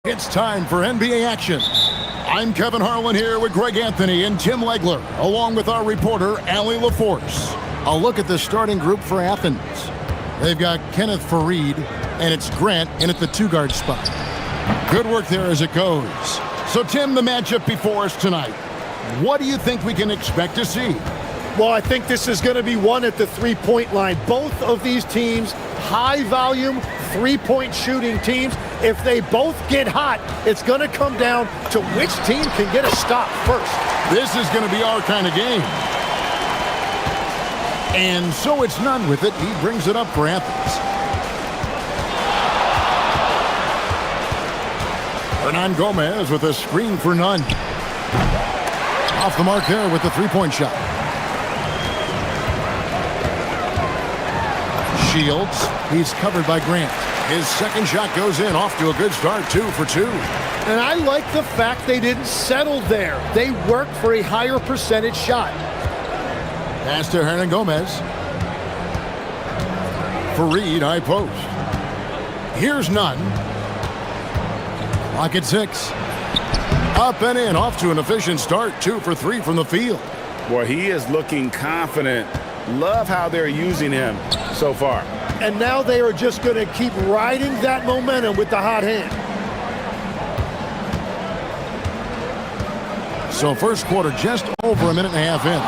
It's time for NBA action. I'm Kevin Harlan here with Greg Anthony and Tim Legler, along with our reporter, Allie LaForce. A look at the starting group for Athens. They've got Kenneth Faried, and it's Grant in at the two-guard spot. Good work there as it goes. So, Tim, the matchup before us tonight. What do you think we can expect to see? Well, I think this is going to be one at the three-point line. Both of these teams, high-volume, three-point shooting teams. If they both get hot, it's going to come down to which team can get a stop first. This is going to be our kind of game. And so it's Nunn with it. He brings it up for Athens. Hernan Gomez with a screen for Nunn. Off the mark there with the three-point shot. Shields, he's covered by Grant. His second shot goes in, off to a good start, 2 for 2. And I like the fact they didn't settle there. They worked for a higher percentage shot. Pass to Hernan Gomez. Faried, high post. Here's Nunn. Clock at 6. Up and in, off to an efficient start, 2 for 3 from the field. Boy, he is looking confident. Love how they're using him so far. And now they are just going to keep riding that momentum with the hot hand. So first quarter just over a minute and a half in.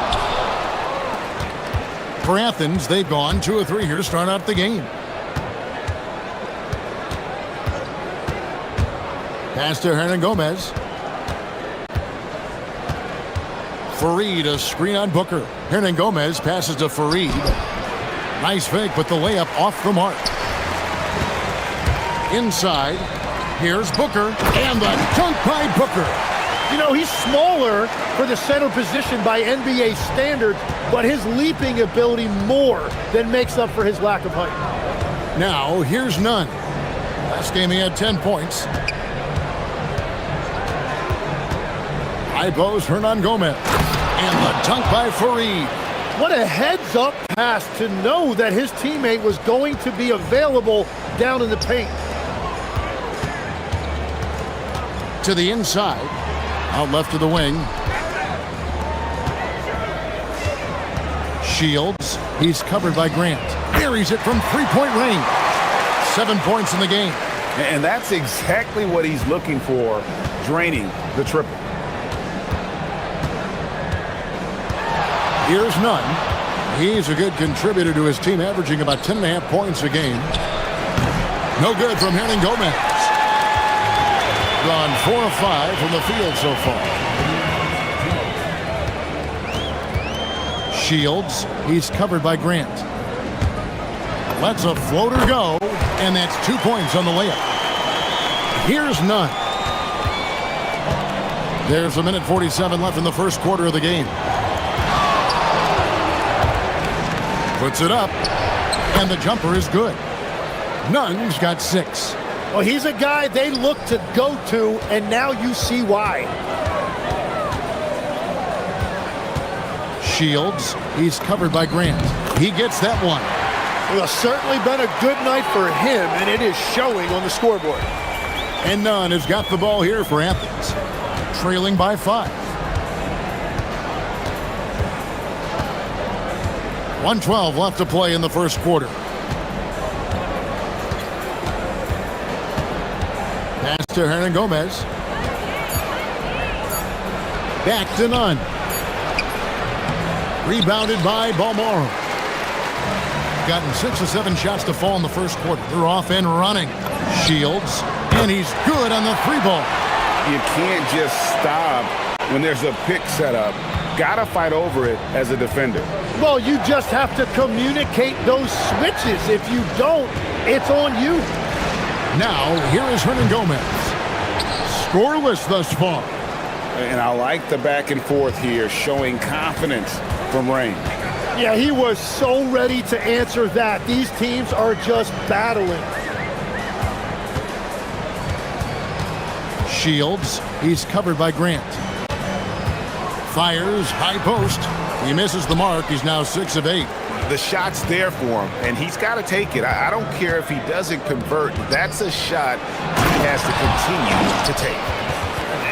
For Athens, they've gone 2 of 3 here to start out the game. Pass to Hernan Gomez. Faried, a screen on Booker. Hernan Gomez passes to Faried. Nice fake, but the layup off the mark. Inside, here's Booker, and the dunk by Booker. You know, he's smaller for the center position by NBA standards, but his leaping ability more than makes up for his lack of height. Now, here's Nunn. Last game he had 10 points. High post, Hernan Gomez. And the dunk by Faried. What a heads-up pass to know that his teammate was going to be available down in the paint. To the inside. Out left to the wing. Shields. He's covered by Grant. Buries it from three-point range. 7 points in the game. And that's exactly what he's looking for, draining the triple. Here's Nunn. He's a good contributor to his team, averaging about 10.5 points a game. No good from Hernan Gomez. Gone 4 of 5 from the field so far. Shields, he's covered by Grant. Lets a floater go, and that's 2 points on the layup. Here's Nunn. There's a minute 47 left in the first quarter of the game. Puts it up, and the jumper is good. Nunn's got 6. Well, he's a guy they look to go to, and now you see why. Shields, he's covered by Grant. He gets that one. Well, it's certainly been a good night for him, and it is showing on the scoreboard. And Nunn has got the ball here for Athens, trailing by 5. 1:12 left to play in the first quarter. Pass to Hernan Gomez. Back to Nunn. Rebounded by Balmoro. Gotten 6 of 7 shots to fall in the first quarter. They're off and running. Shields, and he's good on the 3-ball. You can't just stop when there's a pick set up. Gotta fight over it as a defender. Well, you just have to communicate those switches. If you don't, it's on you. Now, here is Hernan Gomez. Scoreless thus far. And I like the back and forth here, showing confidence from Rain. Yeah, he was so ready to answer that. These teams are just battling. Shields, he's covered by Grant. Fires, high post. He misses the mark. He's now 6 of 8. The shot's there for him, and he's got to take it. I don't care if he doesn't convert. That's a shot he has to continue to take.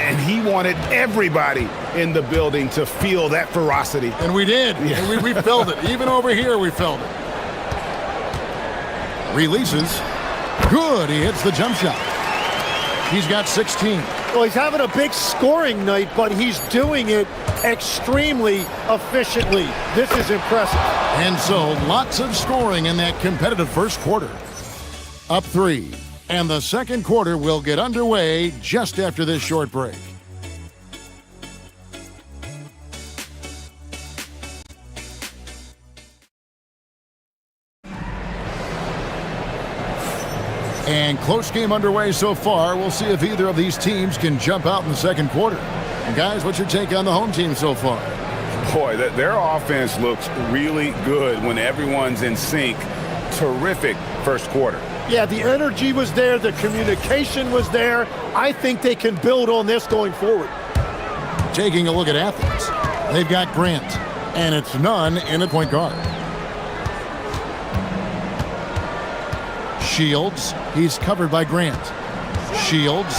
And he wanted everybody in the building to feel that ferocity. And we did. Yeah. And we felt it. Even over here, we felt it. Releases. Good. He hits the jump shot. He's got 16. Well, he's having a big scoring night, but he's doing it extremely efficiently. This is impressive. And so, lots of scoring in that competitive first quarter. Up 3. And the second quarter will get underway just after this short break. And close game underway so far. We'll see if either of these teams can jump out in the second quarter. And guys, what's your take on the home team so far? Boy, their offense looks really good when everyone's in sync. Terrific first quarter. Yeah, the energy was there. The communication was there. I think they can build on this going forward. Taking a look at Athens. They've got Grant, and it's Nunn in at point guard. Shields, he's covered by Grant. Shields,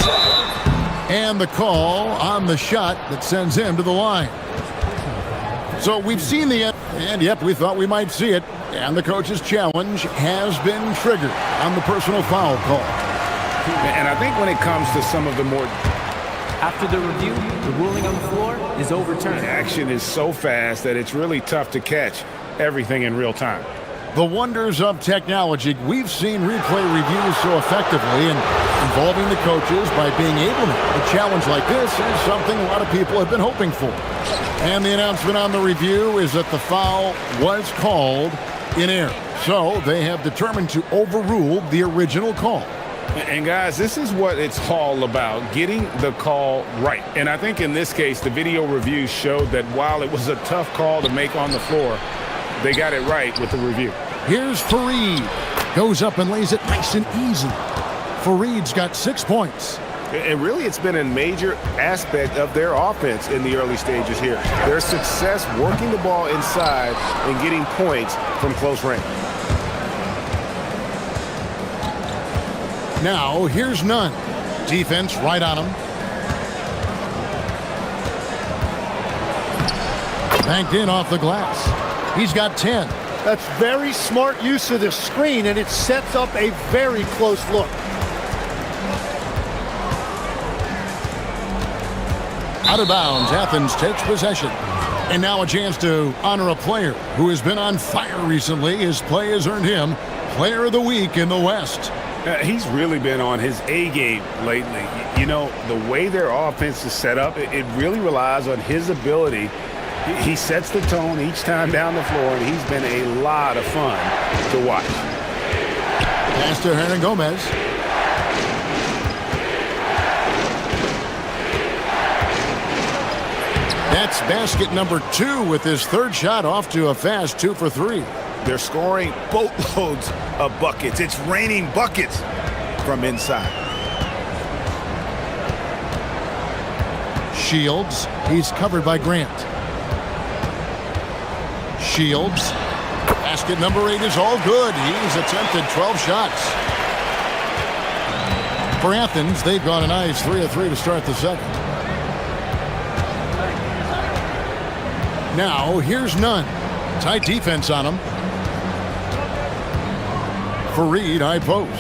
and the call on the shot that sends him to the line. So we've seen the end, and yep, we thought we might see it. And the coach's challenge has been triggered on the personal foul call. And I think when it comes to some of the more... After the review, the ruling on the floor is overturned. The action is so fast that it's really tough to catch everything in real time. The wonders of technology. We've seen replay reviews so effectively, and involving the coaches by being able to. A challenge like this is something a lot of people have been hoping for. And the announcement on the review is that the foul was called in error. So they have determined to overrule the original call. And guys, this is what it's all about, getting the call right. And I think in this case, the video review showed that while it was a tough call to make on the floor, they got it right with the review. Here's Fareed. Goes up and lays it nice and easy. Fareed's got 6 points. And really, it's been a major aspect of their offense in the early stages here. Their success working the ball inside and getting points from close range. Now, here's Nunn. Defense right on him. Banked in off the glass. He's got 10. That's very smart use of the screen, and it sets up a very close look. Out of bounds, Athens takes possession. And now a chance to honor a player who has been on fire recently. His play has earned him Player of the Week in the West. He's really been on his A game lately. You know, the way their offense is set up, it really relies on his ability. He sets the tone each time down the floor, and he's been a lot of fun to watch. Pass to Hernan Gomez. That's basket number 2 with his third shot off to a fast 2 for 3. They're scoring boatloads of buckets. It's raining buckets from inside. Shields, he's covered by Grant. Shields, basket number 8 is all good. He's attempted 12 shots. For Athens, they've gone a nice 3 of 3 to start the second. Now, here's Nunn. Tight defense on him. Fareed, high post.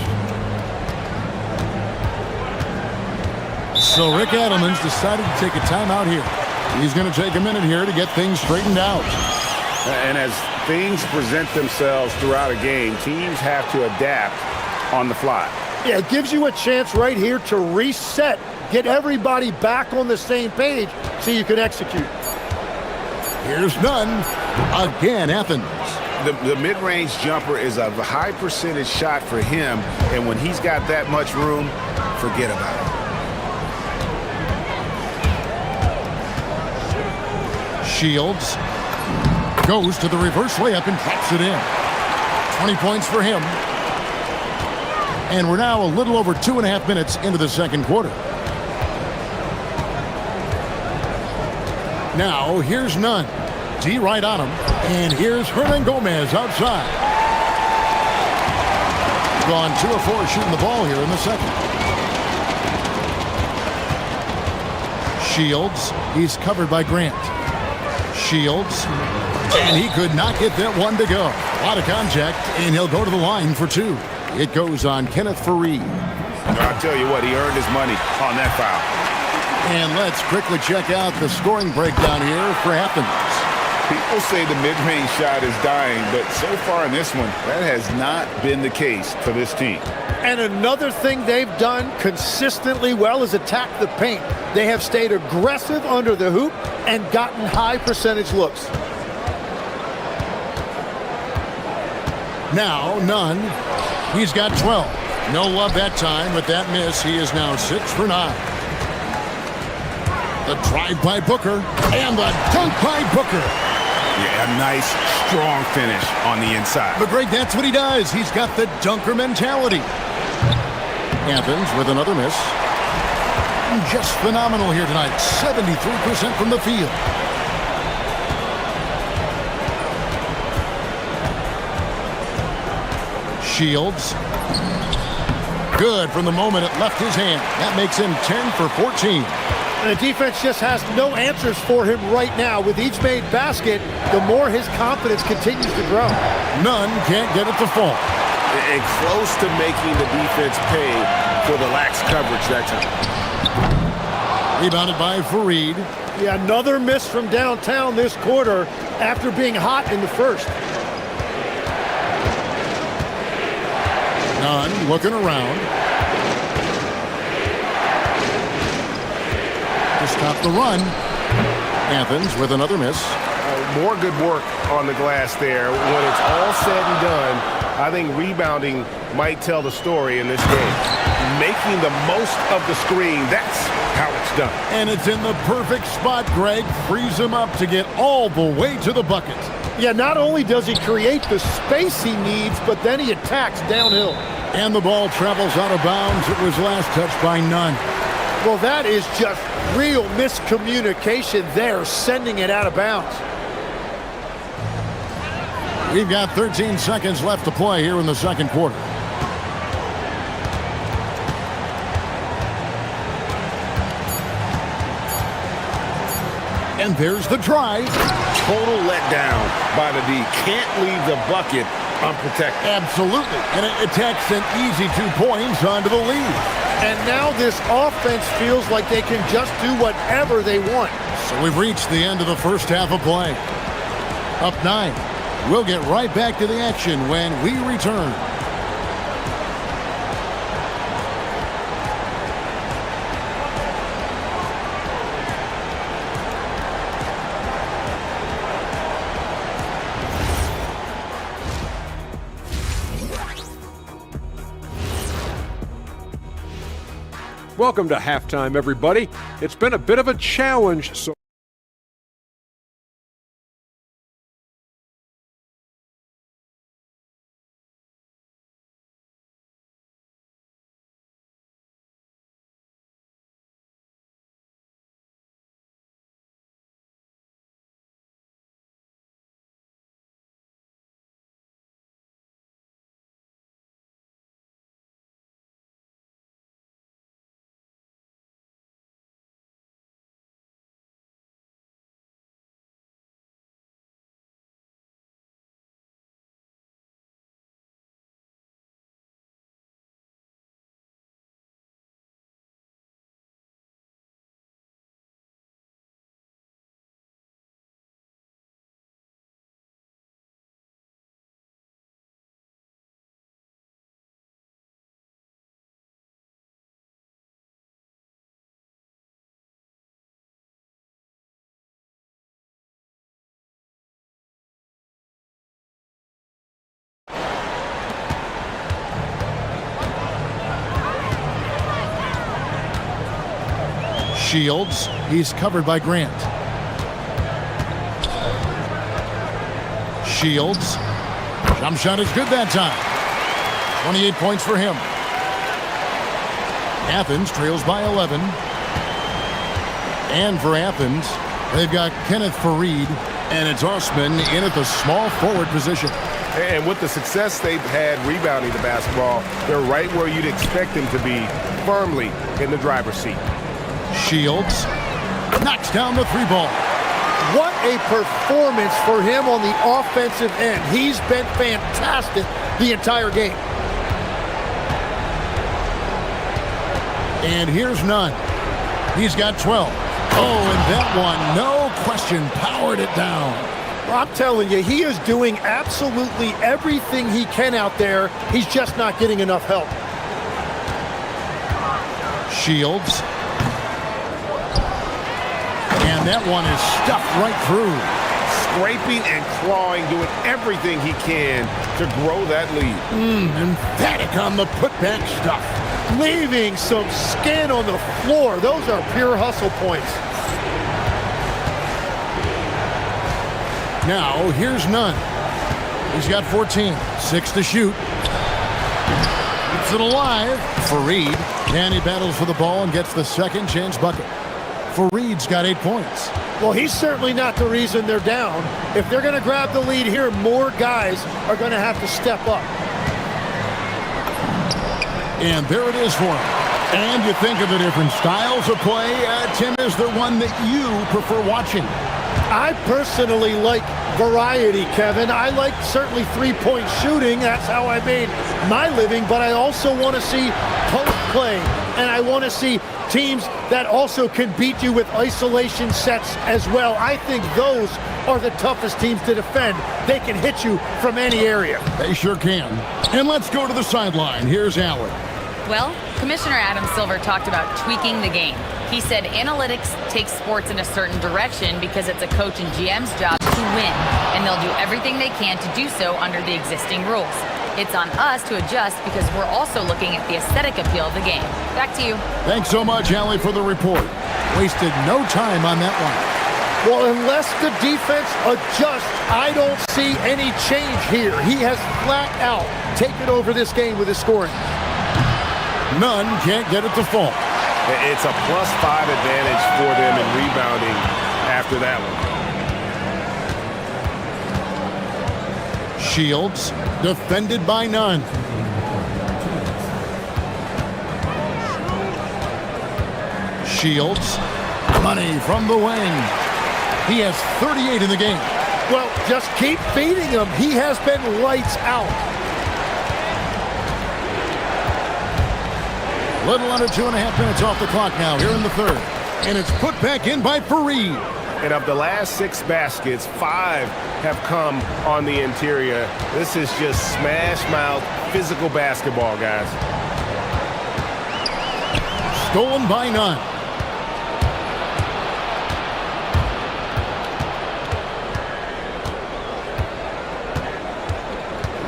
So Rick Adelman's decided to take a timeout here. He's going to take a minute here to get things straightened out. And as things present themselves throughout a game, teams have to adapt on the fly. Yeah, it gives you a chance right here to reset, get everybody back on the same page so you can execute. Here's Nunn. Again, Athens. The mid-range jumper is a high percentage shot for him, and when he's got that much room, forget about it. Shields goes to the reverse layup and drops it in. 20 points for him. And we're now a little over 2.5 minutes into the second quarter. Now, here's Nunn. D right on him. And here's Hernan Gomez outside. Gone 2 of 4 shooting the ball here in the second. Shields. He's covered by Grant. Shields. And he could not get that one to go. A lot of contact, and he'll go to the line for 2. It goes on Kenneth Fareed. I'll tell you what, he earned his money on that foul. And let's quickly check out the scoring breakdown here for Athens. People say the mid-range shot is dying, but so far in this one, that has not been the case for this team. And another thing they've done consistently well is attack the paint. They have stayed aggressive under the hoop and gotten high percentage looks. Now, Nunn. He's got 12. No love that time with that miss. He is now 6 for 9. The drive by Booker and the dunk by Booker. Yeah, a nice, strong finish on the inside. But Greg, that's what he does. He's got the dunker mentality. Athens with another miss. Just phenomenal here tonight. 73% from the field. Shields. Good from the moment it left his hand. That makes him 10 for 14. And the defense just has no answers for him right now. With each made basket, the more his confidence continues to grow. None can't get it to fall. And close to making the defense pay for the lax coverage that time. Rebounded by Fareed. Yeah, another miss from downtown this quarter after being hot in the first. Nunn looking around. To stop the run. Athens with another miss. More good work on the glass there. When it's all said and done, I think rebounding might tell the story in this game. Making the most of the screen, that's how it's done. And it's in the perfect spot, Greg. Frees him up to get all the way to the bucket. Yeah, not only does he create the space he needs, but then he attacks downhill. And the ball travels out of bounds. It was last touched by Nunn. Well, that is just real miscommunication there, sending it out of bounds. We've got 13 seconds left to play here in the second quarter. And there's the drive. Total letdown by the D. Can't leave the bucket unprotected. Absolutely. And it attacks an easy 2 points onto the lead. And now this offense feels like they can just do whatever they want. So we've reached the end of the first half of play. Up 9. We'll get right back to the action when we return. Welcome to halftime, everybody. It's been a bit of a challenge, so Shields. He's covered by Grant. Shields. Jump shot is good that time. 28 points for him. Athens trails by 11. And for Athens, they've got Kenneth Fareed And it's Osman in at the small forward position. And with the success they've had rebounding the basketball, they're right where you'd expect them to be, firmly in the driver's seat. Shields knocks down the three ball. What a performance for him on the offensive end. He's been fantastic the entire game. And here's Nunn. He's got 12. Oh, and that one, no question, powered it down. I'm telling you, he is doing absolutely everything he can out there. He's just not getting enough help. Shields. And that one is stuffed right through. Scraping and clawing, doing everything he can to grow that lead. Emphatic on the putback stuff. Leaving some skin on the floor. Those are pure hustle points. Now, here's Nunn. He's got 14. 6 to shoot. Keeps it alive. Fareed. And he battles for the ball and gets the second chance bucket. Fareed's got 8 points. Well, he's certainly not the reason they're down. If they're going to grab the lead here, more guys are going to have to step up. And there it is for him. And you think of the different styles of play. Tim, is there one that you prefer watching? I personally like variety, Kevin. I like certainly three-point shooting. That's how I made my living. But I also want to see post play. And I want to see teams that also can beat you with isolation sets as well. I think those are the toughest teams to defend. They can hit you from any area. They sure can. And let's go to the sideline. Here's Allen. Well, Commissioner Adam Silver talked about tweaking the game. He said analytics takes sports in a certain direction because it's a coach and GM's job to win, and they'll do everything they can to do so under the existing rules. It's on us to adjust because we're also looking at the aesthetic appeal of the game. Back to you. Thanks so much, Allie, for the report. Wasted no time on that one. Well, unless the defense adjusts, I don't see any change here. He has flat out taken over this game with his scoring. Nunn can't get it to fall. It's a +5 advantage for them in rebounding after that one. Shields defended by Nunn. Shields, money from the wing. He has 38 in the game. Well, just keep feeding him. He has been lights out. Little under 2.5 minutes off the clock now here in the third. And it's put back in by Fareed. And of the last 6 baskets, 5 have come on the interior. This is just smash mouth physical basketball, guys. Stolen by Nunn.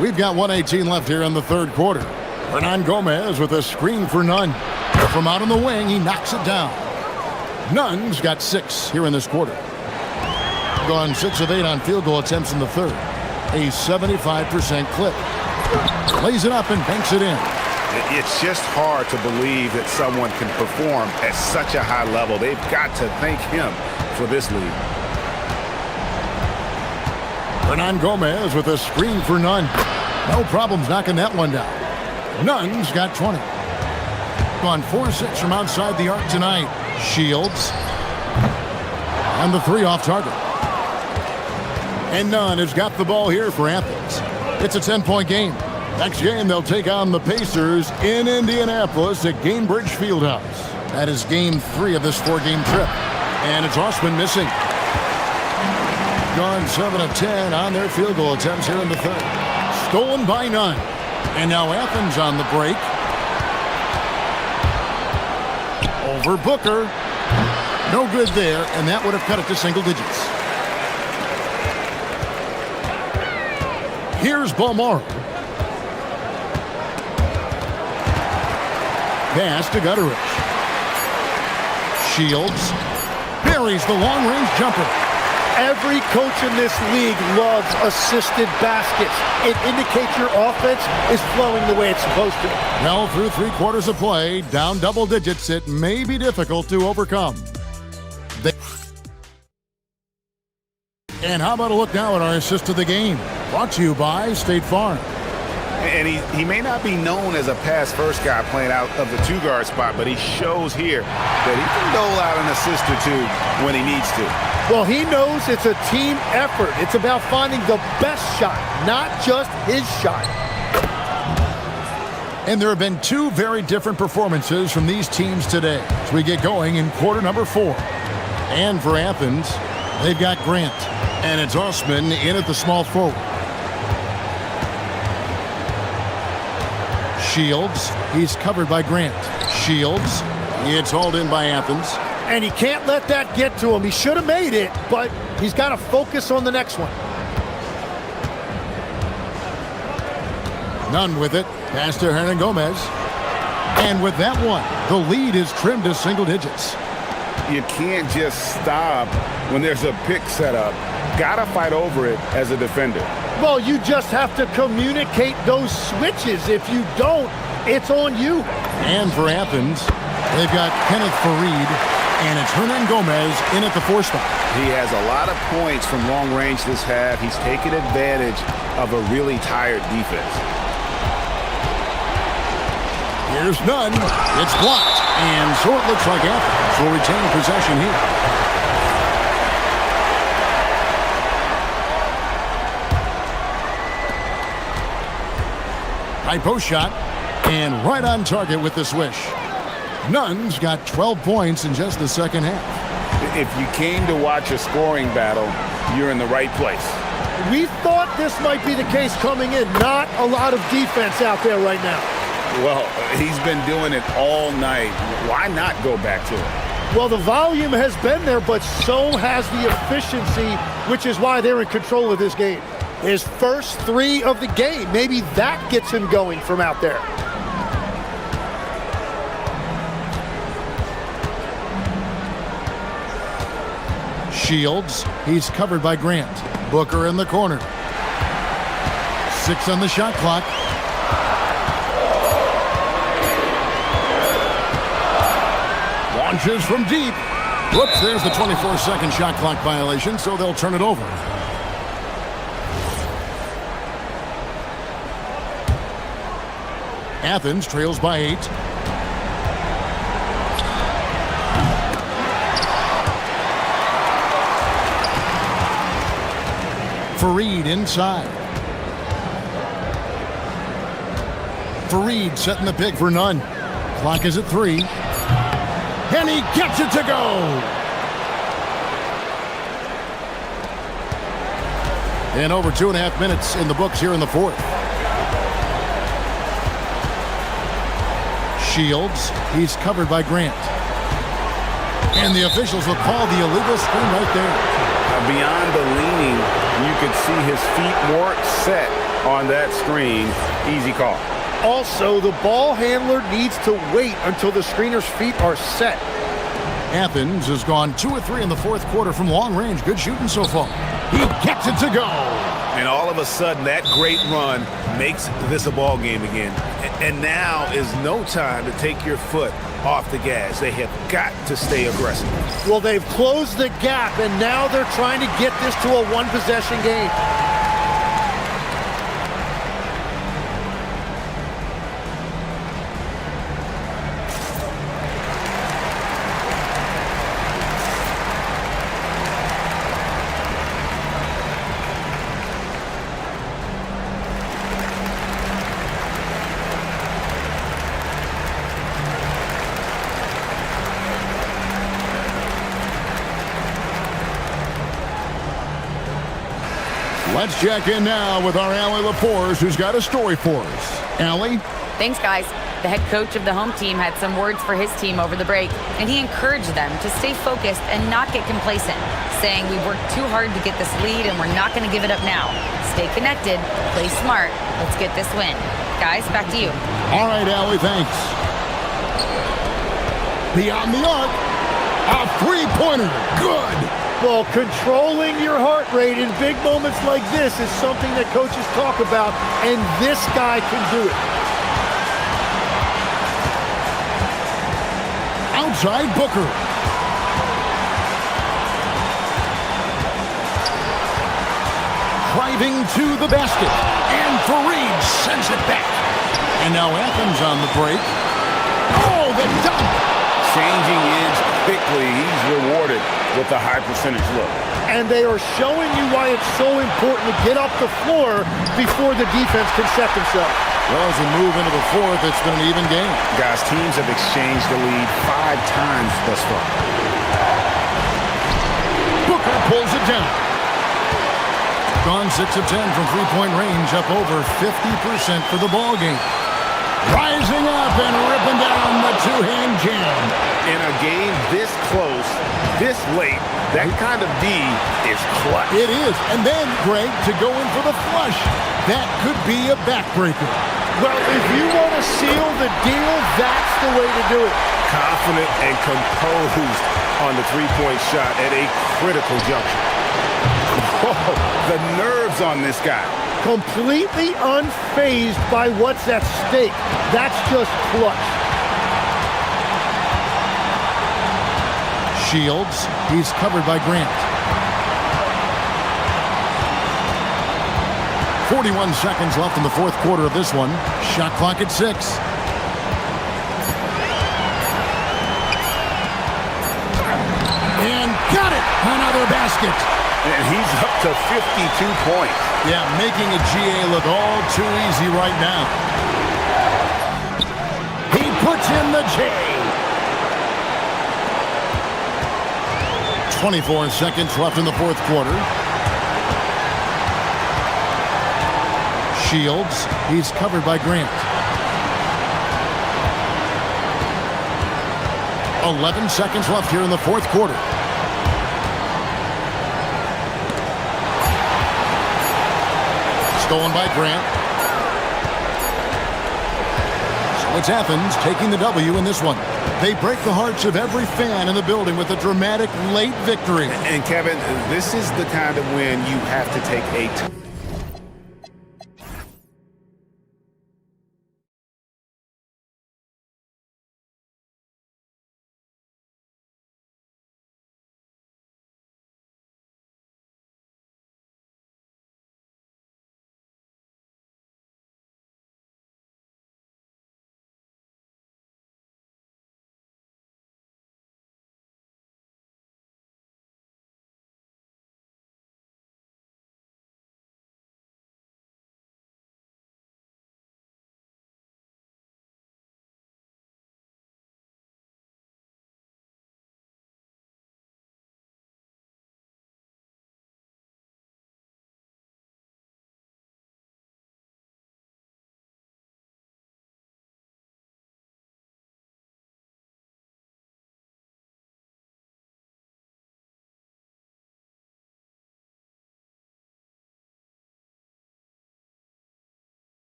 We've got 1:18 left here in the third quarter. Hernan Gomez with a screen for Nunn. From out on the wing, he knocks it down. Nunn's got 6 here in this quarter. Gone 6 of 8 on field goal attempts in the third. A 75% clip. Lays it up and banks it in. It's just hard to believe that someone can perform at such a high level. They've got to thank him for this lead. Hernan Gomez with a screen for Nunn. No problems knocking that one down. Nunn's got 20. Gone 4-6 from outside the arc tonight. Shields. And the 3 off target. And Nunn has got the ball here for Athens. It's a 10-point game. Next game, they'll take on the Pacers in Indianapolis at Gainbridge Fieldhouse. That is game 3 of this 4-game trip. And it's Osman missing. Gone 7 of 10 on their field goal attempts here in the third. Stolen by Nunn. And now Athens on the break. Over Booker. No good there, and that would have cut it to single digits. Here's Balmar. Pass to Gutteridge. Shields buries the long-range jumper. Every coach in this league loves assisted baskets. It indicates your offense is flowing the way it's supposed to. Well, through 3 quarters of play, down double digits, it may be difficult to overcome. And how about a look now at our assist of the game? Brought to you by State Farm. And he may not be known as a pass-first guy playing out of the two-guard spot, but he shows here that he can dole out an assist or two when he needs to. Well, he knows it's a team effort. It's about finding the best shot, not just his shot. And there have been two very different performances from these teams today as we get going in quarter number 4. And for Athens, they've got Grant. And it's Osman in at the small forward. Shields, he's covered by Grant. Shields, it's hauled in by Athens. And he can't let that get to him. He should have made it, but he's got to focus on the next one. None with it. Pass to Hernan Gomez. And with that one, the lead is trimmed to single digits. You can't just stop when there's a pick set up. Gotta fight over it as a defender. Well, you just have to communicate those switches. If you don't, it's on you. And for Athens, they've got Kenneth Fareed, and it's Hernan Gomez in at the 4 spot. He has a lot of points from long range this half. He's taken advantage of a really tired defense. Here's none. It's blocked. And so it looks like Athens will retain possession here. High post shot. And right on target with the swish. Nunn's got 12 points in just the second half. If you came to watch a scoring battle, you're in the right place. We thought this might be the case coming in. Not a lot of defense out there right now. Well, he's been doing it all night. Why not go back to it? Well, the volume has been there, but so has the efficiency, which is why they're in control of this game. His first 3 of the game, maybe that gets him going from out there. Shields, he's covered by Grant. Booker in the corner. 6 on the shot clock. Launches from deep. Whoops, there's the 24-second shot clock violation, so they'll turn it over. Athens trails by 8. Fareed inside. Fareed setting the pick for none. Clock is at 3. And he gets it to go. And over 2.5 minutes in the books here in the 4th. Shields, he's covered by Grant. And the officials will call the illegal screen right there. Beyond the leaning, you could see his feet more set on that screen. Easy call. Also, the ball handler needs to wait until the screener's feet are set. Athens has gone 2 of 3 in the 4th quarter from long range. Good shooting so far. He gets it to go. And all of a sudden, that great run makes this a ball game again. And now is no time to take your foot off the gas. They have got to stay aggressive. Well, they've closed the gap, and now they're trying to get this to a one-possession game. Let's check in now with our Allie LaForce, who's got a story for us. Allie? Thanks, guys. The head coach of the home team had some words for his team over the break, and he encouraged them to stay focused and not get complacent, saying we worked too hard to get this lead and we're not going to give it up now. Stay connected, play smart, let's get this win. Guys, back to you. All right, Allie, thanks. Beyond the arc, a three-pointer, good. Well, controlling your heart rate in big moments like this is something that coaches talk about, and this guy can do it. Outside Booker. driving to the basket. And Fareed sends it back. And now Athens on the break. Oh, the dunk! Changing ends quickly. He's rewarded with a high percentage look. And they are showing you why it's so important to get up the floor before the defense can set themselves. Well, as we move into the fourth, it's been an even game. Guys, teams have exchanged the lead 5 times thus far. Booker pulls it down. Gone 6 of 10 from three-point range, up over 50% for the ball game. Rising up and ripping down the two-hand jam. In a game this close, this late, that kind of D is clutch. It is. And then, Greg, to go in for the flush. That could be a backbreaker. Well, if you want to seal the deal, that's the way to do it. Confident and composed on the three-point shot at a critical juncture. Whoa, the nerves on this guy. Completely unfazed by what's at stake. That's just clutch. Shields, he's covered by Grant. 41 seconds left in the fourth quarter of this one. Shot clock at 6. And got it! Another basket. And he's up to 52 points. Yeah, making a GA look all too easy right now. He puts in the J. 24 seconds left in the fourth quarter. Shields, he's covered by Grant. 11 seconds left here in the fourth quarter. Stolen by Grant. So it's Athens taking the W in this one. They break the hearts of every fan in the building with a dramatic late victory. And Kevin, this is the kind of win you have to take a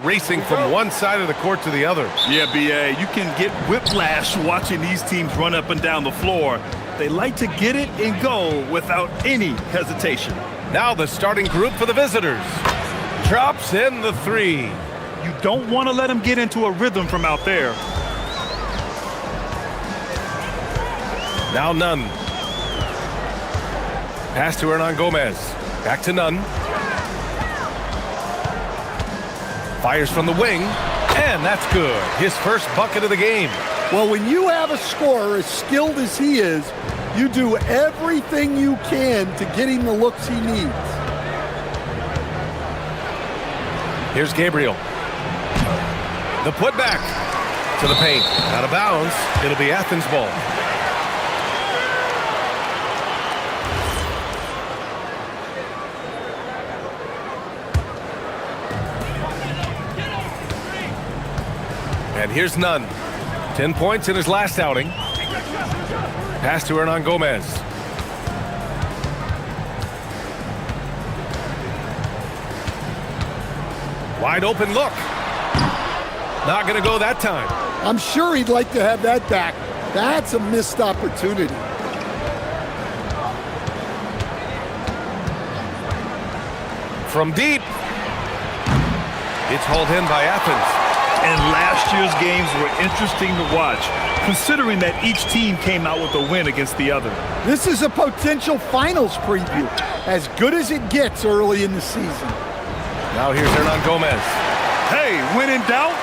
racing from one side of the court to the other. Yeah, B.A., you can get whiplash watching these teams run up and down the floor. They like to get it and go without any hesitation. Now the starting group for the visitors. Drops in the three. You don't want to let them get into a rhythm from out there. Now Nunn. Pass to Hernan Gomez. Back to Nunn. Fires from the wing, and that's good. His first bucket of the game. Well, when you have a scorer as skilled as he is, you do everything you can to get him the looks he needs. Here's Gabriel. The putback to the paint. Out of bounds. It'll be Athens ball. And here's Nunn. 10 points in his last outing. Pass to Hernan Gomez. Wide open look. Not going to go that time. I'm sure he'd like to have that back. That's a missed opportunity. From deep. It's hauled in by Athens. And last year's games were interesting to watch, considering that each team came out with a win against the other. This is a potential finals preview, as good as it gets early in the season. Now here's Hernan Gomez. Hey, when in doubt,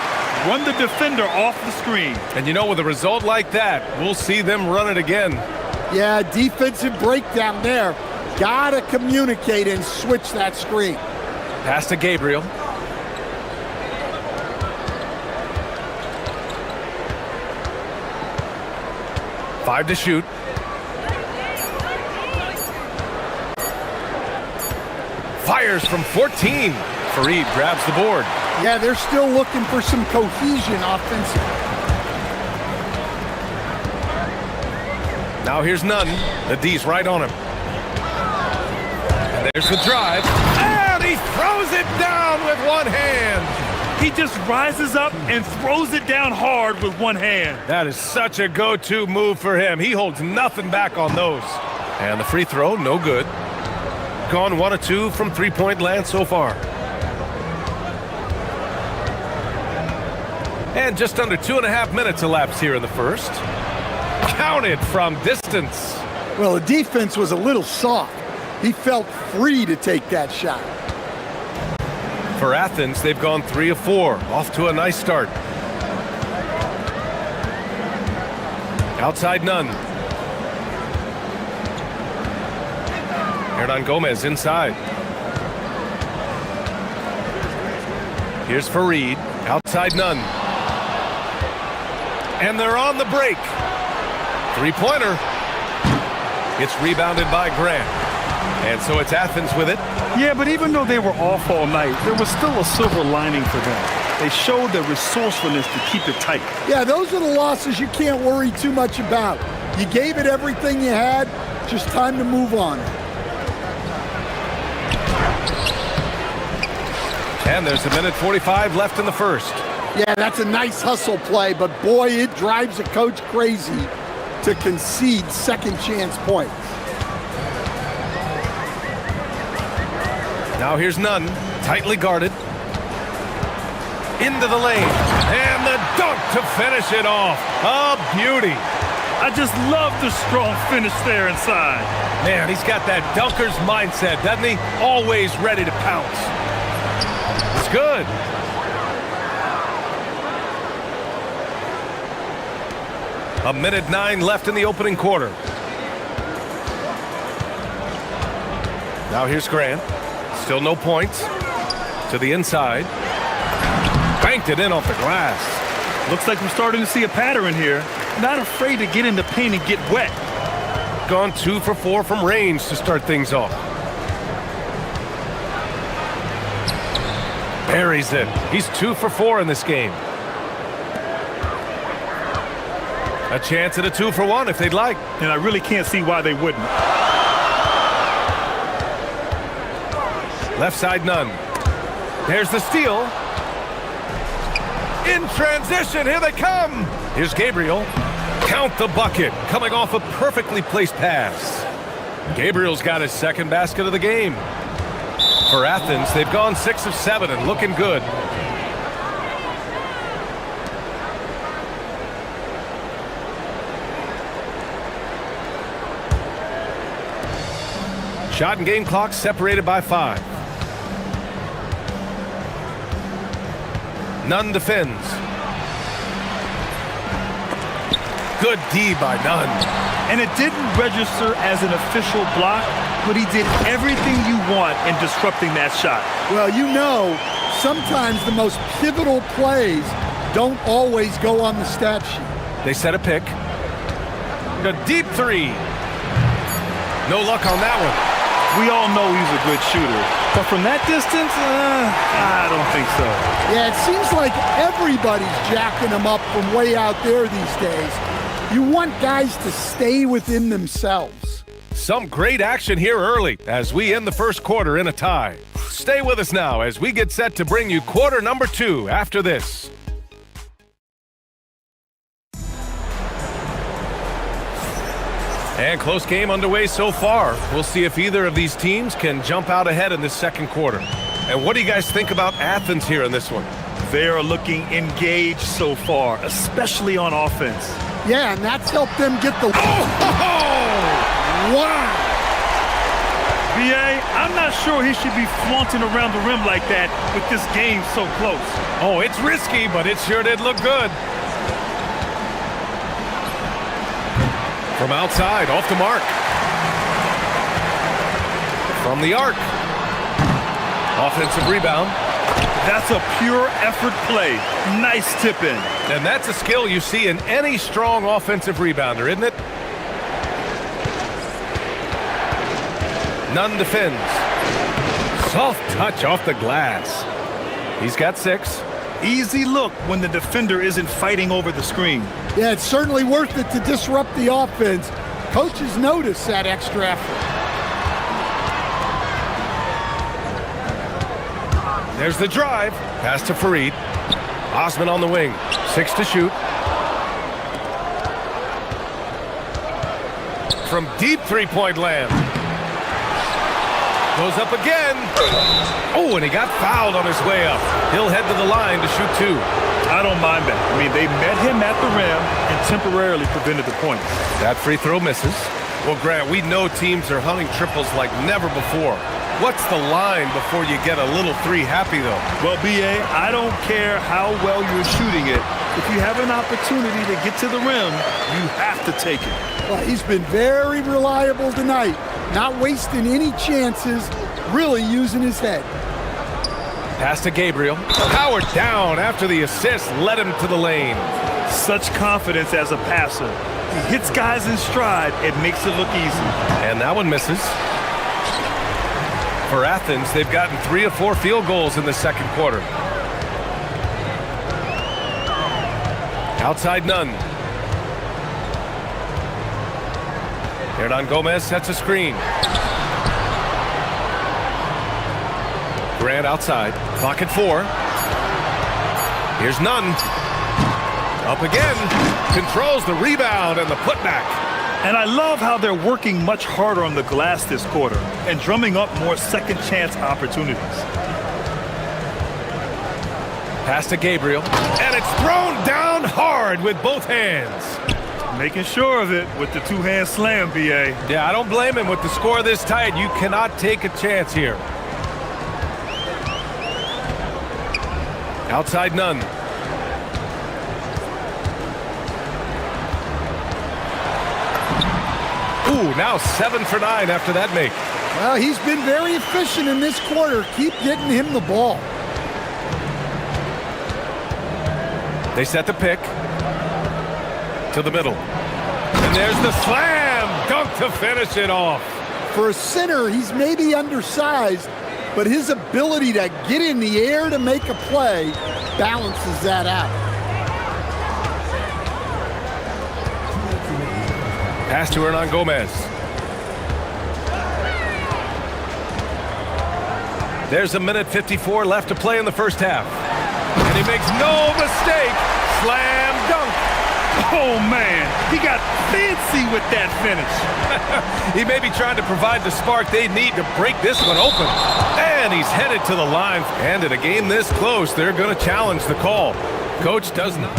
run the defender off the screen. And you know, with a result like that, we'll see them run it again. Yeah, defensive breakdown there. Gotta communicate and switch that screen. Pass to Gabriel. Five to shoot. Fires from 14. Fareed grabs the board. Yeah, they're still looking for some cohesion offensively. Now here's Nunn. The D's right on him. And there's the drive. And he throws it down with one hand. He just rises up and throws it down hard with one hand. That is such a go-to move for him. He holds nothing back on those. And the free throw, no good. Gone 1 of 2 from three-point land so far. And just under 2.5 minutes elapsed here in the first. Counted from distance. Well, the defense was a little soft. He felt free to take that shot. For Athens, they've gone 3 of 4. Off to a nice start. Outside Nunn. Hernan Gomez inside. Here's Fareed. Outside Nunn. And they're on the break. Three-pointer. It's rebounded by Grant. And so it's Athens with it. Yeah, but even though they were off all night, there was still a silver lining for them. They showed their resourcefulness to keep it tight. Yeah, those are the losses you can't worry too much about. You gave it everything you had, just time to move on. And there's 1:45 left in the first. Yeah, that's a nice hustle play, but boy, it drives a coach crazy to concede second chance points. Now here's Nunn, tightly guarded. Into the lane, and the dunk to finish it off. A beauty. I just love the strong finish there inside. Man, he's got that dunker's mindset, doesn't he? Always ready to pounce. It's good. A 1:09 left in the opening quarter. Now here's Grant. Still no points. To the inside. Banked it in off the glass. Looks like we're starting to see a pattern here. Not afraid to get in the paint and get wet. Gone 2 for 4 from range to start things off. Buries it. He's 2 for 4 in this game. A chance at a 2 for 1 if they'd like. And I really can't see why they wouldn't. Left side Nunn. There's the steal. In transition, here they come. Here's Gabriel. Count the bucket, coming off a perfectly placed pass. Gabriel's got his second basket of the game. For Athens, they've gone 6 of 7 and looking good. Shot and game clock separated by 5. Nunn defends. Good D by Nunn. And it didn't register as an official block, but he did everything you want in disrupting that shot. Well, you know, sometimes the most pivotal plays don't always go on the stat sheet. They set a pick. A deep 3. No luck on that one. We all know he's a good shooter, but from that distance, I don't think so. Yeah, it seems like everybody's jacking him up from way out there these days. You want guys to stay within themselves. Some great action here early as we end the first quarter in a tie. Stay with us now as we get set to bring you quarter number 2 after this. And close game underway so far. We'll see if either of these teams can jump out ahead in this second quarter. And what do you guys think about Athens here in this one? They are looking engaged so far, especially on offense. Yeah, and that's helped them get the... Wow! B.A., I'm not sure he should be flaunting around the rim like that with this game so close. Oh, it's risky, but it sure did look good. From outside, off the mark. From the arc. Offensive rebound. That's a pure effort play. Nice tip in. And that's a skill you see in any strong offensive rebounder, isn't it? Nunn defends. Soft touch off the glass. He's got 6. Easy look when the defender isn't fighting over the screen. Yeah, it's certainly worth it to disrupt the offense. Coaches notice that extra effort. There's the drive. Pass to Farid. Osman on the wing. 6 to shoot. From deep three-point land. Goes up again. Oh, and he got fouled on his way up. He'll head to the line to shoot 2. I don't mind that. I mean, they met him at the rim and temporarily prevented the points. That free throw misses. Well, Grant, we know teams are hunting triples like never before. What's the line before you get a little 3 happy, though? Well, B.A., I don't care how well you're shooting it. If you have an opportunity to get to the rim, you have to take it. Well, he's been very reliable tonight. Not wasting any chances, really using his head. Pass to Gabriel. Powered down after the assist led him to the lane. Such confidence as a passer. He hits guys in stride. It makes it look easy. And that one misses. For Athens, they've gotten 3 of 4 field goals in the second quarter. Outside Nunn. Hernan Gomez sets a screen. Grant outside. Clock at 4. Here's Nunn. Up again. Controls the rebound and the putback. And I love how they're working much harder on the glass this quarter and drumming up more second chance opportunities. Pass to Gabriel. And it's thrown down hard with both hands. Making sure of it with the 2-hand slam, B.A. Yeah, I don't blame him. With the score this tight, you cannot take a chance here. Outside Nunn. Ooh, now 7 for 9 after that make. Well, he's been very efficient in this quarter. Keep getting him the ball. They set the pick to the middle. And there's the slam dunk to finish it off. For a center, he's maybe undersized, but his ability to get in the air to make a play balances that out. Pass to Hernan Gomez. There's a minute 54 left to play in the first half. And he makes no mistake. Slam dunk. Oh, man, he got fancy with that finish. He may be trying to provide the spark they need to break this one open. And he's headed to the line. And in a game this close, they're going to challenge the call. Coach does not.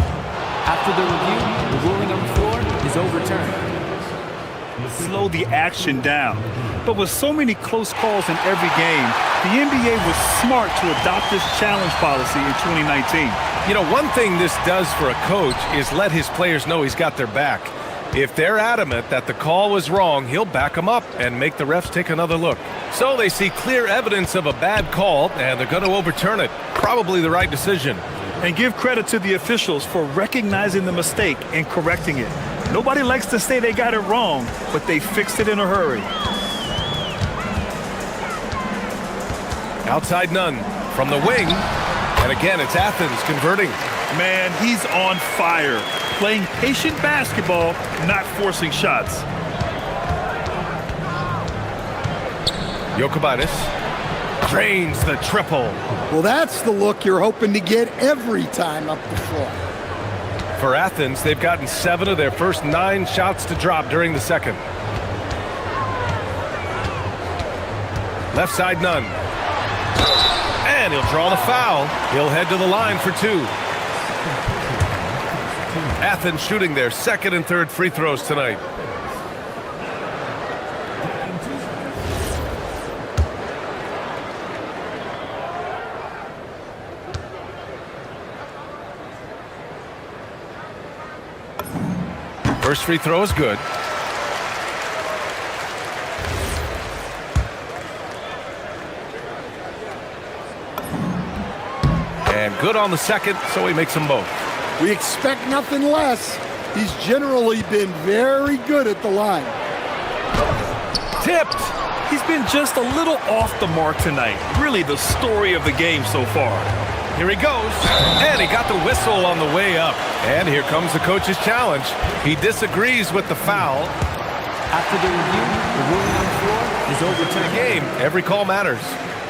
After the review, the ruling on the floor is overturned. Slow the action down. But with so many close calls in every game, the NBA was smart to adopt this challenge policy in 2019. You know, one thing this does for a coach is let his players know he's got their back. If they're adamant that the call was wrong, he'll back them up and make the refs take another look. So they see clear evidence of a bad call, and they're going to overturn it. Probably the right decision. And give credit to the officials for recognizing the mistake and correcting it. Nobody likes to say they got it wrong, but they fixed it in a hurry. Outside none from the wing. And again, it's Athens converting. Man, he's on fire. Playing patient basketball, not forcing shots. Jokubaitis drains the triple. Well, that's the look you're hoping to get every time up the floor. For Athens, they've gotten 7 of their first 9 shots to drop during the second. Left side none. And he'll draw the foul. He'll head to the line for 2. Athens shooting their second and third free throws tonight. First free throw is good. And good on the second, so he makes them both. We expect nothing less. He's generally been very good at the line. Tipped. He's been just a little off the mark tonight. Really the story of the game so far. Here he goes. And he got the whistle on the way up. And here comes the coach's challenge. He disagrees with the foul. After the review, the ruling on the floor is overturned. Game. Every call matters.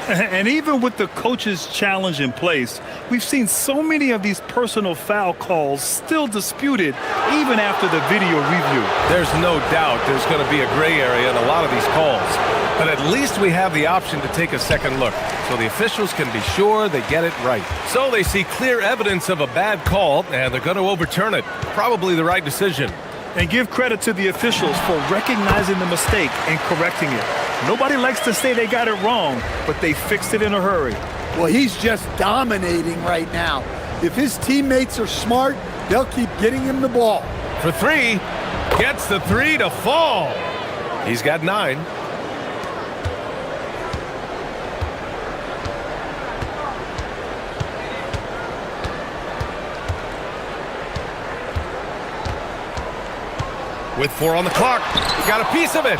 And even with the coach's challenge in place, we've seen so many of these personal foul calls still disputed even after the video review. There's no doubt there's going to be a gray area in a lot of these calls. But at least we have the option to take a second look, so the officials can be sure they get it right. So they see clear evidence of a bad call, and they're going to overturn it. Probably the right decision. And give credit to the officials for recognizing the mistake and correcting it. Nobody likes to say they got it wrong, but they fixed it in a hurry. Well, he's just dominating right now. If his teammates are smart, they'll keep getting him the ball. For 3, gets the 3 to fall. He's got 9. With 4 on the clock, got a piece of it.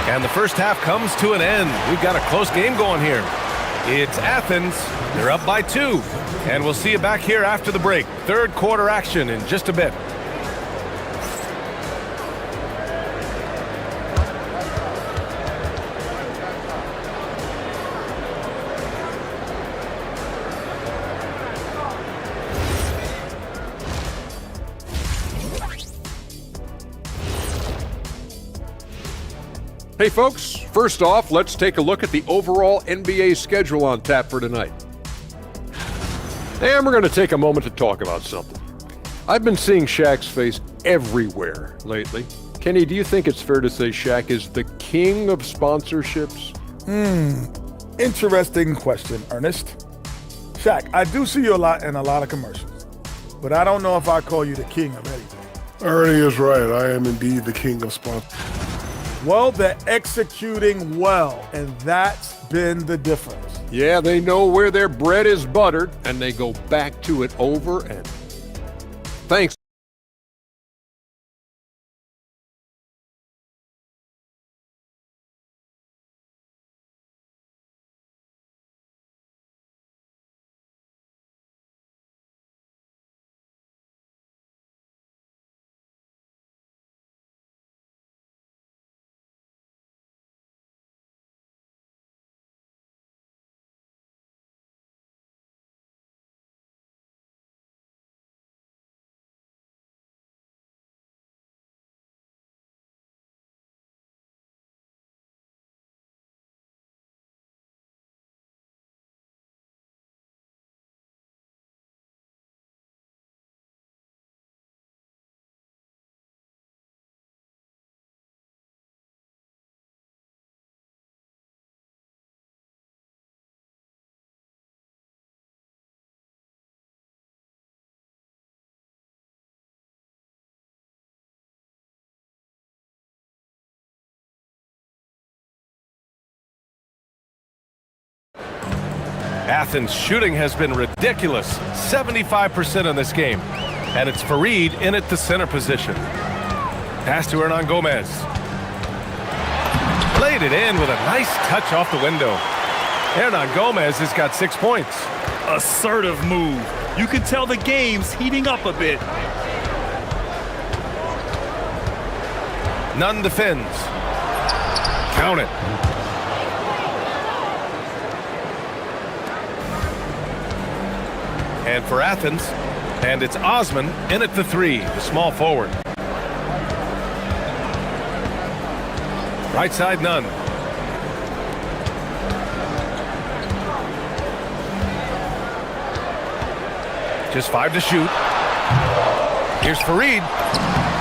And the first half comes to an end. We've got a close game going here. It's Athens. They're up by 2. And we'll see you back here after the break. Third quarter action in just a bit. Hey folks, first off, let's take a look at the overall NBA schedule on tap for tonight. And we're going to take a moment to talk about something. I've been seeing Shaq's face everywhere lately. Kenny, do you think it's fair to say Shaq is the king of sponsorships? Interesting question, Ernest. Shaq, I do see you a lot in a lot of commercials, but I don't know if I call you the king of anything. Ernie is right. I am indeed the king of sponsors. Well, they're executing well, and that's been the difference. Yeah, they know where their bread is buttered, and they go back to it over and thanks. Athens' shooting has been ridiculous, 75% in this game. And it's Farid in at the center position. Pass to Hernan Gomez. Played it in with a nice touch off the window. Hernan Gomez has got 6 points. Assertive move. You can tell the game's heating up a bit. Nunn defends. Count it. And for Athens, and it's Osman in at the 3, the small forward. Right side, Nunn. Just 5 to shoot. Here's Farid.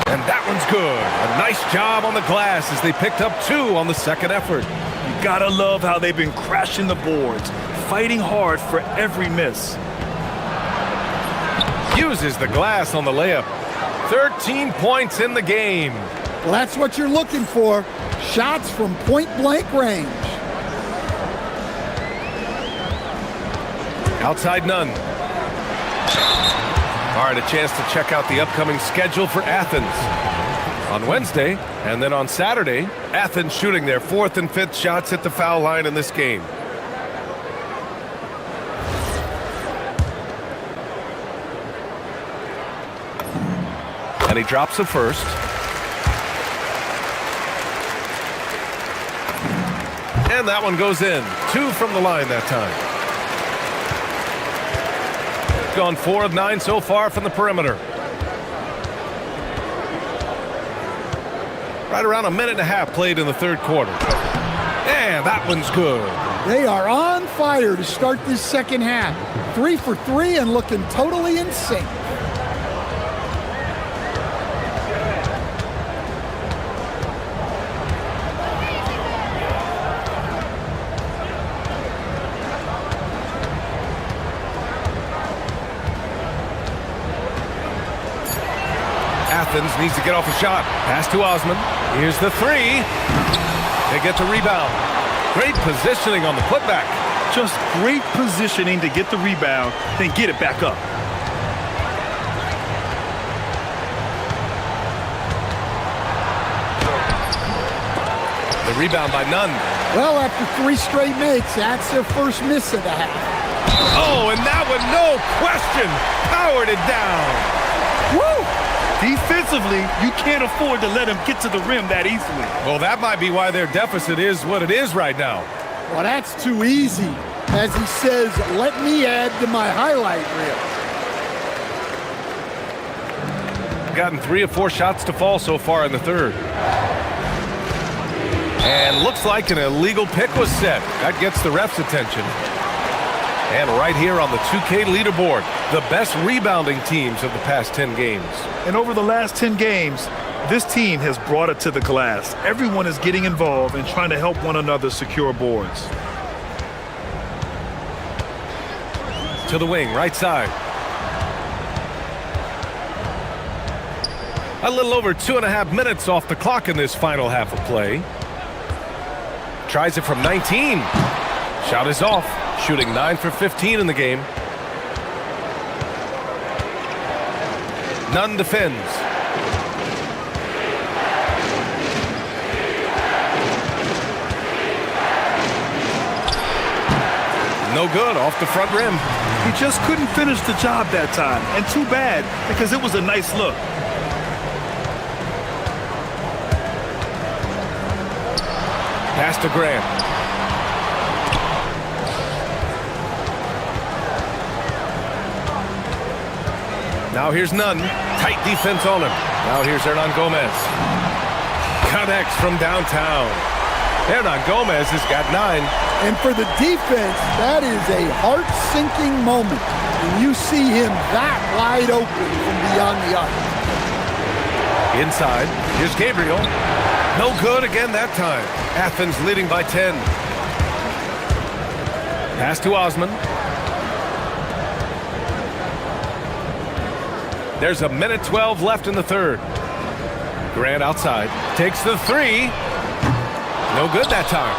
And that one's good. A nice job on the glass as they picked up 2 on the second effort. You gotta love how they've been crashing the boards, fighting hard for every miss. Uses the glass on the layup. 13 points in the game. Well, that's what you're looking for. Shots from point-blank range. Outside Nunn. All right, a chance to check out the upcoming schedule for Athens. On Wednesday, and then on Saturday, Athens shooting their 4th and 5th shots at the foul line in this game. And he drops the first. And that one goes in. 2 from the line that time. Gone 4 of 9 so far from the perimeter. Right around a minute and a half played in the third quarter. And that one's good. They are on fire to start this second half. 3 for 3 and looking totally in sync. Athens needs to get off a shot. Pass to Osman. Here's the 3. They get the rebound. Great positioning on the putback. Just great positioning to get the rebound, then get it back up. The rebound by Nunn. Well, after 3 straight makes, that's their first miss of the half. Oh, and that one, no question, powered it down. Woo! Defensively, you can't afford to let him get to the rim that easily. Well, that might be why their deficit is what it is right now. Well, that's too easy. As he says, let me add to my highlight reel. Gotten 3 of 4 shots to fall so far in the third. And looks like an illegal pick was set. That gets the ref's attention. And right here on the 2K leaderboard, the best rebounding teams of the past 10 games. And over the last 10 games, this team has brought it to the glass. Everyone is getting involved and trying to help one another secure boards. To the wing, right side. A little over 2.5 minutes off the clock in this final half of play. Tries it from 19. Shot is off. Shooting 9 for 15 in the game. Nunn defends. No good, off the front rim. He just couldn't finish the job that time, and too bad, because it was a nice look. Pass to Grant. Now here's Nunn. Tight defense on him. Now here's Hernan Gomez. Connects from downtown. Hernan Gomez has got 9. And for the defense, that is a heart-sinking moment when you see him that wide open from beyond the arc. Inside, here's Gabriel. No good again that time. Athens leading by 10. Pass to Osman. There's a minute 12 left in the third. Grant outside. Takes the 3. No good that time.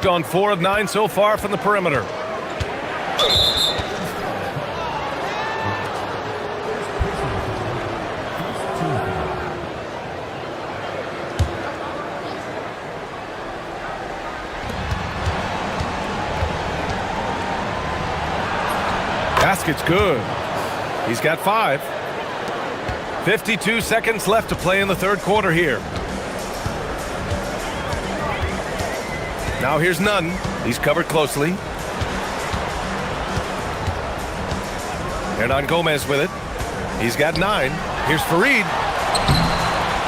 Gone 4 of 9 so far from the perimeter. Basket's good. He's got 5. 52 seconds left to play in the third quarter here. Now here's Nunn. He's covered closely. Hernan Gomez with it. He's got 9. Here's Fareed.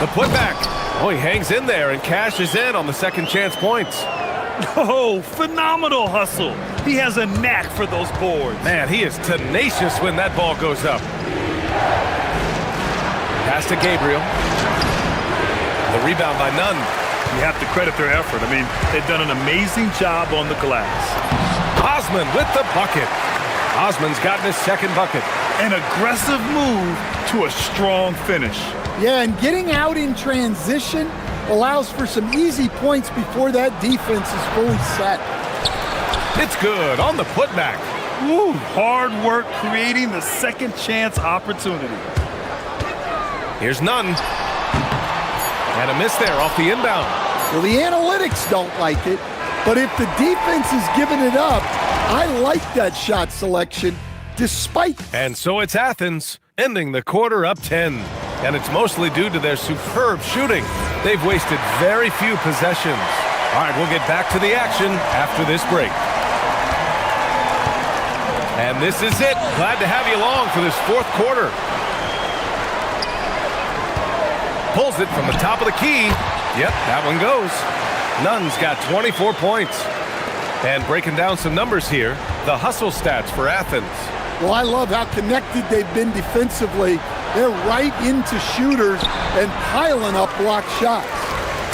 The putback. Oh, he hangs in there and cashes in on the second chance points. Oh, phenomenal hustle. He has a knack for those boards. Man, he is tenacious when that ball goes up. Pass to Gabriel. The rebound by Nunn. You have to credit their effort. I mean, they've done an amazing job on the glass. Osman with the bucket. Osman's gotten his second bucket. An aggressive move to a strong finish. Yeah, and getting out in transition allows for some easy points before that defense is fully set. It's good on the putback. Woo, hard work creating the second chance opportunity. Here's Nunn. And a miss there off the inbound. Well, the analytics don't like it, but if the defense is giving it up, I like that shot selection despite... And so it's Athens, ending the quarter up 10. And it's mostly due to their superb shooting. They've wasted very few possessions. All right, we'll get back to the action after this break. And this is it. Glad to have you along for this fourth quarter. Pulls it from the top of the key. Yep, that one goes. Nunn's got 24 points. And breaking down some numbers here, the hustle stats for Athens. Well, I love how connected they've been defensively. They're right into shooters and piling up block shots.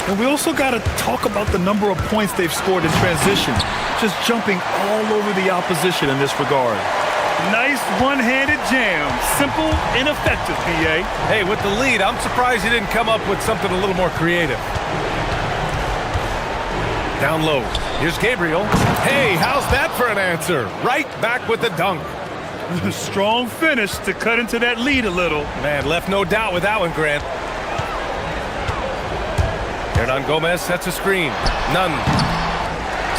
And we also got to talk about the number of points they've scored in transition, just jumping all over the opposition in this regard. Nice one-handed jam. Simple and effective, PA. Hey, with the lead, I'm surprised he didn't come up with something a little more creative. Down low. Here's Gabriel. Hey, how's that for an answer? Right back with the dunk. Strong finish to cut into that lead a little. Man, left no doubt with that one, Grant. Hernan Gomez sets a screen. Nunn.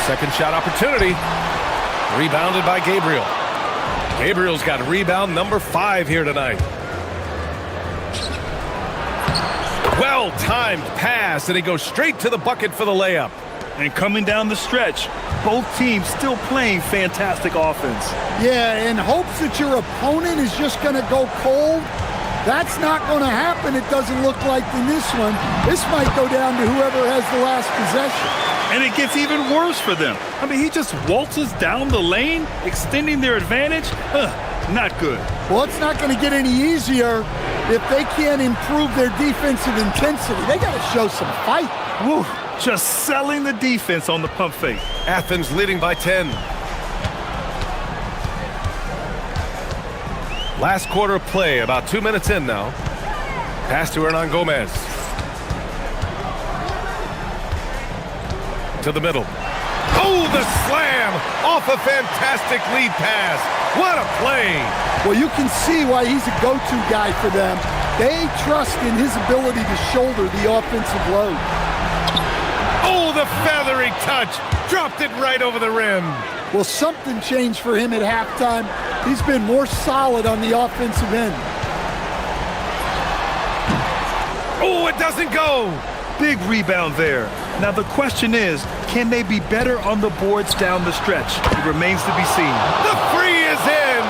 Second shot opportunity. Rebounded by Gabriel. Gabriel's got rebound number 5 here tonight. Well-timed pass, and he goes straight to the bucket for the layup. And coming down the stretch, both teams still playing fantastic offense. Yeah, in hopes that your opponent is just going to go cold, that's not going to happen, it doesn't look like in this one. This might go down to whoever has the last possession. And it gets even worse for them. I mean, he just waltzes down the lane, extending their advantage. Not good. Well, it's not going to get any easier if they can't improve their defensive intensity. They got to show some fight. Woo. Just selling the defense on the pump fake. Athens leading by 10. Last quarter of play, about 2 minutes in now. Pass to Hernan Gomez. To the middle. Oh, the slam off a fantastic lead pass. What a play. Well, you can see why he's a go-to guy for them. They trust in his ability to shoulder the offensive load. Oh, the feathery touch. Dropped it right over the rim. Well, something changed for him at halftime. He's been more solid on the offensive end. Oh, it doesn't go. Big rebound there. Now the question is, can they be better on the boards down the stretch? It remains to be seen. The three is in.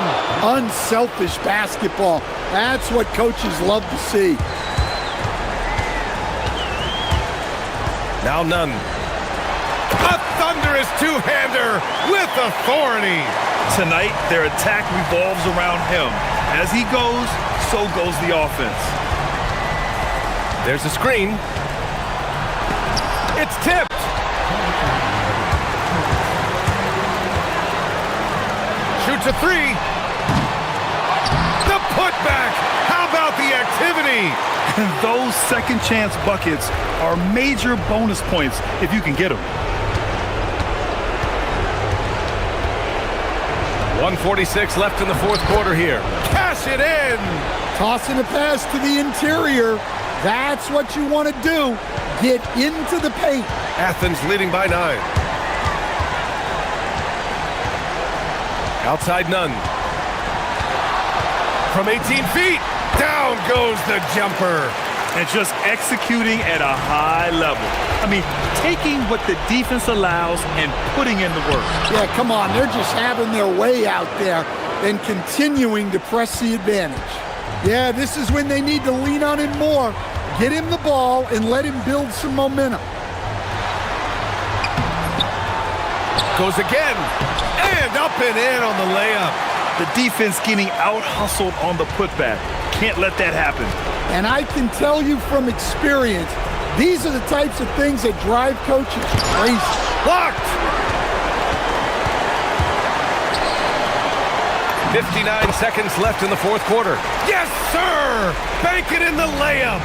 Unselfish basketball. That's what coaches love to see. Now Nunn. A thunderous two-hander with authority. Tonight, their attack revolves around him. As he goes, so goes the offense. There's a screen. It's tipped. Shoots a three. The putback. How about the activity? And those second chance buckets are major bonus points if you can get them. 1:46 left in the fourth quarter here. Cash it in. Tossing a pass to the interior. That's what you want to do. Get into the paint. Athens leading by 9. Outside none. From 18 feet, down goes the jumper. And just executing at a high level. I mean, taking what the defense allows and putting in the work. Yeah, come on. They're just having their way out there and continuing to press the advantage. Yeah, this is when they need to lean on him more. Get him the ball and let him build some momentum. Goes again. And up and in on the layup. The defense getting out-hustled on the putback. Can't let that happen. And I can tell you from experience, these are the types of things that drive coaches crazy. Blocked! 59 seconds left in the fourth quarter. Yes, sir! Bank it in the layup.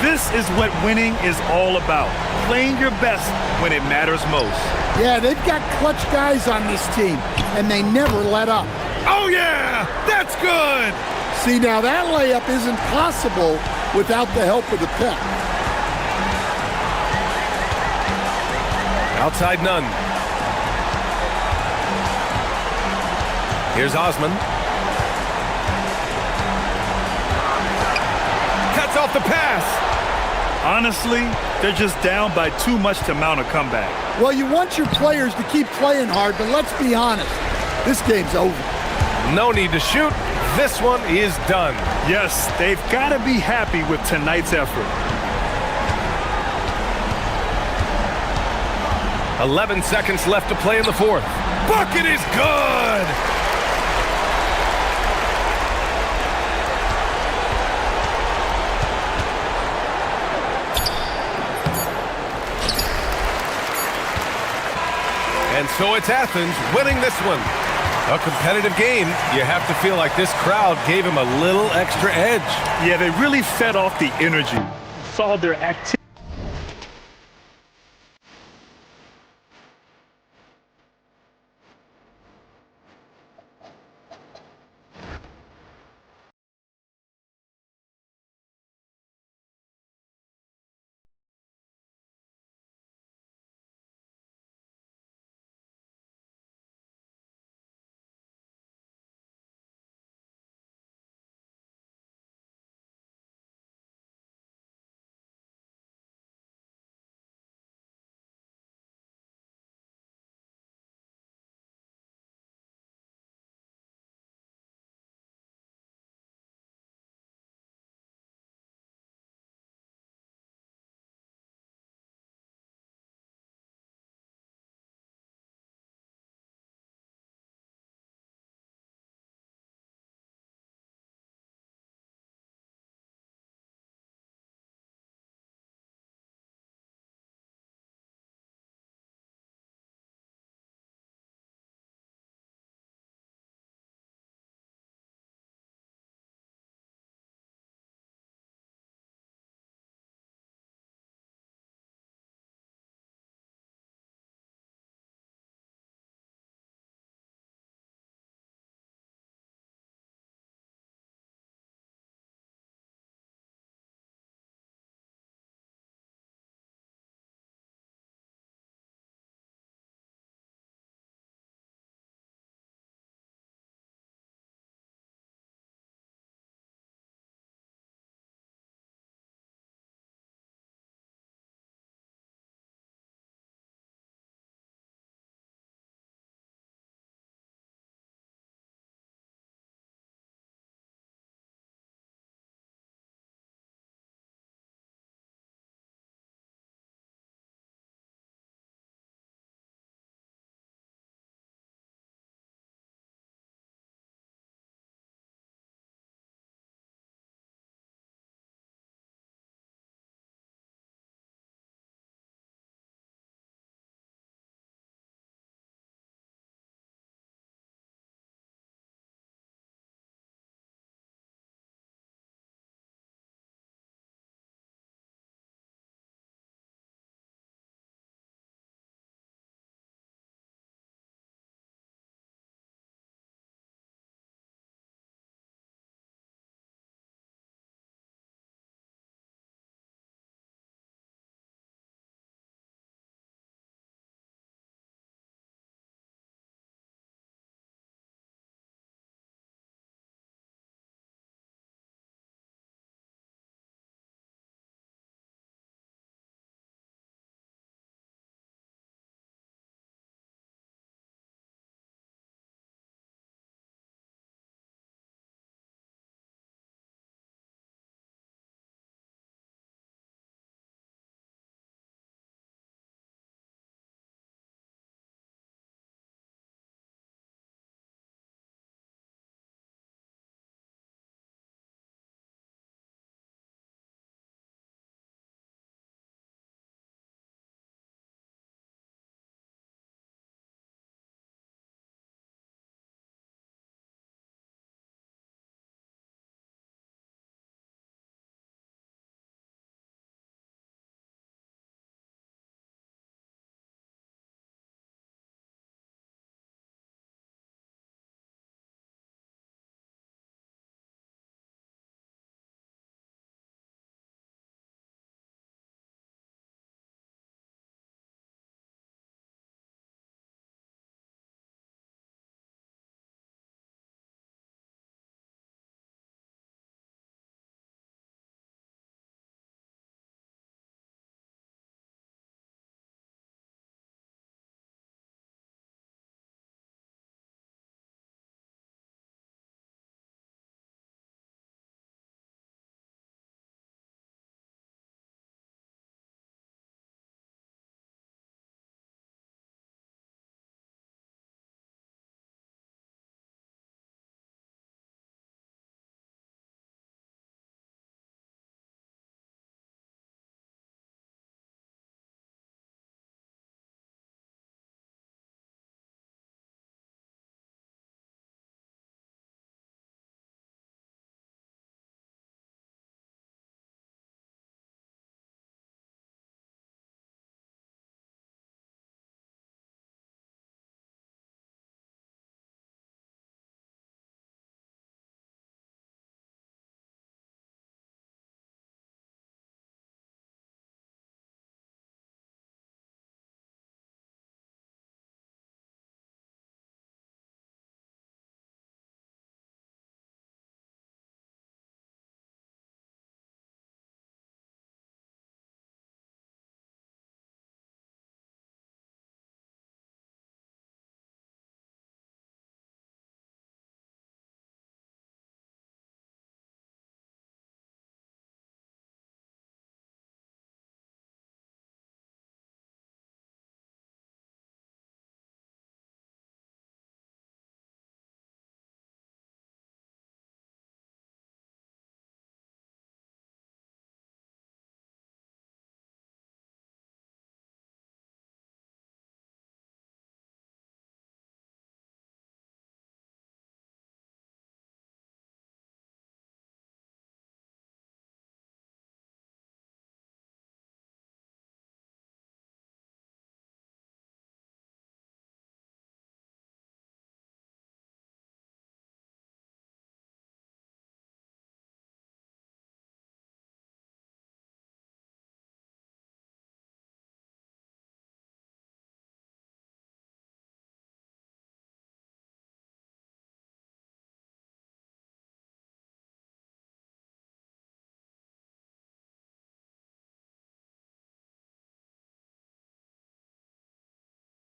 This is what winning is all about. Playing your best when it matters most. Yeah, they've got clutch guys on this team, and they never let up. Oh, yeah! That's good! See, now that layup isn't possible without the help of the pep. Outside none. Here's Osman. Cuts off the pass. Honestly, they're just down by too much to mount a comeback. Well, you want your players to keep playing hard, but let's be honest. This game's over. No need to shoot. This one is done. Yes, they've got to be happy with tonight's effort. 11 seconds left to play in the fourth. Bucket is good! And so it's Athens winning this one. A competitive game. You have to feel like this crowd gave him a little extra edge. Yeah, they really fed off the energy. Saw their activity.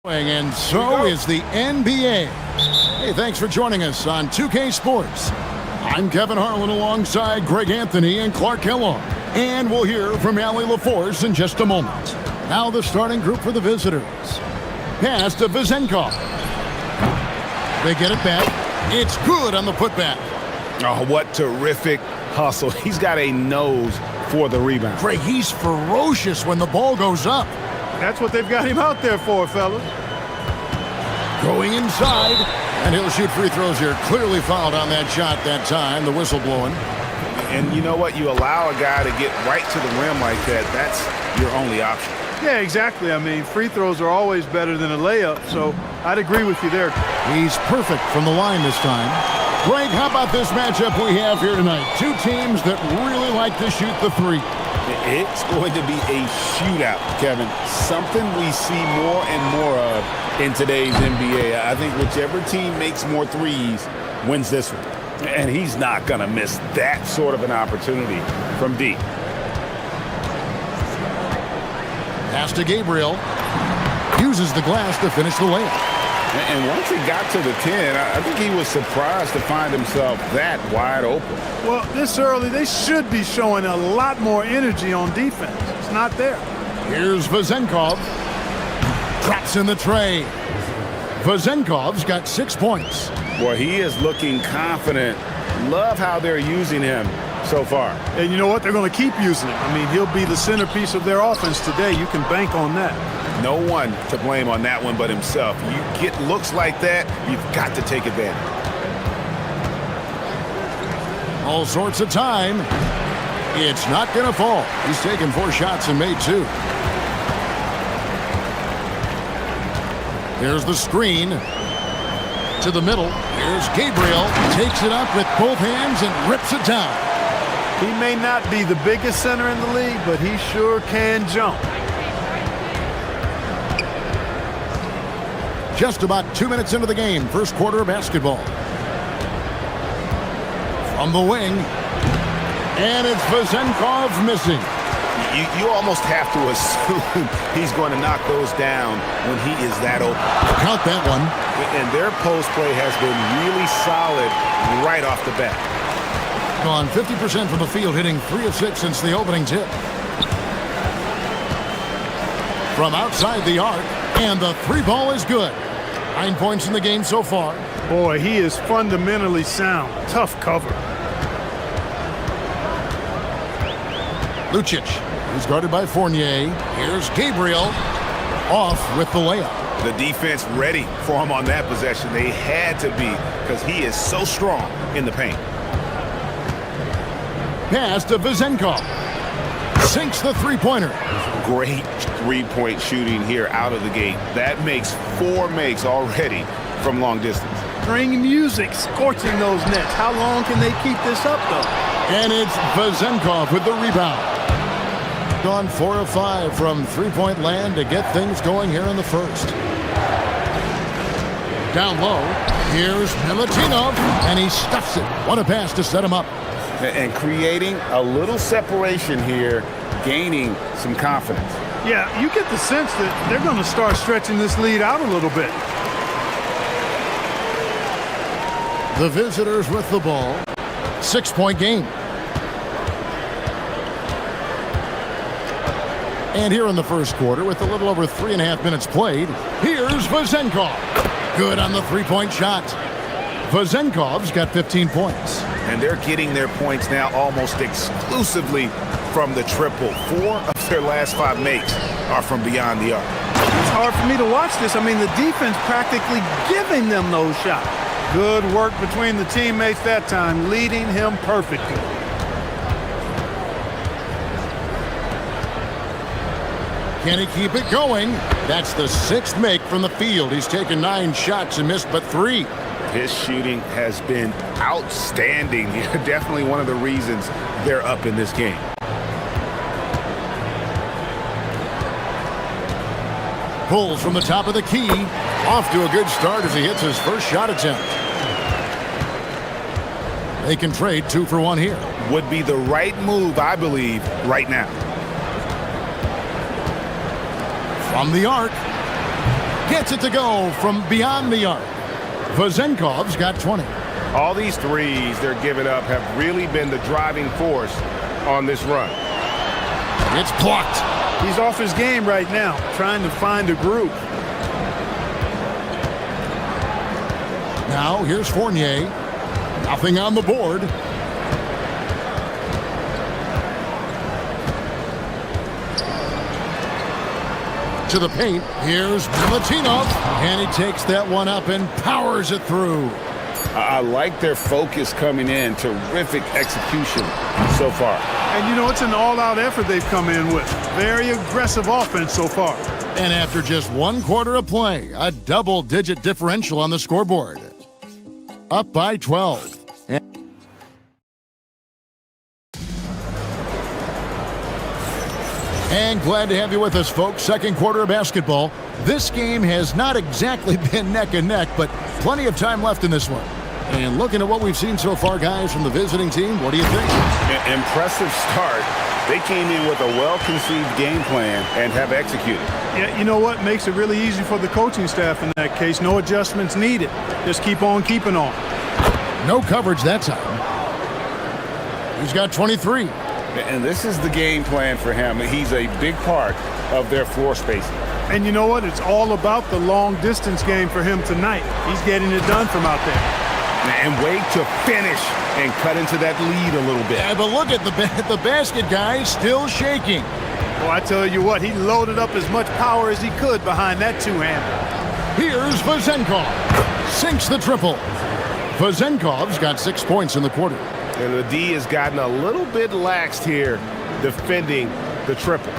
And so is the NBA. Hey, thanks for joining us on 2K Sports. I'm Kevin Harlan alongside Greg Anthony and Clark Kellogg. And we'll hear from Allie LaForce in just a moment. Now the starting group for the visitors. Pass to Vezenkov. They get it back. It's good on the putback. Oh, what terrific hustle. He's got a nose for the rebound. Greg, he's ferocious when the ball goes up. That's what they've got him out there for, fellas. Going inside, and he'll shoot free throws here. Clearly fouled on that shot that time, the whistle blowing. And you know what? You allow a guy to get right to the rim like that, that's your only option. Yeah, exactly. I mean, free throws are always better than a layup, so I'd agree with you there. He's perfect from the line this time. Greg, how about this matchup we have here tonight? Two teams that really like to shoot the three. It's going to be a shootout, Kevin. Something we see more and more of in today's NBA. I think whichever team makes more threes wins this one. And he's not going to miss that sort of an opportunity from deep. Pass to Gabriel. Uses the glass to finish the layup. And once he got to the 10, I think he was surprised to find himself that wide open. Well, this early, they should be showing a lot more energy on defense. It's not there. Here's Vezenkov. Drops in the tray. Vezenkov's got 6 points. Boy, he is looking confident. Love how they're using him so far. And you know what? They're going to keep using him. I mean, he'll be the centerpiece of their offense today. You can bank on that. No one to blame on that one but himself. You get looks like that, you've got to take advantage. All sorts of time. It's not going to fall. He's taken 4 shots and made 2. Here's the screen to the middle. Here's Gabriel. Takes it up with both hands and rips it down. He may not be the biggest center in the league, but he sure can jump. Just about 2 minutes into the game, first quarter of basketball. From the wing, and it's Vezenkov missing. You almost have to assume he's going to knock those down when he is that open. Count that one. And their post play has been really solid right off the bat. Gone 50% from the field, hitting 3 of 6 since the opening tip. From outside the arc, and the 3 ball is good. 9 points in the game so far. Boy, he is fundamentally sound. Tough cover. Lucic, who's guarded by Fournier. Here's Gabriel, off with the layup. The defense ready for him on that possession. They had to be, because he is so strong in the paint. Pass to Vezenkov. Sinks the three-pointer. Great three-point shooting here out of the gate. That makes 4 makes already from long distance. String music scorching those nets. How long can they keep this up, though? And it's Vezenkov with the rebound. Gone 4 of 5 from three-point land to get things going here in the first. Down low, here's Milutinov, and he stuffs it. What a pass to set him up. And creating a little separation here, gaining some confidence. Yeah, you get the sense that they're going to start stretching this lead out a little bit. The visitors with the ball. 6-point game. And here in the first quarter, with a little over 3.5 minutes played, here's Vezenkov. Good on the three-point shot. Vezenkov's got 15 points. And they're getting their points now almost exclusively from the triple. 4 of their last 5 makes are from beyond the arc. It's hard for me to watch this. I mean, the defense practically giving them those shots. Good work between the teammates that time, leading him perfectly. Can he keep it going? That's the 6th make from the field. He's taken 9 shots and missed but 3. His shooting has been outstanding. Definitely one of the reasons they're up in this game. Pulls from the top of the key. Off to a good start as he hits his first shot attempt. They can trade 2 for 1 here. Would be the right move, I believe, right now. From the arc. Gets it to go from beyond the arc. Vezenkov's got 20. All these threes they're giving up have really been the driving force on this run. It's blocked. He's off his game right now, trying to find a groove. Now here's Fournier. Nothing on the board. To the paint. Here's Milutinov. And he takes that one up and powers it through. I like their focus coming in. Terrific execution so far. And you know, it's an all-out effort they've come in with. Very aggressive offense so far. And after just 1 quarter of play, a double-digit differential on the scoreboard. Up by 12. And glad to have you with us, folks. Second quarter of basketball. This game has not exactly been neck and neck, but plenty of time left in this one. And looking at what we've seen so far, guys, from the visiting team, what do you think? Impressive start. They came in with a well-conceived game plan and have executed. Yeah, you know what? Makes it really easy for the coaching staff in that case. No adjustments needed. Just keep on keeping on. No coverage that time. He's got 23. And this is the game plan for him. He's a big part of their floor spacing. And you know what? It's all about the long-distance game for him tonight. He's getting it done from out there. And wait to finish and cut into that lead a little bit. Yeah, but look at the basket, guys, still shaking. Well, I tell you what, he loaded up as much power as he could behind that two-hander. Here's Vezenkov. Sinks the triple. Vezenkov's got 6 points in the quarter. And the D has gotten a little bit laxed here defending the triple.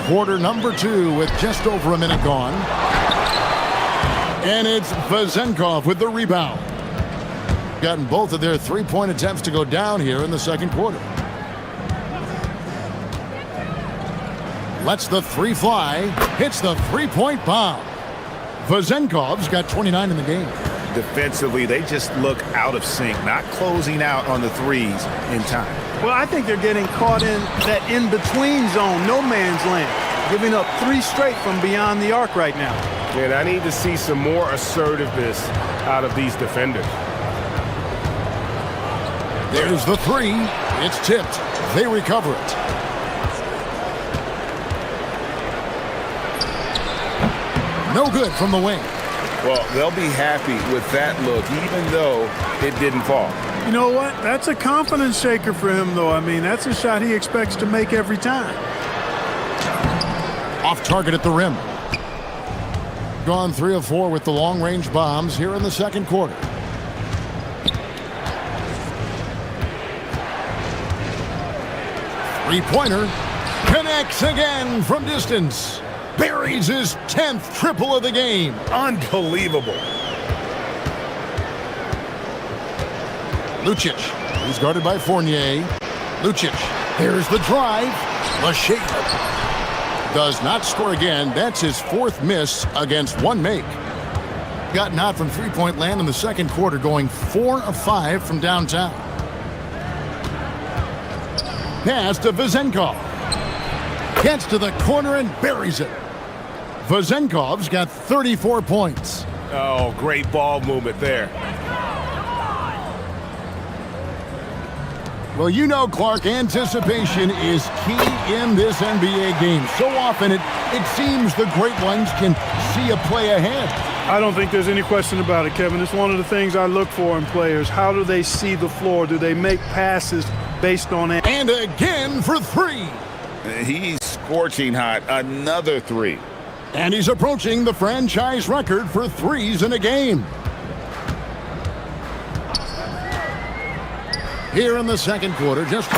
Quarter number 2 with just over a minute gone. And it's Vezenkov with the rebound. Gotten both of their three-point attempts to go down here in the second quarter. Lets the three fly. Hits the three-point bomb. Vezenkov's got 29 in the game. Defensively, they just look out of sync, not closing out on the threes in time. Well, I think they're getting caught in that in-between zone, no man's land, giving up 3 straight from beyond the arc right now. And I need to see some more assertiveness out of these defenders. There's the three. It's tipped. They recover it. No good from the wing. Well, they'll be happy with that look, even though it didn't fall. You know what? That's a confidence shaker for him, though. I mean, that's a shot he expects to make every time. Off target at the rim. Gone 3 of 4 with the long-range bombs here in the second quarter. Three-pointer. Connects again from distance. Buries his 10th triple of the game. Unbelievable. Lucic. He's guarded by Fournier. Lucic. Here's the drive. Lachey does not score again. That's his 4th miss against 1 make. Gotten out from three-point land in the second quarter, going 4 of 5 from downtown. Pass to Vezenkov. Gets to the corner and buries it. Vezenkov's got 34 points. Oh, great ball movement there. Well, you know, Clark, anticipation is key in this NBA game. So often it seems the great ones can see a play ahead. I don't think there's any question about it, Kevin. It's one of the things I look for in players. How do they see the floor? Do they make passes based on it? And again for 3. He's scorching hot. Another 3. And he's approaching the franchise record for threes in a game. Here in the second quarter, just... Oh,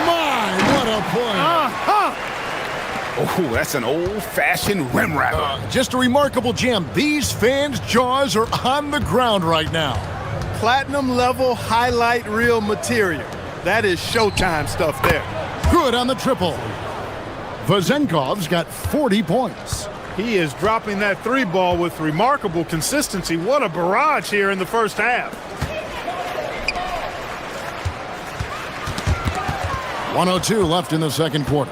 my, what a play. Oh, that's an old-fashioned rim wrapper. Just a remarkable jam. These fans' jaws are on the ground right now. Platinum-level highlight reel material. That is Showtime stuff there. Good on the triple. Vezenkov's got 40 points. He is dropping that 3 ball with remarkable consistency. What a barrage here in the first half. 1:02 left in the second quarter.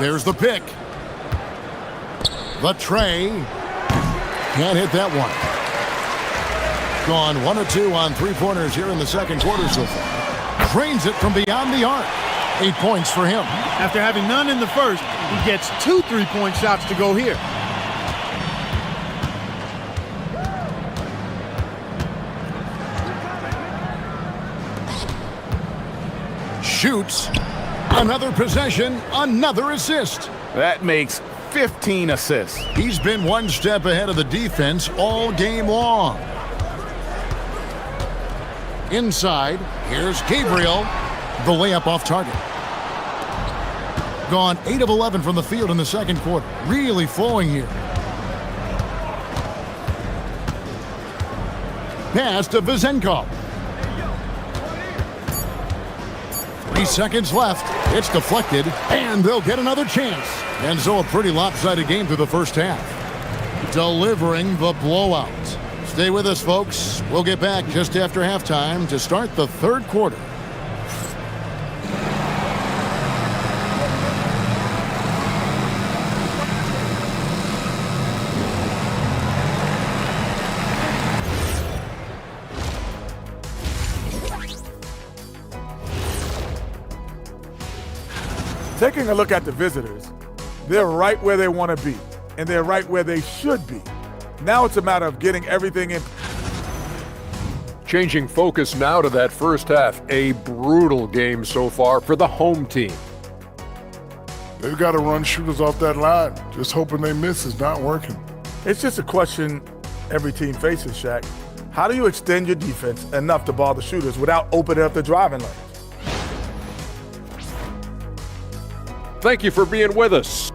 There's the pick. The tray. Can't hit that one. Gone 1 of 2 on three-pointers here in the second quarter so far. Drains it from beyond the arc. 8 points for him. After having none in the first, he gets 2 3-point shots to go here. Shoots. Another possession, another assist. That makes 15 assists. He's been one step ahead of the defense all game long. Inside, here's Gabriel. The layup off target. Gone 8 of 11 from the field in the second quarter. Really flowing here. Pass to Vizenkov. 3 seconds left. It's deflected, and they'll get another chance. And so a pretty lopsided game through the first half. Delivering the blowout. Stay with us, folks. We'll get back just after halftime to start the third quarter. Taking a look at the visitors, they're right where they want to be, and they're right where they should be. Now it's a matter of getting everything in. Changing focus now to that first half. A brutal game so far for the home team. They've got to run shooters off that line. Just hoping they miss is not working. It's just a question every team faces, Shaq. How do you extend your defense enough to ball the shooters without opening up the driving lanes? Thank you for being with us.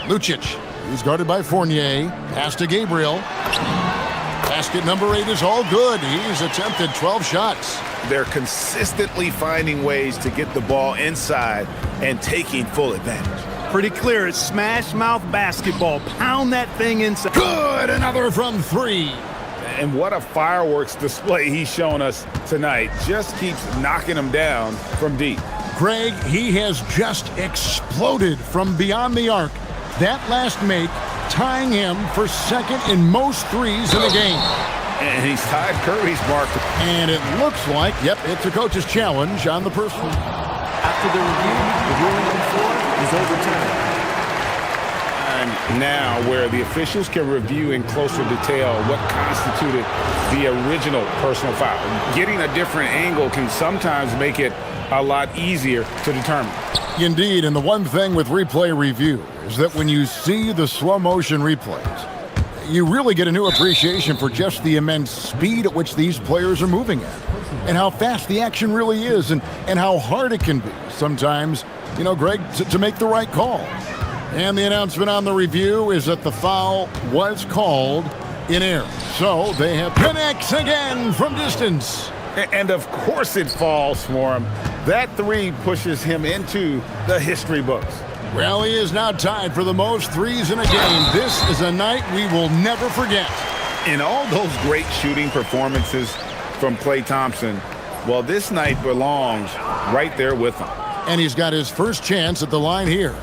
Lucic, he's guarded by Fournier. Pass to Gabriel. Basket number 8 is all good. He's attempted 12 shots. They're consistently finding ways to get the ball inside and taking full advantage. Pretty clear. It's smash mouth basketball. Pound that thing inside. Good, another from 3. And what a fireworks display he's shown us tonight. Just keeps knocking them down from deep. Greg, he has just exploded from beyond the arc. That last make tying him for second in most threes in the game. And he's tied Curry's mark. And it looks like, yep, it's a coach's challenge on the personal. After the review, the ruling on the floor is overturned. And now where the officials can review in closer detail what constituted the original personal foul. Getting a different angle can sometimes make it a lot easier to determine. Indeed, and the one thing with replay review is that when you see the slow motion replays, you really get a new appreciation for just the immense speed at which these players are moving at, and how fast the action really is, and how hard it can be sometimes, you know, Greg, to make the right call. And the announcement on the review is that the foul was called in error. So they have connects again from distance. And of course it falls for him. That 3 pushes him into the history books. Well, he is now tied for the most threes in a game. This is a night we will never forget. In all those great shooting performances from Klay Thompson, well, this night belongs right there with him. And he's got his first chance at the line here.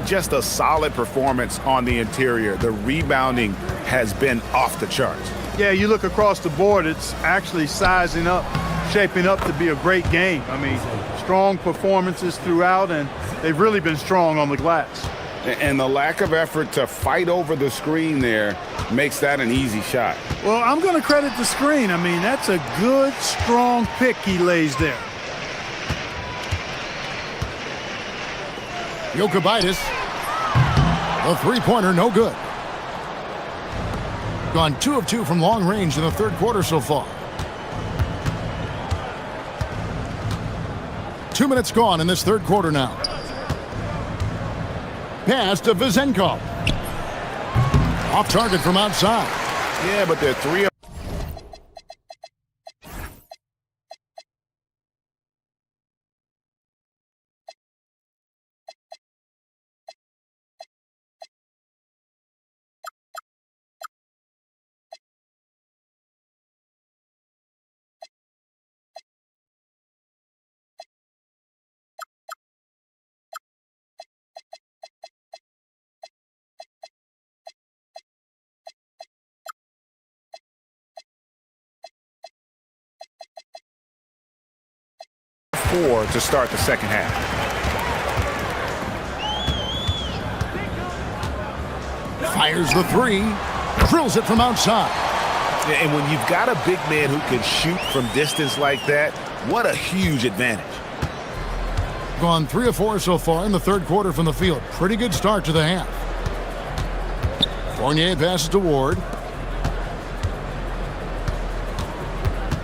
Just a solid performance on the interior. The rebounding has been off the charts. Yeah, you look across the board, it's actually sizing up, shaping up to be a great game. I mean, strong performances throughout, and they've really been strong on the glass. And the lack of effort to fight over the screen there makes that an easy shot. Well, I'm going to credit the screen. I mean, that's a good, strong pick he lays there. Jokubaitis. The three-pointer, no good. Gone 2 of 2 from long range in the third quarter so far. 2 minutes gone in this third quarter now. Pass to Vizenkov. Off target from outside. Yeah, but they're 3 of four to start the second half. Fires the three. Drills it from outside. And when you've got a big man who can shoot from distance like that, what a huge advantage. Gone 3 of 4 so far in the third quarter from the field. Pretty good start to the half. Fournier passes to Ward.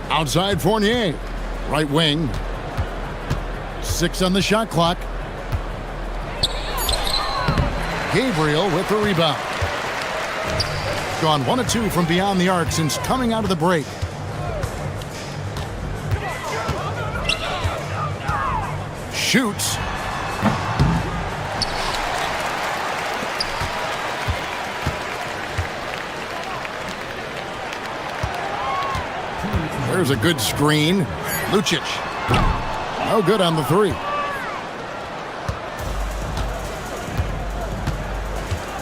Outside Fournier. Right wing. 6 on the shot clock. Gabriel with the rebound. Gone 1 of 2 from beyond the arc since coming out of the break. Shoots. There's a good screen. Lucic. No good on the three.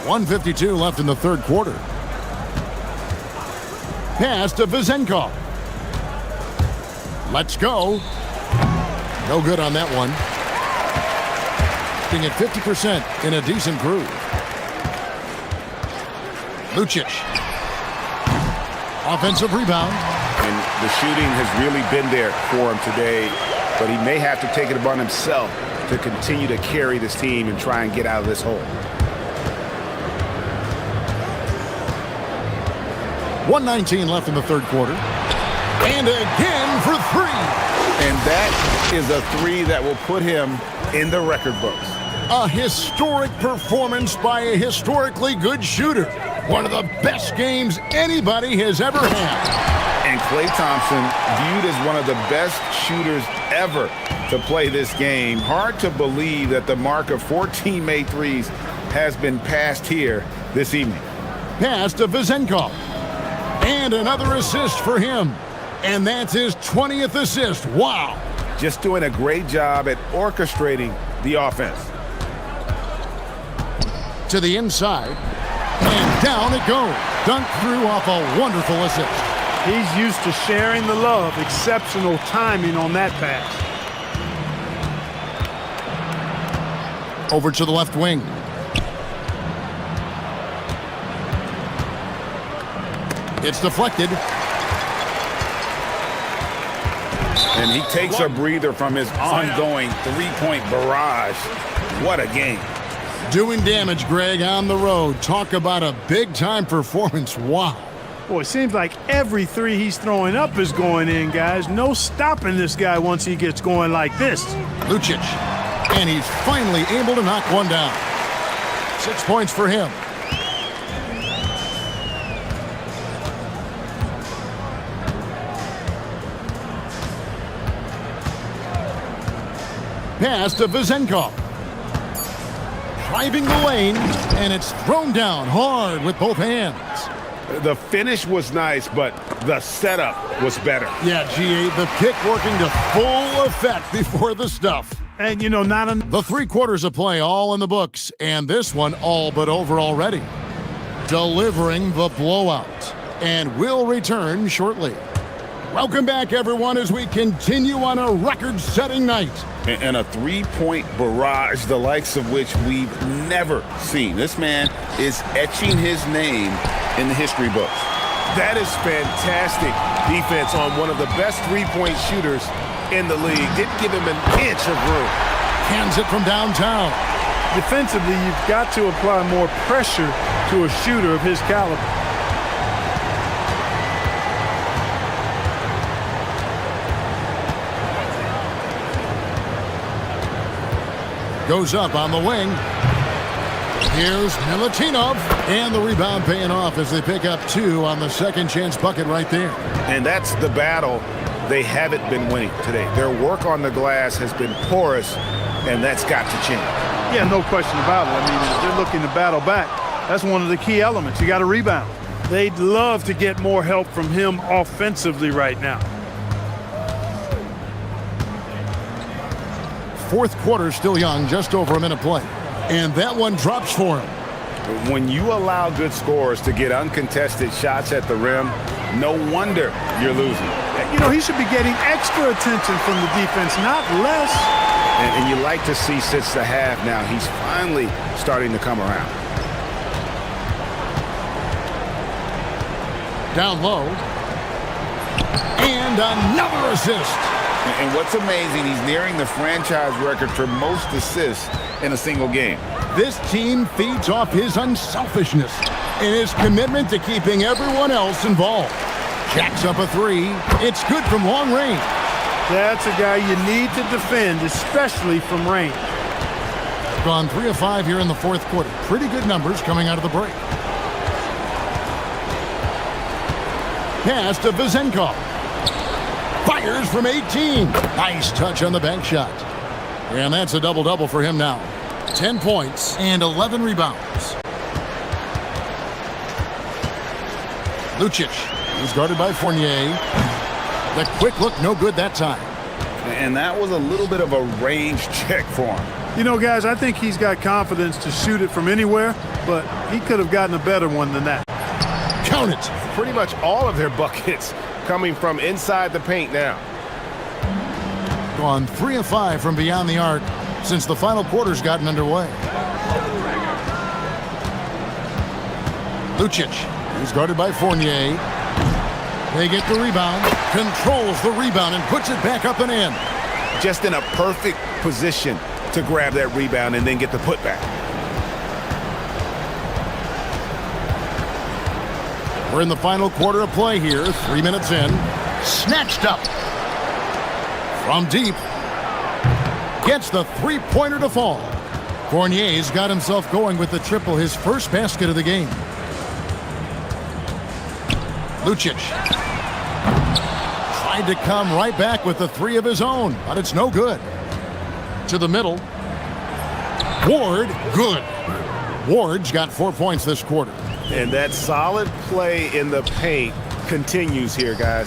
1:52 left in the third quarter. Pass to Vizenkov. Let's go. No good on that one. Being at 50% in a decent groove. Lucic. Offensive rebound. And the shooting has really been there for him today, but he may have to take it upon himself to continue to carry this team and try and get out of this hole. 1:19 left in the third quarter. And again for three. And that is a three that will put him in the record books. A historic performance by a historically good shooter. One of the best games anybody has ever had. And Klay Thompson viewed as one of the best shooters ever to play this game. Hard to believe that the mark of 14 made threes has been passed here this evening. Pass to Vizenkov. And another assist for him. And that's his 20th assist. Wow. Just doing a great job at orchestrating the offense. To the inside. And down it goes. Dunked through off a wonderful assist. He's used to sharing the love. Exceptional timing on that pass. Over to the left wing. It's deflected. And he takes a breather from his ongoing three-point barrage. What a game. Doing damage, Greg, on the road. Talk about a big-time performance. Wow. Boy, it seems like every three he's throwing up is going in, guys. No stopping this guy once he gets going like this. Lucic. And he's finally able to knock one down. 6 points for him. Pass to Vizenkov. Driving the lane, and it's thrown down hard with both hands. The finish was nice, but the setup was better. Yeah, GA, the kick working to full effect before the stuff. And, you know, the 3 quarters of play all in the books, and this one all but over already. Delivering the blowout. and we'll return shortly. Welcome back, everyone, as we continue on a record-setting night. And a three-point barrage, the likes of which we've never seen. This man is etching his name in the history books. That is fantastic defense on one of the best three-point shooters in the league. Didn't give him an inch of room. Hands it from downtown. Defensively, you've got to apply more pressure to a shooter of his caliber. Goes up on the wing. Here's Milutinov, and the rebound paying off as they pick up 2 on the second chance bucket right there. And that's the battle they haven't been winning today. Their work on the glass has been porous, and that's got to change. Yeah, no question about it. I mean, if they're looking to battle back, that's one of the key elements. You got to rebound. They'd love to get more help from him offensively right now. Fourth quarter still young, just over a minute play. And that one drops for him. When you allow good scorers to get uncontested shots at the rim, no wonder you're losing. You know, he should be getting extra attention from the defense, not less. And you like to see since the half now, he's finally starting to come around. Down low. And another assist. And what's amazing, he's nearing the franchise record for most assists in a single game. This team feeds off his unselfishness and his commitment to keeping everyone else involved. Jacks up a 3. It's good from long range. That's a guy you need to defend, especially from range. Gone 3 of 5 here in the fourth quarter. Pretty good numbers coming out of the break. Pass to Vezenkov. Fires from 18. Nice touch on the bank shot. And that's a double-double for him now. 10 points and 11 rebounds. Lucic. He's guarded by Fournier. The quick look, no good that time. And that was a little bit of a range check for him. You know, guys, I think he's got confidence to shoot it from anywhere, but he could have gotten a better one than that. Count it. Pretty much all of their buckets coming from inside the paint now. Gone 3 of 5 from beyond the arc since the final quarter's gotten underway. Lucic. He's guarded by Fournier. They get the rebound, controls the rebound, and puts it back up and in. Just in a perfect position to grab that rebound and then get the putback. We're in the final quarter of play here, 3 minutes in. Snatched up. From deep. Gets the three-pointer to fall. Fournier's got himself going with the triple, his first basket of the game. Lucic. Tried to come right back with the 3 of his own, but it's no good. To the middle. Ward, good. Ward's got 4 points this quarter. And that solid play in the paint continues here, guys.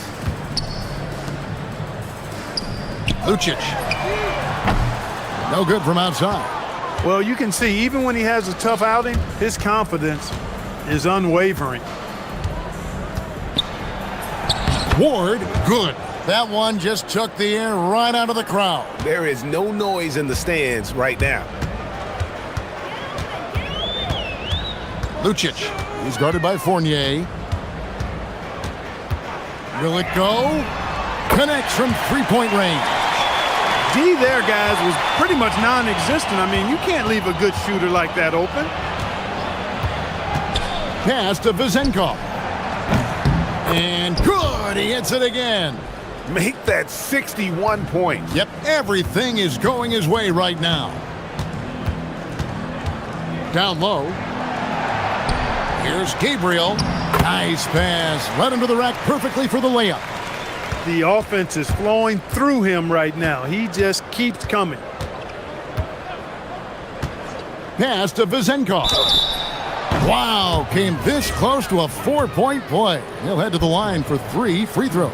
Lucic. No good from outside. Well, you can see, even when he has a tough outing, his confidence is unwavering. Ward, good. That one just took the air right out of the crowd. There is no noise in the stands right now. Lucic. He's guarded by Fournier. Will it go? Connects from three-point range. D there, guys, was pretty much non-existent. I mean, you can't leave a good shooter like that open. Pass to Vezenkov. And good, he hits it again. Make that 61 points. Yep, everything is going his way right now. Down low. Here's Gabriel. Nice pass. Led him to the rack perfectly for the layup. The offense is flowing through him right now. He just keeps coming. Pass to Vezenkov. Wow, came this close to a 4-point play. He'll head to the line for 3 free throws.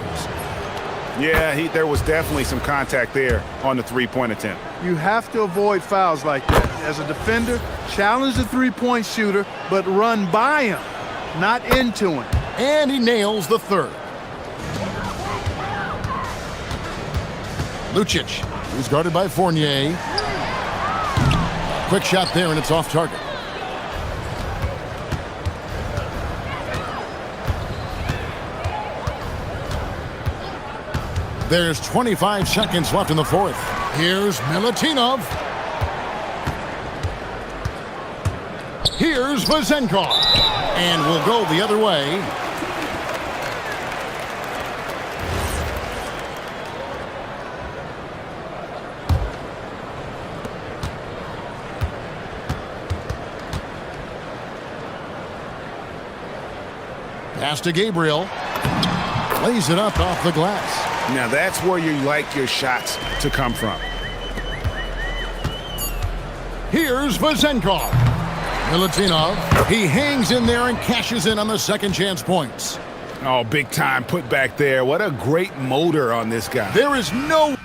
Yeah, there was definitely some contact there on the three-point attempt. You have to avoid fouls like that. As a defender, challenge the three-point shooter, but run by him, not into him. And he nails the third. Lucic, who's guarded by Fournier. Quick shot there, and it's off target. There's 25 seconds left in the fourth. Here's Milutinov. Here's Vezenkov. And we'll go the other way. Pass to Gabriel. Lays it up off the glass. Now that's where you like your shots to come from. Here's Vezenkov. Milutinov. He hangs in there and cashes in on the second chance points. Oh, big time put back there. What a great motor on this guy. There is no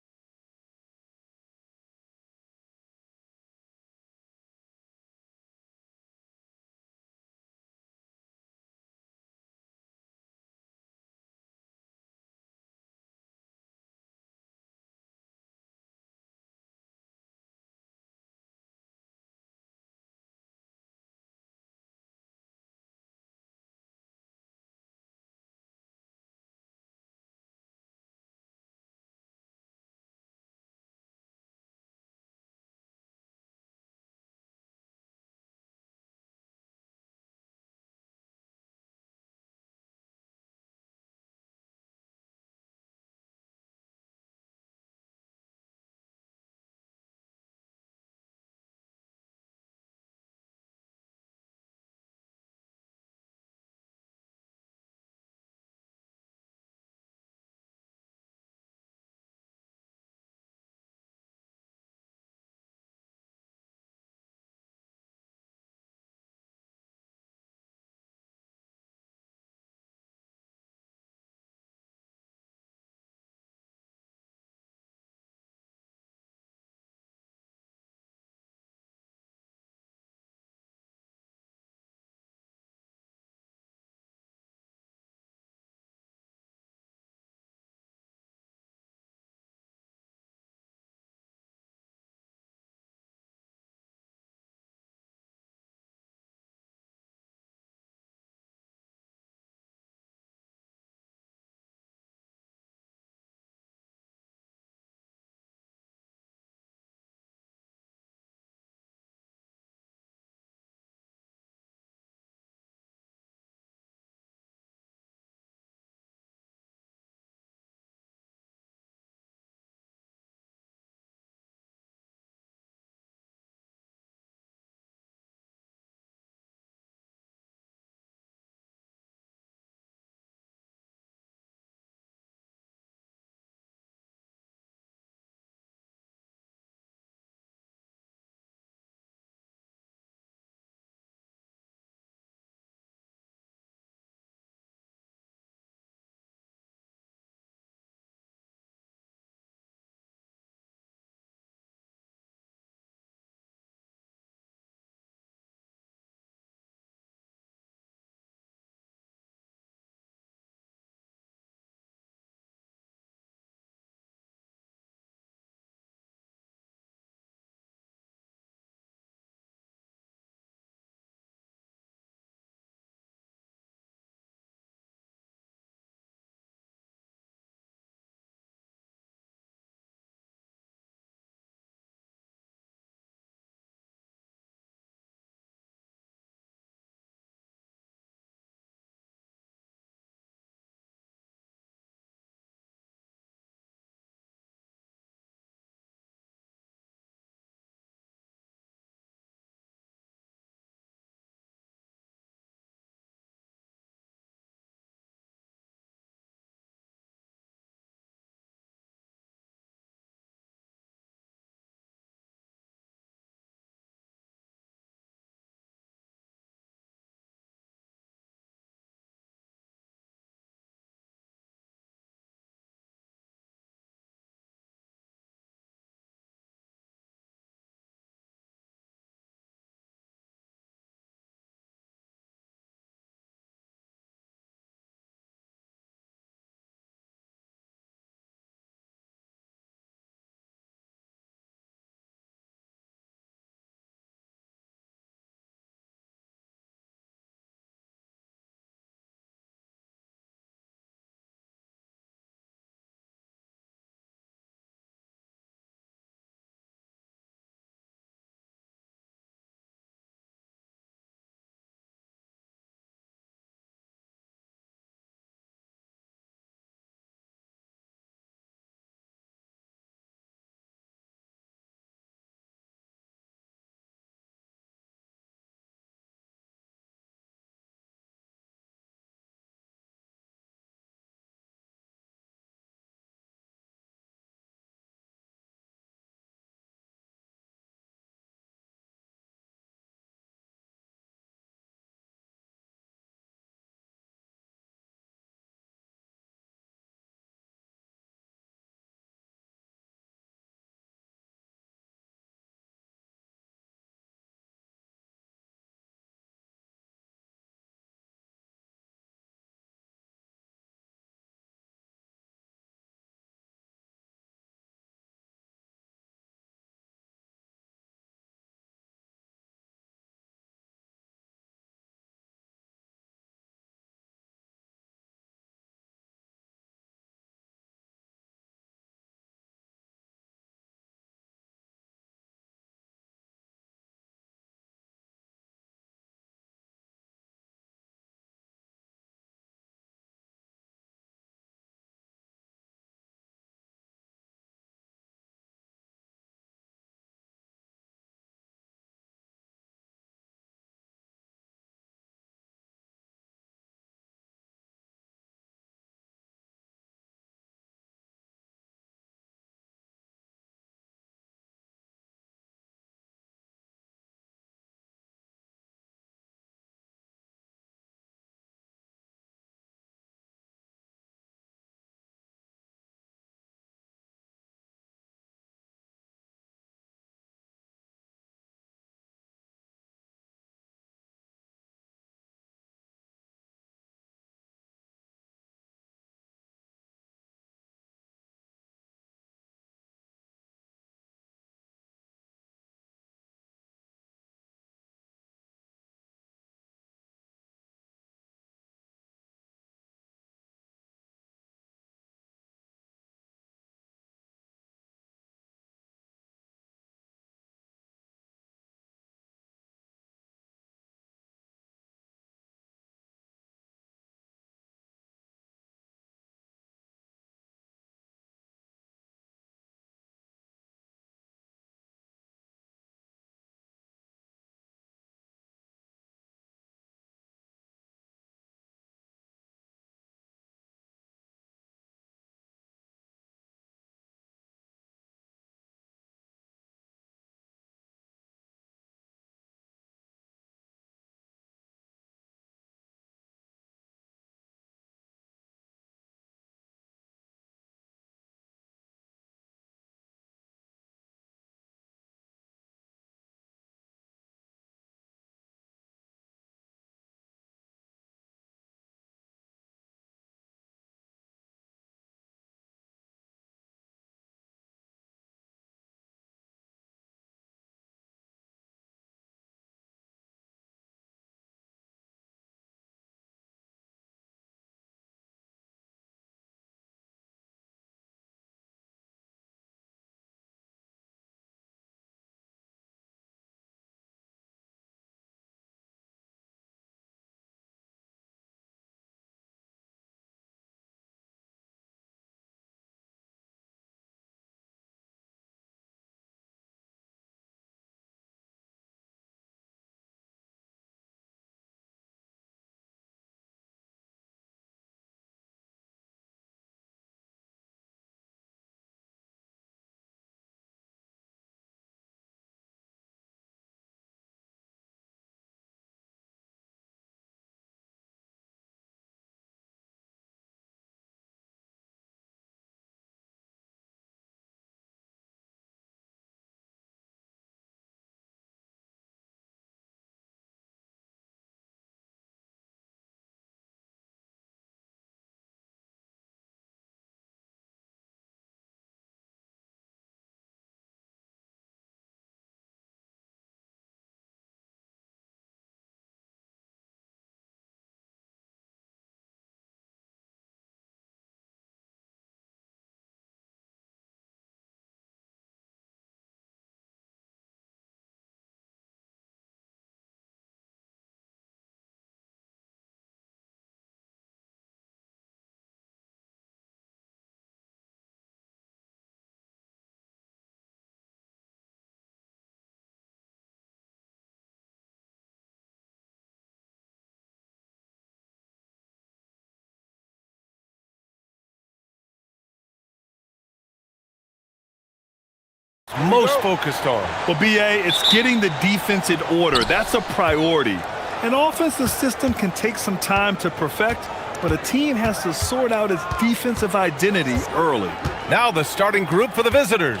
most focused on. Well, BA, it's getting the defense in order. That's a priority. An offensive system can take some time to perfect, but a team has to sort out its defensive identity early. Now the starting group for the visitors.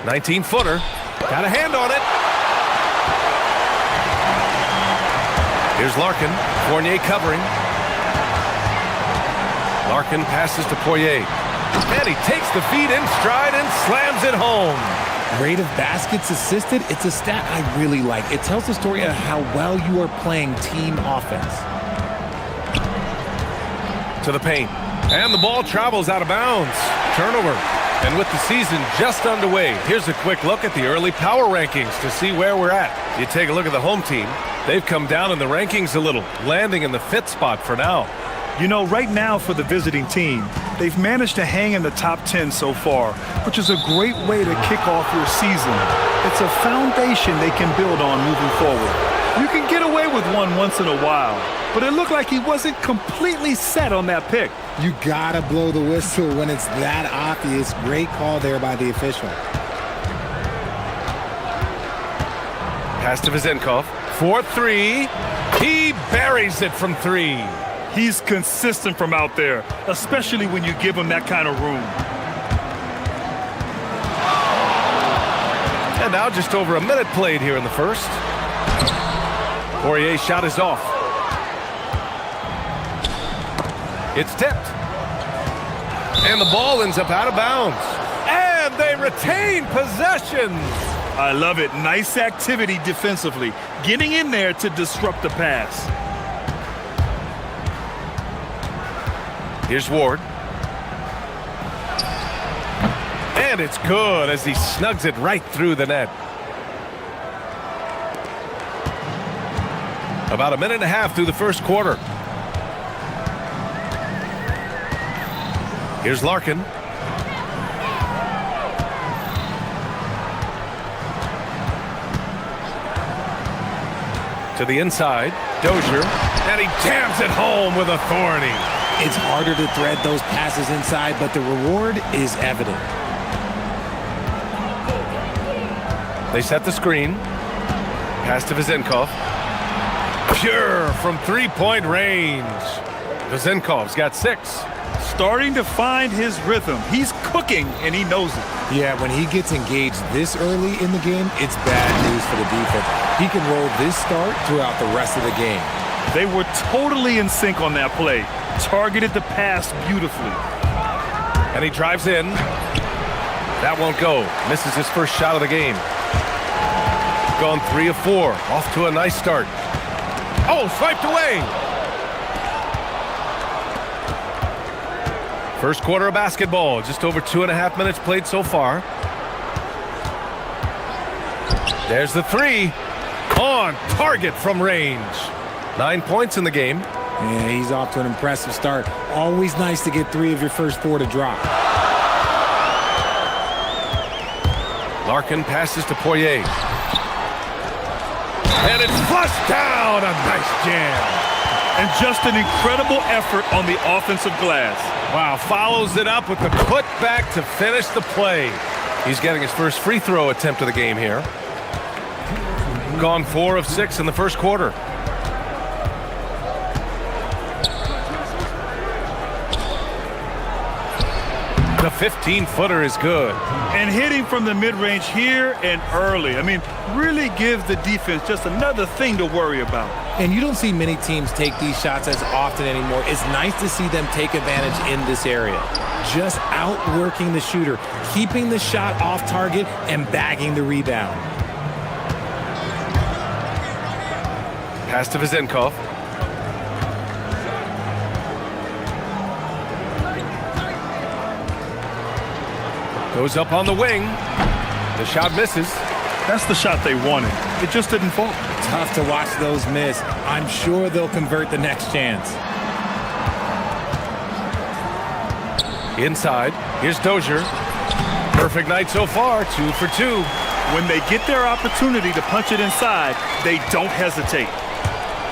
19-footer. Got a hand on it. Here's Larkin. Fournier covering. Larkin passes to Poirier. And he takes the feed in stride and slams it home. Rate of baskets assisted, it's a stat I really like. It tells the story of how well you are playing team offense. To the paint. And the ball travels out of bounds. Turnover. And with the season just underway, here's a quick look at the early power rankings to see where we're at. You take a look at the home team. They've come down in the rankings a little, landing in the 5th spot for now. You know, right now for the visiting team, they've managed to hang in the top 10 so far, which is a great way to kick off your season. It's a foundation they can build on moving forward. You can get away with one once in a while, but it looked like he wasn't completely set on that pick. You gotta blow the whistle when it's that obvious. Great call there by the official. Pass to Vezenkov. 4-3. He buries it from 3. He's consistent from out there, especially when you give him that kind of room. And now just over a minute played here in the first. Poirier's shot is off. It's tipped. And the ball ends up out of bounds. And they retain possession. I love it. Nice activity defensively. Getting in there to disrupt the pass. Here's Ward. And it's good as he snugs it right through the net. About a minute and a half through the first quarter. Here's Larkin. To the inside. Dozier. And he jams it home with authority. It's harder to thread those passes inside, but the reward is evident. They set the screen. Pass to Vezenkov. Pure from three-point range. Vezenkov's got 6. Starting to find his rhythm. He's cooking, and he knows it. Yeah, when he gets engaged this early in the game, it's bad news for the defense. He can roll this start throughout the rest of the game. They were totally in sync on that play. Targeted the pass beautifully. And he drives in. That won't go. Misses his first shot of the game. Gone 3 of 4. Off to a nice start. Oh, swiped away. First quarter of basketball. Just over 2.5 minutes played so far. There's the 3. On target from range. 9 points in the game. Yeah, he's off to an impressive start. Always nice to get 3 of your first 4 to drop. Larkin passes to Poirier. And it's flushed down. A nice jam. And just an incredible effort on the offensive glass. Wow, follows it up with the putback to finish the play. He's getting his first free throw attempt of the game here. Gone 4 of 6 in the first quarter. The 15-footer is good. And hitting from the mid-range here and early. I mean, really gives the defense just another thing to worry about. And you don't see many teams take these shots as often anymore. It's nice to see them take advantage in this area. Just outworking the shooter, keeping the shot off target, and bagging the rebound. Pass to Vezenkov. Goes up on the wing. The shot misses. That's the shot they wanted. It just didn't fall. Tough to watch those miss. I'm sure they'll convert the next chance. Inside. Here's Dozier. Perfect night so far. 2 for 2. When they get their opportunity to punch it inside, they don't hesitate.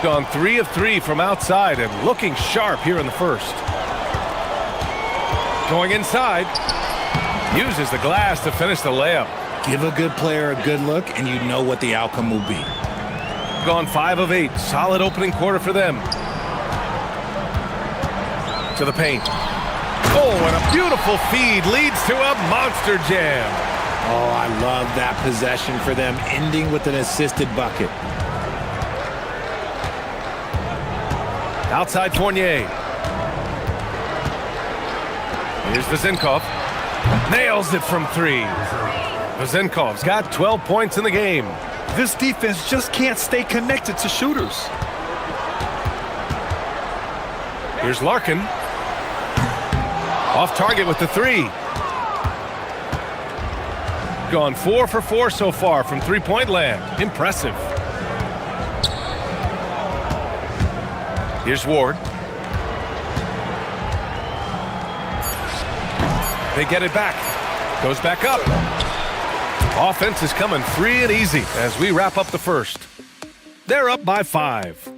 Gone 3 of 3 from outside and looking sharp here in the first. Going inside. Uses the glass to finish the layup. Give a good player a good look, and you know what the outcome will be. Gone 5 of 8. Solid opening quarter for them. To the paint. Oh, and a beautiful feed leads to a monster jam. Oh, I love that possession for them, ending with an assisted bucket. Outside Fournier. Here's Vezenkov. Nails it from 3. Vezenkov's got 12 points in the game. This defense just can't stay connected to shooters. Here's Larkin. Off target with the 3. Gone 4 for 4 so far from three-point land. Impressive. Here's Ward. They get it back. Goes back up. Offense is coming free and easy as we wrap up the first. They're up by 5.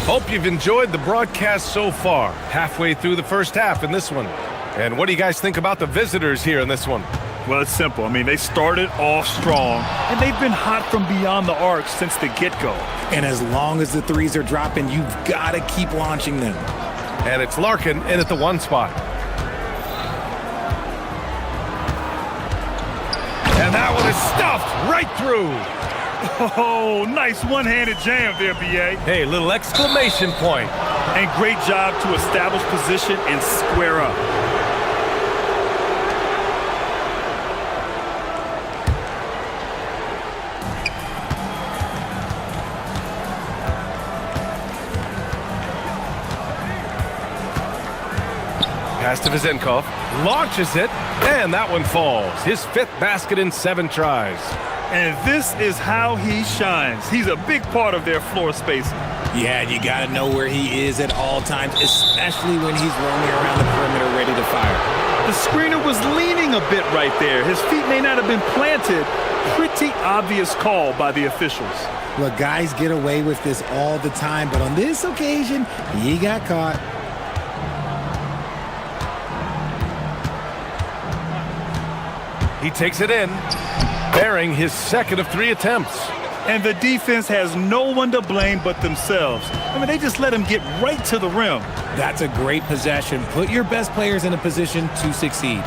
Hope you've enjoyed the broadcast so far. Halfway through the first half in this one. And what do you guys think about the visitors here in this one? Well, it's simple. I mean, they started off strong, and they've been hot from beyond the arc since the get-go. And as long as the threes are dropping, you've got to keep launching them. And it's Larkin in at the 1 spot. And that one is stuffed right through. Oh, nice one-handed jam there, B.A. Hey, little exclamation point. And great job to establish position and square up. Pass to Vezenkov. Launches it, and that one falls. His 5th basket in 7 tries. And this is how he shines. He's a big part of their floor space. Yeah, you got to know where he is at all times, especially when he's roaming around the perimeter ready to fire. The screener was leaning a bit right there. His feet may not have been planted. Pretty obvious call by the officials. Look, guys get away with this all the time, but on this occasion, he got caught. He takes it in, bearing his 2nd of 3 attempts. And the defense has no one to blame but themselves. I mean, they just let him get right to the rim. That's a great possession. Put your best players in a position to succeed.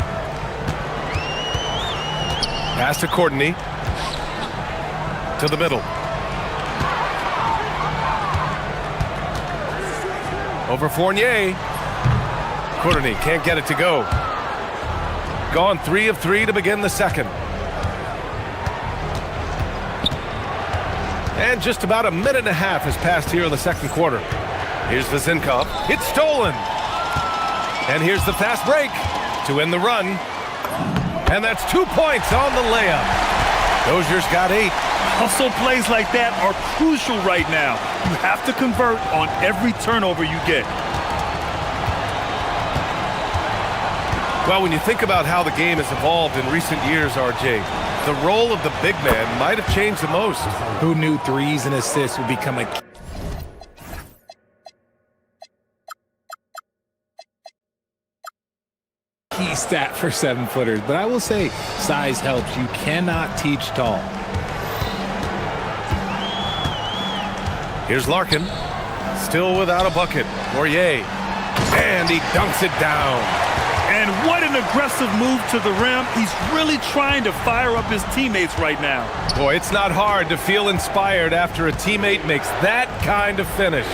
Pass to Courtney. To the middle. Over Fournier. Courtney can't get it to go. Gone 3 of 3 to begin the second. And just about a minute and a half has passed here in the second quarter. Here's Vezenkov. It's stolen. And here's the fast break to end the run. And that's 2 points on the layup. Dozier's got 8. Hustle plays like that are crucial right now. You have to convert on every turnover you get. Well, when you think about how the game has evolved in recent years, RJ, the role of the big man might have changed the most. Who knew threes and assists would become a key stat for 7-footers? But I will say, size helps. You cannot teach tall. Here's Larkin, still without a bucket. Poirier, and he dunks it down. And what an aggressive move to the rim. He's really trying to fire up his teammates right now. Boy, it's not hard to feel inspired after a teammate makes that kind of finish.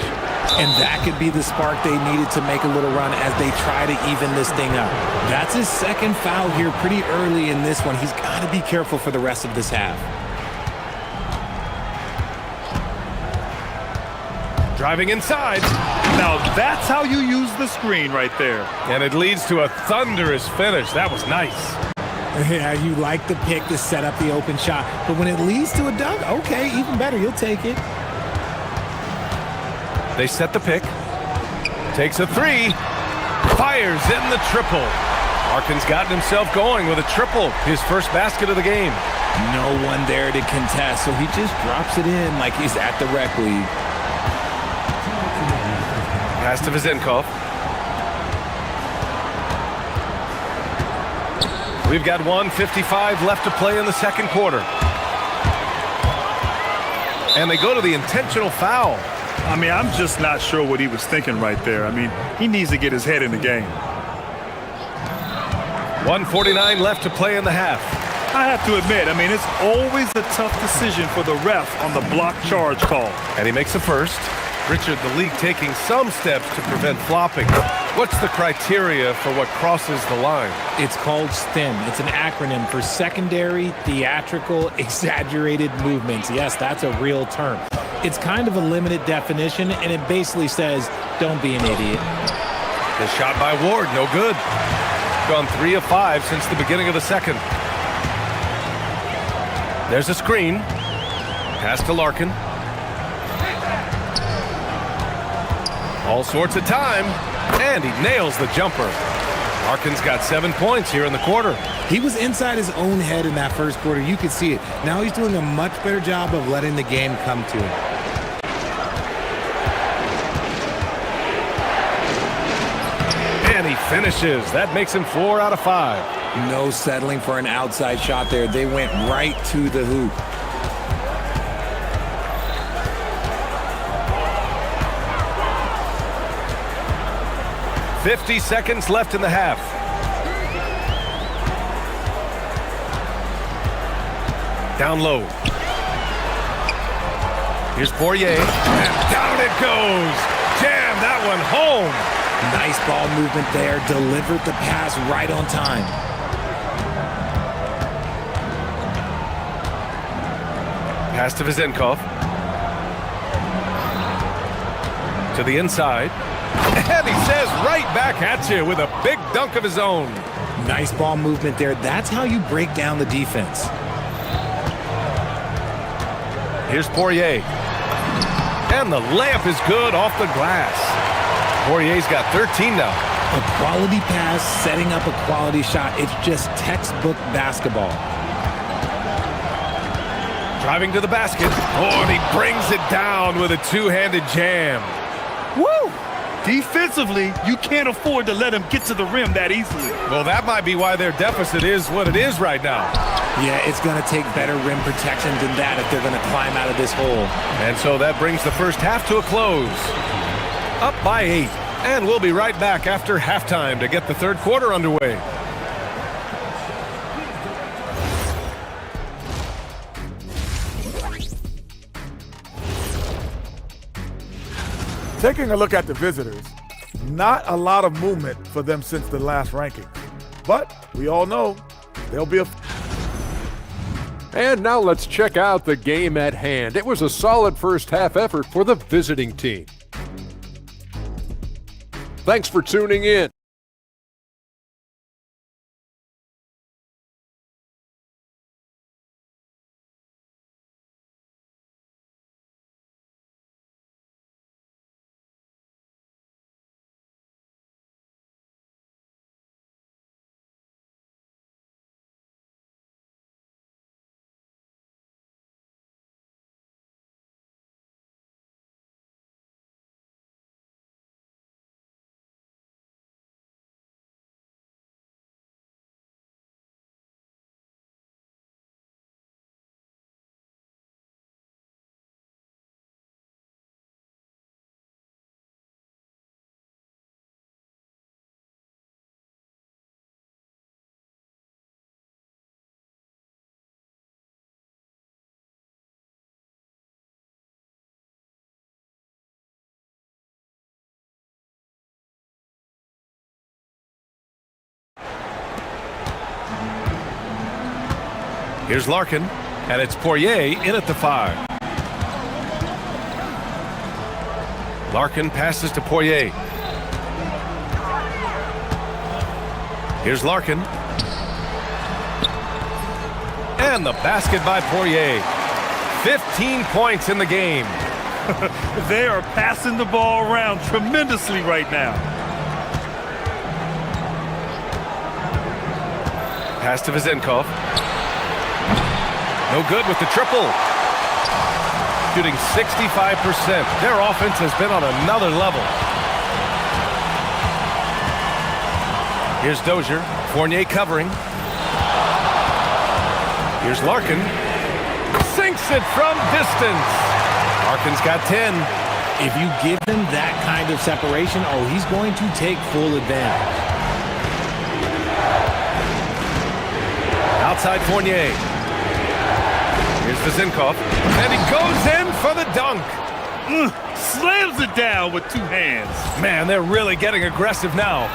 And that could be the spark they needed to make a little run as they try to even this thing up. That's his 2nd foul here pretty early in this one. He's got to be careful for the rest of this half. Driving inside. Now that's how you use the screen right there. And it leads to a thunderous finish. That was nice. Yeah, you like the pick to set up the open shot. But when it leads to a dunk, okay, even better. You'll take it. They set the pick. Takes a 3. Fires in the triple. Larkin's gotten himself going with a triple. His 1st basket of the game. No one there to contest, so he just drops it in like he's at the rec league. Pass Pass to Vizenkov. We've got 1:55 left to play in the second quarter. And they go to the intentional foul. I mean, I'm just not sure what he was thinking right there. I mean, he needs to get his head in the game. 1:49 left to play in the half. I have to admit, I mean, it's always a tough decision for the ref on the block charge call. And he makes the first. Richard, the league taking some steps to prevent flopping. What's the criteria for what crosses the line? It's called STEM. It's an acronym for secondary, theatrical, exaggerated movements. Yes, that's a real term. It's kind of a limited definition, and it basically says, don't be an idiot. The shot by Ward, no good. Gone 3 of 5 since the beginning of the second. There's a screen. Pass to Larkin. All sorts of time, and he nails the jumper. Larkin's got 7 points here in the quarter. He was inside his own head in that first quarter. You could see it. Now he's doing a much better job of letting the game come to him. And he finishes. That makes him 4 out of 5. No settling for an outside shot there. They went right to the hoop. "50 seconds left in the half. Down low. Here's Poirier, and down it goes. Jam that one home. Nice ball movement there. Delivered the pass right on time. Pass to Vizenkov. To the inside. And he says right back at you with a big dunk of his own. Nice ball movement there. That's how you break down the defense. Here's Poirier. And the layup is good off the glass. Poirier's got 13 now. A quality pass, setting up a quality shot. It's just textbook basketball. Driving to the basket. Oh, and he brings it down with a two-handed jam. Woo! Defensively, you can't afford to let him get to the rim that easily. Well, that might be why their deficit is what it is right now. Yeah, it's going to take better rim protection than that if they're going to climb out of this hole. And so that brings the first half to a close. Up by 8. And we'll be right back after halftime to get the third quarter underway. Taking a look at the visitors, not a lot of movement for them since the last ranking. But we all know there'll be a... And now let's check out the game at hand. It was a solid first half effort for the visiting team. Thanks for tuning in. Here's Larkin, and it's Poirier in at the 5. Larkin passes to Poirier. Here's Larkin. And the basket by Poirier. 15 points in the game. They are passing the ball around tremendously right now. Pass to Vizenkov. No good with the triple. Shooting 65%. Their offense has been on another level. Here's Dozier. Fournier covering. Here's Larkin. Sinks it from distance. Larkin's got 10. If you give him that kind of separation, oh, he's going to take full advantage. Outside Fournier. Here's Vezinkov. And he goes in for the dunk. Slams it down with two hands. Man, they're really getting aggressive now.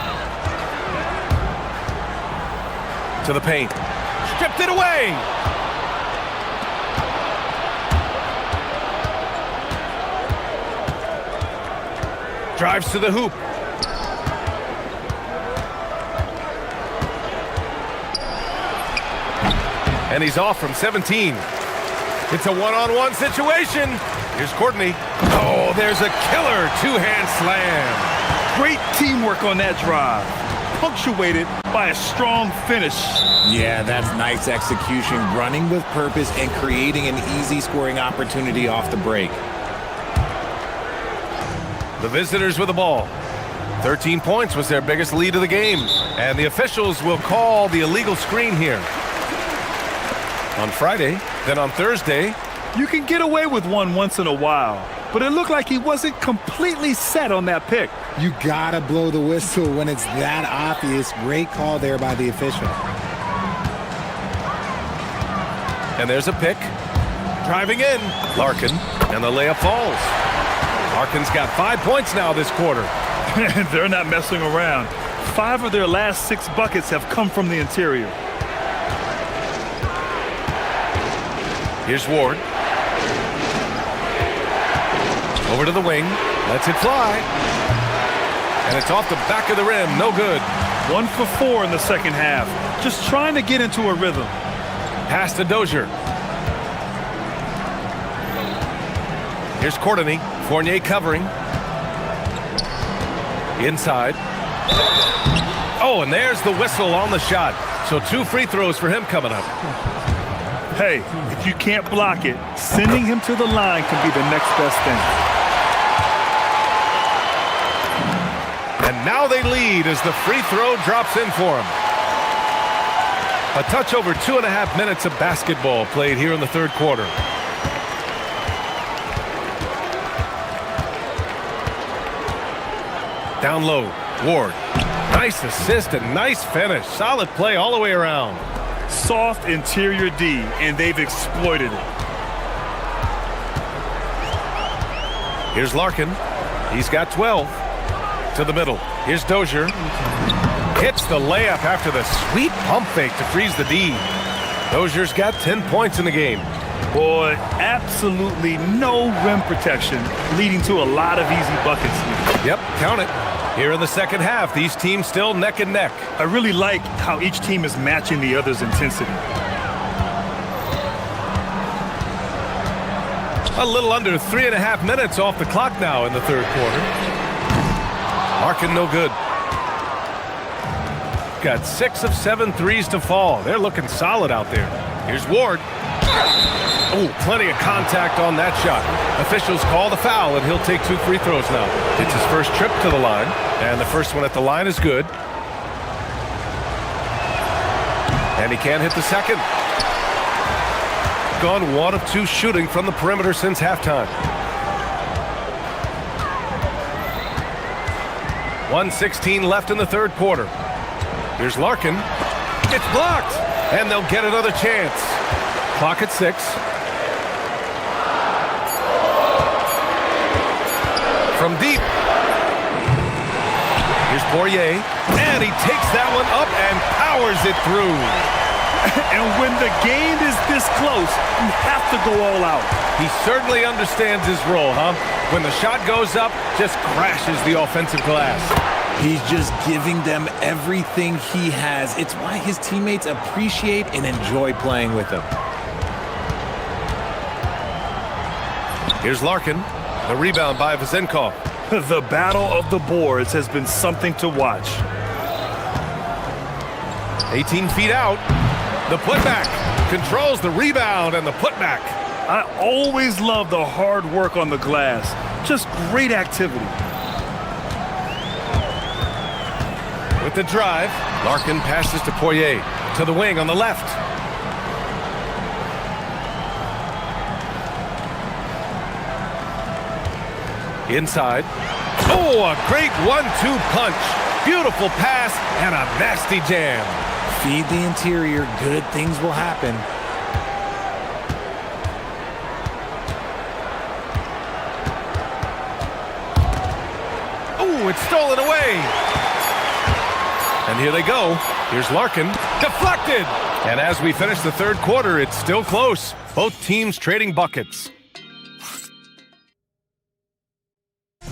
To the paint. Stripped it away. Drives to the hoop. And he's off from 17. It's a one-on-one situation. Here's Courtney. Oh, there's a killer two-hand slam. Great teamwork on that drive, punctuated by a strong finish. Yeah, that's nice execution, running with purpose and creating an easy scoring opportunity off the break. The visitors with the ball. 13 points was their biggest lead of the game. And the officials will call the illegal screen here. On Friday, then on Thursday. You can get away with one once in a while, but it looked like he wasn't completely set on that pick. You gotta blow the whistle when it's that obvious. Great call there by the official. And there's a pick. Driving in. Larkin. And the layup falls. Larkin's got 5 points now this quarter. They're not messing around. 5 of their last 6 buckets have come from the interior. Here's Ward. Over to the wing. Lets it fly. And it's off the back of the rim. No good. 1 for 4 in the second half. Just trying to get into a rhythm. Pass to Dozier. Here's Courtney. Fournier covering. Inside. Oh, and there's the whistle on the shot. So 2 free throws for him coming up. Hey, if you can't block it, sending him to the line can be the next best thing. And now they lead as the free throw drops in for him. A touch over 2.5 minutes of basketball played here in the third quarter. Down low, Ward. Nice assist and nice finish. Solid play all the way around. Soft interior D, and they've exploited it. Here's Larkin. He's got 12. To the middle. Here's Dozier. Hits the layup after the sweet pump fake to freeze the D. Dozier's got 10 points in the game. Boy, absolutely no rim protection, leading to a lot of easy buckets here. Yep, count it. Here in the second half, these teams still neck and neck. I really like how each team is matching the other's intensity. A little under 3.5 minutes off the clock now in the third quarter. Larkin no good. Got 6 of 7 threes to fall. They're looking solid out there. Here's Ward. Oh, plenty of contact on that shot. Officials call the foul, and he'll take 2 free throws now. It's his first trip to the line, and the first one at the line is good. And he can't hit the second. Gone 1 of 2 shooting from the perimeter since halftime. 1:16 left in the third quarter. Here's Larkin. It's blocked, and they'll get another chance. Clock at 6. From deep. Here's Poirier, and he takes that one up and powers it through. And when the game is this close, you have to go all out. He certainly understands his role, huh? When the shot goes up, just crashes the offensive glass. He's just giving them everything he has. It's why his teammates appreciate and enjoy playing with him. Here's Larkin. The rebound by Vezinkov. The battle of the boards has been something to watch. 18 feet out. The putback. Controls the rebound and the putback. I always love the hard work on the glass. Just great activity. with the drive. Larkin passes to Poirier. To the wing on the left. Inside. Oh, a great 1-2 punch. Beautiful pass and a nasty jam. Feed the interior. Good things will happen. Oh, it's stolen away. And here they go. Here's Larkin. Deflected. And as we finish the third quarter, it's still close. Both teams trading buckets.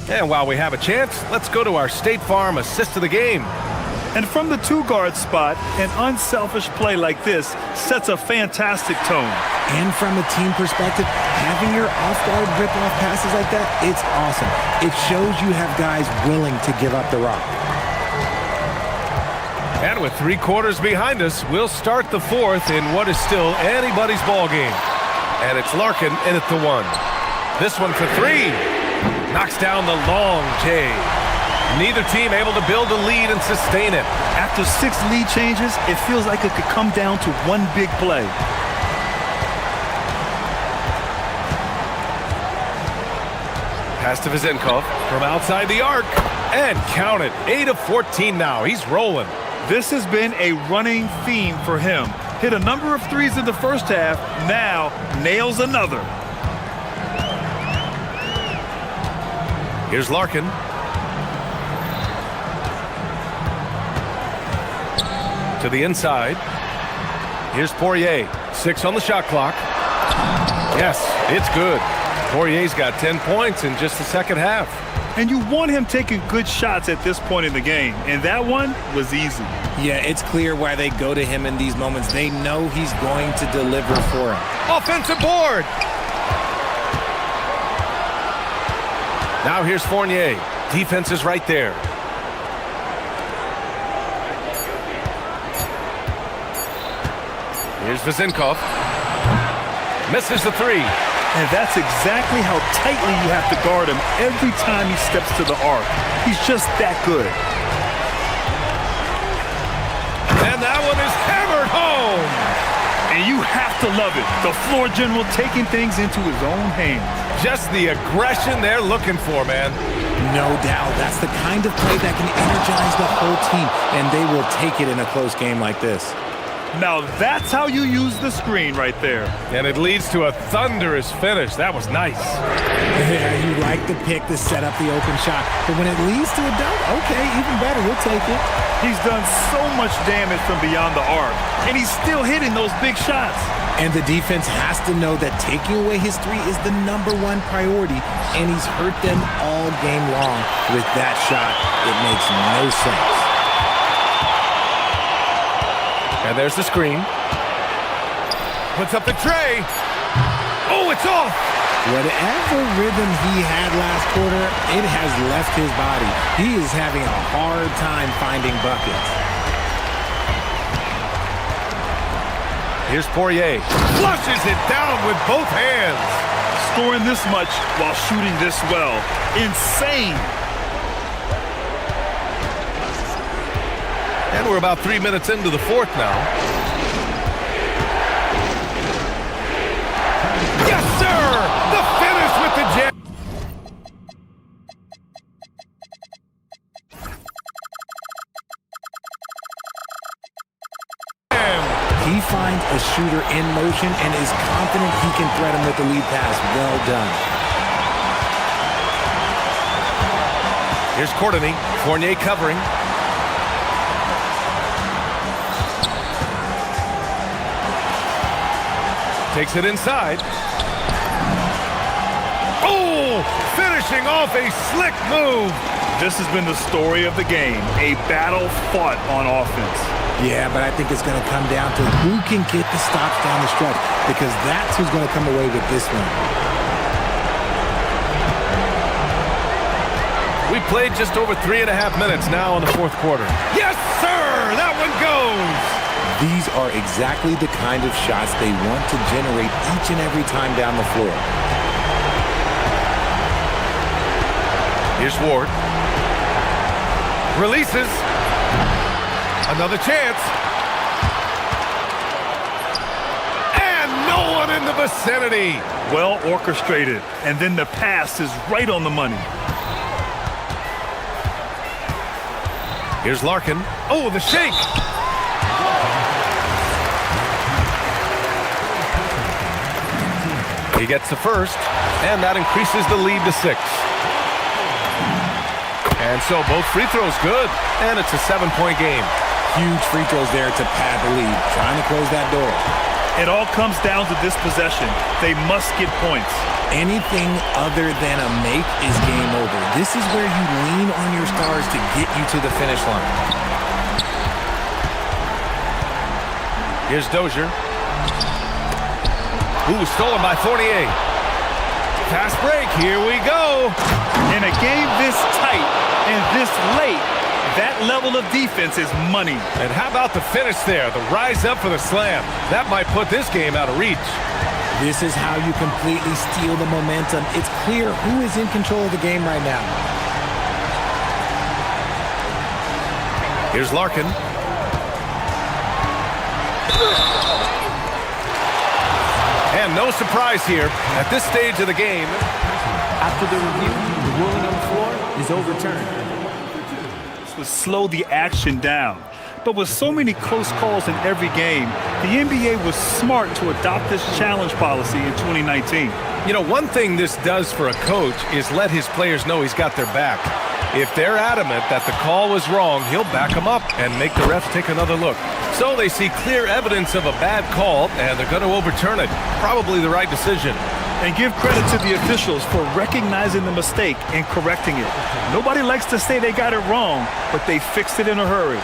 And while we have a chance, let's go to our State Farm assist of the game. And from the two-guard spot, an unselfish play like this sets a fantastic tone. And from a team perspective, having your off-guard rip-off passes like that, it's awesome. It shows you have guys willing to give up the rock. And with 3 quarters behind us, we'll start the fourth in what is still anybody's ball game. And it's Larkin in at the 1. This one for 3. Knocks down the long J. Neither team able to build a lead and sustain it. After 6 lead changes, it feels like it could come down to one big play. Pass to Vizenkov from outside the arc. And count it. 8 of 14 now. He's rolling. This has been a running theme for him. Hit a number of threes in the first half. Now nails another. Here's Larkin. To the inside. Here's Poirier. 6 on the shot clock. Yes, it's good. Poirier's got 10 points in just the second half. And you want him taking good shots at this point in the game. And that one was easy. Yeah, it's clear why they go to him in these moments. They know he's going to deliver for them. Offensive board. Now here's Fournier. Defense is right there. Here's Vizenkov. Misses the 3. And that's exactly how tightly you have to guard him every time he steps to the arc. He's just that good. And that one is hammered home. And you have to love it. The floor general taking things into his own hands. Just the aggression they're looking for, man. No doubt. That's the kind of play that can energize the whole team, and they will take it in a close game like this. Now that's how you use the screen right there. And it leads to a thunderous finish. That was nice. Yeah, you like the pick to set up the open shot. But when it leads to a dunk, okay, even better. We'll take it. He's done so much damage from beyond the arc, and he's still hitting those big shots. And the defense has to know that taking away his 3 is the #1 priority, and he's hurt them all game long with that shot. It makes no sense. And there's the screen. Puts up the tray. Oh, it's off. Whatever rhythm he had last quarter, it has left his body. He is having a hard time finding buckets. Here's Poirier. Flushes it down with both hands. Scoring this much while shooting this well. Insane. And we're about 3 minutes into the fourth now. Yes, sir! The finish with the jam. He finds a shooter in motion and is confident he can thread him with the lead pass. Well done. Here's Courtney. Fournier covering. Takes it inside. Oh! Finishing off a slick move. This has been the story of the game. A battle fought on offense. Yeah, but I think it's going to come down to who can get the stops down the stretch, because that's who's going to come away with this one. We played just over 3.5 minutes now in the fourth quarter. Yes, sir! That one goes! These are exactly the kind of shots they want to generate each and every time down the floor. Here's Ward. Releases. Another chance. And no one in the vicinity. Well orchestrated. And then the pass is right on the money. Here's Larkin. Oh, the shake. He gets the first, and that increases the lead to 6. And so both free throws good, and it's a 7-point game. Huge free throws there to pad the lead, trying to close that door. It all comes down to this possession. They must get points. Anything other than a make is game over. This is where you lean on your stars to get you to the finish line. Here's Dozier. Ooh, stolen by Fournier. Fast break, here we go. In a game this tight and this late, that level of defense is money. And how about the finish there? The rise up for the slam. That might put this game out of reach. This is how you completely steal the momentum. It's clear who is in control of the game right now. Here's Larkin. And no surprise here at this stage of the game. After the review, the ruling on the floor is overturned. This would slow the action down. But with so many close calls in every game, the NBA was smart to adopt this challenge policy in 2019. You know, one thing this does for a coach is let his players know he's got their back. If they're adamant that the call was wrong, he'll back them up and make the refs take another look. So they see clear evidence of a bad call, and they're going to overturn it. Probably the right decision. And give credit to the officials for recognizing the mistake and correcting it. Nobody likes to say they got it wrong, but they fixed it in a hurry.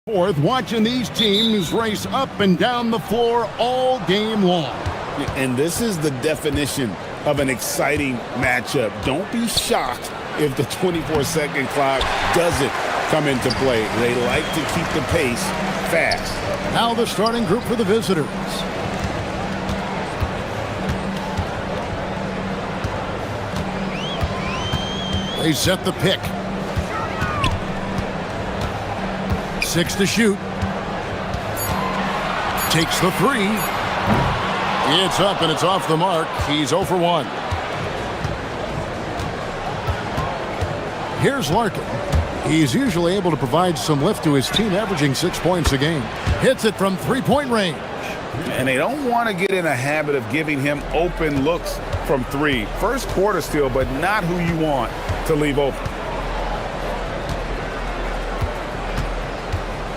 Fourth, watching these teams race up and down the floor all game long. And this is the definition of an exciting matchup. Don't be shocked if the 24-second clock doesn't come into play. They like to keep the pace fast. Now the starting group for the visitors. They set the pick. 6 to shoot. Takes the 3. It's up and it's off the mark. He's 0 for 1. Here's Larkin. He's usually able to provide some lift to his team, averaging 6 points a game. Hits it from three-point range. And they don't want to get in a habit of giving him open looks from 3. First quarter still, but not who you want to leave open.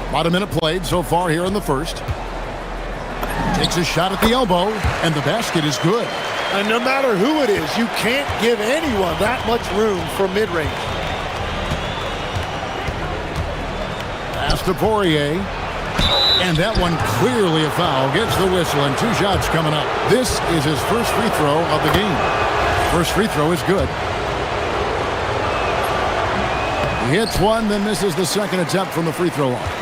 About a minute played so far here in the first. Takes a shot at the elbow, and the basket is good. And no matter who it is, you can't give anyone that much room for mid-range. Pass to Poirier. And that one clearly a foul. Gets the whistle, and 2 shots coming up. This is his first free throw of the game. First free throw is good. He hits one, then misses the second attempt from the free throw line.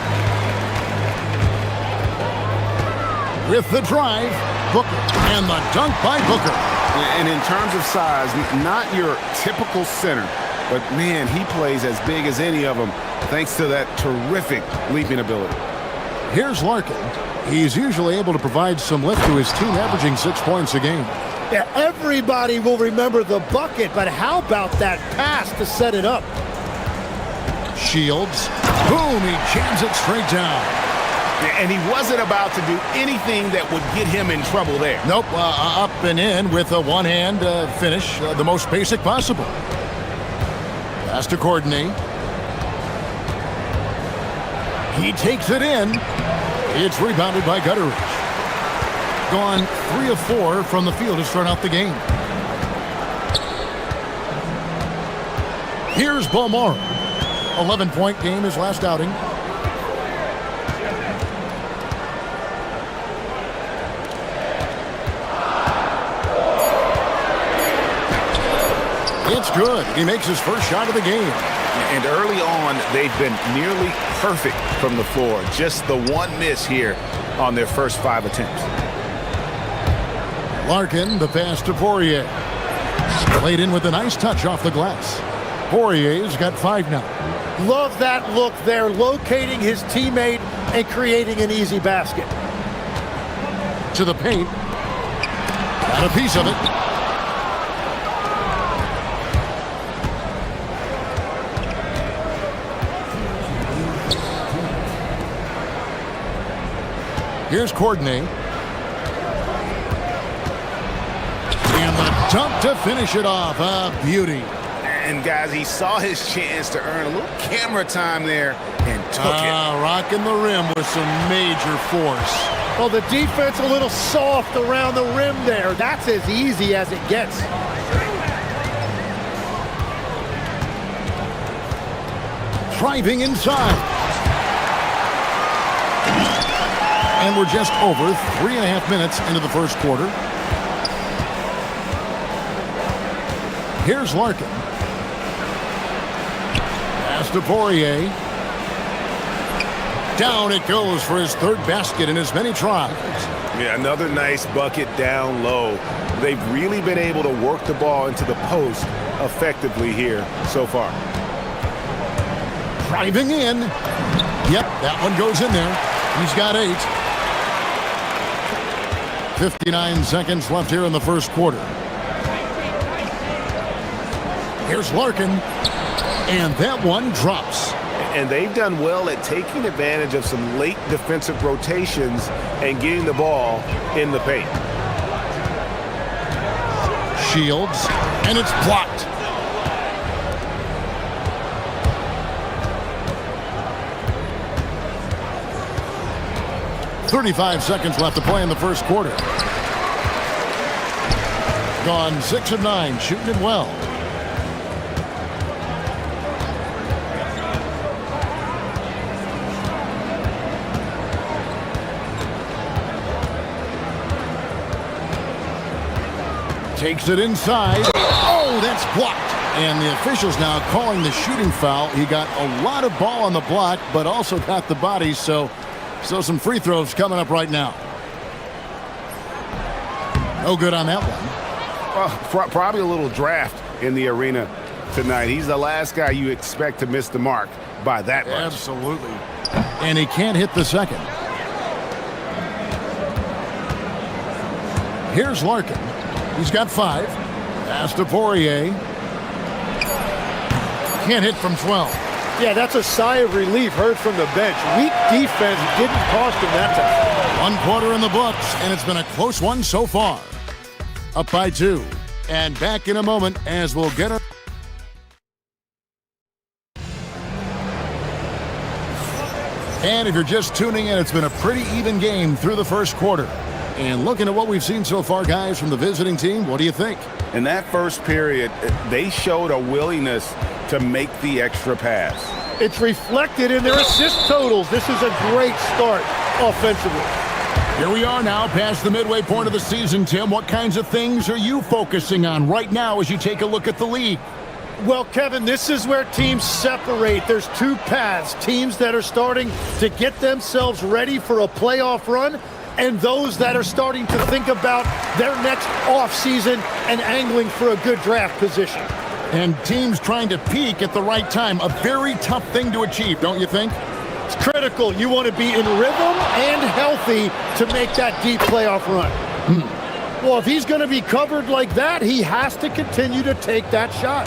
With the drive, Booker, and the dunk by Booker. And in terms of size, not your typical center, but man, he plays as big as any of them thanks to that terrific leaping ability. Here's Larkin. He's usually able to provide some lift to his team, averaging 6 points a game. Yeah, everybody will remember the bucket, but how about that pass to set it up? Shields. Boom, he jams it straight down. And he wasn't about to do anything that would get him in trouble there. Nope, up and in with a one-hand finish, the most basic possible. Pass to Courtney. He takes it in. It's rebounded by Gutteridge. Gone 3 of 4 from the field to start out the game. Here's Balmora. 11-point game his last outing. It's good. He makes his first shot of the game. And early on, they've been nearly perfect from the floor. Just the one miss here on their first 5 attempts. Larkin, the pass to Poirier. Played in with a nice touch off the glass. Poirier's got 5 now. Love that look there, locating his teammate and creating an easy basket. To the paint. Got a piece of it. Here's Courtney. And the dunk to finish it off. A beauty. And guys, he saw his chance to earn a little camera time there and took it. Rocking the rim with some major force. Well, the defense a little soft around the rim there. That's as easy as it gets. Driving inside. And we're just over 3.5 minutes into the first quarter. Here's Larkin. Pass to Poirier. Down it goes for his 3rd basket in as many tries. Yeah, another nice bucket down low. They've really been able to work the ball into the post effectively here so far. Driving in. Yep, that one goes in there. He's got 8. 59 seconds left here in the first quarter. Here's Larkin. And that one drops. And they've done well at taking advantage of some late defensive rotations and getting the ball in the paint. Shields. And it's blocked. .35 seconds left to play in the first quarter. Gone 6 of 9, shooting it well. Takes it inside. Oh, that's blocked. And the officials now calling the shooting foul. He got a lot of ball on the block, but also got the body, so some free throws coming up right now. No good on that one. Well, probably a little draft in the arena tonight. He's the last guy you expect to miss the mark by that much. Absolutely. And he can't hit the second. Here's Larkin. He's got 5. Pass to Poirier. Can't hit from 12. Yeah, that's a sigh of relief heard from the bench. Weak defense didn't cost him that time. 1 quarter in the books, and it's been a close one so far. Up by 2. And back in a moment as we'll get her. And if you're just tuning in, it's been a pretty even game through the first quarter. And looking at what we've seen so far, guys, from the visiting team, what do you think? In that first period, they showed a willingness to make the extra pass. It's reflected in their assist totals. This is a great start offensively. Here we are now past the midway point of the season, Tim. What kinds of things are you focusing on right now as you take a look at the league? Well, Kevin, this is where teams separate. There's 2 paths. Teams that are starting to get themselves ready for a playoff run, and those that are starting to think about their next offseason and angling for a good draft position. And teams trying to peak at the right time. A very tough thing to achieve, don't you think? It's critical. You want to be in rhythm and healthy to make that deep playoff run. Well, if he's going to be covered like that, he has to continue to take that shot.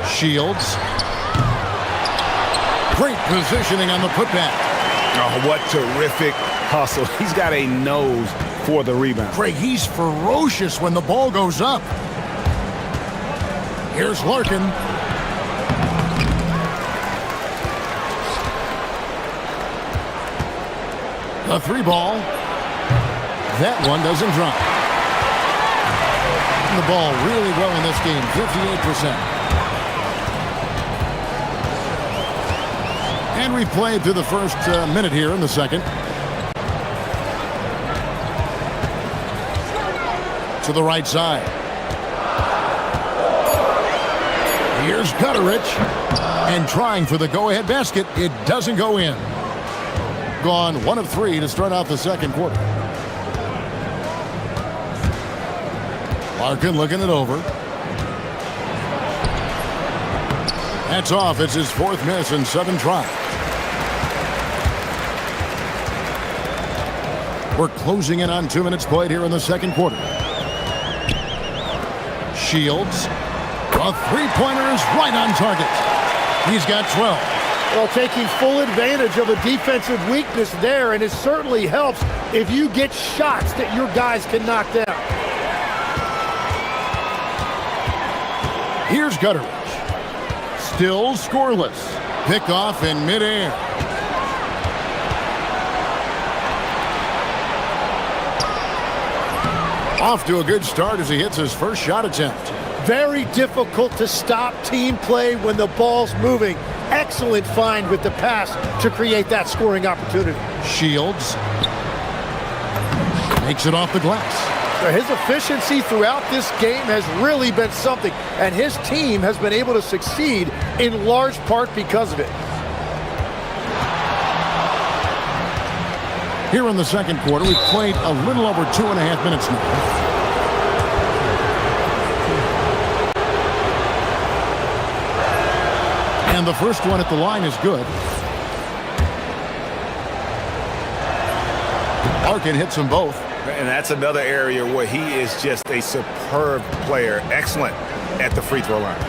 Shields. Great positioning on the putback. Oh, what terrific hustle. He's got a nose for the rebound. Craig, he's ferocious when the ball goes up. Here's Larkin. The 3 ball. That one doesn't drop. The ball really well in this game, 58%. And we've played through the first minute here in the second. To the right side. Here's Gutterich. And trying for the go-ahead basket. It doesn't go in. Gone 1 of 3 to start out the second quarter. Larkin looking it over. That's off. It's his 4th miss and 7 tries. We're closing in on 2 minutes played here in the second quarter. Shields. A 3-pointer is right on target. He's got 12. Well, taking full advantage of a defensive weakness there, and it certainly helps if you get shots that your guys can knock down. Here's Gutterich. Still scoreless. Pickoff in midair. Off to a good start as he hits his first shot attempt. Very difficult to stop team play when the ball's moving. Excellent find with the pass to create that scoring opportunity. Shields makes it off the glass. His efficiency throughout this game has really been something, and his team has been able to succeed in large part because of it. Here in the second quarter, we've played a little over 2.5 minutes now. And the first one at the line is good. Larkin hits them both. And that's another area where he is just a superb player. Excellent at the free throw line.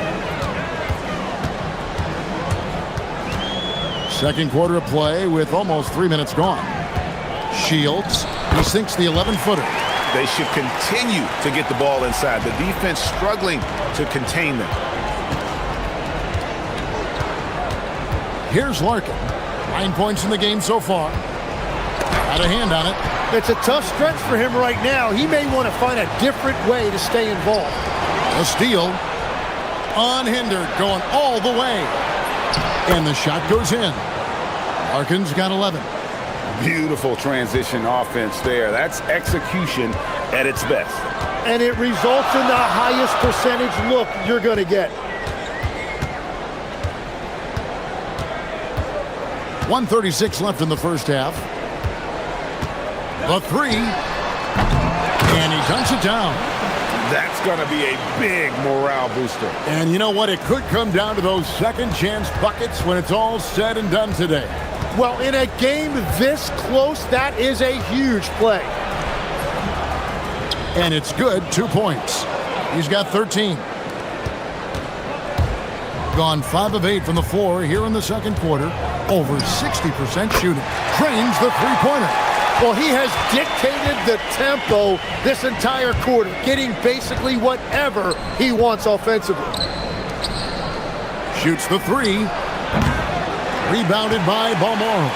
Second quarter of play with almost 3 minutes gone. Shields. He sinks the 11-footer. They should continue to get the ball inside. The defense struggling to contain them. Here's Larkin. 9 points in the game so far. Got a hand on it. It's a tough stretch for him right now. He may want to find a different way to stay involved. A steal. Unhindered, going all the way. And the shot goes in. Larkin's got 11. Beautiful transition offense there. That's execution at its best. and it results in the highest percentage look you're going to get. 1:36 left in the first half. The three, and he dunks it down. That's going to be a big morale booster. And you know what? It could come down to those second chance buckets when it's all said and done today. Well, in a game this close, that is a huge play. And it's good, 2 points. He's got 13. Gone 5 of 8 from the floor here in the second quarter. Over 60% shooting. Drains the three-pointer. Well, he has dictated the tempo this entire quarter, getting basically whatever he wants offensively. Shoots the three. Rebounded by Balmoral.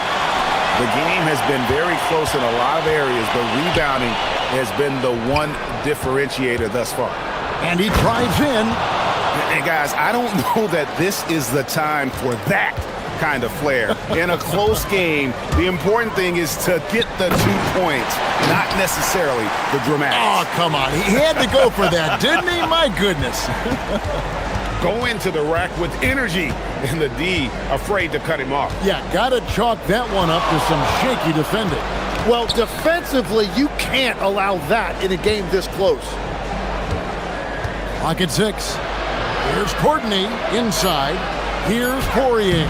The game has been very close in a lot of areas, but rebounding has been the one differentiator thus far. And he drives in. And guys, I don't know that this is the time for that kind of flair. In a close game, the important thing is to get the 2 points, not necessarily the dramatics. Oh, come on. He had to go for that, didn't he? My goodness. Go into the rack with energy, and the D afraid to cut him off. Yeah, got to chalk that one up to some shaky defending. Well, defensively, you can't allow that in a game this close. Clock at 6. Here's Courtney inside. Here's Poirier.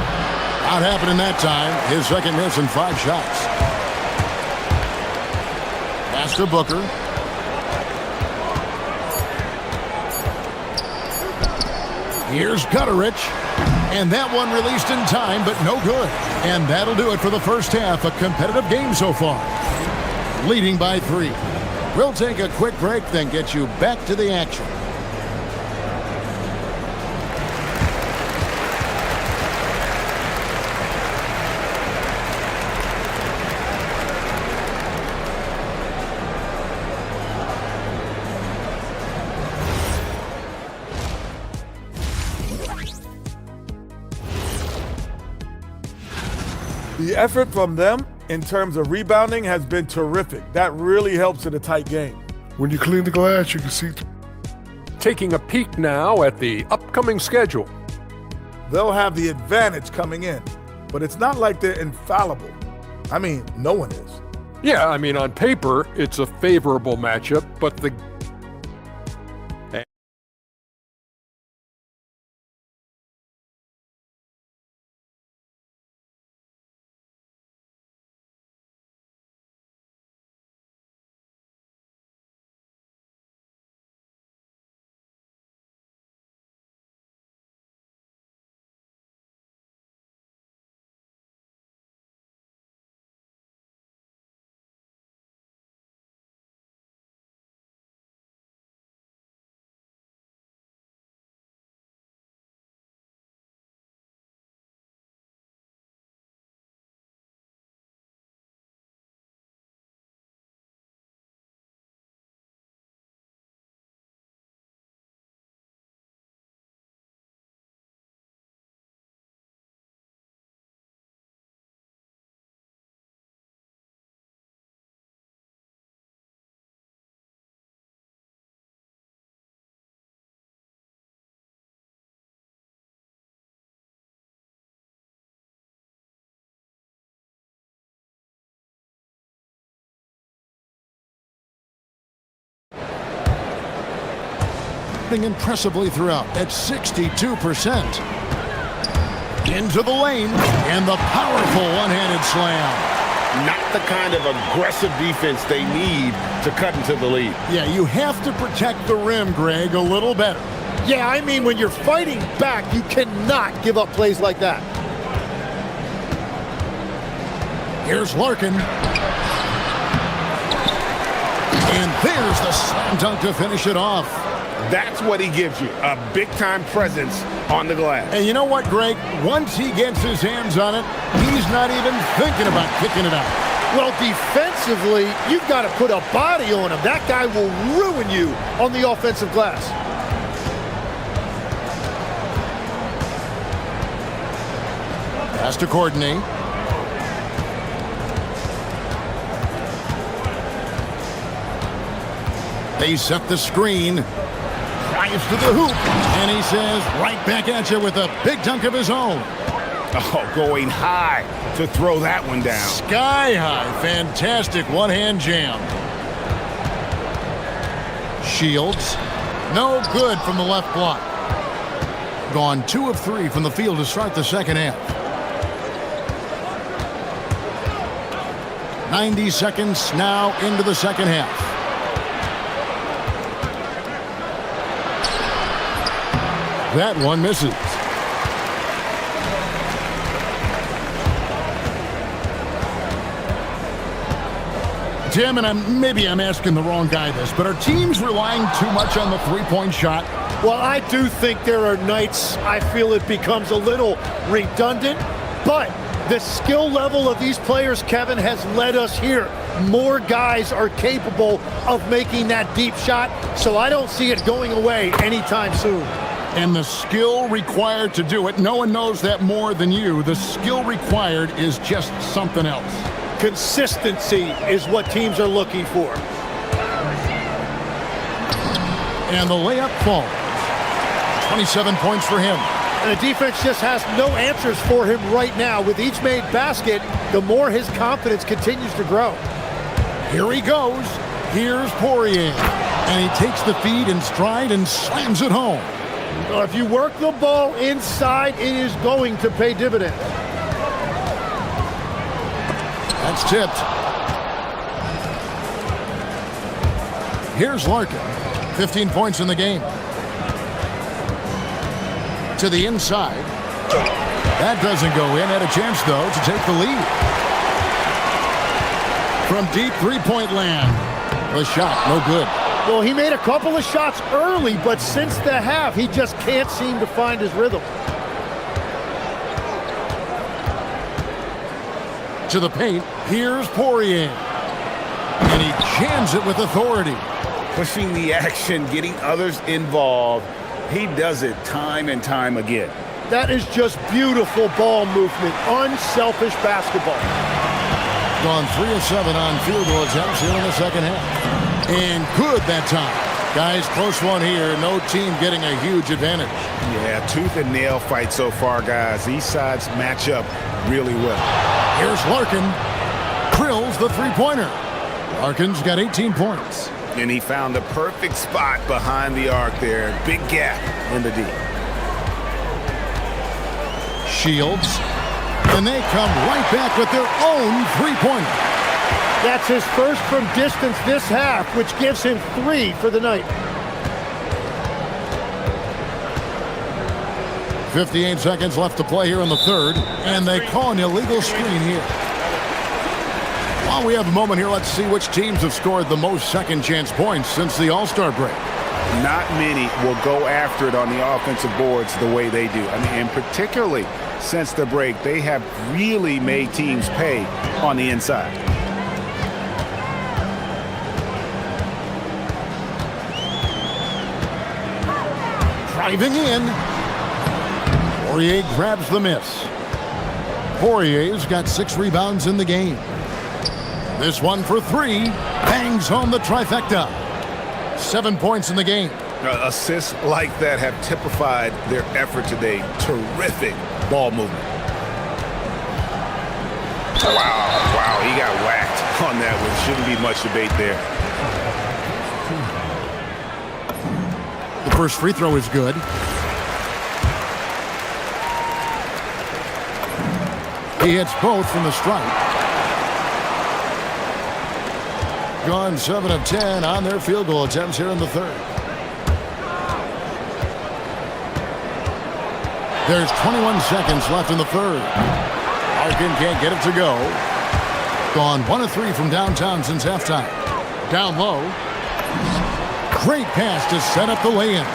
Not happening that time. His second miss in 5 shots. Pass to Booker. Here's Gutterich. And that one released in time, but no good. And that'll do it for the first half. A competitive game so far. Leading by 3. We'll take a quick break, then get you back to the action. The effort from them in terms of rebounding has been terrific. That really helps in a tight game. When you clean the glass, you can see. Taking a peek now at the upcoming schedule. They'll have the advantage coming in, but it's not like they're infallible. I mean, no one is. Yeah, I mean, on paper, it's a favorable matchup, but the impressively throughout at 62%. Into the lane, and the powerful one-handed slam. Not the kind of aggressive defense they need to cut into the lead. Yeah, you have to protect the rim, Greg, a little better. Yeah, I mean, when you're fighting back, you cannot give up plays like that. Here's Larkin. And there's the slam dunk to finish it off. That's what he gives you, a big-time presence on the glass. And you know what, Greg? Once he gets his hands on it, he's not even thinking about kicking it out. Well, defensively, you've got to put a body on him. That guy will ruin you on the offensive glass. Pass to Courtney. They set the screen. Drives to the hoop. And he says, right back at you with a big dunk of his own. Oh, going high to throw that one down. Sky high. Fantastic one-hand jam. Shields. No good from the left block. Gone 2 of 3 from the field to start the second half. 90 seconds now into the second half. That one misses. Tim, and maybe I'm asking the wrong guy this, but are teams relying too much on the three-point shot? Well, I do think there are nights I feel it becomes a little redundant, but the skill level of these players, Kevin, has led us here. More guys are capable of making that deep shot, so I don't see it going away anytime soon. And the skill required to do it, no one knows that more than you. The skill required is just something else. Consistency is what teams are looking for. And the layup falls. 27 points for him. And the defense just has no answers for him right now. With each made basket, the more his confidence continues to grow. Here he goes. Here's Poirier. And he takes the feed in stride and slams it home. If you work the ball inside, it is going to pay dividends. That's tipped. Here's Larkin. 15 points in the game. To the inside. That doesn't go in. Had a chance, though, to take the lead. From deep three-point land. The shot, no good. Well, he made a couple of shots early, but since the half, he just can't seem to find his rhythm. To the paint, here's Poirier. And he jams it with authority. Pushing the action, getting others involved. He does it time and time again. That is just beautiful ball movement, unselfish basketball. Gone 3 of 7 on field goal attempts here in the second half. And good that time. Guys, close one here. No team getting a huge advantage. Yeah, tooth and nail fight so far, guys. These sides match up really well. Here's Larkin. Drills the three-pointer. Larkin's got 18 points. And he found the perfect spot behind the arc there. Big gap in the D. Shields. And they come right back with their own three-pointer. That's his first from distance this half, which gives him 3 for the night. 58 seconds left to play here in the third, and they call an illegal screen here. While we have a moment here, let's see which teams have scored the most second chance points since the All-Star break. Not many will go after it on the offensive boards the way they do. I mean, and particularly since the break, they have really made teams pay on the inside. Driving in. Poirier grabs the miss. Poirier's got 6 rebounds in the game. This one for 3. Bangs home the trifecta. 7 points in the game. Assists like that have typified their effort today. Terrific ball movement. Wow, he got whacked on that one. Shouldn't be much debate there. The first free throw is good. He hits both from the stripe. Gone 7 of 10 on their field goal attempts here in the third. There's 21 seconds left in the third. Larkin can't get it to go. Gone 1 of 3 from downtown since halftime. Down low. Great pass to set up the lay-in.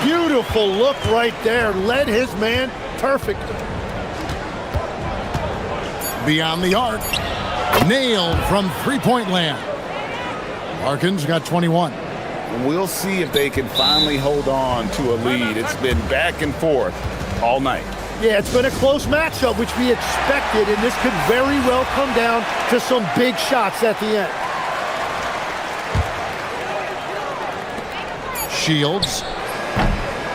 Beautiful look right there. Led his man perfect. Beyond the arc. Nailed from three-point land. Larkin's got 21. We'll see if they can finally hold on to a lead. It's been back and forth all night. Yeah, it's been a close matchup, which we expected, and this could very well come down to some big shots at the end. Shields.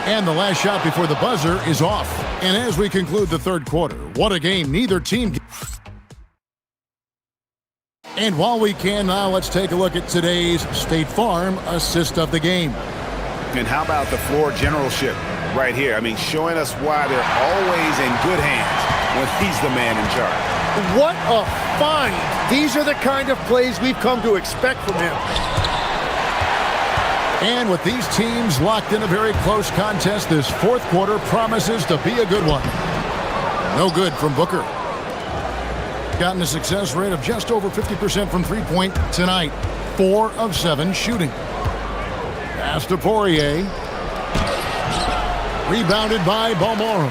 And the last shot before the buzzer is off. And as we conclude the third quarter, what a game neither team. And while we can now, let's take a look at today's State Farm assist of the game. And how about the floor generalship right here? I mean, showing us why they're always in good hands when he's the man in charge. What a find. These are the kind of plays we've come to expect from him. And with these teams locked in a very close contest, this fourth quarter promises to be a good one. No good from Booker. Gotten a success rate of just over 50% from three-point tonight. 4 of 7 shooting. Pass to Poirier. Rebounded by Balmoro.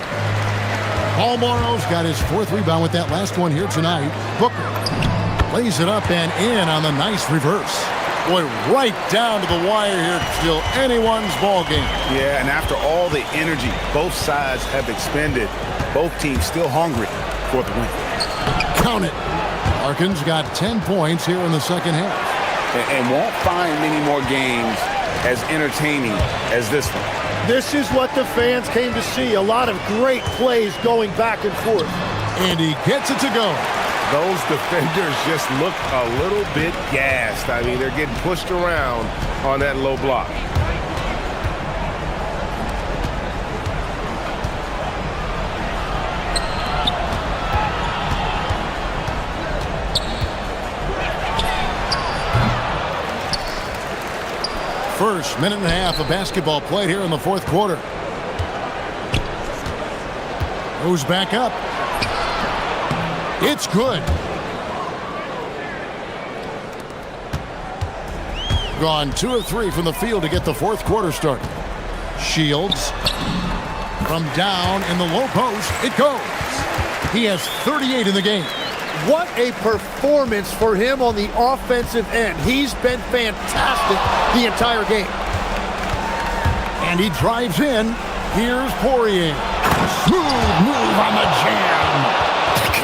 Balmoro's got his 4th rebound with that last one here tonight. Booker lays it up and in on the nice reverse. Boy, right down to the wire here. Still anyone's ball game. Yeah, and after all the energy both sides have expended, both teams still hungry for the win. Count it. Larkin's got 10 points here in the second half. And won't find many more games as entertaining as this one. This is what the fans came to see. A lot of great plays going back and forth. And he gets it to go. Those defenders just look a little bit gassed. I mean, they're getting pushed around on that low block. First minute and a half of basketball played here in the fourth quarter. Goes back up. It's good. Gone 2 of 3 from the field to get the fourth quarter started. Shields from down in the low post. It goes. He has 38 in the game. What a performance for him on the offensive end. He's been fantastic the entire game. And he drives in. Here's Poirier. Smooth move on the jam.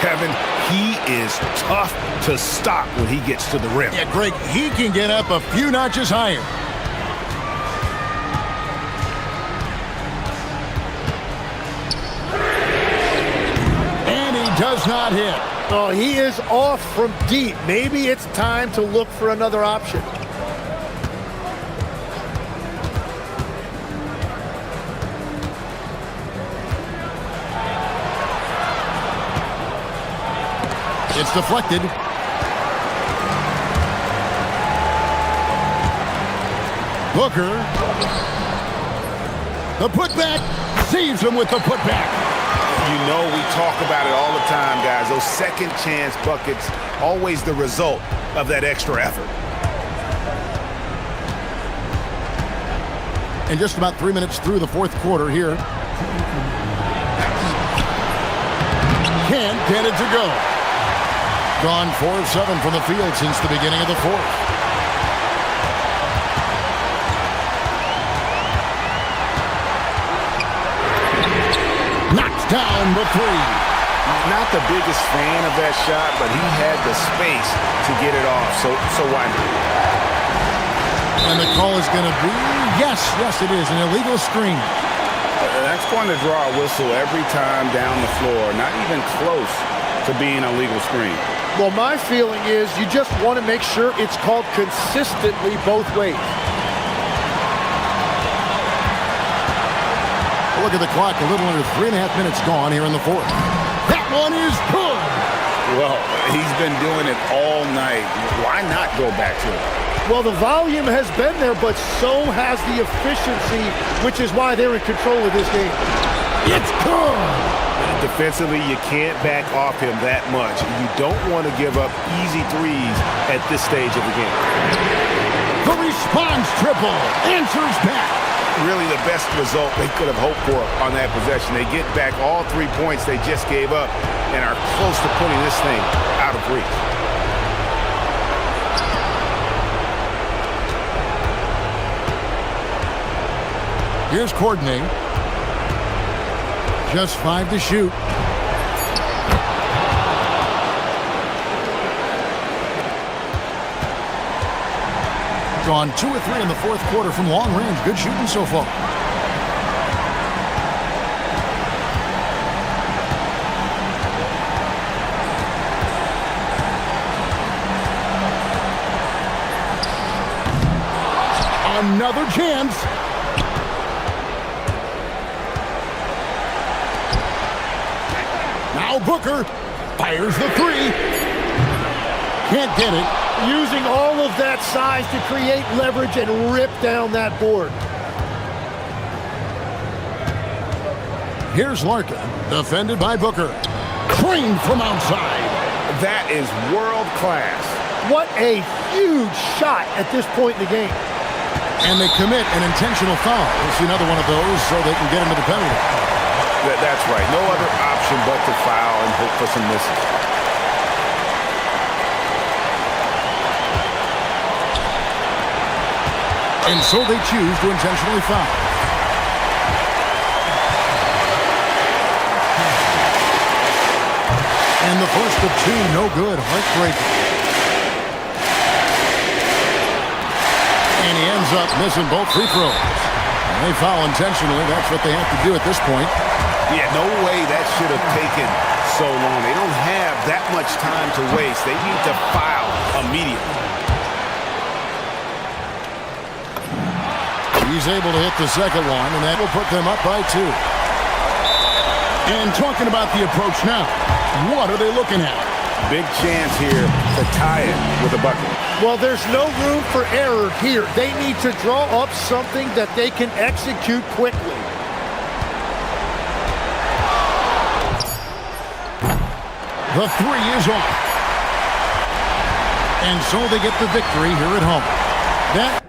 Kevin, he is tough to stop when he gets to the rim. Yeah, Greg, he can get up a few notches higher. And he does not hit. Oh, he is off from deep. Maybe it's time to look for another option. It's deflected. Booker. The putback. Saves him with the putback. You know we talk about it all the time, guys. Those second chance buckets, always the result of that extra effort. And just about 3 minutes through the fourth quarter here. Can't get it to go. Gone 4 of 7 from the field since the beginning of the fourth. Knocks down the 3. Not the biggest fan of that shot, but he had the space to get it off, so why not? And the call is going to be, yes, it is, an illegal screen. That's going to draw a whistle every time down the floor, not even close to being a legal screen. Well, my feeling is you just want to make sure it's called consistently both ways. Look at the clock, a little under 3.5 minutes gone here in the fourth. That one is good. Well, he's been doing it all night. Why not go back to it? Well, the volume has been there, but so has the efficiency, which is why they're in control of this game. It's good. Defensively, you can't back off him that much. You don't want to give up easy threes at this stage of the game. The response triple answers back. Really the best result they could have hoped for on that possession. They get back all 3 points they just gave up and are close to putting this thing out of reach. Here's Courtney. Just 5 to shoot. gone 2 of 3 in the fourth quarter from long range. Good shooting so far. Another chance. Now Booker fires the three. Can't get it. Using all of that size to create leverage and rip down that board. Here's Larkin, defended by Booker. Creamed from outside. That is world class. What a huge shot at this point in the game. And they commit an intentional foul. We'll see another one of those so they can get into the penalty. That's right. No other option but to foul and hope for some misses. And so they choose to intentionally foul. And the first of two, no good. Heartbreaking. And he ends up missing both free throws. And they foul intentionally. That's what they have to do at this point. Yeah, no way that should have taken so long. They don't have that much time to waste. They need to foul immediately. He's able to hit the second one, and that will put them up by 2. And talking about the approach now, what are they looking at? Big chance here to tie it with a bucket. Well, there's no room for error here. They need to draw up something that they can execute quickly. The three is off. And so they get the victory here at home. That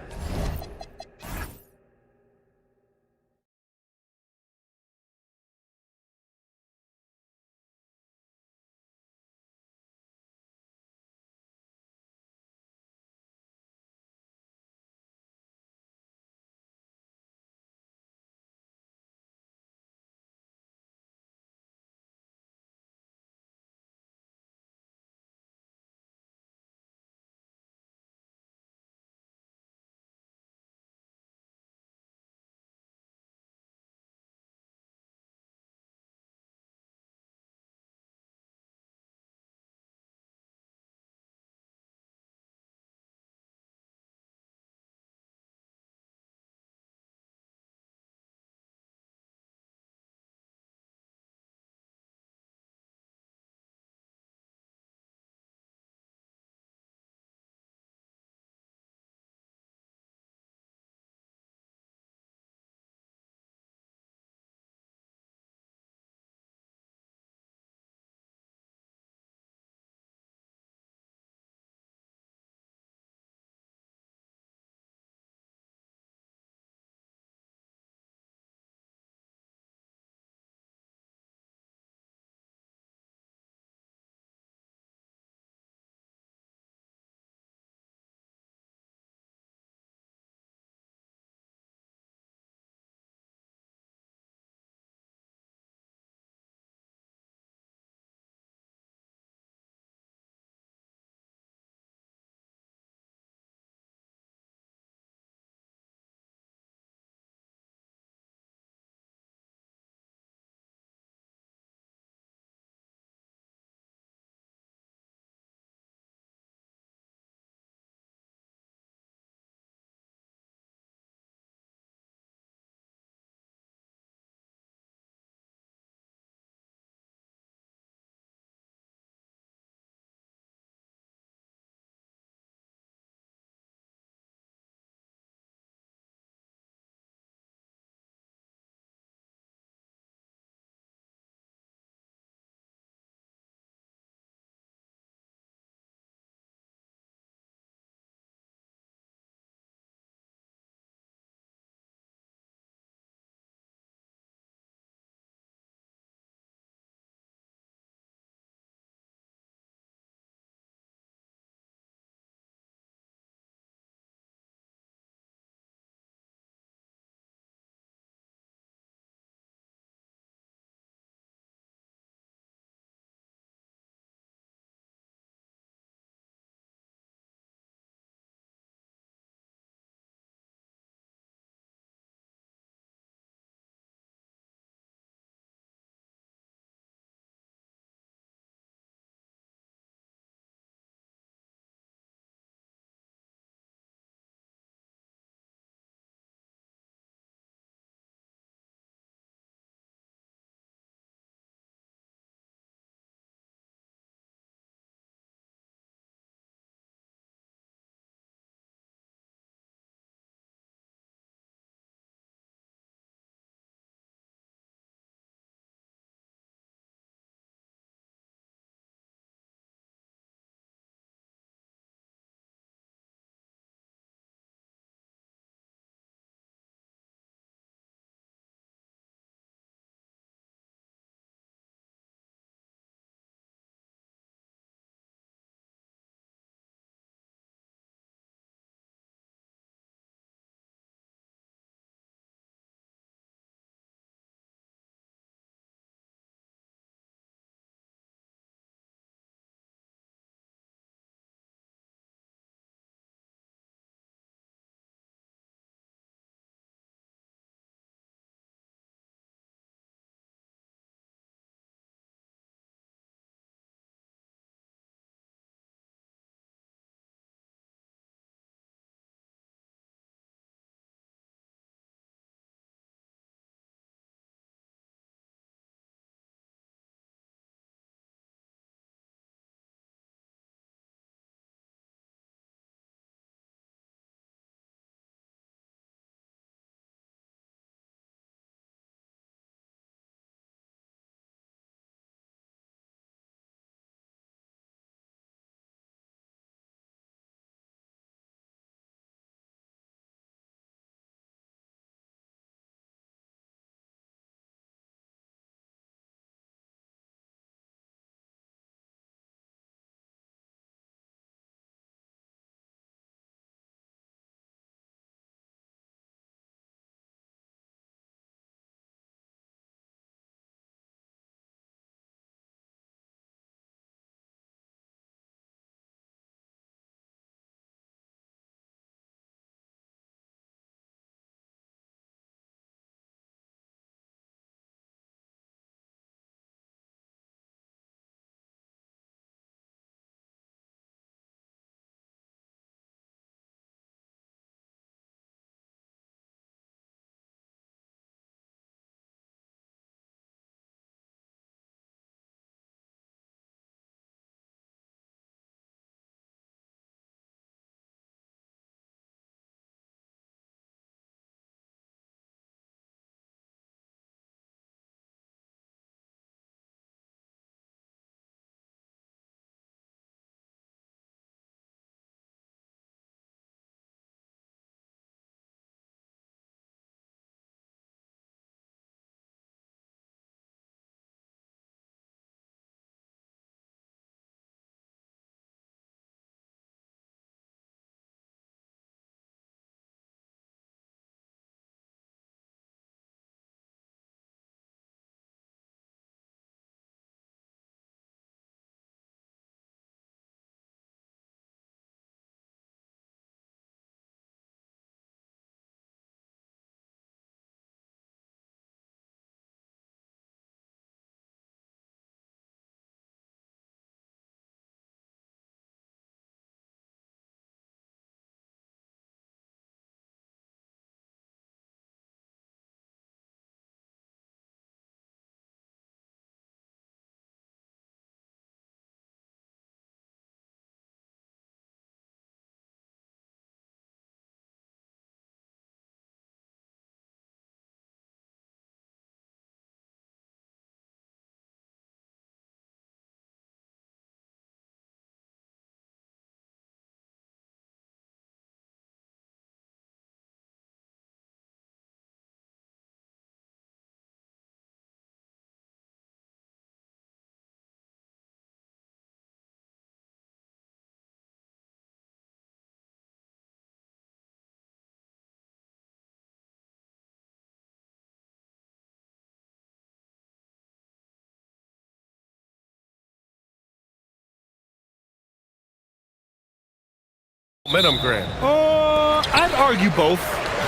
Momentum, Grant. I'd argue both,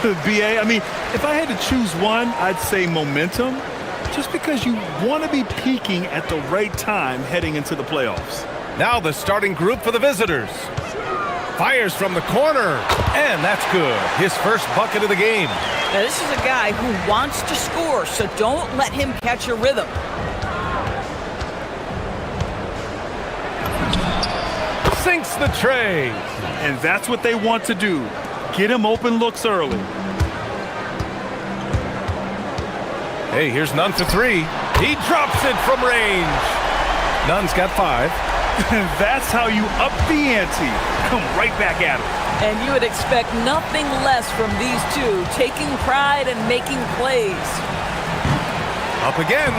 BA. I mean, if I had to choose one, I'd say momentum, just because you want to be peaking at the right time heading into the playoffs. Now the starting group for the visitors. Fires from the corner, and that's good. His first bucket of the game. Now, this is a guy who wants to score, so don't let him catch a rhythm. Sinks the tray. And that's what they want to do. Get him open looks early. Hey, here's Nunn for three. He drops it from range. Nunn's got 5. And that's how you up the ante. Come right back at him. And you would expect nothing less from these two, taking pride and making plays. Up again.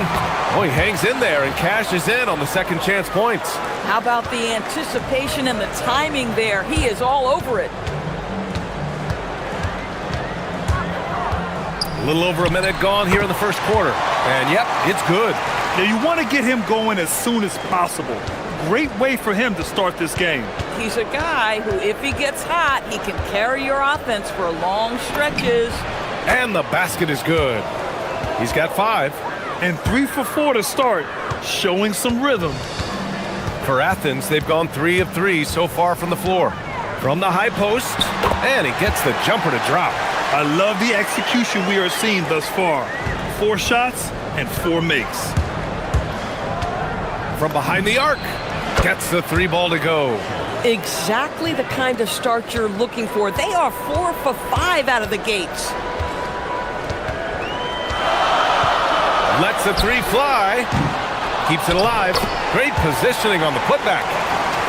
Oh, he hangs in there and cashes in on the second chance points. How about the anticipation and the timing there? He is all over it. A little over a minute gone here in the first quarter. And yep, it's good. Now you want to get him going as soon as possible. Great way for him to start this game. He's a guy who, if he gets hot, he can carry your offense for long stretches. And the basket is good. He's got 5. And 3 for 4 to start, showing some rhythm. For Athens, they've gone 3 of 3 so far from the floor. From the high post, and he gets the jumper to drop. I love the execution we are seeing thus far. 4 shots and 4 makes. From behind the arc, gets the 3 ball to go. Exactly the kind of start you're looking for. They are 4 for 5 out of the gates. Lets the 3 fly. Keeps it alive. Great positioning on the putback.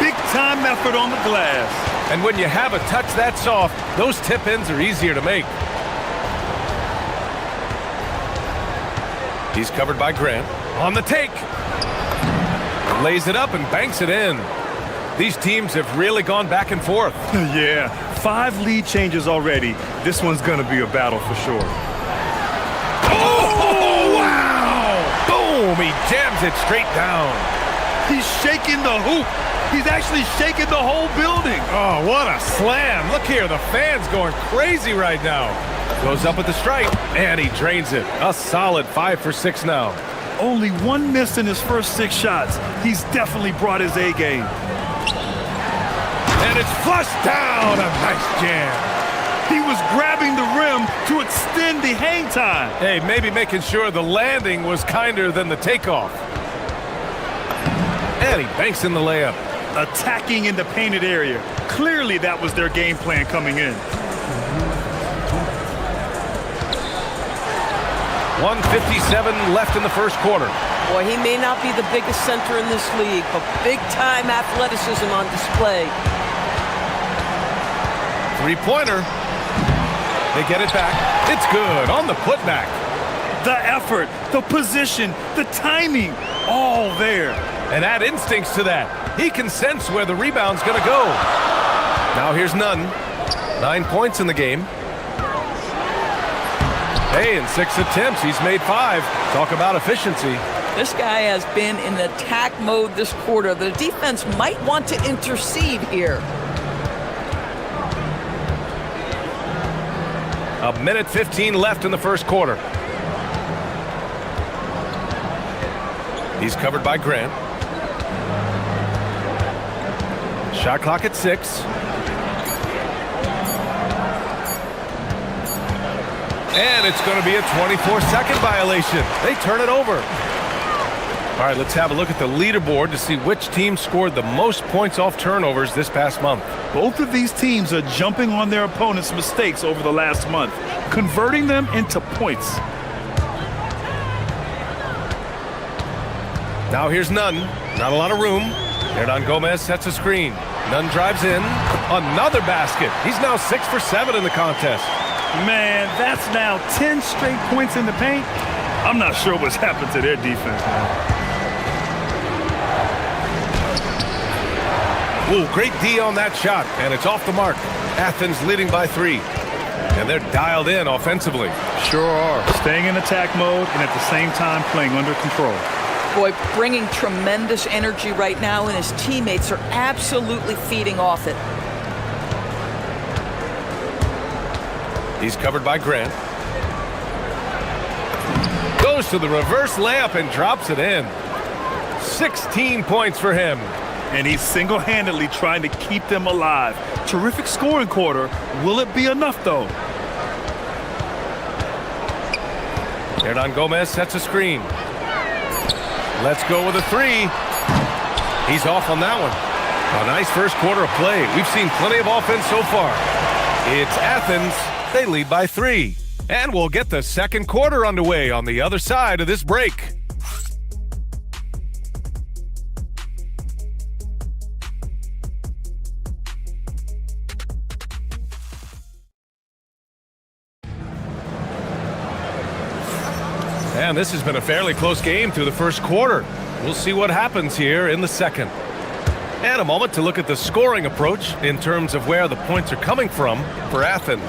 Big time effort on the glass. And when you have a touch that soft, those tip-ins are easier to make. He's covered by Grant. On the take. Lays it up and banks it in. These teams have really gone back and forth. Yeah, 5 lead changes already. This one's going to be a battle for sure. Oh, wow! Boom! He jams it straight down. He's shaking the hoop. He's actually shaking the whole building. Oh, what a slam. Look here, the fans going crazy right now. Goes up at the stripe, and he drains it. A solid 5 for 6 now. Only 1 miss in his first 6 shots. He's definitely brought his A game. And it's flushed down. A nice jam. He was grabbing the rim to extend the hang time. Hey, maybe making sure the landing was kinder than the takeoff. And he banks in the layup. Attacking in the painted area. Clearly that was their game plan coming in. 1:57 left in the first quarter. Boy, he may not be the biggest center in this league, but big-time athleticism on display. 3-pointer. They get it back. It's good on the putback. The effort, the position, the timing, all there. And add instincts to that. He can sense where the rebound's going to go. Now here's Nunn. 9 points in the game. Hey, in 6 attempts, he's made 5. Talk about efficiency. This guy has been in attack mode this quarter. The defense might want to intercede here. 1:15 left in the first quarter. He's covered by Grant. Shot clock at 6. And it's going to be a 24-second violation. They turn it over. All right, let's have a look at the leaderboard to see which team scored the most points off turnovers this past month. Both of these teams are jumping on their opponents' mistakes over the last month, converting them into points. Now here's Nunn. Not a lot of room. Hernan Gomez sets a screen. Nunn drives in. Another basket. He's now 6 for 7 in the contest. Man, that's now 10 straight points in the paint. I'm not sure what's happened to their defense now. Ooh, great D on that shot, and it's off the mark. Athens leading by 3. And they're dialed in offensively. Sure are. Staying in attack mode and at the same time playing under control. Boy, bringing tremendous energy right now, and his teammates are absolutely feeding off it. He's covered by Grant. Goes to the reverse layup and drops it in. 16 points for him. And he's single-handedly trying to keep them alive. Terrific scoring quarter. Will it be enough, though? Hernan Gomez sets a screen. Let's go with a three. He's off on that one. A nice first quarter of play. We've seen plenty of offense so far. It's Athens. They lead by 3. And we'll get the second quarter underway on the other side of this break. And this has been a fairly close game through the first quarter. We'll see what happens here in the second. And a moment to look at the scoring approach in terms of where the points are coming from for Athens.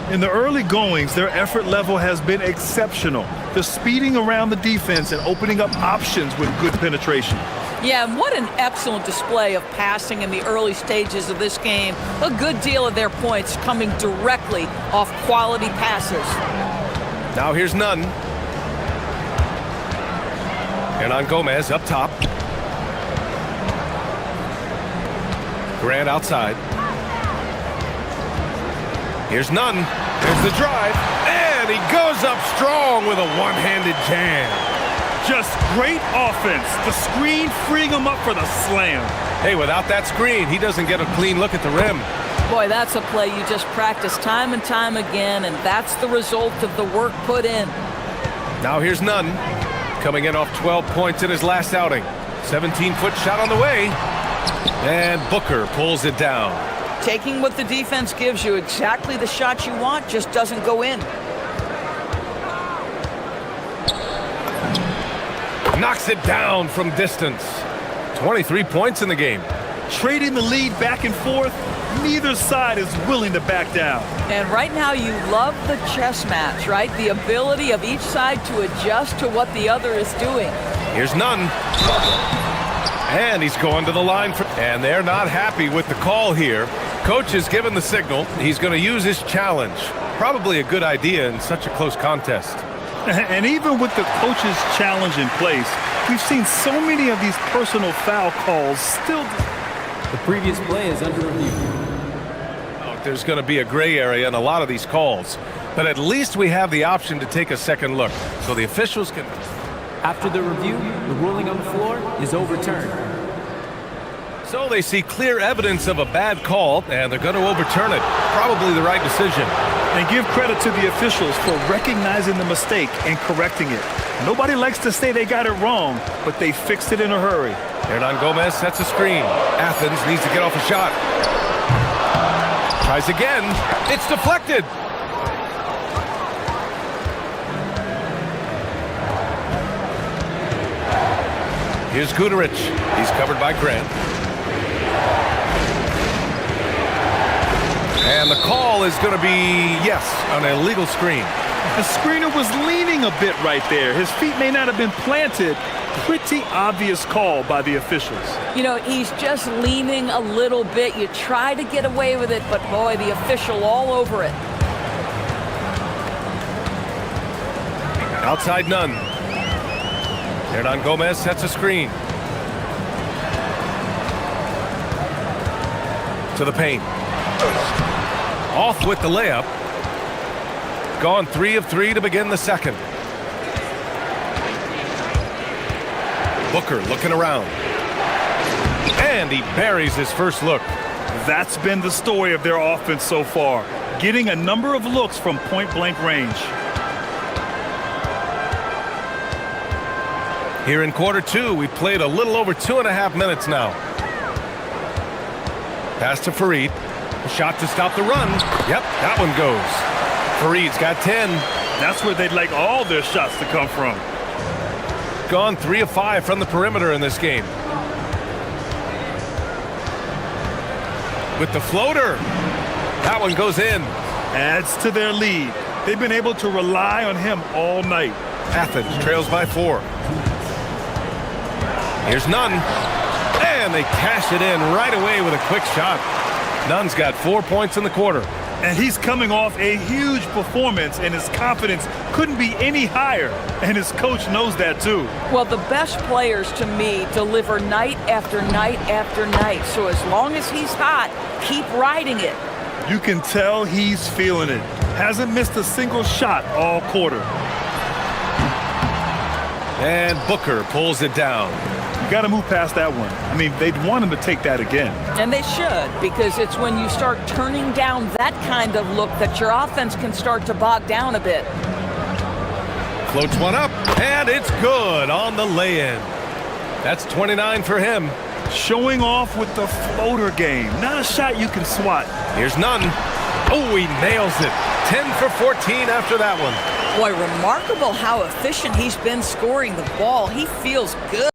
In the early goings, their effort level has been exceptional. They're speeding around the defense and opening up options with good penetration. Yeah, and what an excellent display of passing in the early stages of this game. A good deal of their points coming directly off quality passes. Now here's Nunn. Hernan Gomez up top. Grant outside. Here's Nunn. There's the drive. And he goes up strong with a one-handed jam. Just great offense. The screen freeing him up for the slam. Hey, without that screen, he doesn't get a clean look at the rim. Boy, that's a play you just practice time and time again, and that's the result of the work put in. Now here's Nunn. Coming in off 12 points in his last outing. 17-foot shot on the way. And Booker pulls it down. Taking what the defense gives you, exactly the shot you want, just doesn't go in. Knocks it down from distance. 23 points in the game. Trading the lead back and forth, neither side is willing to back down. And right now you love the chess match, right? The ability of each side to adjust to what the other is doing. Here's Nunn. And he's going to the line. And they're not happy with the call here. Coach has given the signal. He's going to use his challenge. Probably a good idea in such a close contest. And even with the coach's challenge in place, we've seen so many of these personal foul calls still. The previous play is under review. There's going to be a gray area in a lot of these calls. But at least we have the option to take a second look. So the officials can... After the review, the ruling on the floor is overturned. So they see clear evidence of a bad call, and they're going to overturn it. Probably the right decision. And give credit to the officials for recognizing the mistake and correcting it. Nobody likes to say they got it wrong, but they fixed it in a hurry. Hernan Gomez sets a screen. Athens needs to get off a shot. Tries again. It's deflected. Here's Guterich. He's covered by Grant. And the call is going to be, yes, an illegal screen. The screener was leaning a bit right there. His feet may not have been planted. Pretty obvious call by the officials. You know, he's just leaning a little bit. You try to get away with it, but boy, the official all over it. Outside Nunn. Hernan Gomez sets a screen. To the paint. Off with the layup. Gone 3 of 3 to begin the second. Booker looking around. And he buries his first look. That's been the story of their offense so far. Getting a number of looks from point-blank range. Here in quarter 2, we've played a little over 2.5 minutes now. Pass to Fareed. A shot to stop the run. Yep, that one goes. Fareed's got 10. That's where they'd like all their shots to come from. Gone 3 of 5 from the perimeter in this game. With the floater. That one goes in. Adds to their lead. They've been able to rely on him all night. Athens trails by 4. Here's Nunn. And they cash it in right away with a quick shot. Nunn's got 4 points in the quarter. And he's coming off a huge performance, and his confidence couldn't be any higher. And his coach knows that too. Well, the best players to me deliver night after night after night. So as long as he's hot, keep riding it. You can tell he's feeling it. Hasn't missed a single shot all quarter. And Booker pulls it down. You got to move past that one. I mean, they'd want him to take that again. And they should, because it's when you start turning down that kind of look that your offense can start to bog down a bit. Floats one up, and it's good on the lay-in. That's 29 for him. Showing off with the floater game. Not a shot you can swat. Here's none. Oh, he nails it. 10 for 14 after that one. Boy, remarkable how efficient he's been scoring the ball. He feels good.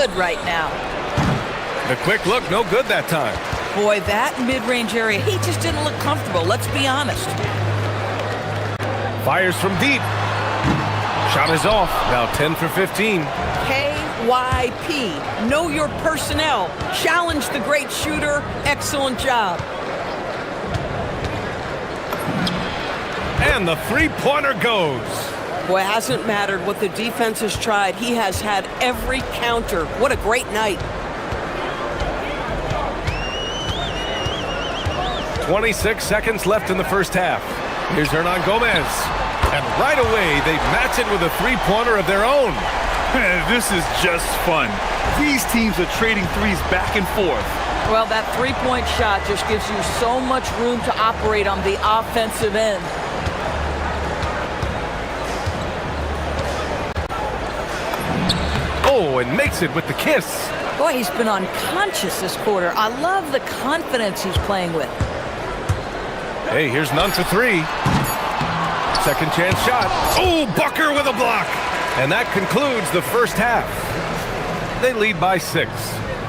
good right now. The quick look, no good that time. Boy, that mid-range area, he just didn't look comfortable, let's be honest. Fires from deep. Shot is off. Now 10 for 15. KYP, know your personnel. Challenge the great shooter. Excellent job. And the three-pointer goes. Boy, it hasn't mattered what the defense has tried. He has had every counter. What a great night. 26 seconds left in the first half. Here's Hernan Gomez. And right away, they match it with a three-pointer of their own. This is just fun. These teams are trading threes back and forth. Well, that three-point shot just gives you so much room to operate on the offensive end. Oh, and makes it with the kiss. Boy, he's been unconscious this quarter. I love the confidence he's playing with. Hey, here's none for three. Second chance shot. Oh, Bucker with a block. And that concludes the first half. They lead by 6.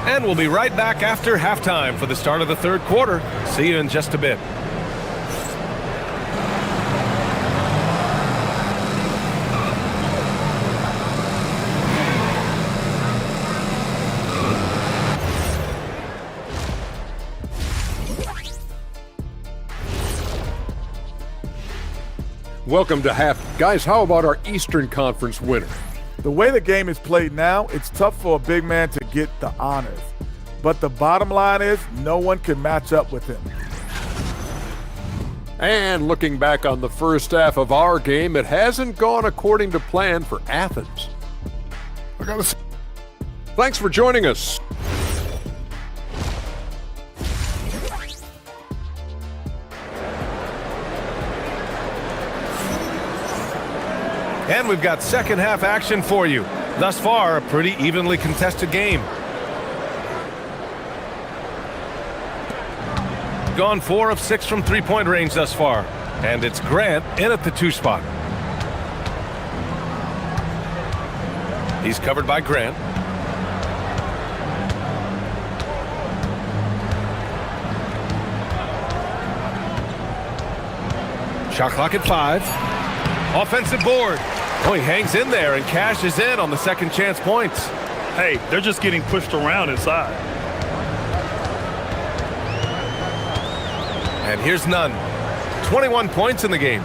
And we'll be right back after halftime for the start of the third quarter. See you in just a bit. Welcome to half. Guys, how about our Eastern Conference winner? The way the game is played now, it's tough for a big man to get the honors. But the bottom line is no one can match up with him. And looking back on the first half of our game, it hasn't gone according to plan for Athens. Thanks for joining us. And we've got second half action for you. Thus far, a pretty evenly contested game. Gone 4 of 6 from three-point range thus far. And it's Grant in at the 2 spot. He's covered by Grant. Shot clock at 5. Offensive board. Oh, he hangs in there and cashes in on the second chance points. Hey, they're just getting pushed around inside. And here's Nunn. 21 points in the game.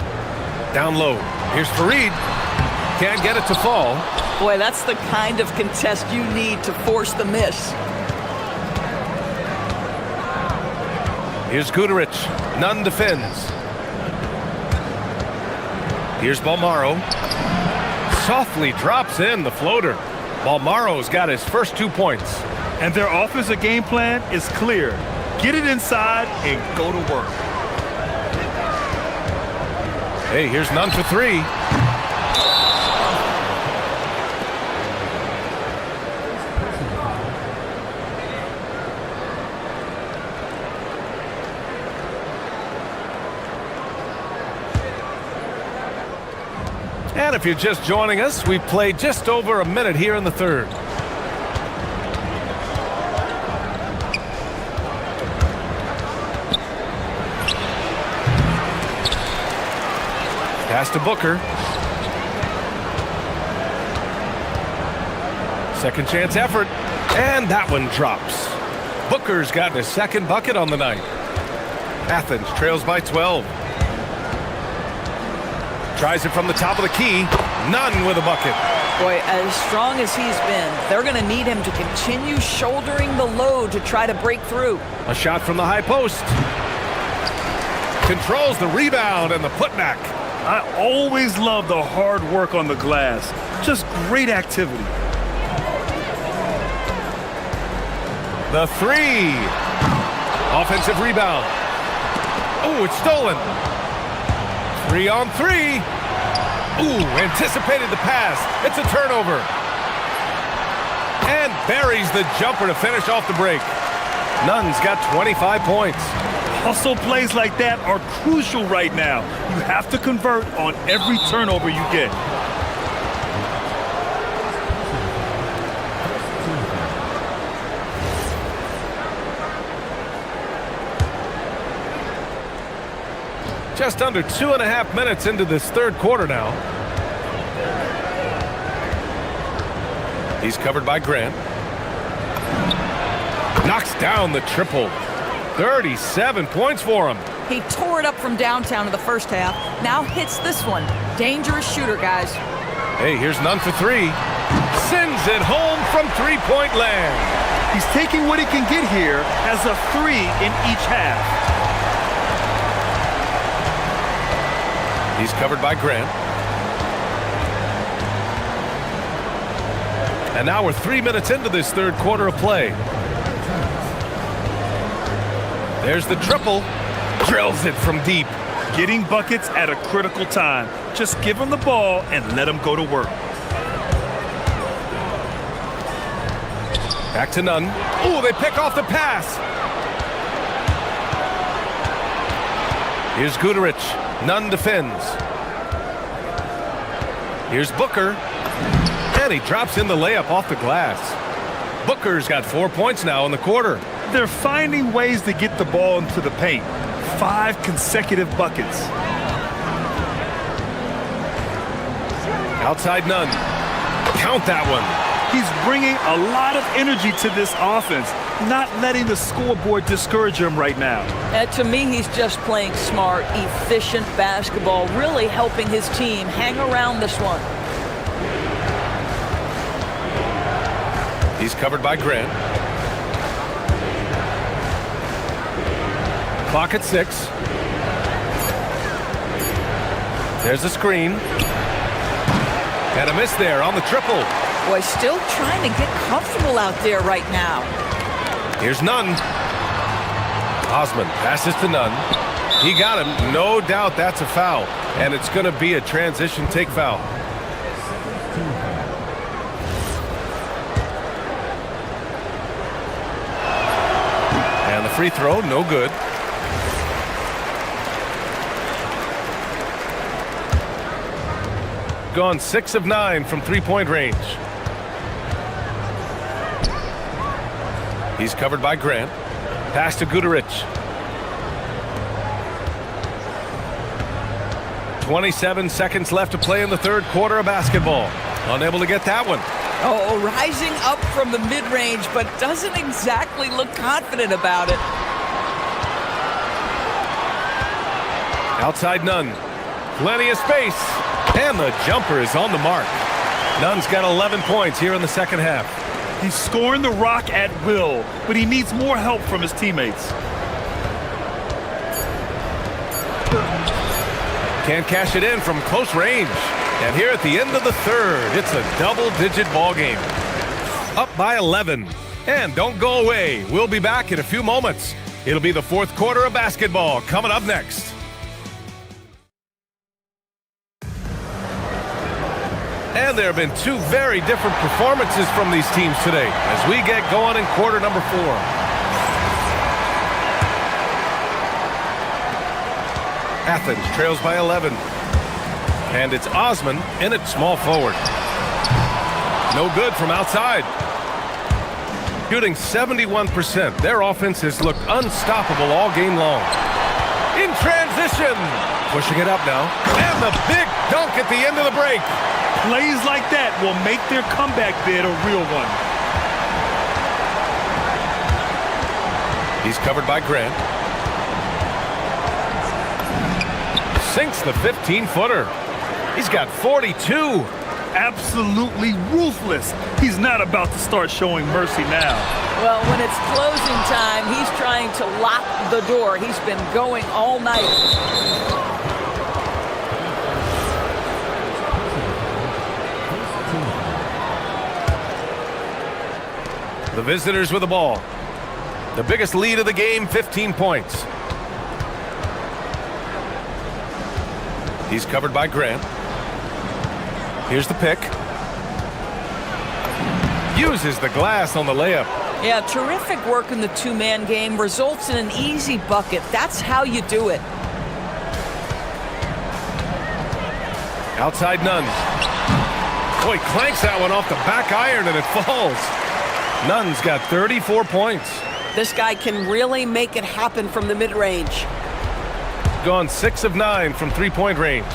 Down low. Here's Fareed. Can't get it to fall. Boy, that's the kind of contest you need to force the miss. Here's Gudarich. Nunn defends. Here's Balmaro. Softly drops in the floater. Balmaro's got his first 2 points. And their offensive game plan is clear. Get it inside and go to work. Hey, here's Nunn for 3. And if you're just joining us, we've played just over a minute here in the third. Pass to Booker. Second chance effort. And that one drops. Booker's gotten his second bucket on the night. Athens trails by 12. Tries it from the top of the key. Nunn with a bucket. Boy, as strong as he's been, they're going to need him to continue shouldering the load to try to break through. A shot from the high post. Controls the rebound and the putback. I always love the hard work on the glass. Just great activity. The 3. Offensive rebound. Oh, it's stolen. 3 on 3. Ooh, anticipated the pass. It's a turnover. And buries the jumper to finish off the break. Nunn's got 25 points. Hustle plays like that are crucial right now. You have to convert on every turnover you get. Just under 2.5 minutes into this third quarter now. He's covered by Grant. Knocks down the triple. 37 points for him. He tore it up from downtown in the first half. Now hits this one. Dangerous shooter, guys. Hey, here's none for three. Sends it home from three-point land. He's taking what he can get here as a 3 in each half. He's covered by Grant. And now we're 3 minutes into this third quarter of play. There's the triple. Drills it from deep. Getting buckets at a critical time. Just give him the ball and let him go to work. Back to Nunn. Ooh, they pick off the pass. Here's Guterich. Nunn defends. Here's Booker. And he drops in the layup off the glass. Booker's got 4 points now in the quarter. They're finding ways to get the ball into the paint. 5 consecutive buckets. Outside Nunn. Count that one. He's bringing a lot of energy to this offense, not letting the scoreboard discourage him right now. To me, he's just playing smart, efficient basketball, really helping his team hang around this one. He's covered by Grant. Clock at 6. There's a screen. And a miss there on the triple. Boy, still trying to get comfortable out there right now. Here's Nunn. Osman passes to Nunn. He got him. No doubt that's a foul. And it's going to be a transition take foul. And the free throw, no good. Gone 6 of 9 from three-point range. He's covered by Grant. Pass to Guterich. 27 seconds left to play in the third quarter of basketball. Unable to get that one. Oh, rising up from the mid-range, but doesn't exactly look confident about it. Outside Nunn. Plenty of space. And the jumper is on the mark. Nunn's got 11 points here in the second half. He's scoring the rock at will, but he needs more help from his teammates. Can't cash it in from close range. And here at the end of the third, it's a double-digit ball game. Up by 11. And don't go away. We'll be back in a few moments. It'll be the fourth quarter of basketball coming up next. And there have been two very different performances from these teams today as we get going in quarter number 4. Athens trails by 11. And it's Osman in at small forward. No good from outside. Shooting 71%. Their offense has looked unstoppable all game long. In transition. Pushing it up now. And the big dunk at the end of the break. Plays like that will make their comeback bid a real one. He's covered by Grant. Sinks the 15-footer. He's got 42. Absolutely ruthless. He's not about to start showing mercy now. Well, when it's closing time, he's trying to lock the door. He's been going all night. The visitors with the ball. The biggest lead of the game, 15 points. He's covered by Grant. Here's the pick. Uses the glass on the layup. Yeah, terrific work in the two-man game. Results in an easy bucket. That's how you do it. Outside Nunn. Boy, clanks that one off the back iron and it falls. Nunn's got 34 points. This guy can really make it happen from the mid-range. gone 6 of 9 from three-point range.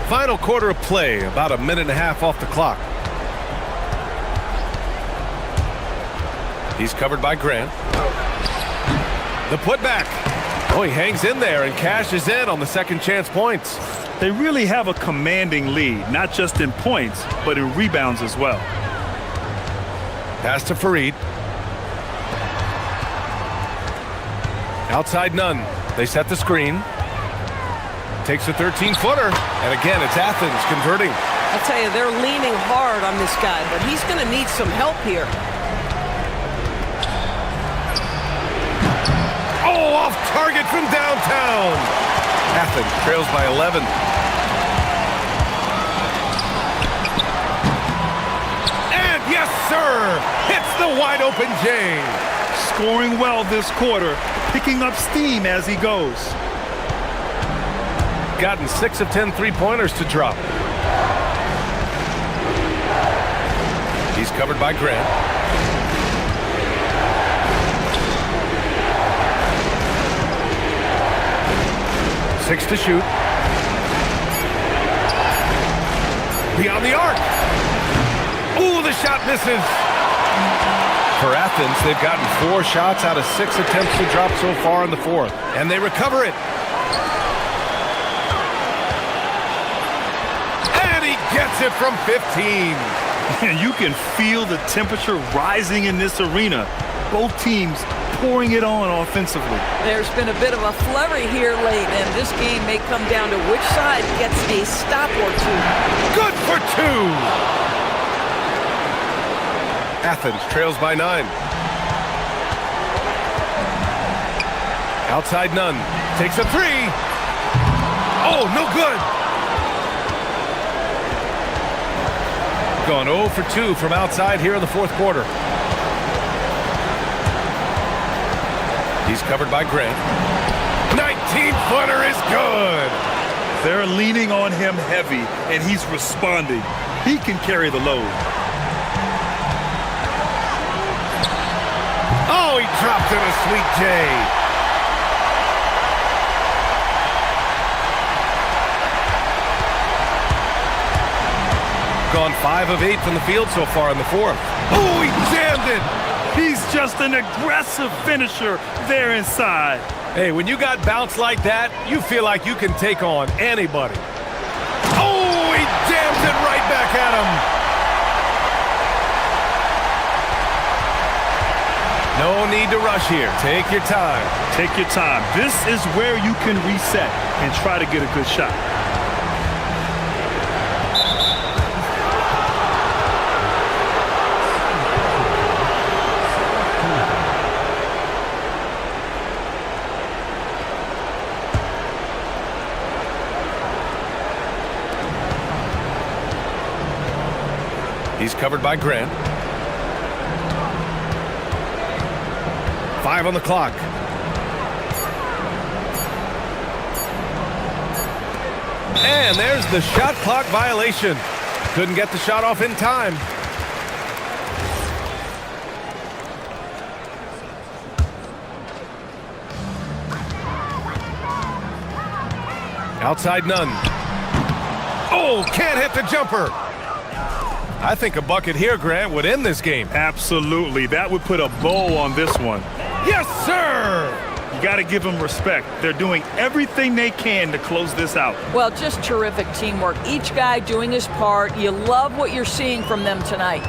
Final quarter of play, about a minute and a half off the clock. He's covered by Grant. The putback. Oh, he hangs in there and cashes in on the second chance points. They really have a commanding lead, not just in points, but in rebounds as well. Pass to Fareed. Outside none. They set the screen. Takes a 13-footer. And again, it's Athens converting. I'll tell you, they're leaning hard on this guy, but he's going to need some help here. Oh, off target from downtown. Athens trails by 11. And yes, sir, hits the wide open J. Scoring well this quarter, picking up steam as he goes. Gotten 6 of 10 three-pointers to drop. He's covered by Grant. Six to shoot. Beyond the arc. Ooh, the shot misses. For Athens, they've gotten 4 shots out of 6 attempts to drop so far in the fourth. And they recover it. And he gets it from 15. And you can feel the temperature rising in this arena. Both teams pouring it on offensively. There's been a bit of a flurry here late, and this game may come down to which side gets a stop or two. Good for 2. Athens trails by 9. Outside none. Takes a 3. Oh, no good. Gone 0 for 2 from outside here in the fourth quarter. He's covered by Grant. 19-footer is good. They're leaning on him heavy, and he's responding. He can carry the load. Oh, he dropped in a sweet J. Gone 5 of 8 from the field so far in the fourth. Oh, he jammed it. He's just an aggressive finisher there inside. Hey, when you got bounce like that, you feel like you can take on anybody. Oh, he jams it right back at him. No need to rush here. Take your time. Take your time. This is where you can reset and try to get a good shot. He's covered by Grant. 5 on the clock. And there's the shot clock violation. Couldn't get the shot off in time. Outside none. Oh, can't hit the jumper. I think a bucket here, Grant, would end this game. Absolutely. That would put a bow on this one. Yes, sir! You got to give them respect. They're doing everything they can to close this out. Well, just terrific teamwork. Each guy doing his part. You love what you're seeing from them tonight.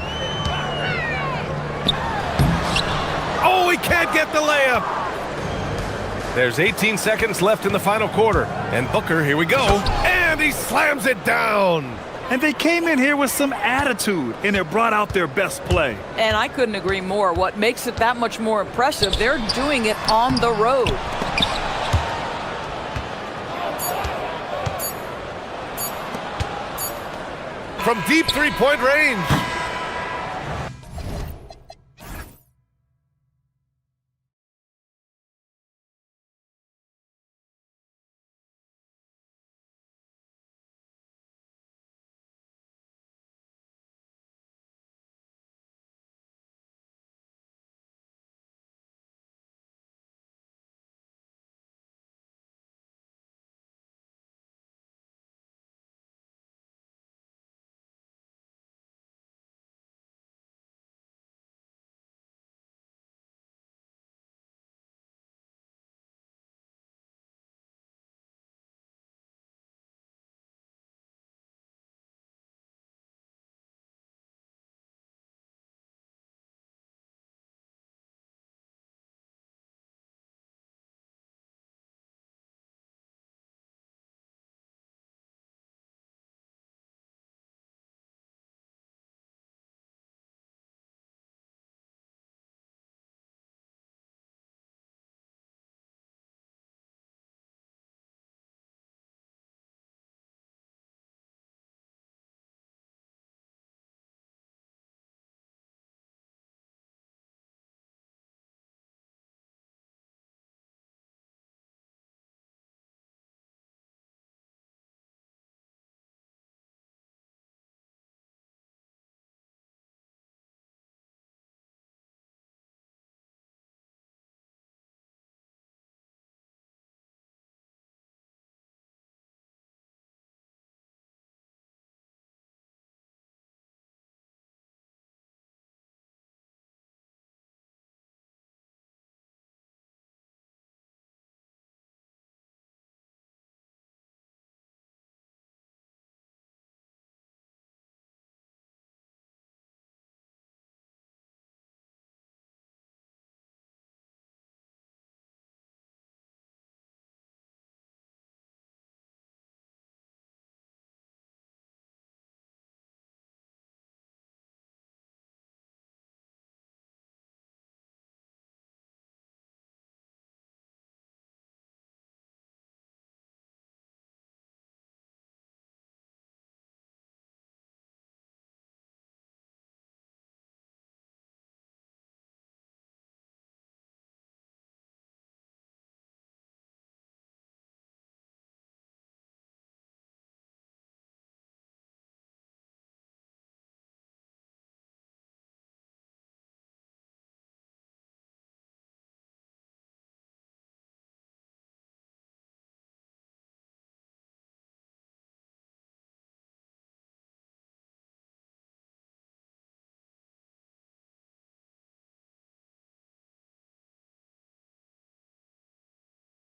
Oh, he can't get the layup. There's 18 seconds left in the final quarter. And Booker, here we go. And he slams it down. And they came in here with some attitude, and they brought out their best play. And I couldn't agree more. What makes it that much more impressive, they're doing it on the road. From deep three-point range.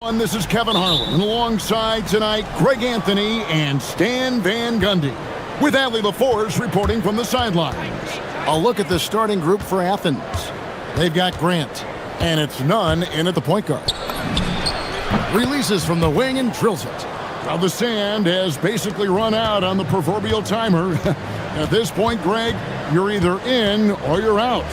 And this is Kevin Harlan, and alongside tonight, Greg Anthony and Stan Van Gundy, with Allie LaForce reporting from the sidelines. A look at the starting group for Athens. They've got Grant, and it's none in at the point guard. Releases from the wing and drills it. Now the sand has basically run out on the proverbial timer. At this point, Greg, you're either in or you're out.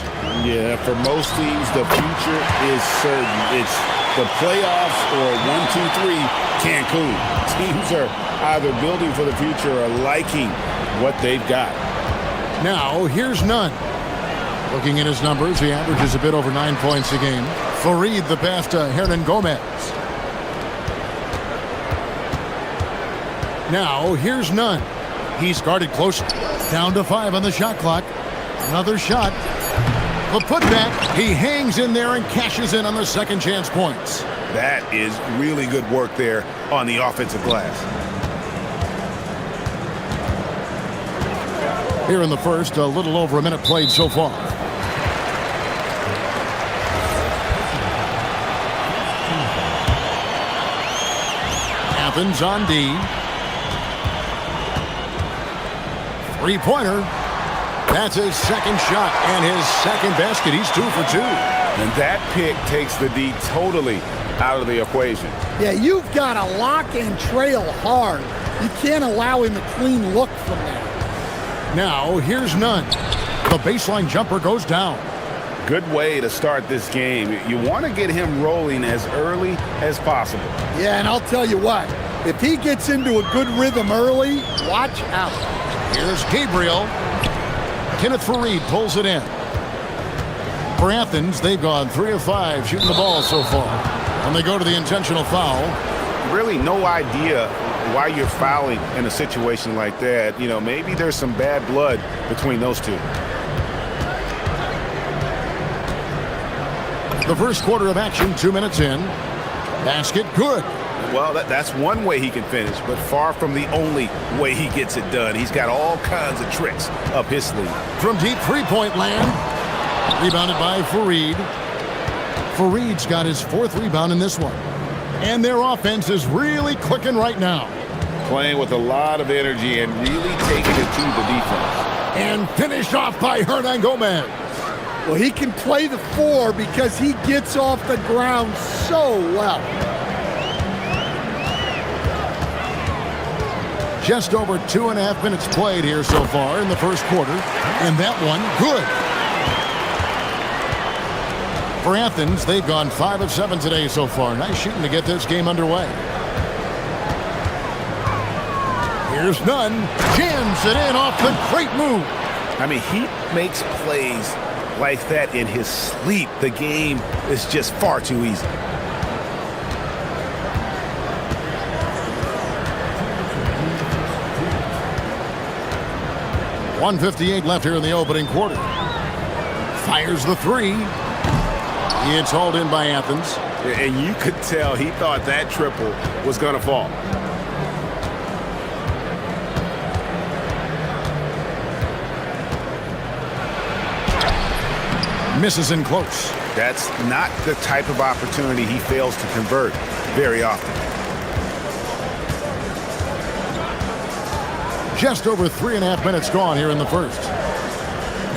Yeah, for most teams, the future is certain. It's the playoffs or 1, 2, 3 Cancun. Teams are either building for the future or liking what they've got. Now, here's none. Looking at his numbers, he averages a bit over 9 points a game. Fareed the pass to Hernan Gomez. Now, here's none. He's guarded closely. Down to 5 on the shot clock. Another shot. The putback. He hangs in there and cashes in on the second chance points. That is really good work there on the offensive glass. Here in the first, a little over a minute played so far. Athens on D. Three-pointer. That's his second shot and his second basket. He's 2 for 2. And that pick takes the D totally out of the equation. Yeah, you've got to lock and trail hard. You can't allow him a clean look from there. Now, here's none. The baseline jumper goes down. Good way to start this game. You want to get him rolling as early as possible. Yeah, and I'll tell you what. If he gets into a good rhythm early, watch out. Here's Gabriel. Kenneth Fareed pulls it in. For Athens, they've gone 3 of 5 shooting the ball so far. And they go to the intentional foul. Really no idea why you're fouling in a situation like that. You know, maybe there's some bad blood between those two. The first quarter of action, 2 minutes in. Basket good. Well, that's one way he can finish, but far from the only way he gets it done. He's got all kinds of tricks up his sleeve. From deep three-point land. Rebounded by Fareed. Fareed's got his 4th rebound in this one. And their offense is really clicking right now. Playing with a lot of energy and really taking it to the defense. And finished off by Hernan Gomez. Well, he can play the 4 because he gets off the ground so well. Just over 2.5 minutes played here so far in the first quarter. And that one, good. For Athens, they've gone 5 of 7 today so far. Nice shooting to get this game underway. Here's none. Jams it in off the great move. I mean, he makes plays like that in his sleep. The game is just far too easy. .158 left here in the opening quarter. Fires the 3. It's hauled in by Athens. And you could tell he thought that triple was going to fall. Misses in close. That's not the type of opportunity he fails to convert very often. Just over 3.5 minutes gone here in the first.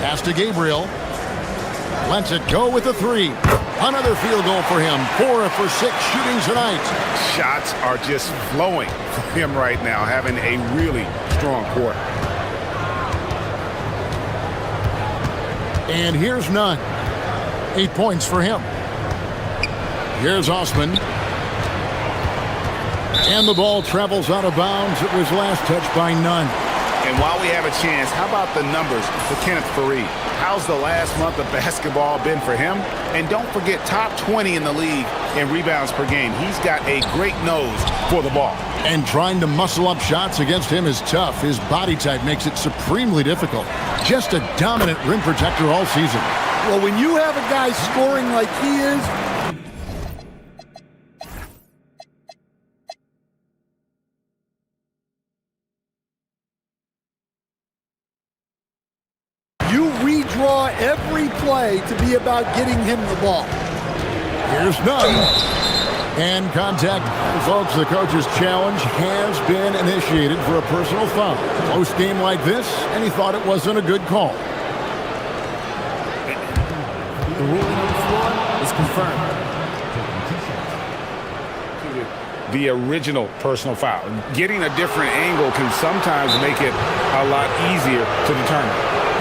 Pass to Gabriel. Lets it go with the 3. Another field goal for him. 4 for 6 shooting tonight. Shots are just flowing for him right now, having a really strong quarter. And here's none. 8 points for him. Here's Osman. And the ball travels out of bounds. It was last touched by none. And while we have a chance, how about the numbers for Kenneth Fareed? How's the last month of basketball been for him? And don't forget, top 20 in the league in rebounds per game. He's got a great nose for the ball. And trying to muscle up shots against him is tough. His body type makes it supremely difficult. Just a dominant rim protector all season. Well, when you have a guy scoring like he is, you redraw every play to be about getting him the ball. Here's none. And contact. Folks, the coach's challenge has been initiated for a personal foul. Close game like this, and he thought it wasn't a good call. The ruling on the floor is confirmed. The original personal foul. Getting a different angle can sometimes make it a lot easier to determine.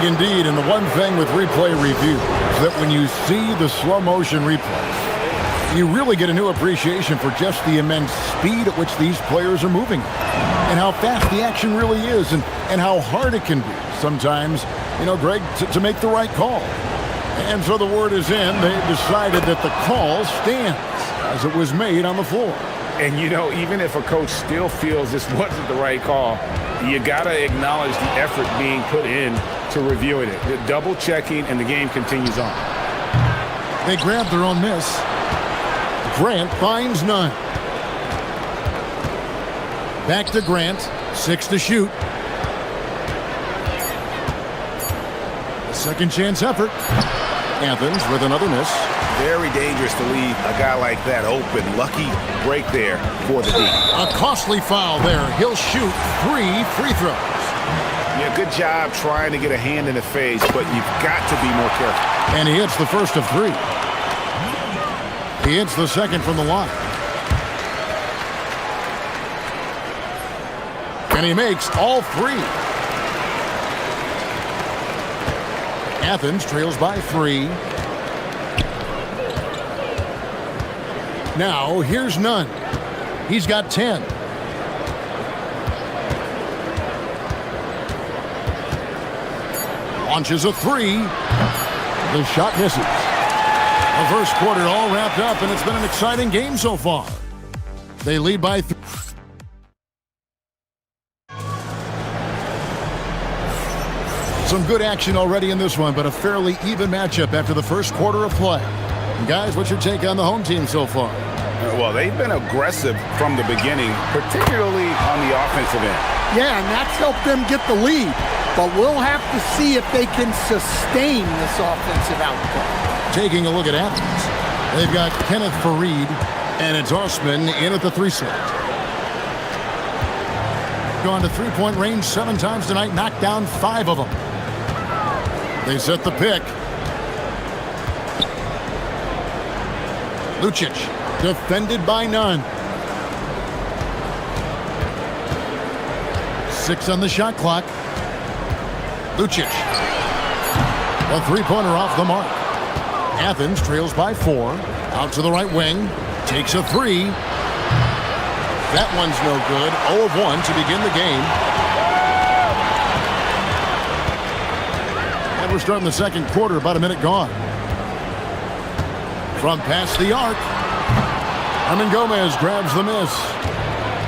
Indeed, and the one thing with replay review is that when you see the slow motion replays, you really get a new appreciation for just the immense speed at which these players are moving and how fast the action really is and how hard it can be sometimes, Greg, to make the right call. And so the word is in. They've decided that the call stands as it was made on the floor. And, even if a coach still feels this wasn't the right call, you got to acknowledge the effort being put in to reviewing it. The double checking, and the game continues on. They grab their own miss. Grant finds none. Back to Grant. 6 to shoot. Second chance effort. Athens with another miss. Very dangerous to leave a guy like that open. Lucky break there for the D. A costly foul there. He'll shoot 3 free throws. Yeah, good job trying to get a hand in the face, but you've got to be more careful. And he hits the first of 3. He hits the second from the line. And he makes all 3. Athens trails by 3. Now, here's Nunn. He's got 10. Launches a 3. The shot misses. The first quarter all wrapped up, and it's been an exciting game so far. They lead by 3. Some good action already in this one, but a fairly even matchup after the first quarter of play. And guys, what's your take on the home team so far? Well, they've been aggressive from the beginning, particularly on the offensive end. Yeah, and that's helped them get the lead. But we'll have to see if they can sustain this offensive output. Taking a look at Athens. They've got Kenneth Fareed, and it's Osman in at the 3 slot. Gone to three-point range 7 times tonight, knocked down 5 of them. They set the pick. Lucic, defended by Nunn. 6 on the shot clock. Lucic. A three-pointer off the mark. Athens trails by 4. Out to the right wing. Takes a 3. That one's no good. 0 of 1 to begin the game. And we're starting the second quarter, about a minute gone. From past the arc. Herman Gomez grabs the miss.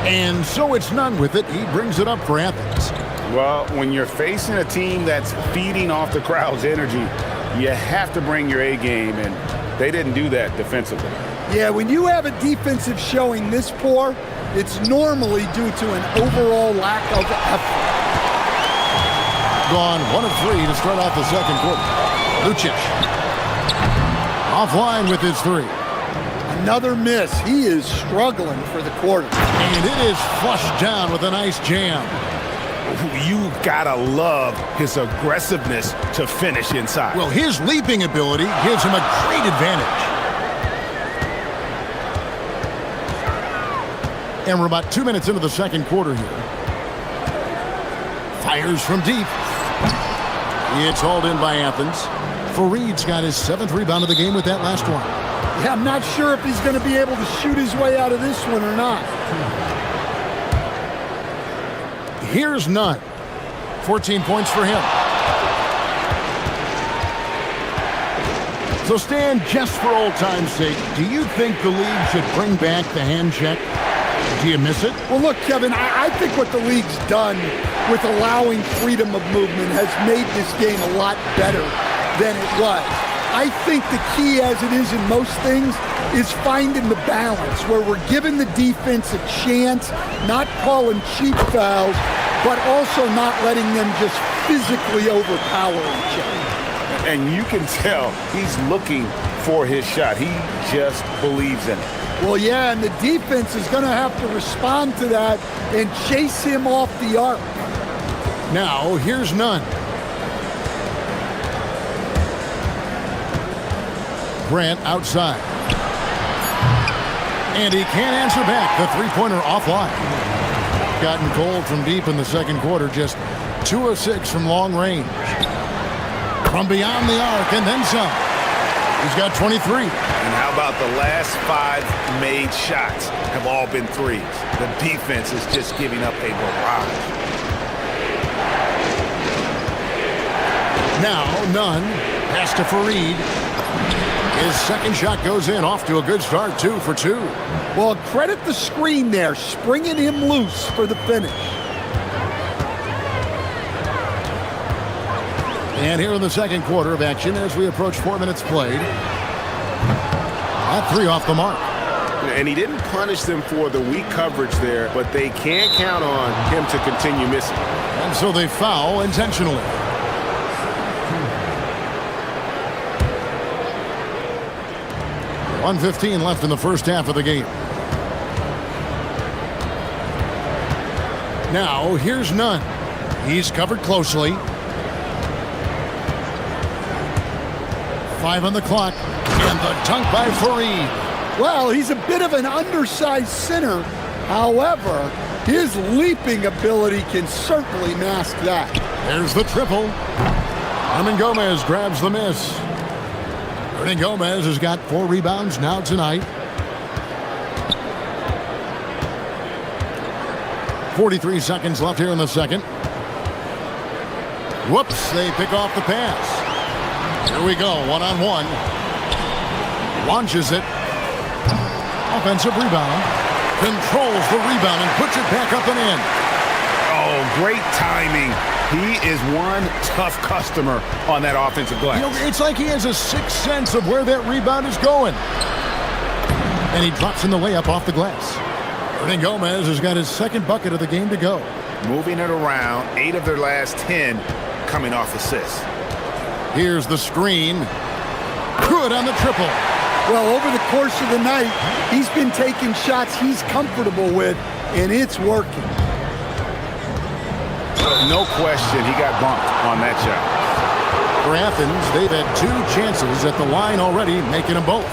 And so it's Nunn with it. He brings it up for Athens. Well, when you're facing a team that's feeding off the crowd's energy, you have to bring your A game, and they didn't do that defensively. Yeah, when you have a defensive showing this poor, it's normally due to an overall lack of effort. Gone 1 of 3 to start off the second quarter. Lucic. Offline with his 3. Another miss. He is struggling for the quarter. And it is flushed down with a nice jam. You gotta love his aggressiveness to finish inside. Well, his leaping ability gives him a great advantage. And we're about 2 minutes into the second quarter here. Fires from deep. It's hauled in by Athens. Fareed's got his 7th rebound of the game with that last one. Yeah, I'm not sure if he's going to be able to shoot his way out of this one or not. Here's Nunn. 14 points for him. So Stan, just for old time's sake, do you think the league should bring back the hand check? Do you miss it? Well, look, Kevin, I think what the league's done with allowing freedom of movement has made this game a lot better than it was. I think the key, as it is in most things, is finding the balance where we're giving the defense a chance, not calling cheap fouls, but also not letting them just physically overpower each other. And you can tell he's looking for his shot. He just believes in it. Well, yeah, and the defense is going to have to respond to that and chase him off the arc. Now, here's Nunn. Grant outside. And he can't answer back. The three-pointer offline. Gotten cold from deep in the second quarter. Just 2 of 6 from long range. From beyond the arc and then some. He's got 23. And how about the last 5 made shots have all been threes? The defense is just giving up a barrage. Now, Nunn. Pass to Fareed. His second shot goes in, off to a good start, 2 for 2. Well, credit the screen there, springing him loose for the finish. And here in the second quarter of action as we approach 4 minutes played. That 3 off the mark. And he didn't punish them for the weak coverage there, but they can't count on him to continue missing. And so they foul intentionally. .115 left in the first half of the game. Now, here's Nunn. He's covered closely. 5 on the clock. And the dunk by Fareed. Well, he's a bit of an undersized center. However, his leaping ability can certainly mask that. There's the triple. Hernan Gomez grabs the miss. Hernan Gomez has got 4 rebounds now tonight. 43 seconds left here in the second. Whoops, they pick off the pass. Here we go, one-on-one. Launches it. Offensive rebound. Controls the rebound and puts it back up and in. Oh, great timing. He is one tough customer on that offensive glass. You know, it's like he has a sixth sense of where that rebound is going. And he drops in the layup off the glass. Hernan Gomez has got his second bucket of the game to go. Moving it around, 8 of their last 10 coming off assists. Here's the screen. Good on the triple. Well, over the course of the night, he's been taking shots he's comfortable with, and it's working. No question, he got bumped on that shot. For Athens, they've had 2 chances at the line already, making them both.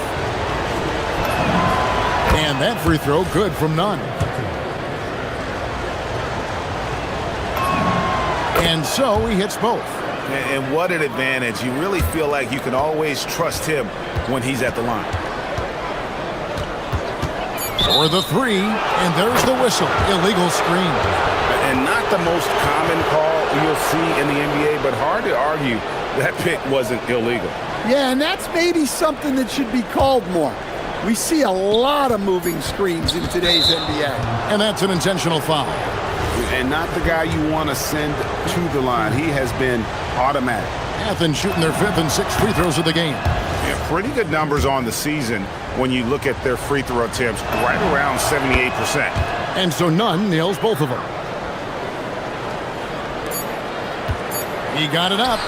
And that free throw good from Nunn. And so he hits both. And what an advantage. You really feel like you can always trust him when he's at the line. For the 3, and there's the whistle. Illegal screen. And not the most common call you'll see in the NBA, but hard to argue that pick wasn't illegal. Yeah, and that's maybe something that should be called more. We see a lot of moving screens in today's NBA. And that's an intentional foul. And not the guy you want to send to the line. He has been automatic. Athens shooting their 5th and 6th free throws of the game. Yeah, pretty good numbers on the season when you look at their free throw attempts, right around 78%. And so Nunn nails both of them. He got it up.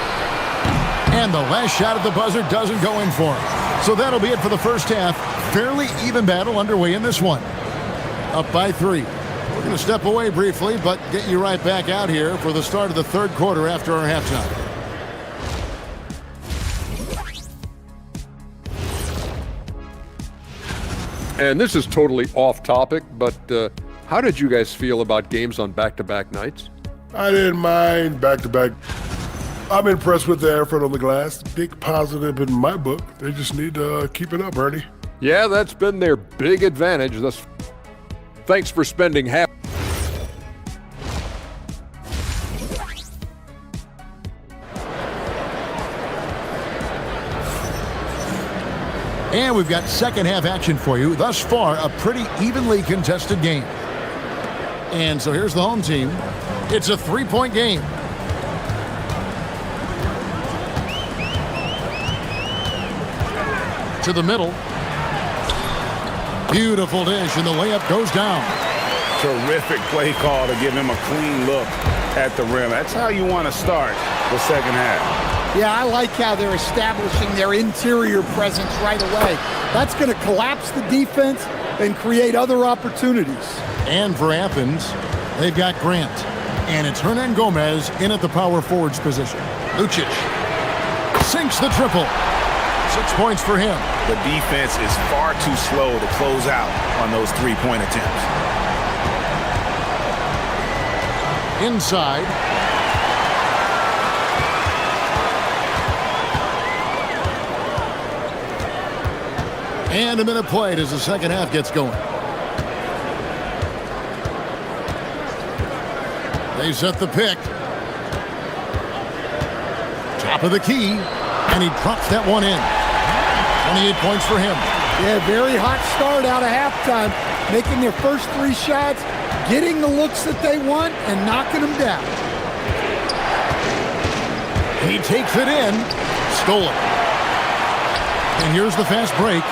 And the last shot at the buzzer doesn't go in for him. So that'll be it for the first half. Fairly even battle underway in this one. Up by 3. We're going to step away briefly, but get you right back out here for the start of the third quarter after our halftime. And this is totally off topic, but how did you guys feel about games on back-to-back nights? I didn't mind back-to-back. I'm impressed with the effort on the glass. Big positive in my book. They just need to keep it up, Ernie. Yeah, that's been their big advantage. Thanks for spending half. And we've got second half action for you. Thus far, a pretty evenly contested game. And so here's the home team. It's a 3-point game. To the middle. Beautiful dish, and the layup goes down. Terrific play call to give him a clean look at the rim. That's how you want to start the second half. Yeah, I like how they're establishing their interior presence right away. That's going to collapse the defense and create other opportunities. And for Athens, they've got Grant. And it's Hernan Gomez in at the power forwards position. Lucic sinks the triple. 6 points for him. The defense is far too slow to close out on those three-point attempts. Inside. And a minute played as the second half gets going. They set the pick. Top of the key. And he drops that one in. 28 points for him. Yeah, very hot start out of halftime. Making their first 3 shots, getting the looks that they want, and knocking them down. He takes it in. Stole it. And here's the fast break.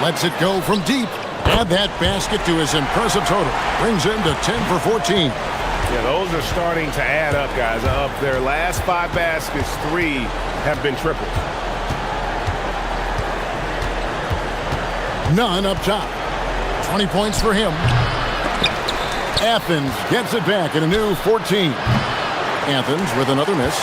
Lets it go from deep. Add that basket to his impressive total. Brings him to 10 for 14. Yeah, those are starting to add up, guys. Of their last 5 baskets, 3 have been triples. None up top. 20 points for him. Athens gets it back in a new 14. Athens with another miss.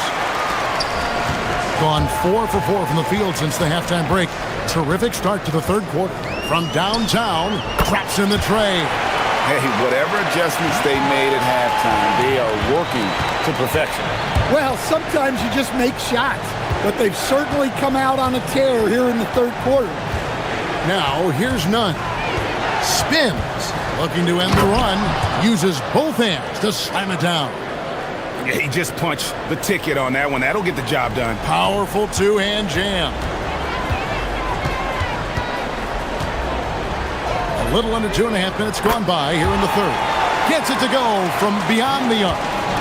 Gone 4 for 4 from the field since the halftime break. Terrific start to the third quarter. From downtown, traps in the tray. Hey, whatever adjustments they made at halftime, they are working to perfection. Well, sometimes you just make shots, but they've certainly come out on a tear here in the third quarter. Now, here's Nunn. Spins, looking to end the run. Uses both hands to slam it down. Yeah, he just punched the ticket on that one. That'll get the job done. Powerful two-hand jam. A little under 2.5 minutes gone by here in the third. Gets it to go from beyond the arc.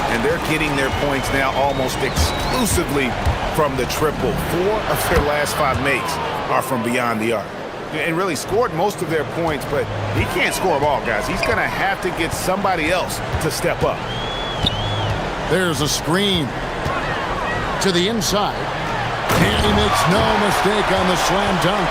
And they're getting their points now almost exclusively from the triple. 4 of their last 5 makes are from beyond the arc. And really scored most of their points, but he can't score them all, guys. He's going to have to get somebody else to step up. There's a screen to the inside. And he makes no mistake on the slam dunk.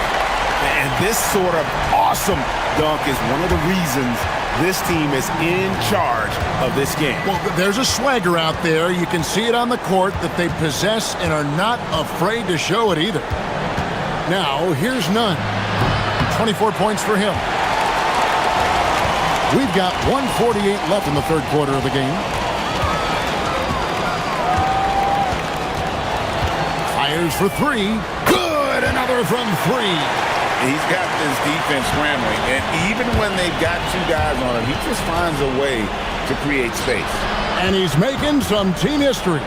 And this sort of awesome dunk is one of the reasons this team is in charge of this game. Well, there's a swagger out there. You can see it on the court that they possess and are not afraid to show it either. Now, here's Nunn. 24 points for him. We've got 1:48 left in the third quarter of the game. Fires for 3. Good! Another from 3. He's got this defense scrambling, and even when they've got 2 guys on him, he just finds a way to create space. And he's making some team history.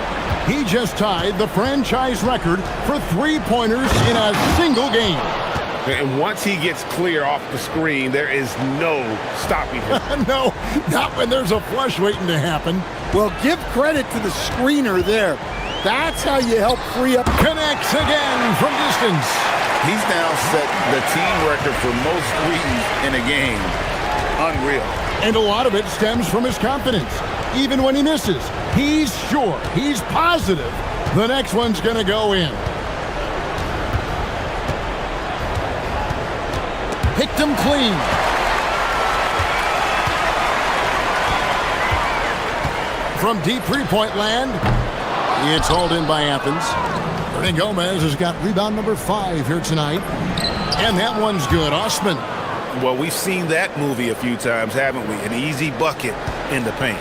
He just tied the franchise record for 3-pointers in a single game. And once he gets clear off the screen, there is no stopping him. No, not when there's a flush waiting to happen. Well, give credit to the screener there. That's how you help free up. Connects again from distance. He's now set the team record for most threes in a game. Unreal. And a lot of it stems from his confidence. Even when he misses, he's sure, he's positive the next one's going to go in. Picked him clean. From deep three-point land, it's hauled in by Athens. Hernan Gomez has got rebound number 5 here tonight. And that one's good. Osman. Well, we've seen that movie a few times, haven't we? An easy bucket in the paint.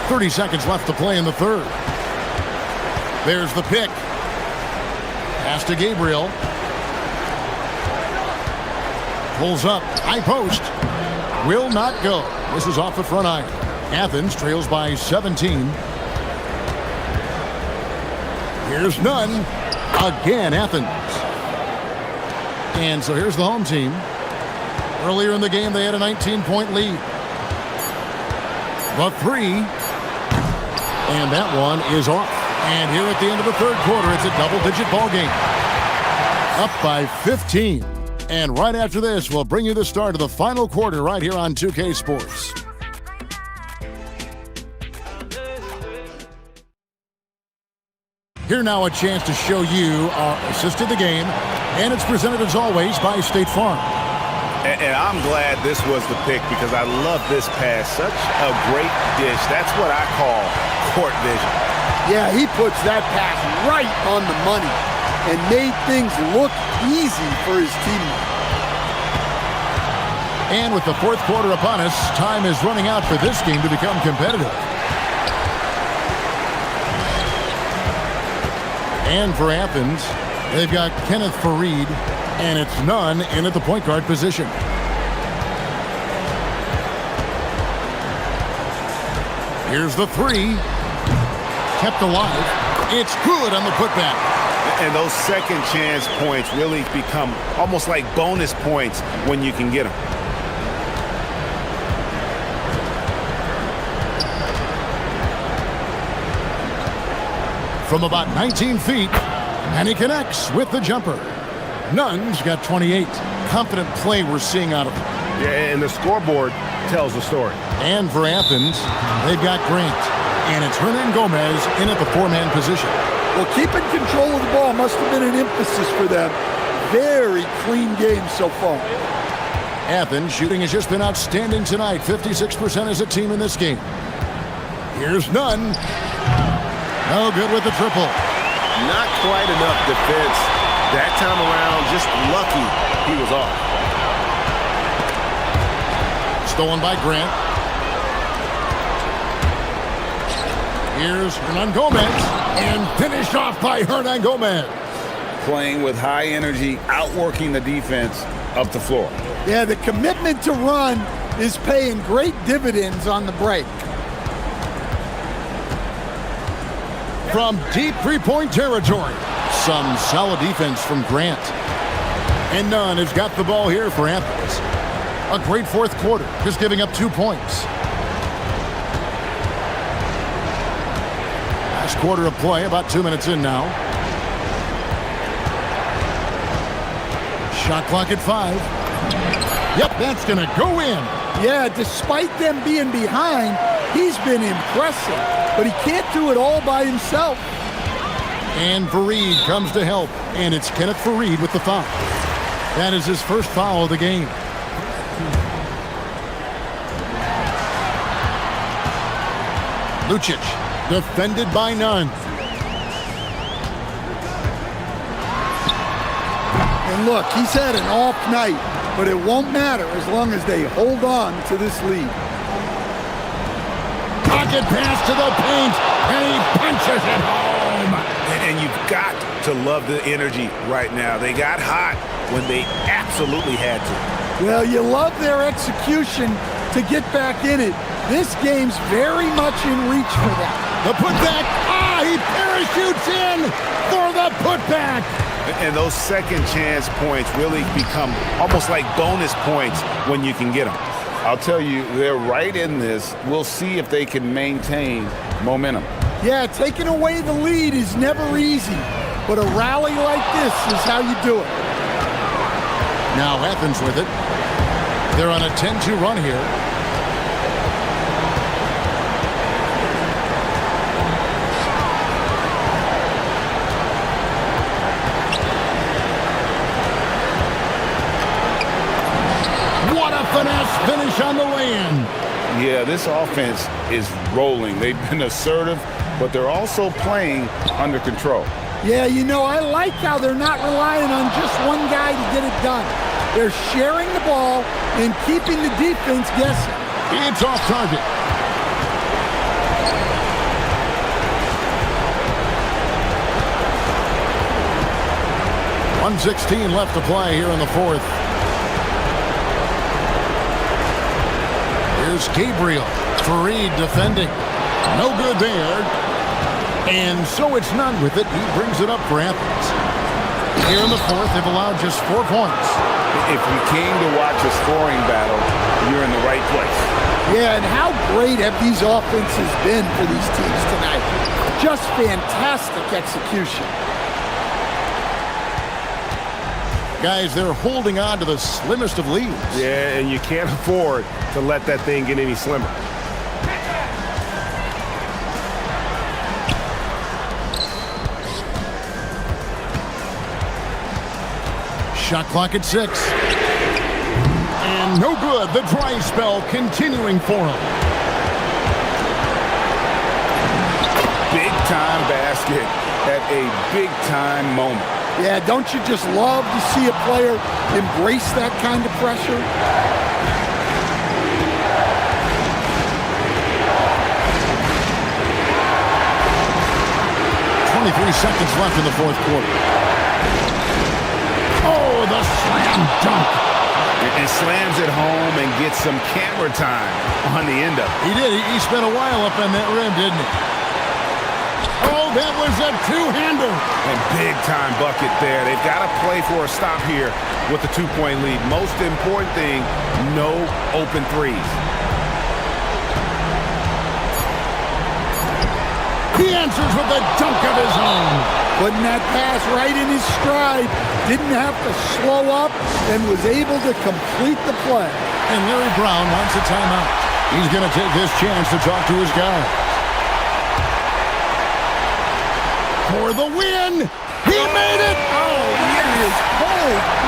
30 seconds left to play in the third. There's the pick. Pass to Gabriel. Pulls up. High post. Will not go. This is off the front iron. Athens trails by 17. Here's Nunn. Again, Athens. And so here's the home team. Earlier in the game, they had a 19-point lead. The 3. And that one is off. And here at the end of the third quarter, it's a double-digit ball game. Up by 15. And right after this, we'll bring you the start of the final quarter right here on 2K Sports. Here now a chance to show you our assist of the game, and it's presented as always by State Farm. And I'm glad this was the pick because I love this pass. Such a great dish. That's what I call court vision. Yeah, he puts that pass right on the money and made things look easy for his teammate. And with the fourth quarter upon us, time is running out for this game to become competitive. And for Athens, they've got Kenneth Fareed, and it's none in at the point guard position. Here's the three. Kept alive. It's good on the putback. And those second chance points really become almost like bonus points when you can get them. From about 19 feet, and he connects with the jumper. Nunn's got 28. Confident play we're seeing out of him. Yeah, and the scoreboard tells the story. And for Athens, they've got Grant. And it's Hernan Gomez in at the four-man position. Well, keeping control of the ball must have been an emphasis for them. Very clean game so far. Athens shooting has just been outstanding tonight. 56% as a team in this game. Here's Nunn. No good with the triple. Not quite enough defense. That time around, just lucky he was off. Stolen by Grant. Here's Hernan Gomez. And finished off by Hernan Gomez. Playing with high energy, outworking the defense up the floor. Yeah, the commitment to run is paying great dividends on the break. From deep three-point territory. Some solid defense from Grant. And Nunn has got the ball here for Athens. A great fourth quarter, just giving up 2 points. Last quarter of play, about 2 minutes in now. Shot clock at 5. Yep, that's going to go in. Yeah, despite them being behind, he's been impressive. But he can't do it all by himself. And Fareed comes to help. And it's Kenneth Fareed with the foul. That is his first foul of the game. Lucic, defended by Nunn. And look, he's had an off night, but it won't matter as long as they hold on to this lead. Pocket pass to the paint, and he punches it home. And you've got to love the energy right now. They got hot when they absolutely had to. Well, you love their execution to get back in it. This game's very much in reach for them. The putback, he parachutes in for the putback. And those second chance points really become almost like bonus points when you can get them. I'll tell you, they're right in this. We'll see if they can maintain momentum. Yeah, taking away the lead is never easy, but a rally like this is how you do it. Now Athens with it. They're on a 10-2 run here. What a finesse finish on the lay-in. Yeah, this offense is rolling. They've been assertive, but they're also playing under control. Yeah, you know, I like how they're not relying on just one guy to get it done. They're sharing the ball and keeping the defense guessing. It's off target. .116 left to play here in the fourth. Here's Gabriel. Fareed defending. No good there. And so it's Nunn with it. He brings it up for Athens. Here in the fourth, they've allowed just 4 points. If you came to watch a scoring battle, you're in the right place. Yeah, and how great have these offenses been for these teams tonight? Just fantastic execution. Guys, they're holding on to the slimmest of leads. Yeah, and you can't afford to let that thing get any slimmer. Shot clock at 6. And no good. The dry spell continuing for him. Big-time basket at a big-time moment. Yeah, don't you just love to see a player embrace that kind of pressure? 23 seconds left in the fourth quarter. Oh, the slam dunk. And slams it home and gets some camera time on the end of it. He did. He spent a while up on that rim, didn't he? Oh, that was a two-hander. And big-time bucket there. They've got to play for a stop here with the two-point lead. Most important thing, no open threes. He answers with a dunk of his own. Putting that pass right in his stride. Didn't have to slow up and was able to complete the play. And Larry Brown wants a timeout. He's going to take this chance to talk to his guy. For the win! He made it! Oh, he is cold.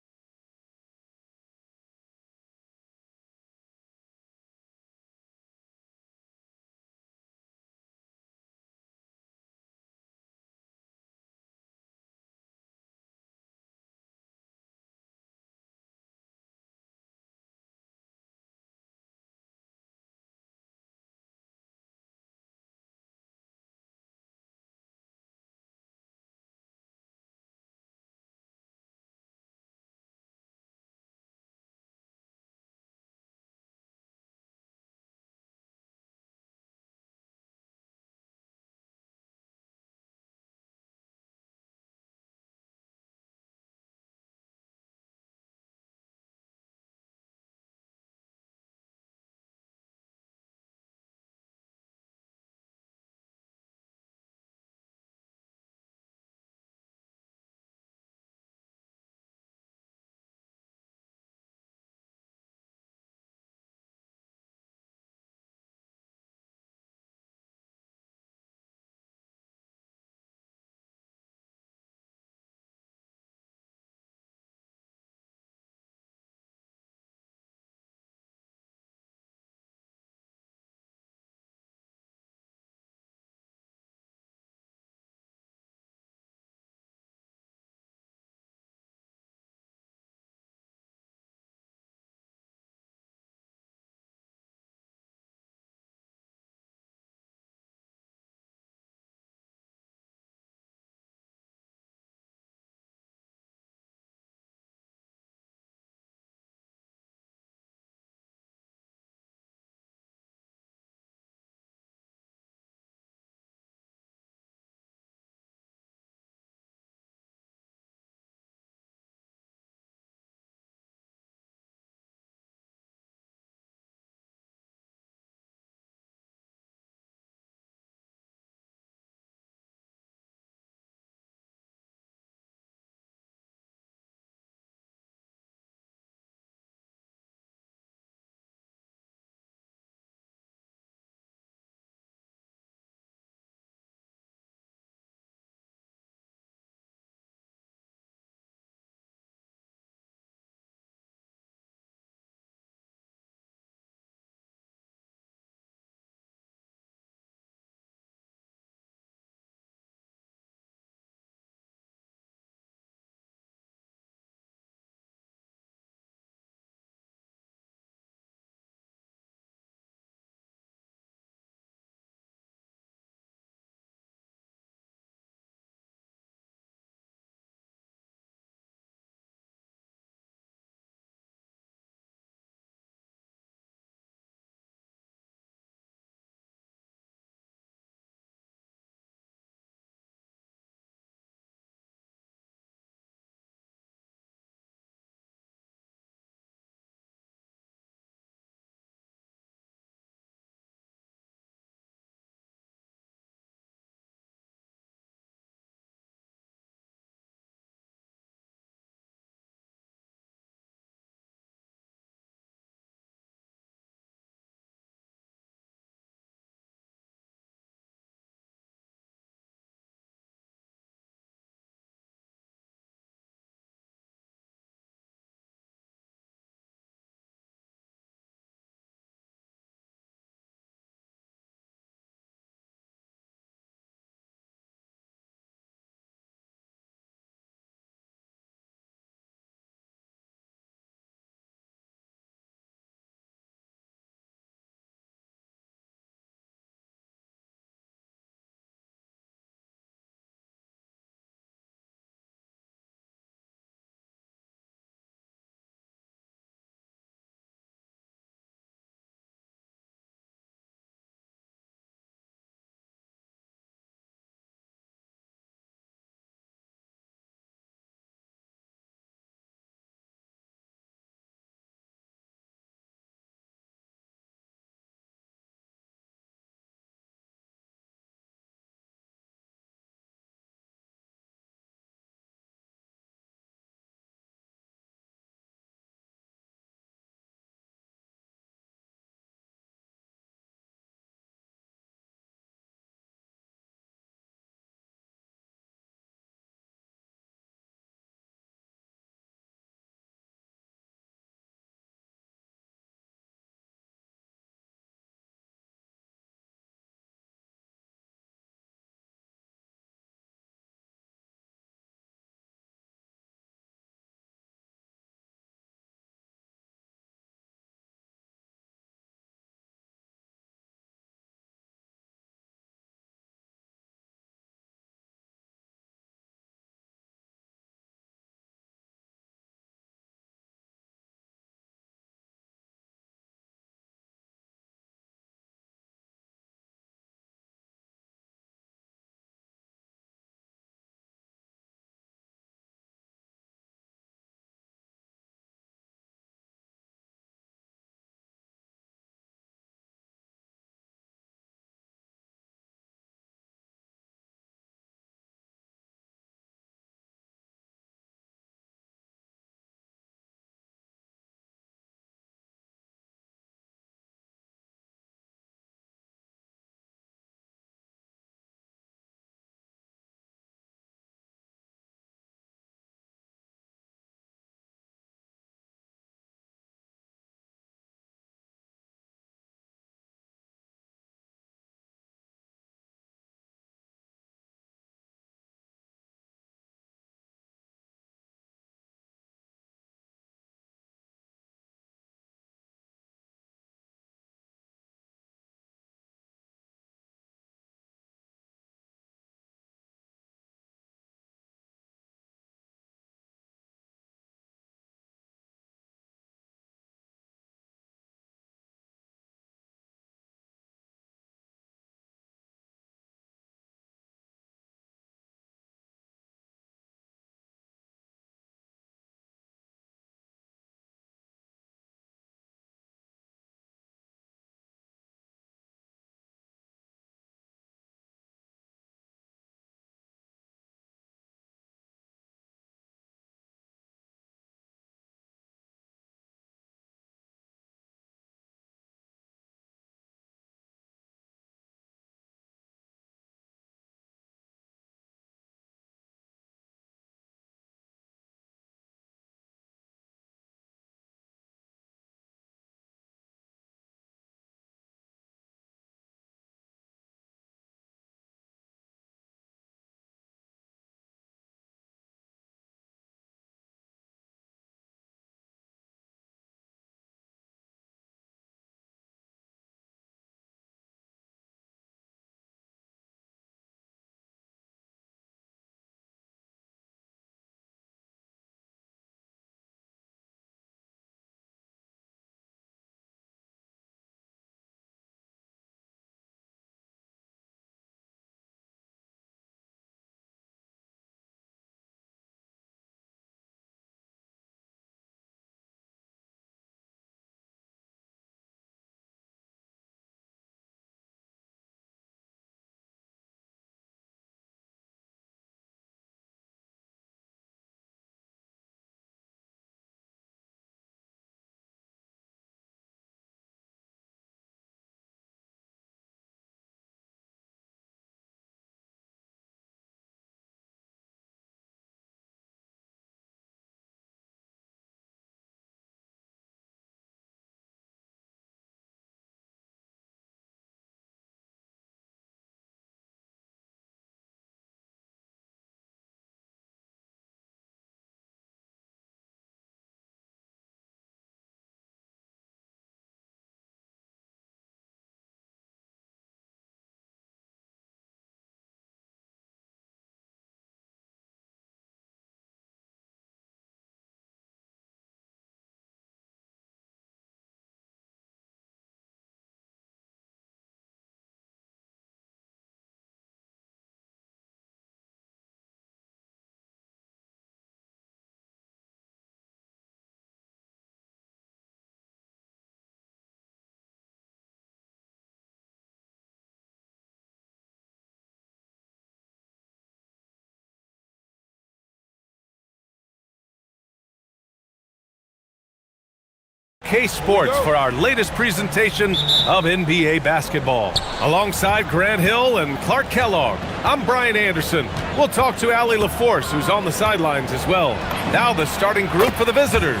2K Sports for our latest presentation of NBA basketball. Alongside Grant Hill and Clark Kellogg, I'm Brian Anderson. We'll talk to Allie LaForce, who's on the sidelines as well. Now the starting group for the visitors.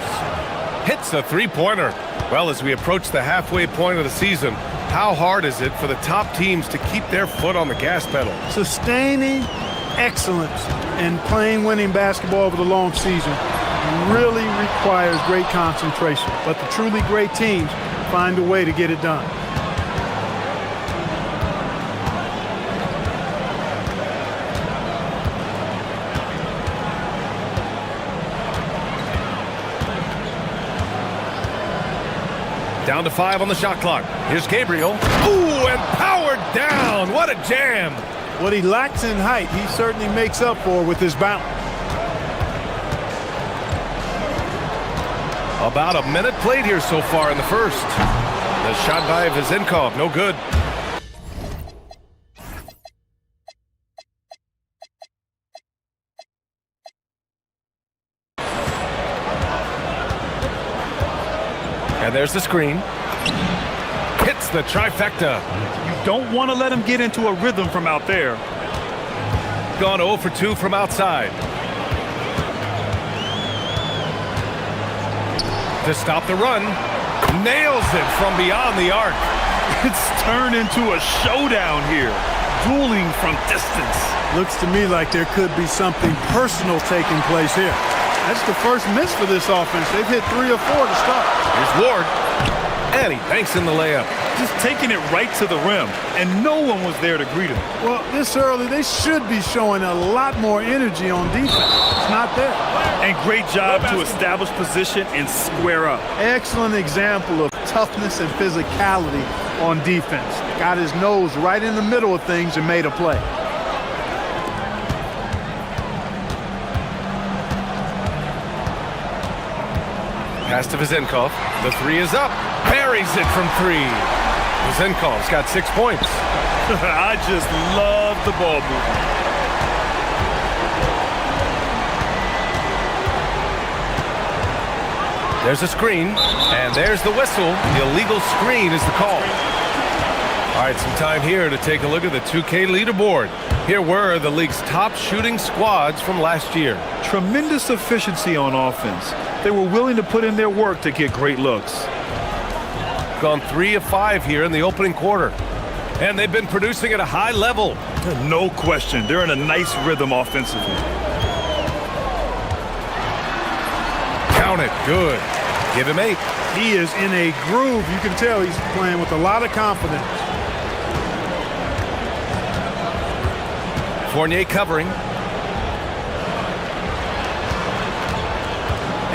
Hits a three-pointer. Well, as we approach the halfway point of the season, how hard is it for the top teams to keep their foot on the gas pedal? Sustaining excellence and playing winning basketball over the long season really requires great concentration. But the truly great teams find a way to get it done. Down to 5 on the shot clock. Here's Gabriel. Ooh, and powered down. What a jam. What he lacks in height, he certainly makes up for with his bounce. About a minute played here so far in the first. The shot by Vezenkov, no good. And there's the screen. Hits the trifecta. You don't want to let him get into a rhythm from out there. Gone 0 for 2 from outside. To stop the run. Nails it from beyond the arc. It's turned into a showdown here. Dueling from distance. Looks to me like there could be something personal taking place here. That's the first miss for this offense. They've hit 3 or 4 to start. Here's Ward. And he banks in the layup. Just taking it right to the rim, and no one was there to greet him. Well, this early, they should be showing a lot more energy on defense. It's not there. And great job to establish position and square up. Excellent example of toughness and physicality on defense. Got his nose right in the middle of things and made a play. Pass to Vezenkov. The three is up. Buries it from 3. Vezenkov's got 6 points. I just love the ball movement. There's a screen, and there's the whistle. The illegal screen is the call. All right, some time here to take a look at the 2K leaderboard. Here were the league's top shooting squads from last year. Tremendous efficiency on offense. They were willing to put in their work to get great looks. Gone 3 of 5 here in the opening quarter. And they've been producing at a high level. No question. They're in a nice rhythm offensively. Count it. Good. Give him 8. He is in a groove. You can tell he's playing with a lot of confidence. Fournier covering.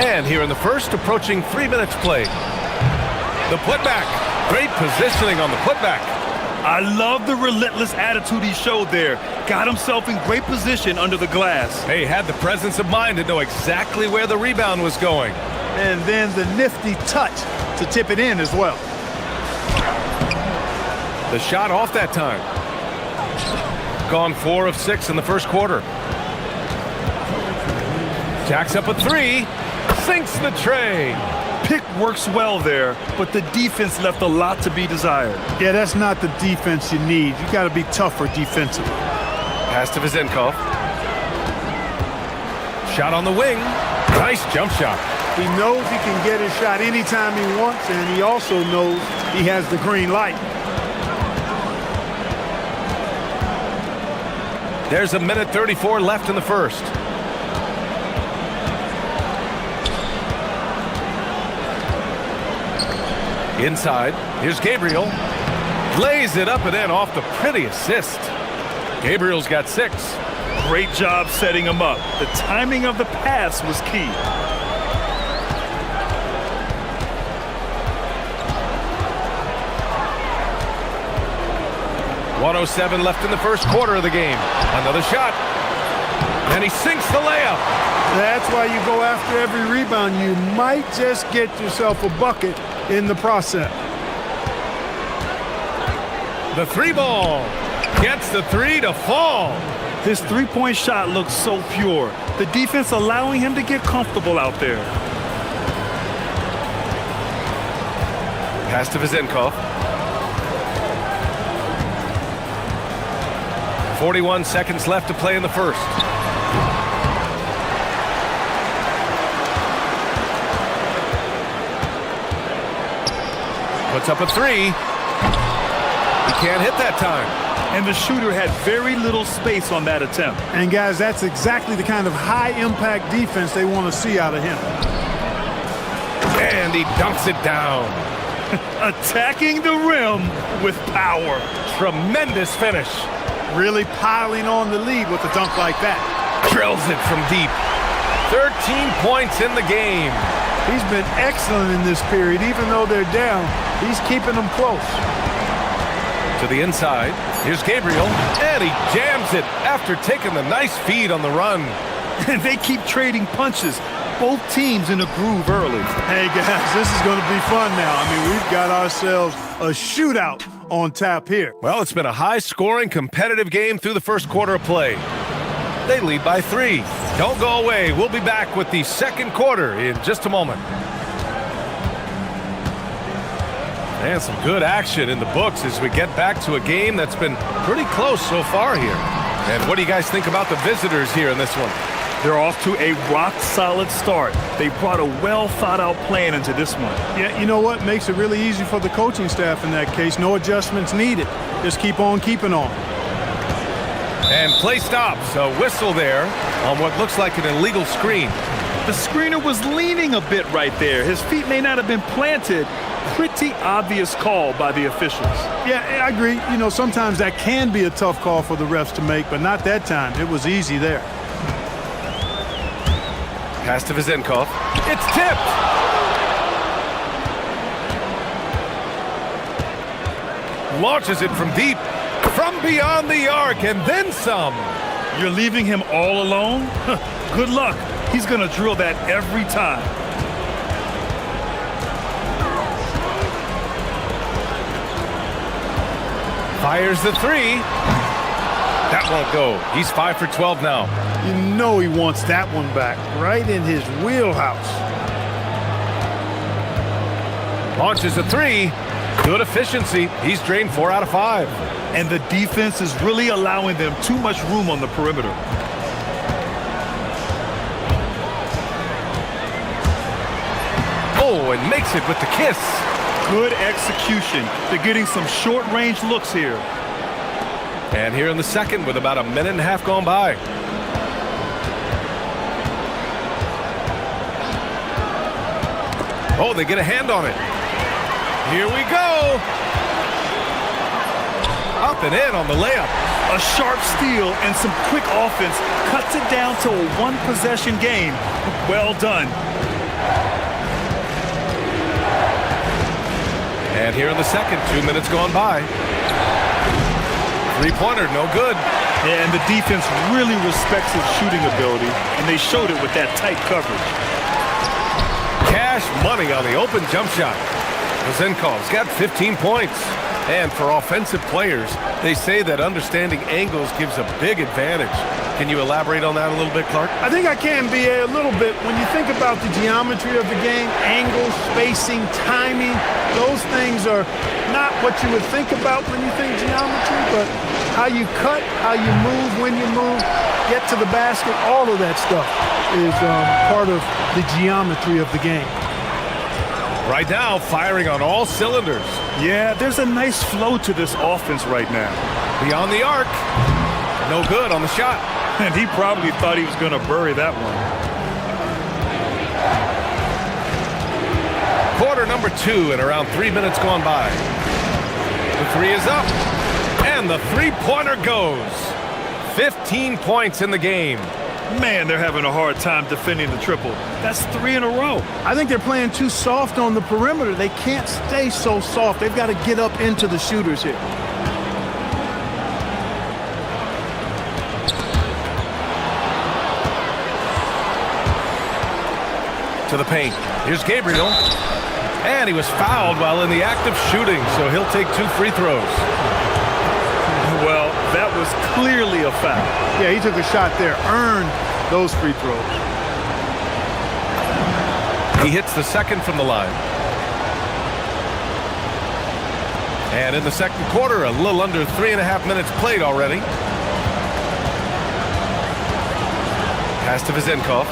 And here in the first, approaching 3 minutes played. The putback. Great positioning on the putback. I love the relentless attitude he showed there. Got himself in great position under the glass. He had the presence of mind to know exactly where the rebound was going. And then the nifty touch to tip it in as well. The shot off that time. Gone 4 of 6 in the first quarter. Jacks up a 3. Sinks the tray. Pick works well there, but the defense left a lot to be desired. Yeah, that's not the defense you need. You got to be tougher defensively. Pass to Vezenkov. Shot on the wing. Nice jump shot. He knows he can get his shot anytime he wants, and he also knows he has the green light. There's a minute 34 left in the first. Inside, here's Gabriel. Lays it up and in off the pretty assist. Gabriel's got 6. Great job setting him up. The timing of the pass was key. .107 left in the first quarter of the game. Another shot. And he sinks the layup. That's why you go after every rebound. You might just get yourself a bucket in the process. The 3 ball. Gets the 3 to fall. His three-point shot looks so pure. The defense allowing him to get comfortable out there. Pass to Vizenkov. 41 seconds left to play in the first. Puts up a three. He can't hit that time. And the shooter had very little space on that attempt. And guys, that's exactly the kind of high-impact defense they want to see out of him. And he dunks it down. Attacking the rim with power. Tremendous finish. Really piling on the lead with a dunk like that. Drills it from deep. 13 points in the game. He's been excellent in this period. Even though they're down, he's keeping them close. To the inside. Here's Gabriel. And he jams it after taking the nice feed on the run. And they keep trading punches. Both teams in a groove early. Hey, guys, this is going to be fun now. I mean, we've got ourselves a shootout on tap here. Well, it's been a high-scoring, competitive game through the first quarter of play. They lead by 3. Don't go away. We'll be back with the second quarter in just a moment. And some good action in the books as we get back to a game that's been pretty close so far here. And what do you guys think about the visitors here in this one? They're off to a rock-solid start. They brought a well-thought-out plan into this one. Yeah, you know what? Makes it really easy for the coaching staff in that case. No adjustments needed. Just keep on keeping on. And play stops. A whistle there on what looks like an illegal screen. The screener was leaning a bit right there. His feet may not have been planted. Pretty obvious call by the officials. Yeah, I agree. You know, sometimes that can be a tough call for the refs to make, but not that time. It was easy there. Pass to Vizenkov. It's tipped! Launches it from deep, from beyond the arc, and then some. You're leaving him all alone? Good luck. He's going to drill that every time. Fires the three. That won't go. He's 5 for 12 now. You know he wants that one back, right in his wheelhouse. Launches a three. Good efficiency. He's drained 4 out of 5. And the defense is really allowing them too much room on the perimeter. Oh, and makes it with the kiss. Good execution. They're getting some short-range looks here. And here in the second with about a minute and a half gone by. Oh, they get a hand on it. Here we go. Up and in on the layup. A sharp steal and some quick offense cuts it down to a one-possession game. Well done. And here in the second, 2 minutes gone by. Three-pointer, no good. Yeah, and the defense really respects his shooting ability, and they showed it with that tight coverage. Cash money on the open jump shot. Vizenkov's got 15 points. And for offensive players, they say that understanding angles gives a big advantage. Can you elaborate on that a little bit, Clark? I think I can, B.A., a little bit. When you think about the geometry of the game, angles, spacing, timing, those things are not what you would think about when you think geometry, but how you cut, how you move, when you move, get to the basket, all of that stuff is part of the geometry of the game. Right now, firing on all cylinders. Yeah, there's a nice flow to this offense right now. Beyond the arc. No good on the shot. And he probably thought he was going to bury that one. Quarter number 2 and around 3 minutes gone by. The three is up. And the three-pointer goes. 15 points in the game. Man, they're having a hard time defending the triple. That's 3 in a row. I think they're playing too soft on the perimeter. They can't stay so soft. They've got to get up into the shooters here. To the paint. Here's Gabriel. And he was fouled while in the act of shooting, so he'll take 2 free throws. Well, that was clearly a foul. Yeah, he took a shot there, earned those free throws. He hits the second from the line. And in the second quarter, a little under 3.5 minutes played already. Pass to Vizenkov.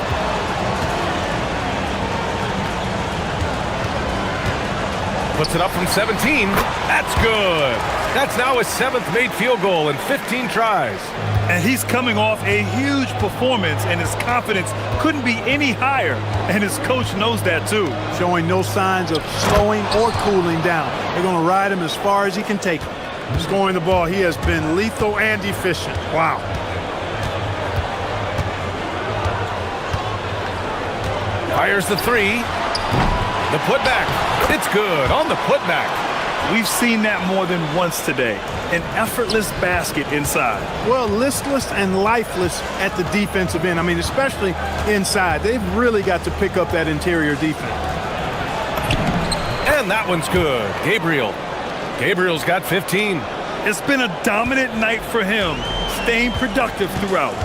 Puts it up from 17. That's good. That's now his 7th made field goal in 15 tries. And he's coming off a huge performance, and his confidence couldn't be any higher. And his coach knows that too. Showing no signs of slowing or cooling down. They're going to ride him as far as he can take him. Scoring the ball, he has been lethal and efficient. Wow. Fires the three. The putback. It's good on the putback. We've seen that more than once today. An effortless basket inside. Well, listless and lifeless at the defensive end. I mean, especially inside. They've really got to pick up that interior defense. And that one's good. Gabriel's got 15. It's been a dominant night for him, staying productive throughout.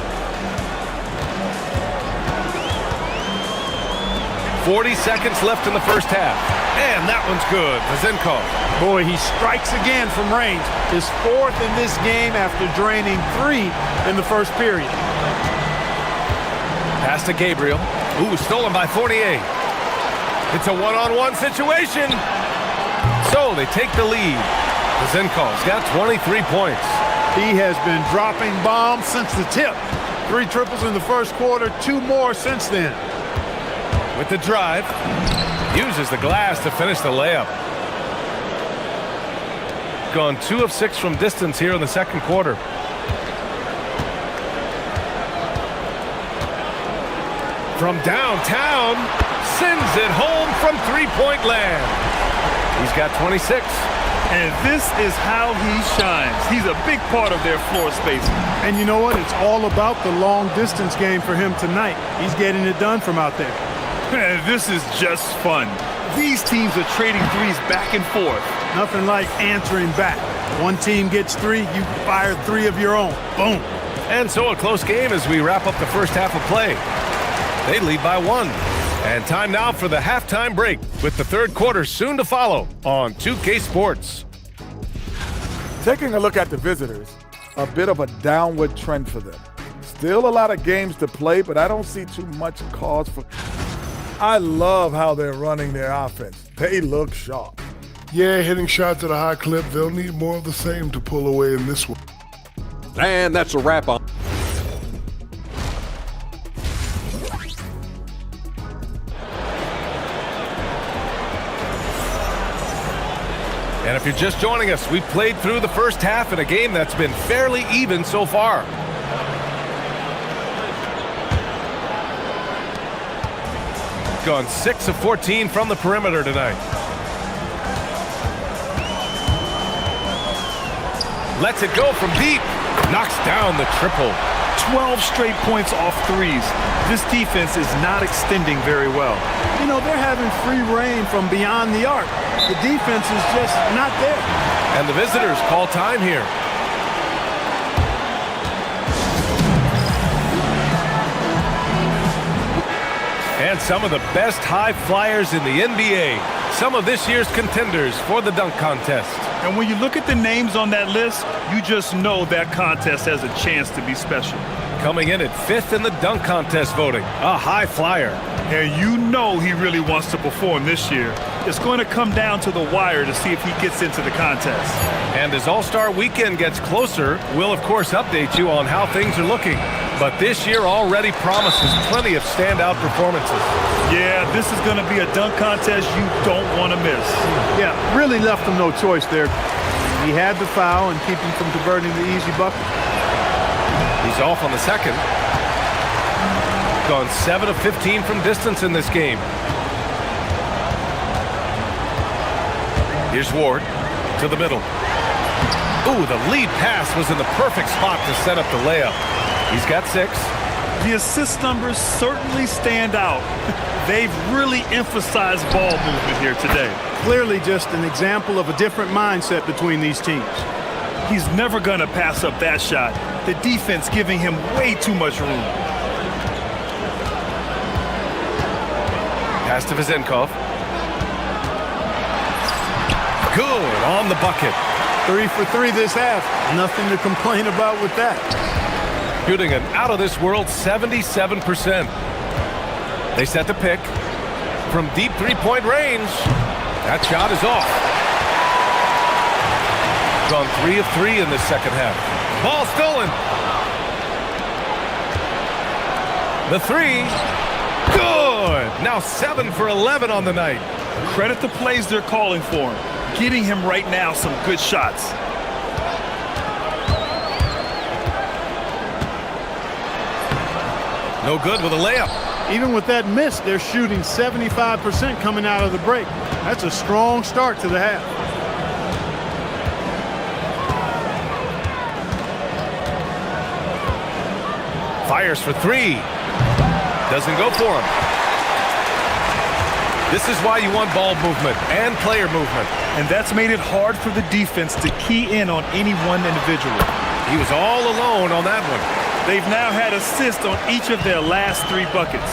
40 seconds left in the first half. And that one's good. Vizenkov. Boy, he strikes again from range. His 4th in this game after draining 3 in the first period. Pass to Gabriel. Ooh, stolen by Fournier. It's a one-on-one situation. So they take the lead. Vizenkov's got 23 points. He has been dropping bombs since the tip. 3 triples in the first quarter, 2 more since then. With the drive, uses the glass to finish the layup. Gone 2 of 6 from distance here in the second quarter. From downtown, sends it home from three-point land. He's got 26. And this is how he shines. He's a big part of their floor spacing. And you know what? It's all about the long-distance game for him tonight. He's getting it done from out there. This is just fun. These teams are trading threes back and forth. Nothing like answering back. One team gets 3, you fire 3 of your own. Boom. And so a close game as we wrap up the first half of play. They lead by 1. And time now for the halftime break, with the third quarter soon to follow on 2K Sports. Taking a look at the visitors, a bit of a downward trend for them. Still a lot of games to play, but I don't see too much cause for... I love how they're running their offense. They look sharp. Yeah, hitting shots at a high clip. They'll need more of the same to pull away in this one. And that's a wrap on. And if you're just joining us, we've played through the first half in a game that's been fairly even so far. Gone 6 of 14 from the perimeter tonight. Lets it go from deep. Knocks down the triple. 12 straight points off threes. This defense is not extending very well. You know, they're having free reign from beyond the arc. The defense is just not there. And the visitors call time here. And some of the best high flyers in the NBA. Some of this year's contenders for the dunk contest. And when you look at the names on that list, you just know that contest has a chance to be special. Coming in at 5th in the dunk contest voting, a high flyer. And you know he really wants to perform this year. It's going to come down to the wire to see if he gets into the contest. And as All-Star Weekend gets closer, we'll of course update you on how things are looking. But this year already promises plenty of standout performances. Yeah, this is going to be a dunk contest you don't want to miss. Yeah, really left him no choice there. He had the foul and keep him from converting the easy bucket. He's off on the second. Gone 7 of 15 from distance in this game. Here's Ward to the middle. Ooh, the lead pass was in the perfect spot to set up the layup. He's got 6. The assist numbers certainly stand out. They've really emphasized ball movement here today. Clearly just an example of a different mindset between these teams. He's never going to pass up that shot. The defense giving him way too much room. Pass to Vizenkov. Good on the bucket. 3 for 3 this half. Nothing to complain about with that. Shooting an out-of-this-world 77%. They set the pick from deep three-point range. That shot is off. Gone 3 of 3 in this second half. Ball stolen. The three. Good. Now 7 for 11 on the night. Credit the plays they're calling for him. Getting him right now some good shots. No good with a layup. Even with that miss, they're shooting 75% coming out of the break. That's a strong start to the half. Fires for 3. Doesn't go for him. This is why you want ball movement and player movement. And that's made it hard for the defense to key in on any one individual. He was all alone on that one. They've now had assists on each of their last 3 buckets.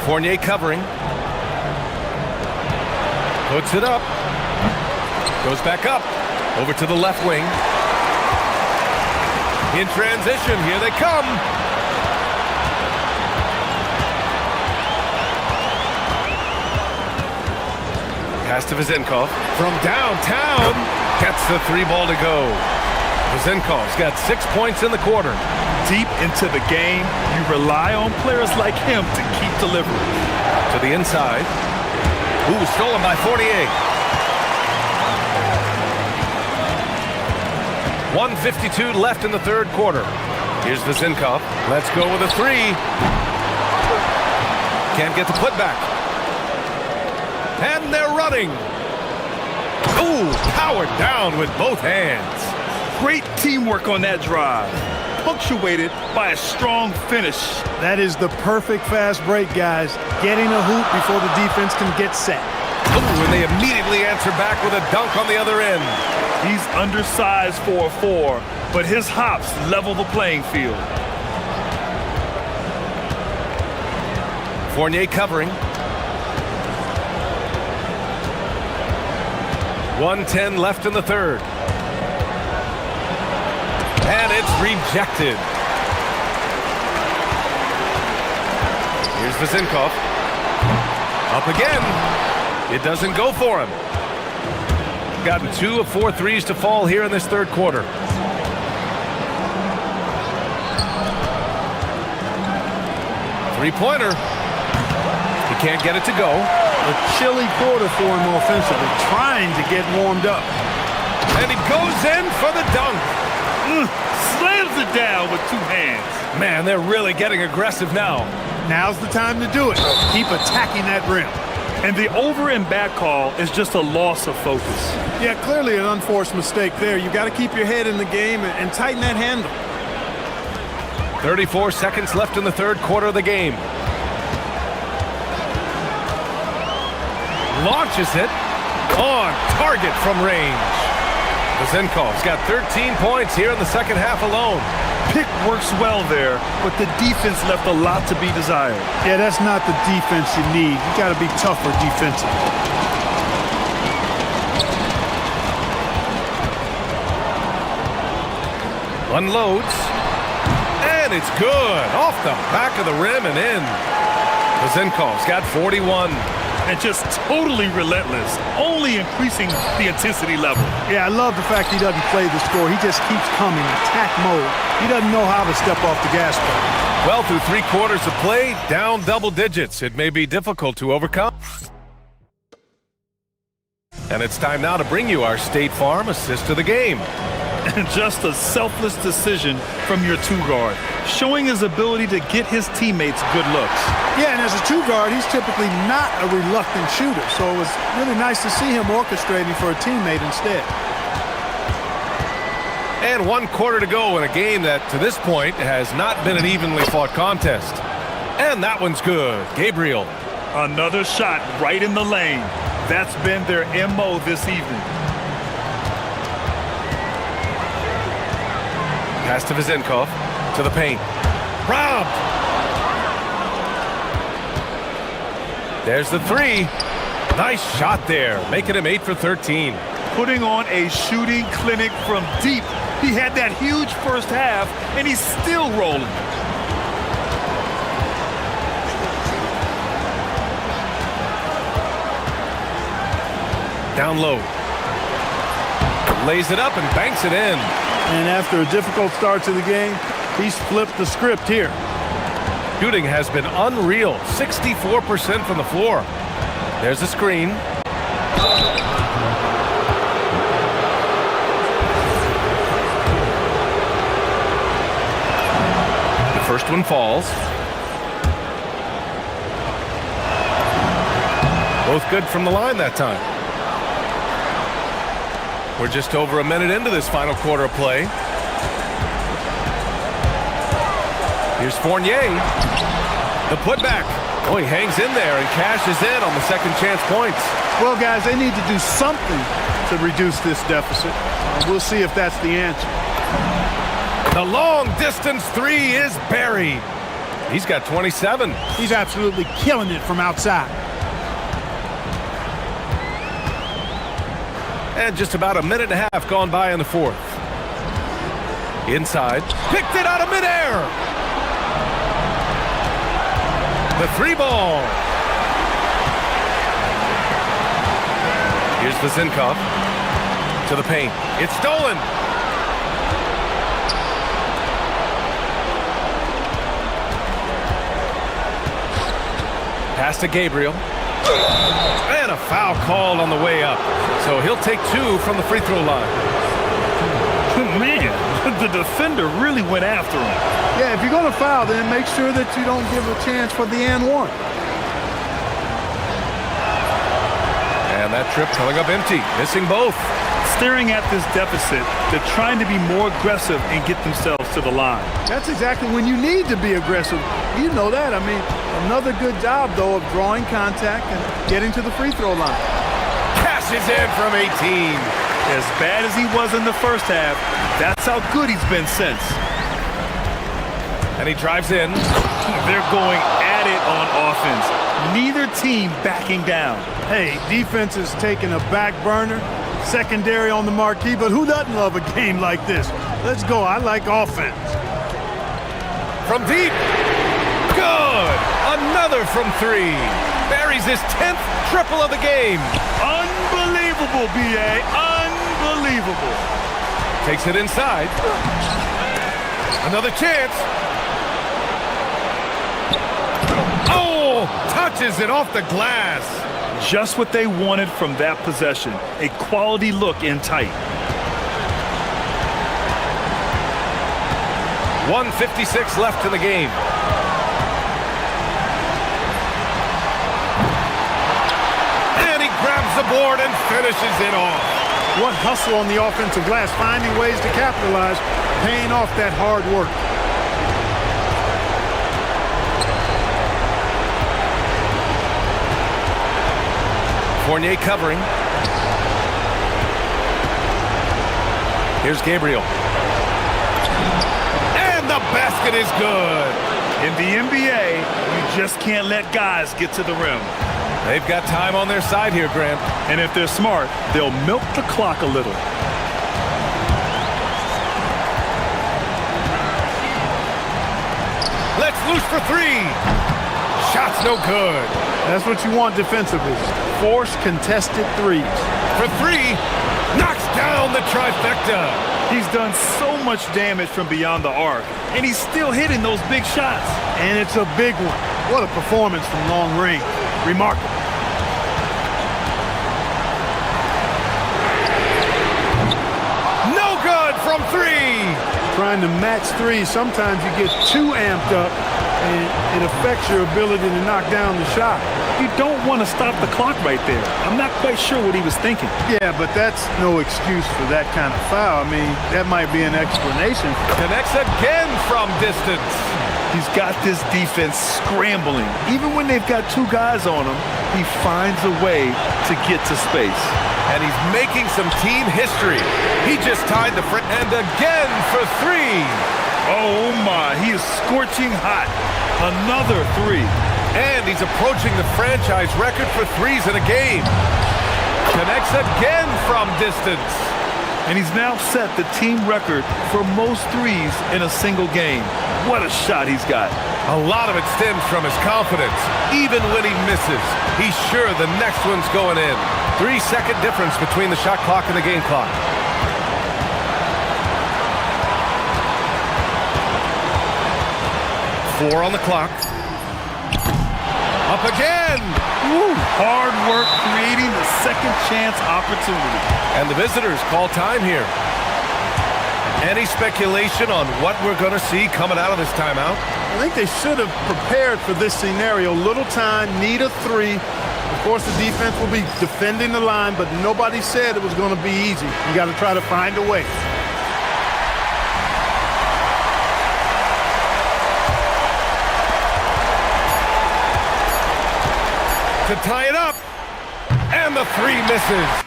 Fournier covering. Puts it up. Goes back up. Over to the left wing. In transition, here they come. Pass to Vezenkov from downtown. Gets the 3 ball to go. Vezenkov's got 6 points in the quarter. Deep into the game, you rely on players like him to keep delivering. To the inside. Ooh, stolen by Fournier. 1:52 left in the third quarter. Here's Vezenkov. Let's go with a 3. Can't get the putback. And they're running. Ooh, powered down with both hands. Great teamwork on that drive. Punctuated by a strong finish. That is the perfect fast break, guys. Getting a hoop before the defense can get set. Ooh, and they immediately answer back with a dunk on the other end. He's undersized for a 4, but his hops level the playing field. Fournier covering. 1:10 left in the third. And it's rejected. Here's Vezenkov. Up again. It doesn't go for him. Gotten 2 of 4 threes to fall here in this third quarter. Three-pointer. He can't get it to go. A chilly quarter for him offensively, trying to get warmed up. And he goes in for the dunk. Slams it down with 2 hands. Man, they're really getting aggressive now. Now's the time to do it. Keep attacking that rim. And the over and back call is just a loss of focus. Yeah, clearly an unforced mistake there. You got to keep your head in the game and tighten that handle. 34 seconds left in the third quarter of the game. Launches it on target from range. Vezenkov's got 13 points here in the second half alone. Pick works well there, but the defense left a lot to be desired. Yeah, that's not the defense you need. You got to be tougher defensively. Unloads. And it's good. Off the back of the rim and in. Vezenkov's got 41. And just totally relentless, only increasing the intensity level. Yeah, I love the fact he doesn't play the score. He just keeps coming, attack mode. He doesn't know how to step off the gas pedal. Well, through 3 quarters of play, down double digits. It may be difficult to overcome. And it's time now to bring you our State Farm assist of the game. And just a selfless decision from your 2-guard, showing his ability to get his teammates good looks. Yeah, and as a 2-guard, he's typically not a reluctant shooter, so it was really nice to see him orchestrating for a teammate instead. And 1 quarter to go in a game that, to this point, has not been an evenly fought contest. And that one's good. Gabriel. Another shot right in the lane. That's been their MO this evening. Pass to Vezenkov, to the paint. Robbed! There's the 3. Nice shot there, making him 8 for 13. Putting on a shooting clinic from deep. He had that huge first half, and he's still rolling. Down low. Lays it up and banks it in. And after a difficult start to the game, he's flipped the script here. Shooting has been unreal, 64% from the floor. There's a screen. The first one falls. Both good from the line that time. We're just over a minute into this final quarter of play. Here's Fournier. The putback. Oh, he hangs in there and cashes in on the second chance points. Well, guys, they need to do something to reduce this deficit. We'll see if that's the answer. The long distance three is buried. He's got 27. He's absolutely killing it from outside. And just about a minute and a half gone by in the fourth. Inside. Picked it out of midair. The three ball. Here's Lizenkov to the paint. It's stolen. Pass to Gabriel. And a foul called on the way up. So he'll take 2 from the free throw line. Man, the defender really went after him. Yeah, if you're going to foul, then make sure that you don't give a chance for the and one. And that trip coming up empty, missing both. Staring at this deficit, they're trying to be more aggressive and get themselves to the line. That's exactly when you need to be aggressive. You know that. I mean, another good job, though, of drawing contact and getting to the free throw line. Cashes in from 18. As bad as he was in the first half, that's how good he's been since. And he drives in. They're going at it on offense. Neither team backing down. Hey, defense is taking a back burner, secondary on the marquee, but who doesn't love a game like this? Let's go. I like offense. From deep. Good. Another from 3. Buries his 10th triple of the game. Unbelievable, B.A. Unbelievable. Takes it inside. Another chance. Oh, touches it off the glass. Just what they wanted from that possession. A quality look in tight. 1:56 left in the game. And he grabs the board and finishes it off. What hustle on the offensive glass, finding ways to capitalize, paying off that hard work. Fournier covering. Here's Gabriel. And the basket is good. In the NBA, you just can't let guys get to the rim. They've got time on their side here, Grant. And if they're smart, they'll milk the clock a little. Let's loose for 3. Shot's no good. That's what you want defensively. Force contested threes. For 3, knocks down the trifecta. He's done so much damage from beyond the arc, and he's still hitting those big shots. And it's a big one. What a performance from long range. Remarkable. No good from 3. Trying to match 3, sometimes you get too amped up, and it affects your ability to knock down the shot. You don't want to stop the clock right there. I'm not quite sure what he was thinking. Yeah, but that's no excuse for that kind of foul. I mean, that might be an explanation. Connects again from distance. He's got this defense scrambling. Even when they've got 2 guys on him, he finds a way to get to space. And he's making some team history. He just tied the front and again for 3. Oh my, he is scorching hot. Another 3. And he's approaching the franchise record for threes in a game. Connects again from distance. And he's now set the team record for most threes in a single game. What a shot he's got. A lot of it stems from his confidence. Even when he misses, he's sure the next one's going in. 3-second difference between the shot clock and the game clock. Four on the clock. Up again! Woo. Hard work creating the second chance opportunity. And the visitors call time here. Any speculation on what we're going to see coming out of this timeout? I think they should have prepared for this scenario. Little time, need a three. Of course, the defense will be defending the line, but nobody said it was going to be easy. You got to try to find a way. To tie it up, and the three misses.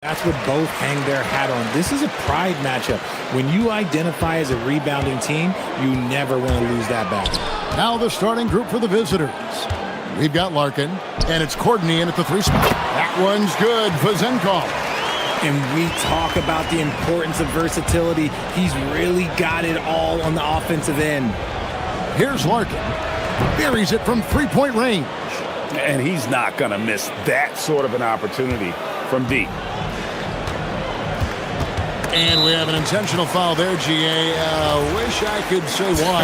That's what both hang their hat on. This is a pride matchup. When you identify as a rebounding team, you never want to lose that battle. Now the starting group for the visitors. We've got Larkin, and it's Courtney in at the 3 spot. That one's good for Zenkov. And we talk about the importance of versatility. He's really got it all on the offensive end. Here's Larkin. Buries it from 3-point range. And he's not going to miss that sort of an opportunity from deep. And we have an intentional foul there, GA. Wish I could say why.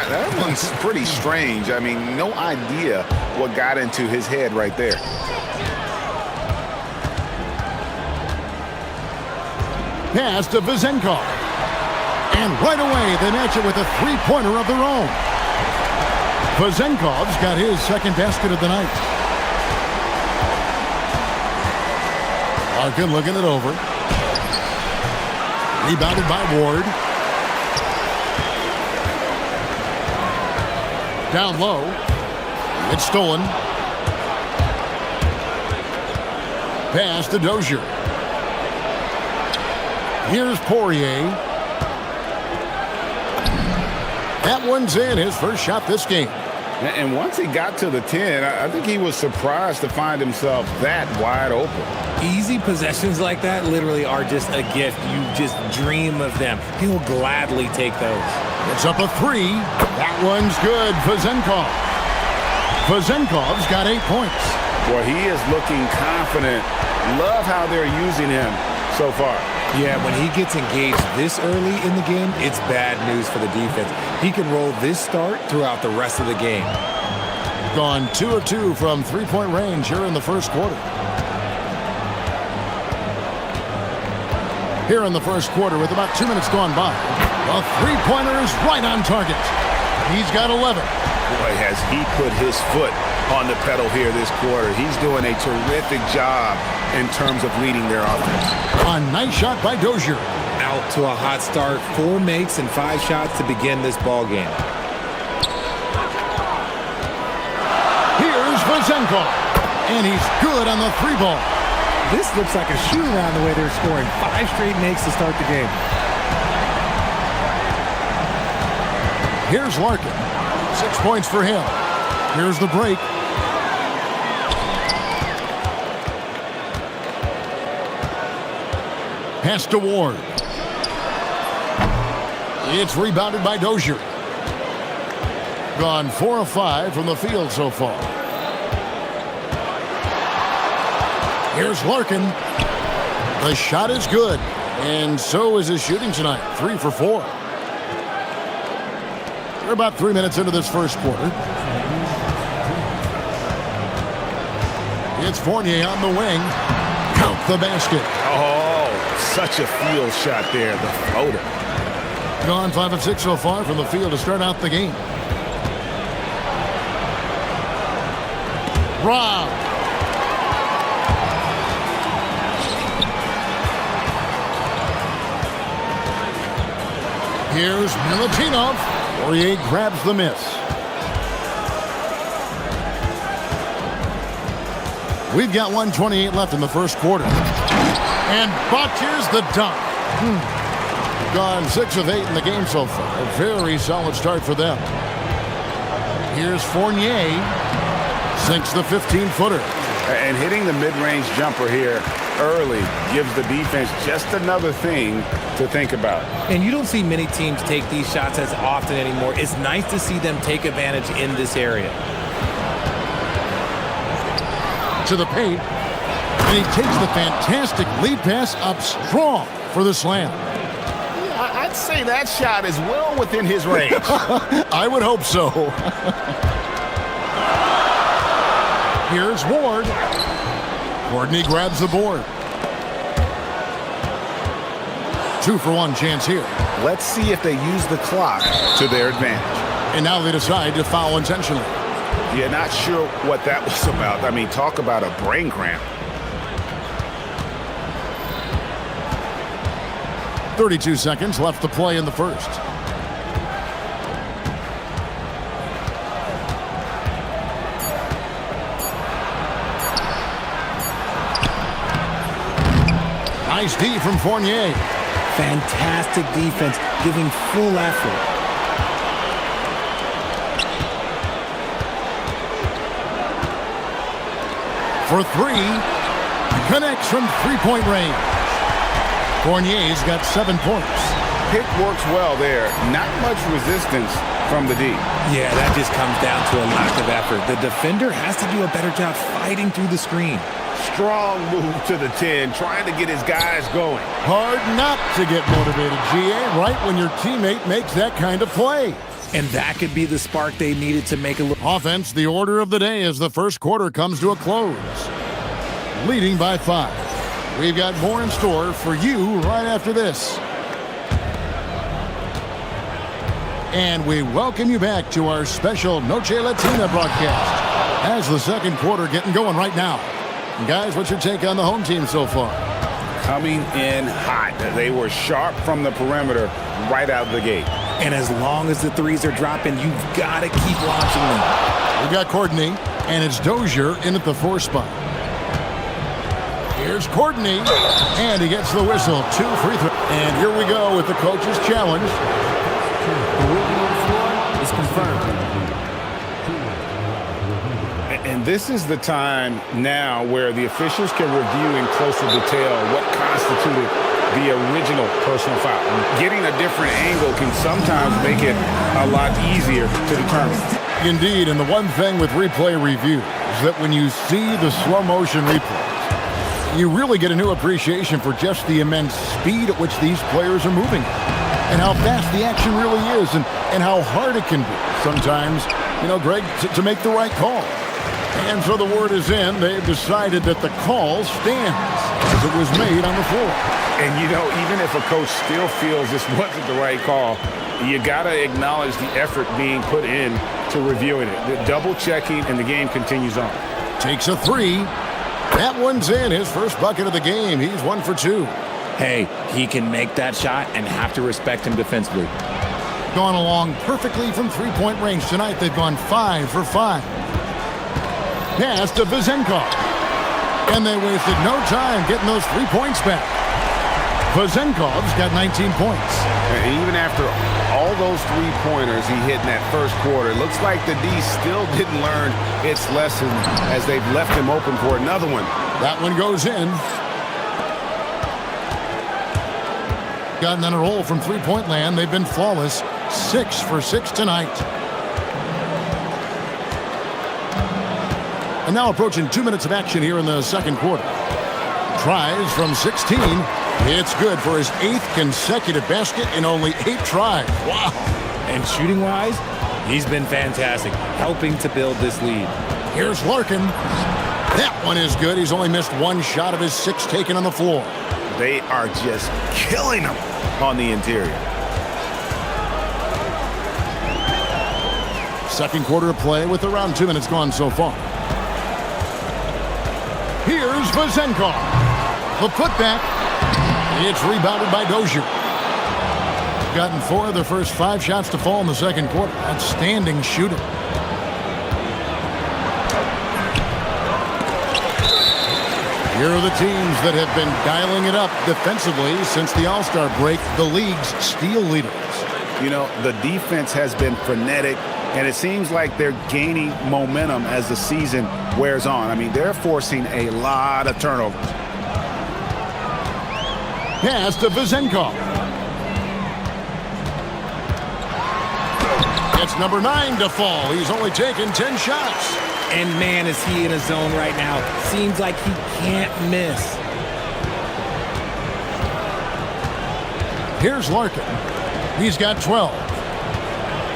That one's pretty strange. I mean, no idea what got into his head right there. Pass to Vizenkov. And right away, they match it with a 3-pointer of their own. Vizenkov's got his second basket of the night. Larkin looking it over. Rebounded by Ward. Down low. It's stolen. Pass to Dozier. Here's Poirier. That one's in, his first shot this game. And once he got to the 10, I think he was surprised to find himself that wide open. Easy possessions like that literally are just a gift. You just dream of them. He'll gladly take those. It's up a 3. That one's good for Zenkov. Vizenkov's got 8 points. Boy, he is looking confident. Love how they're using him so far. Yeah, when he gets engaged this early in the game, it's bad news for the defense. He can roll this start throughout the rest of the game. Gone 2 of 2 from 3-point range here in the first quarter. Here in the first quarter with about 2 minutes gone by. The 3-pointer is right on target. He's got 11. Boy, has he put his foot on the pedal here this quarter. He's doing a terrific job in terms of leading their offense. A nice shot by Dozier. Out to a hot start. 4 makes and 5 shots to begin this ball game. Here's Vizenkov. And he's good on the 3-ball. This looks like a shoot-around the way they're scoring. 5 straight makes to start the game. Here's Larkin. 6 points for him. Here's the break. Pass to Ward. It's rebounded by Dozier. Gone 4 of 5 from the field so far. Here's Larkin. The shot is good. And so is his shooting tonight. 3 for 4. We're about 3 minutes into this first quarter. It's Fournier on the wing. Count the basket. Oh, such a field shot there, the floater. Gone 5 of 6 so far from the field to start out the game. Rob. Here's Milutinov. Poirier grabs the miss. We've got 1:28 left in the first quarter. And botches the dunk. Gone 6 of 8 in the game so far. A very solid start for them. Here's Fournier. Sinks the 15-footer. And hitting the mid-range jumper here early gives the defense just another thing to think about. And you don't see many teams take these shots as often anymore. It's nice to see them take advantage in this area. To the paint. And he takes the fantastic lead pass up strong for the slam. I'd say that shot is well within his range. I would hope so. Here's Ward. Courtney grabs the board. 2-for-1 chance here. Let's see if they use the clock to their advantage. And now they decide to foul intentionally. Yeah, not sure what that was about. I mean, talk about a brain cramp. 32 seconds left to play in the first. Nice D from Fournier. Fantastic defense, giving full effort. For three, connects from three-point range. Fournier's got 7 points. Pick works well there. Not much resistance from the D. Yeah, that just comes down to a lack of effort. The defender has to do a better job fighting through the screen. Strong move to the 10, trying to get his guys going. Hard not to get motivated, GA, right when your teammate makes that kind of play. And that could be the spark they needed to make a look. Offense, the order of the day as the first quarter comes to a close. Leading by 5. We've got more in store for you right after this. And we welcome you back to our special Noche Latina broadcast as the second quarter getting going right now. And guys, what's your take on the home team so far? Coming in hot. They were sharp from the perimeter right out of the gate. And as long as the threes are dropping, you've got to keep launching them. We've got Courtney, and it's Dozier in at the 4 spot. Here's Courtney, and he gets the whistle. 2 free throws. And here we go with the coach's challenge. The ruling on the floor is confirmed. And this is the time now where the officials can review in closer detail what constituted the original personal foul. Getting a different angle can sometimes make it a lot easier to determine. Indeed, and the one thing with replay review is that when you see the slow motion replays, you really get a new appreciation for just the immense speed at which these players are moving and how fast the action really is and how hard it can be sometimes, you know, Greg, to make the right call. And so the word is in. They've decided that the call stands as it was made on the floor. And, you know, even if a coach still feels this wasn't the right call, you got to acknowledge the effort being put in to reviewing it. The double checking, and the game continues on. Takes a 3. That one's in. His first bucket of the game. He's 1 for 2. Hey, he can make that shot and have to respect him defensively. Gone along perfectly from three-point range tonight. They've gone 5 for 5. Pass to Vezenkov. And they wasted no time getting those 3 points back. Vezenkov's got 19 points. And even after all those 3-pointers he hit in that first quarter, it looks like the D still didn't learn its lesson as they've left him open for another one. That one goes in. Gotten on a roll from three-point land. They've been flawless. 6 for 6 tonight. And now approaching 2 minutes of action here in the second quarter. Tries from 16. It's good for his 8th consecutive basket in only 8 tries. Wow. And shooting-wise, he's been fantastic, helping to build this lead. Here's Larkin. That one is good. He's only missed 1 shot of his 6 taken on the floor. They are just killing him on the interior. Second quarter of play with around 2 minutes gone so far. Here's Vezenkov. The putback. It's rebounded by Dozier. Gotten 4 of the first 5 shots to fall in the second quarter. Outstanding shooting. Here are the teams that have been dialing it up defensively since the All-Star break, the league's steal leaders. You know, the defense has been frenetic, and it seems like they're gaining momentum as the season wears on. I mean, they're forcing a lot of turnovers. Pass to Vezenkov. It's number 9 to fall. He's only taken 10 shots. And man, is he in a zone right now. Seems like he can't miss. Here's Larkin. He's got 12.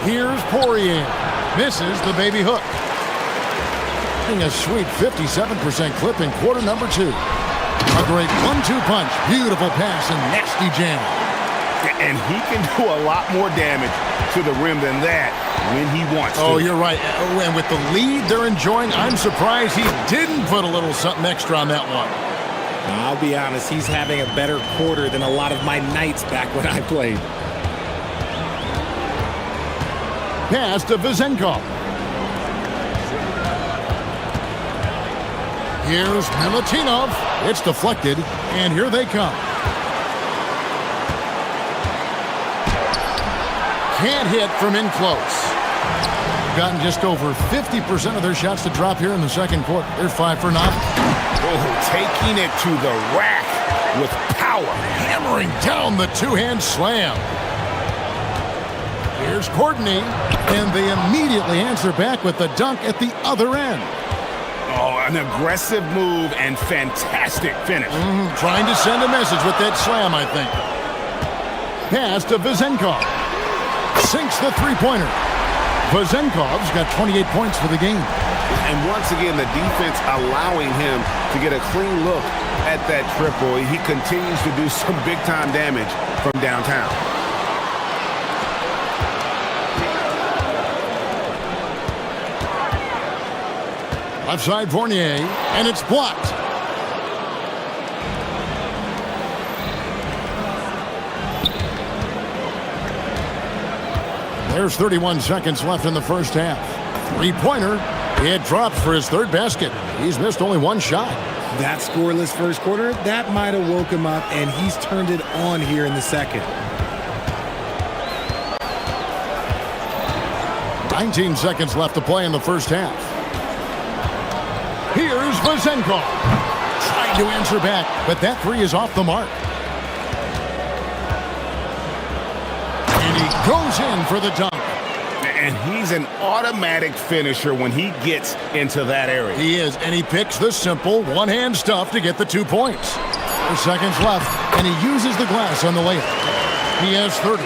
Here's Poirier. Misses the baby hook. A sweet 57% clip in quarter number 2. A great 1-2 punch. Beautiful pass and nasty jam. And he can do a lot more damage to the rim than that when he wants to. Oh, you're right. And with the lead they're enjoying, I'm surprised he didn't put a little something extra on that one. I'll be honest, he's having a better quarter than a lot of my nights back when I played. Pass to Vezenkov. Here's Milutinov. It's deflected, and here they come. Can't hit from in close. Gotten just over 50% of their shots to drop here in the second quarter. They're 5 for 9. Oh, taking it to the rack with power. Hammering down the two-hand slam. Here's Courtney, and they immediately answer back with the dunk at the other end. Oh, an aggressive move and fantastic finish. Trying to send a message with that slam, I think. Pass to Vezenkov. Sinks the three-pointer. Vezenkov's got 28 points for the game. And once again, the defense allowing him to get a clean look at that triple. He continues to do some big-time damage from downtown. Left side Fournier, and it's blocked. There's 31 seconds left in the first half. Three-pointer. It drops for his third basket. He's missed only one shot. That scoreless first quarter, that might have woke him up, and he's turned it on here in the second. 19 seconds left to play in the first half. Here's Vezenkov. Trying to answer back, but that three is off the mark. And he goes in for the dunk. And he's an automatic finisher when he gets into that area. He is, and he picks the simple one-hand stuff to get the 2 points. 4 seconds left, and he uses the glass on the layup. He has 30.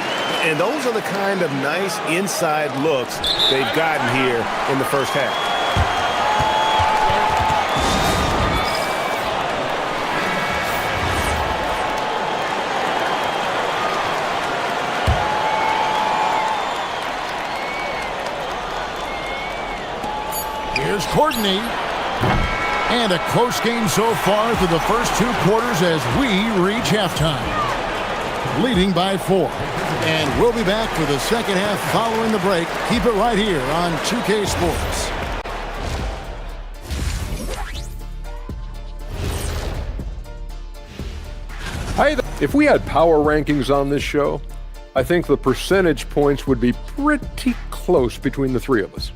And those are the kind of nice inside looks they've gotten here in the first half. Here's Courtney. And a close game so far through the first 2 quarters as we reach halftime. Leading by 4. And we'll be back for the second half following the break. Keep it right here on 2K Sports. Hey, if we had power rankings on this show, I think the percentage points would be pretty close between the three of us.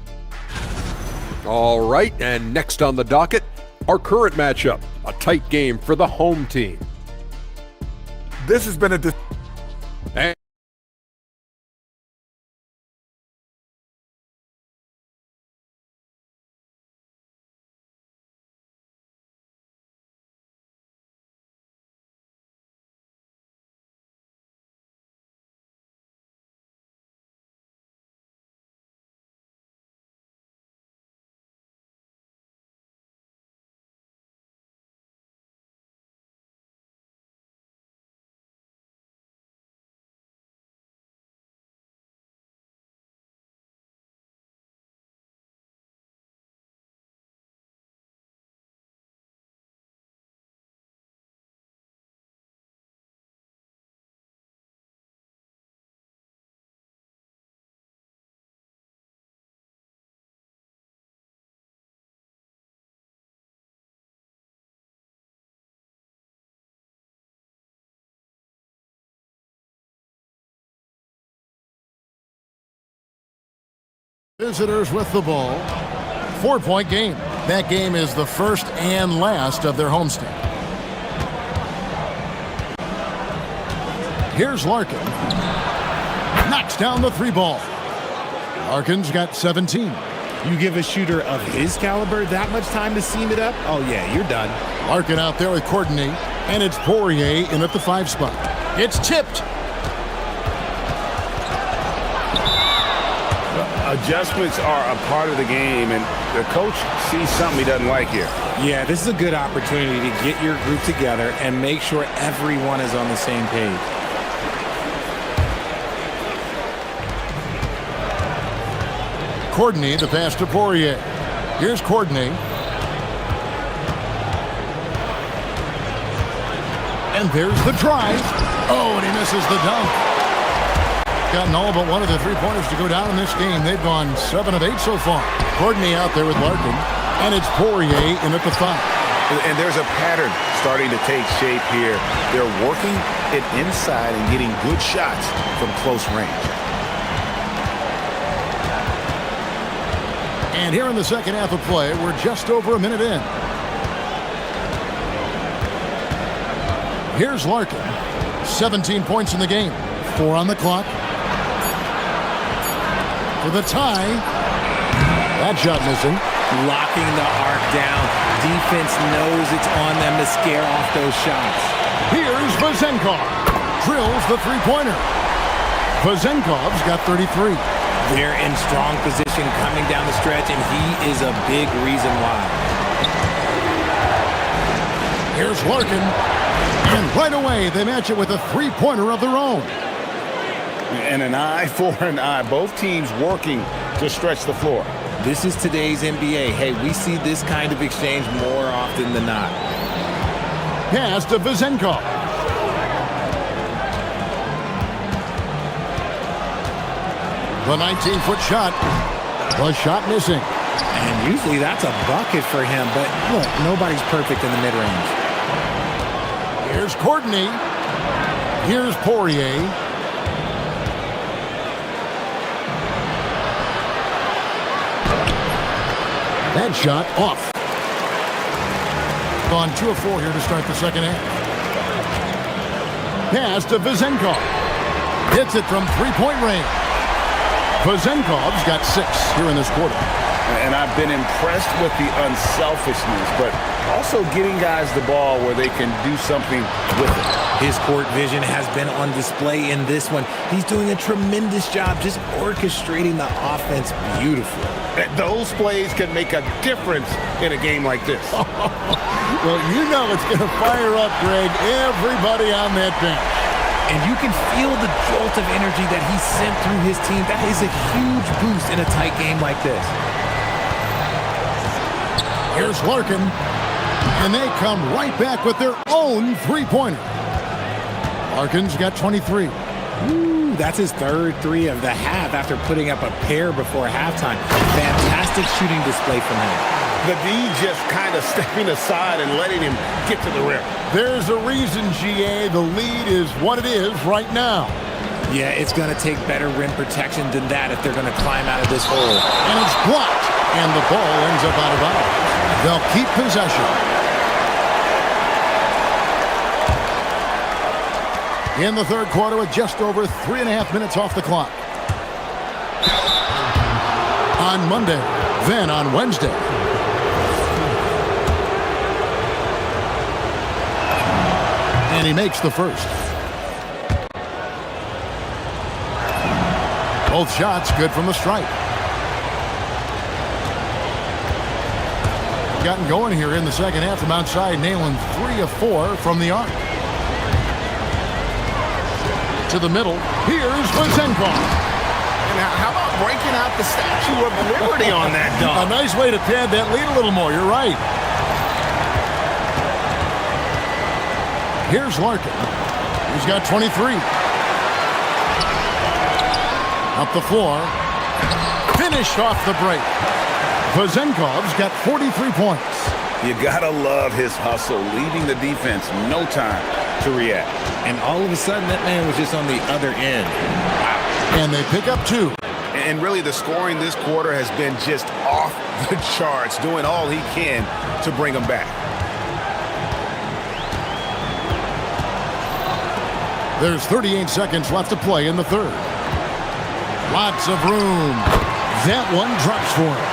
All right, and next on the docket, our current matchup, a tight game for the home team. This has been a... Visitors with the ball. 4-point game. That game is the first and last of their homestand. Here's Larkin. Knocks down the 3 ball. Larkin's got 17. You give a shooter of his caliber that much time to seam it up? Oh, yeah, you're done. Larkin out there with Courtney, and it's Poirier in at the 5 spot. It's tipped. Adjustments are a part of the game, and the coach sees something he doesn't like here. Yeah, this is a good opportunity to get your group together and make sure everyone is on the same page. Courtney, the pass to Poirier. Here's Courtney. And there's the drive. Oh, and he misses the dunk. Gotten all but one of the 3-pointers to go down in this game. They've gone 7 of 8 so far. Courtney out there with Larkin. And it's Poirier in at the 5. And there's a pattern starting to take shape here. They're working it inside and getting good shots from close range. And here in the second half of play, we're just over a minute in. Here's Larkin. 17 points in the game. 4 on the clock. For the tie. That shot missing. Locking the arc down. Defense knows it's on them to scare off those shots. Here's Vezenkov. Drills the three-pointer. Vezenkov's got 33. They're in strong position coming down the stretch, and he is a big reason why. Here's Larkin. And right away, they match it with a three-pointer of their own. And an eye for an eye. Both teams working to stretch the floor. This is today's NBA. Hey, we see this kind of exchange more often than not. Pass to Vezenkov. The 19-foot shot. The shot missing. And usually that's a bucket for him, but look, nobody's perfect in the mid-range. Here's Courtney. Here's Poirier. That shot off. Gone 2 of 4 here to start the second half. Pass to Vezenkov. Hits it from three-point range. Vezenkov's got 6 here in this quarter. And I've been impressed with the unselfishness, but also getting guys the ball where they can do something with it. His court vision has been on display in this one. He's doing a tremendous job just orchestrating the offense beautifully. Those plays can make a difference in a game like this. Well, you know it's going to fire up, Greg, everybody on that bench. And you can feel the jolt of energy that he sent through his team. That is a huge boost in a tight game like this. Here's Larkin. And they come right back with their own three-pointer. Larkin's got 23. Ooh, that's his third 3 of the half after putting up a pair before halftime. Fantastic shooting display from him. The D just kind of stepping aside and letting him get to the rim. There's a reason, GA, the lead is what it is right now. Yeah, it's going to take better rim protection than that if they're going to climb out of this hole. And it's blocked, and the ball ends up out of bounds. They'll keep possession. In the third quarter with just over 3.5 minutes off the clock. On Monday, then on Wednesday. And he makes the first. Both shots good from the stripe. Gotten going here in the second half from outside, nailing 3 of 4 from the arc. To the middle, here's Vezenkov. And how about breaking out the Statue of Liberty on that dunk? A nice way to pad that lead a little more, you're right. Here's Larkin. He's got 23. Up the floor. Finished off the break. Vezenkov's got 43 points. You gotta love his hustle, leaving the defense no time to react. And all of a sudden, that man was just on the other end. Wow. And they pick up 2. And really, the scoring this quarter has been just off the charts, doing all he can to bring them back. There's 38 seconds left to play in the third. Lots of room. That one drops for him.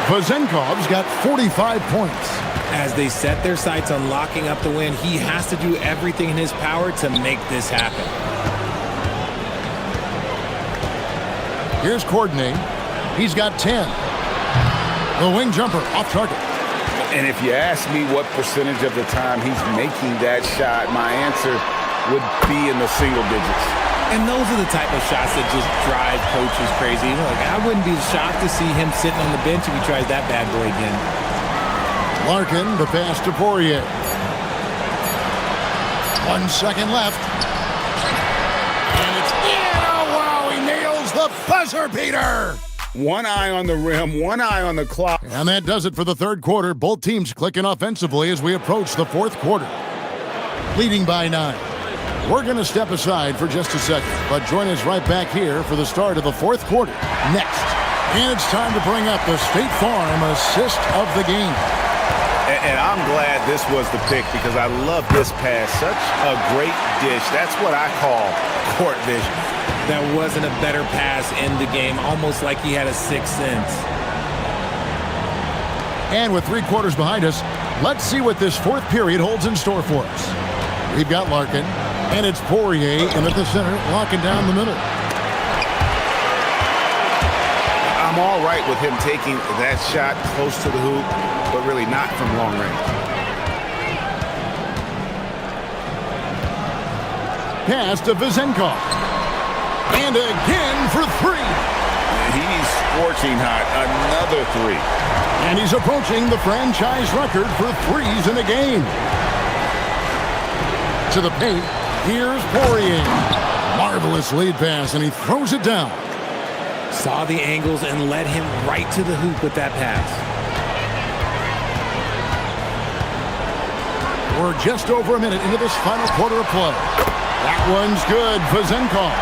Vezenkov's got 45 points. As they set their sights on locking up the win, he has to do everything in his power to make this happen. Here's Courtney. He's got 10. The wing jumper off target. And if you ask me what percentage of the time he's making that shot, my answer would be in the single digits. And those are the type of shots that just drive coaches crazy. Look, I wouldn't be shocked to see him sitting on the bench if he tries that bad boy again. Larkin, the pass to Poirier. 1 second left. And it's in. Oh, wow, he nails the buzzer beater. One eye on the rim, one eye on the clock. And that does it for the third quarter. Both teams clicking offensively as we approach the fourth quarter. Leading by 9. We're going to step aside for just a second, but join us right back here for the start of the fourth quarter next. And it's time to bring up the State Farm assist of the game. And I'm glad this was the pick because I love this pass. Such a great dish. That's what I call court vision. That wasn't a better pass in the game, almost like he had a sixth sense. And with 3 quarters behind us, let's see what this fourth period holds in store for us. We've got Larkin, and it's Poirier in at the center, locking down the middle. I'm all right with him taking that shot close to the hoop, but really not from long range. Pass to Vizenkov. And again for 3. He's scorching hot. Another 3. And he's approaching the franchise record for threes in a game. To the paint, here's Poirier. Marvelous lead pass, and he throws it down. Saw the angles and led him right to the hoop with that pass. We're just over a minute into this final quarter of play. That one's good, Vizenkov.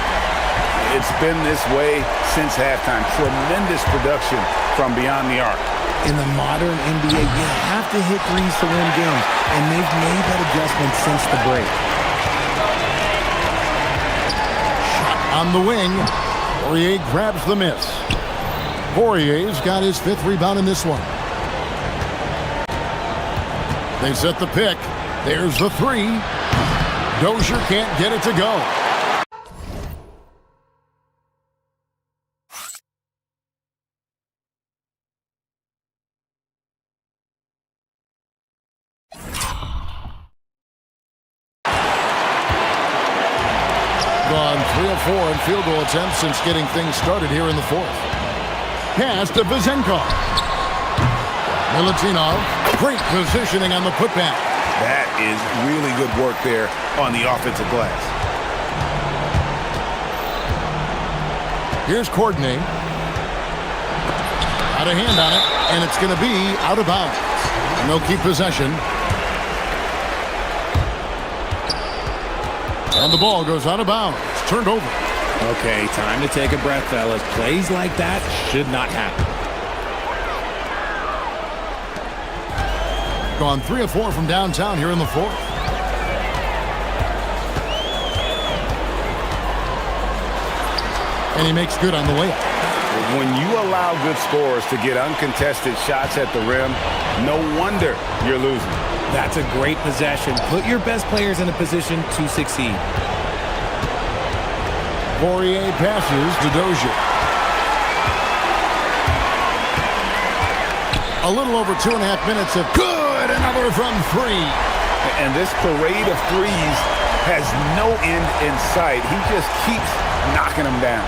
It's been this way since halftime. Tremendous production from beyond the arc. In the modern NBA, you have to hit threes to win games, and they've made that adjustment since the break. Shot on the wing. Poirier grabs the miss. Poirier's got his 5th rebound in this one. They set the pick. There's the 3. Dozier can't get it to go. Gone 3 of 4 in field goal attempts since getting things started here in the fourth. Pass to Vizenkov. Milutinov, great positioning on the putback. That is really good work there on the offensive glass. Here's Courtney. Got a hand on it, and it's going to be out of bounds. And they'll keep possession. And the ball goes out of bounds. It's turned over. Okay, time to take a breath, fellas. Plays like that should not happen. Gone 3 of 4 from downtown here in the fourth. And he makes good on the layup. When you allow good scorers to get uncontested shots at the rim, no wonder you're losing. That's a great possession. Put your best players in a position to succeed. Poirier passes to Dozier. A little over 2.5 minutes of good. Another from 3. And this parade of threes has no end in sight. He just keeps knocking them down.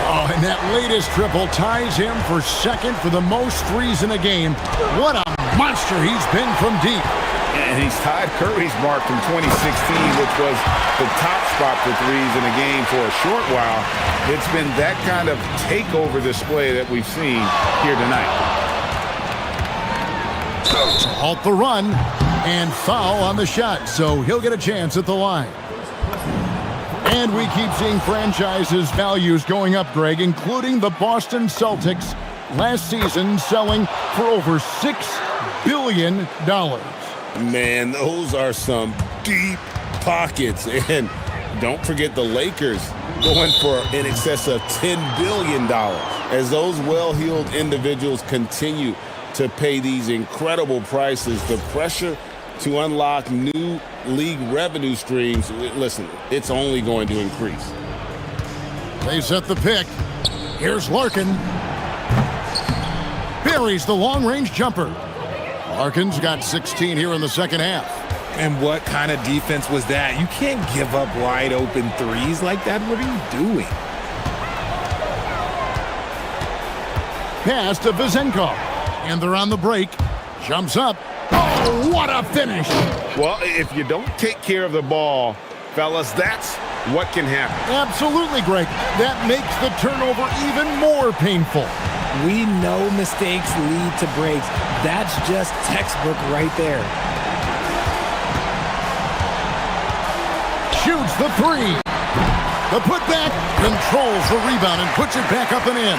Oh, and that latest triple ties him for second for the most threes in a game. What a monster he's been from deep. And he's tied Curry's mark from 2016, which was the top spot for threes in a game for a short while. It's been that kind of takeover display that we've seen here tonight. To halt the run and foul on the shot, so he'll get a chance at the line. And we keep seeing franchises' values going up, Greg, including the Boston Celtics last season selling for over $6 billion. Man, those are some deep pockets. And don't forget the Lakers going for in excess of $10 billion as those well-heeled individuals continue to pay these incredible prices. The pressure to unlock new league revenue streams, listen, it's only going to increase. They set the pick. Here's Larkin. Buries the long-range jumper. Larkin's got 16 here in the second half. And what kind of defense was that? You can't give up wide open threes like that. What are you doing? Pass to Vizenkov. And they're on the break. Jumps up. Oh, what a finish. Well, if you don't take care of the ball, fellas, that's what can happen. Absolutely, Greg. That makes the turnover even more painful. We know mistakes lead to breaks. That's just textbook right there. Shoots the three. The putback, controls the rebound and puts it back up and in.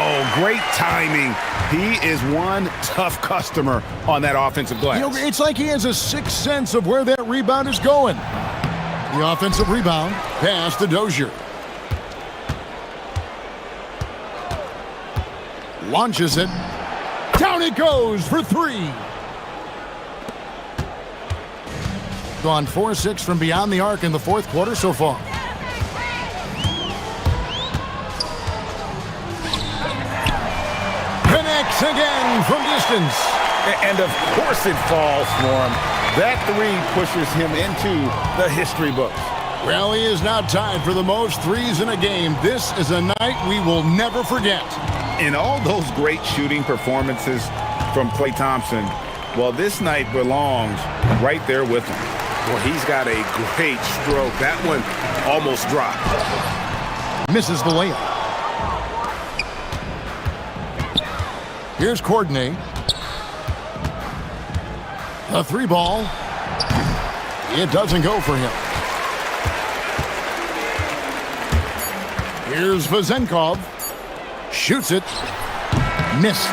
Oh, great timing. He is one tough customer on that offensive glass. You know, it's like he has a sixth sense of where that rebound is going. The offensive rebound, pass to Dozier. Launches it. Down it goes for three. Gone 4-6 from beyond the arc in the fourth quarter so far. Connects again from distance. And of course it falls for him. That three pushes him into the history books. Well, he is now tied for the most threes in a game. This is a night we will never forget. In all those great shooting performances from Klay Thompson, well, this night belongs right there with him. Well, he's got a great stroke. That one almost dropped. Misses the layup. Here's Courtney. The three ball. It doesn't go for him. Here's Vazenkov. Shoots it. Missed.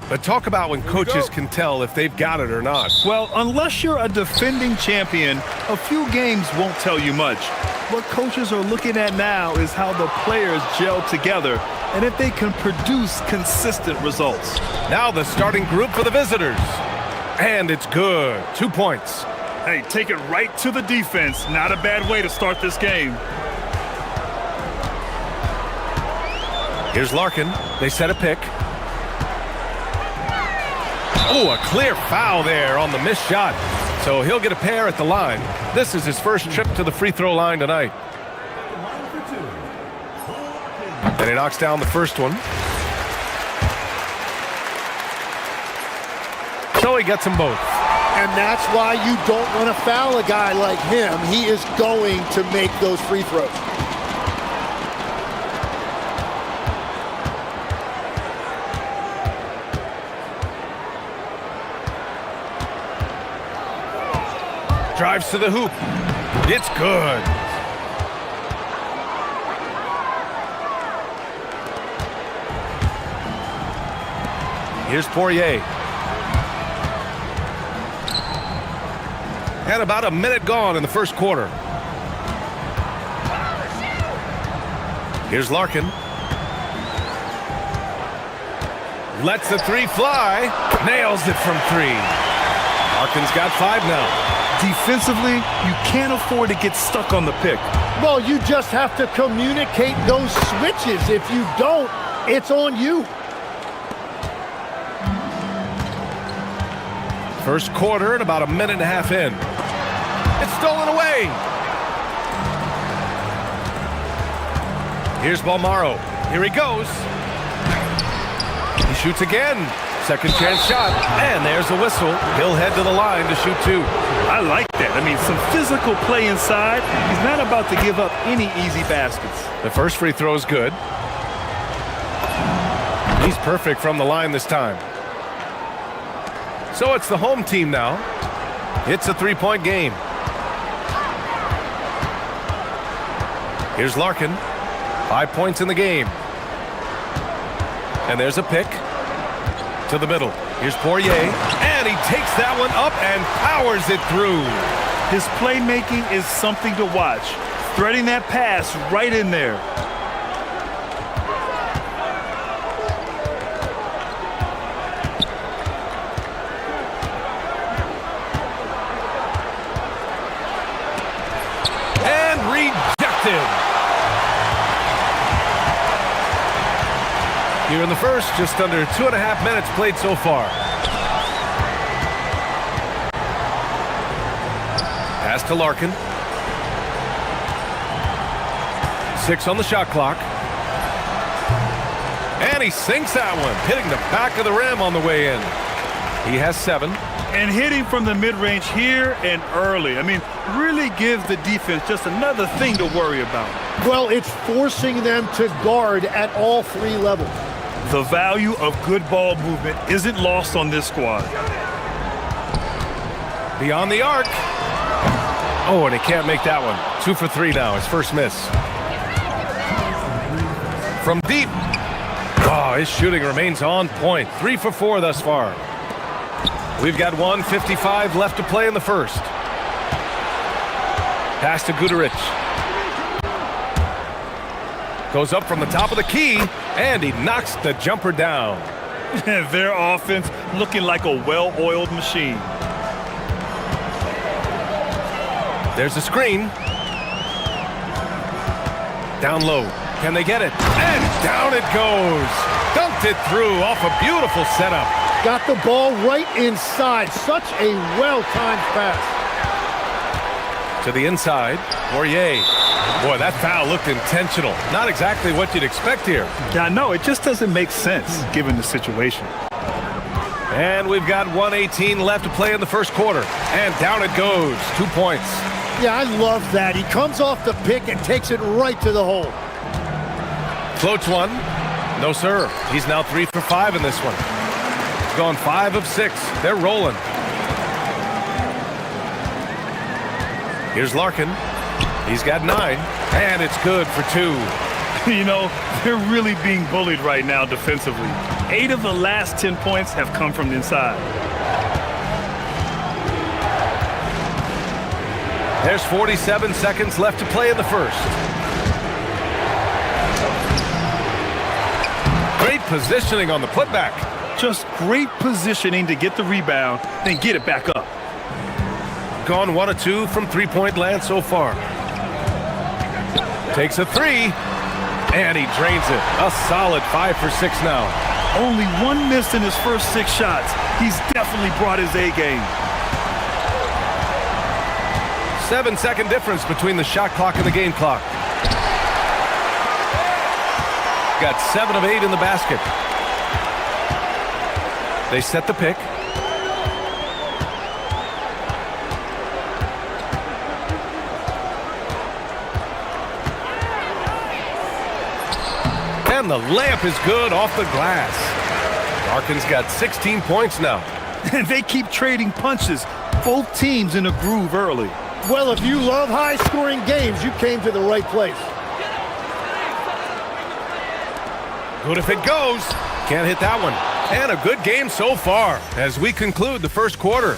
But talk about when coaches can tell if they've got it or not. Well, unless you're a defending champion, a few games won't tell you much. What coaches are looking at now is how the players gel together and if they can produce consistent results. Now the starting group for the visitors. And it's good. 2 points. Hey, take it right to the defense. Not a bad way to start this game. Here's Larkin. They set a pick. Oh, a clear foul there on the missed shot. So he'll get a pair at the line. This is his first trip to the free throw line tonight. And he knocks down the first one. So he gets them both. And that's why you don't want to foul a guy like him. He is going to make those free throws. Drives to the hoop. It's good. Here's Poirier. And about a minute gone in the first quarter. Here's Larkin. Lets the three fly. Nails it from three. Larkin's got 5 now. Defensively, you can't afford to get stuck on the pick. Well, you just have to communicate those switches. If you don't, it's on you. First quarter and about a minute and a half in. It's stolen away. Here's Balmaro. Here he goes. He shoots again. Second chance shot. And there's the whistle. He'll head to the line to shoot 2. I like that. I mean, some physical play inside. He's not about to give up any easy baskets. The first free throw is good. He's perfect from the line this time. So it's the home team now. It's a 3-point game. Here's Larkin. 5 points in the game. And there's a pick. To the middle. Here's Poirier. And he takes that one up and powers it through. His playmaking is something to watch. Threading that pass right in there. And rejected. Here in the first, just under 2.5 minutes played so far. Pass to Larkin. 6 on the shot clock. And he sinks that one, hitting the back of the rim on the way in. He has 7. And hitting from the mid-range here and early. I mean, really gives the defense just another thing to worry about. Well, it's forcing them to guard at all 3 levels. The value of good ball movement isn't lost on this squad. Beyond the arc. Oh, and he can't make that one. 2 for 3 now, his first miss. From deep. Oh, his shooting remains on point. 3 for 4 thus far. We've got 1:55 left to play in the first. Pass to Guduric. Goes up from the top of the key, and he knocks the jumper down. Their offense looking like a well-oiled machine. There's a screen. Down low. Can they get it? And down it goes. Dunked it through off a beautiful setup. Got the ball right inside. Such a well-timed pass. To the inside. Poirier. Boy, that foul looked intentional. Not exactly what you'd expect here. Yeah, no, it just doesn't make sense given the situation. And we've got 1:18 left to play in the first quarter. And down it goes. 2 points. Yeah, I love that. He comes off the pick and takes it right to the hole. Floats one. No, sir. He's now 3 for 5 in this one. He's gone 5 of 6. They're rolling. Here's Larkin. He's got 9. And it's good for 2. You know, they're really being bullied right now defensively. 8 of the last 10 points have come from the inside. There's 47 seconds left to play in the first. Great positioning on the putback. Just great positioning to get the rebound, then get it back up. Gone 1 of 2 from three-point land so far. Takes a three, and he drains it. A solid 5 for 6 now. Only 1 miss in his first 6 shots. He's definitely brought his A game. 7-second difference between the shot clock and the game clock. Got 7 of 8 in the basket. They set the pick. And the layup is good off the glass. Larkin's got 16 points now. And they keep trading punches. Both teams in a groove early. Well, if you love high-scoring games, you came to the right place. Good if it goes. Can't hit that one. And a good game so far as we conclude the first quarter.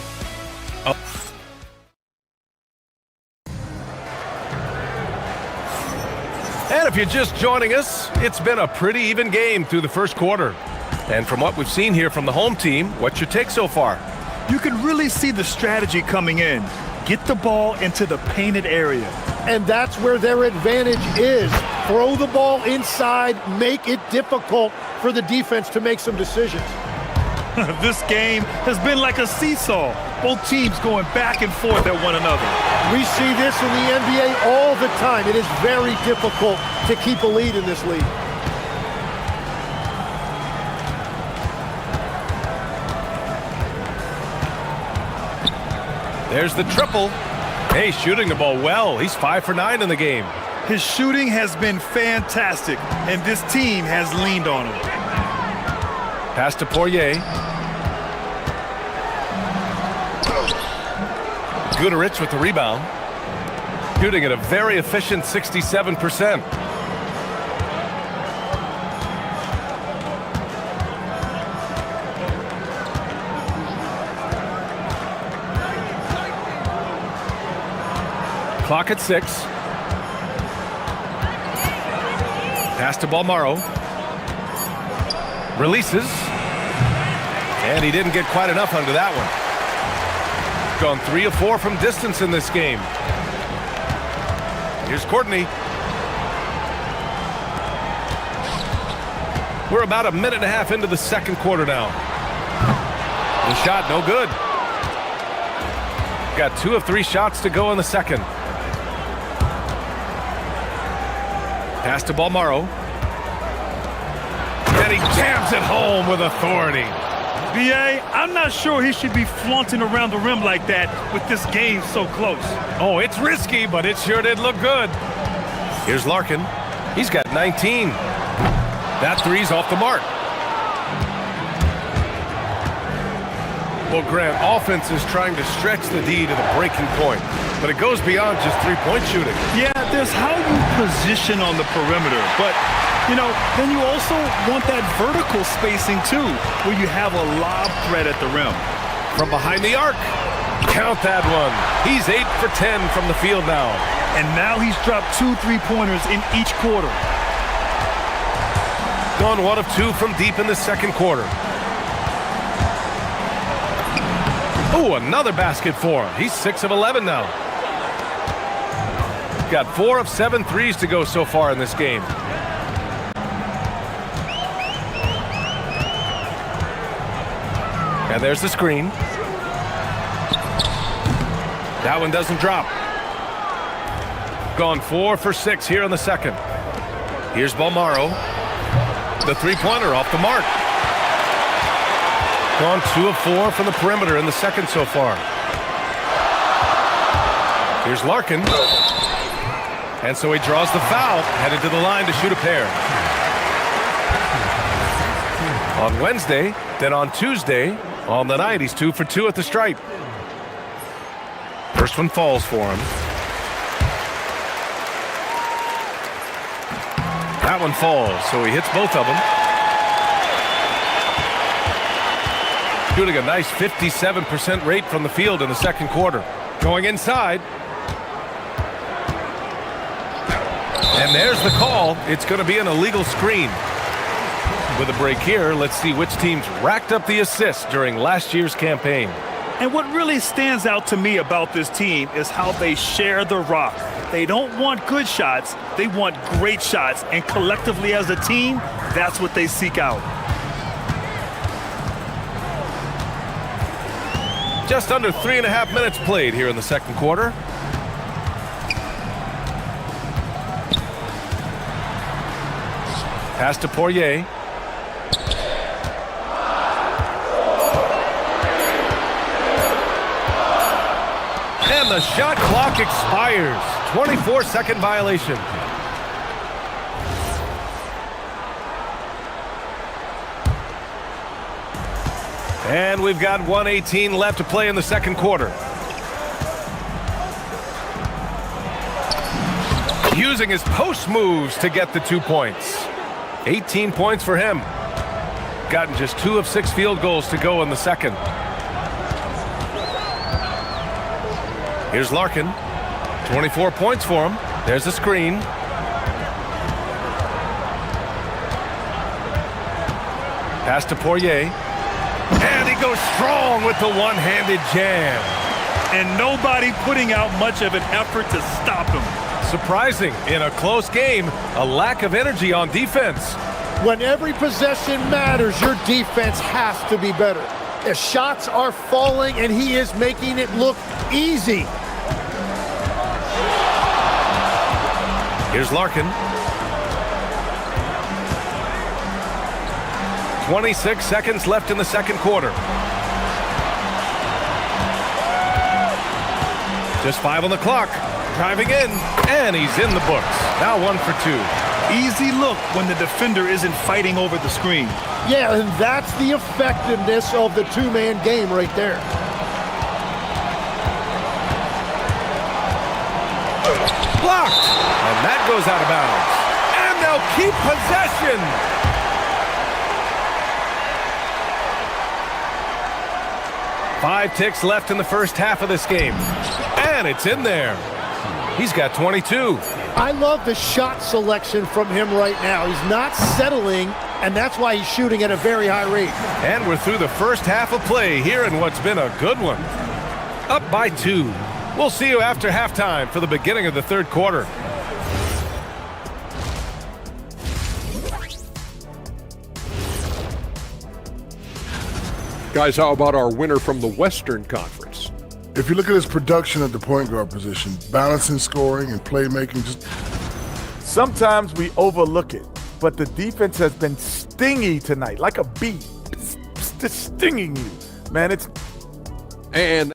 And if you're just joining us, it's been a pretty even game through the first quarter. And from what we've seen here from the home team, what's your take so far? You can really see the strategy coming in. Get the ball into the painted area. And that's where their advantage is. Throw the ball inside, make it difficult for the defense to make some decisions. This game has been like a seesaw. Both teams going back and forth at one another. We see this in the NBA all the time. It is very difficult to keep a lead in this league. There's the triple. Hey, shooting the ball well. He's 5 for 9 in the game. His shooting has been fantastic, and this team has leaned on him. Pass to Poirier. Guterich with the rebound. Shooting at a very efficient 67%. Clock at 6. Pass to Balmaro. Releases. And he didn't get quite enough under that one. Gone 3 of 4 from distance in this game. Here's Courtney. We're about a minute and a half into the second quarter now. The shot, no good. Got 2 of 3 shots to go in the second. Pass to Balmaro. And he jams it home with authority. B.A., I'm not sure he should be flaunting around the rim like that with this game so close. Oh, it's risky, but it sure did look good. Here's Larkin. He's got 19. That three's off the mark. Well, Grant, offense is trying to stretch the D to the breaking point, but it goes beyond just three-point shooting. Yeah, there's how you position on the perimeter, but you know, then you also want that vertical spacing too, where you have a lob threat at the rim. From behind the arc, count that one. He's 8 for 10 from the field now. And now he's dropped 2 3-pointers in each quarter. Gone 1 of 2 from deep in the second quarter. Oh, another basket for him. He's 6 of 11 now. Got 4 of 7 threes to go so far in this game. And there's the screen. That one doesn't drop. Gone 4 for 6 here in the second. Here's Balmaro. The three-pointer off the mark. Gone 2 of 4 from the perimeter in the second so far. Here's Larkin. And so he draws the foul, headed to the line to shoot a pair. On Wednesday, then on Tuesday, on the night, he's 2 for 2 at the stripe. First one falls for him. That one falls, so he hits both of them. Shooting a nice 57% rate from the field in the second quarter. Going inside. And there's the call. It's going to be an illegal screen. With a break here, let's see which teams racked up the assists during last year's campaign. And what really stands out to me about this team is how they share the rock. They don't want good shots, they want great shots. And collectively as a team, that's what they seek out. Just under 3.5 minutes played here in the second quarter. Pass to Poirier. And the shot clock expires. 24-second violation. And we've got 1:18 left to play in the second quarter. Using his post moves to get the 2 points. 18 points for him. Gotten just 2 of 6 field goals to go in the second. Here's Larkin. 24 points for him. There's the screen. Pass to Poirier. And he goes strong with the one-handed jam. And nobody putting out much of an effort to stop him. Surprising in a close game, a lack of energy on defense. When every possession matters, your defense has to be better. The shots are falling, and he is making it look easy. Here's Larkin. 26 seconds left in the second quarter. Just 5 on the clock. Driving in, and he's in the books. Now 1 for 2. Easy look when the defender isn't fighting over the screen. Yeah, and that's the effectiveness of the two-man game right there. Blocked! And that goes out of bounds. And they'll keep possession! Five ticks left in the first half of this game. And it's in there. He's got 22. I love the shot selection from him right now. He's not settling, and that's why he's shooting at a very high rate. And we're through the first half of play here in what's been a good one. Up by 2. We'll see you after halftime for the beginning of the third quarter. Guys, how about our winner from the Western Conference? If you look at his production at the point guard position, balancing scoring and playmaking, just sometimes we overlook it, but the defense has been stingy tonight, like a bee, stinging you, man. And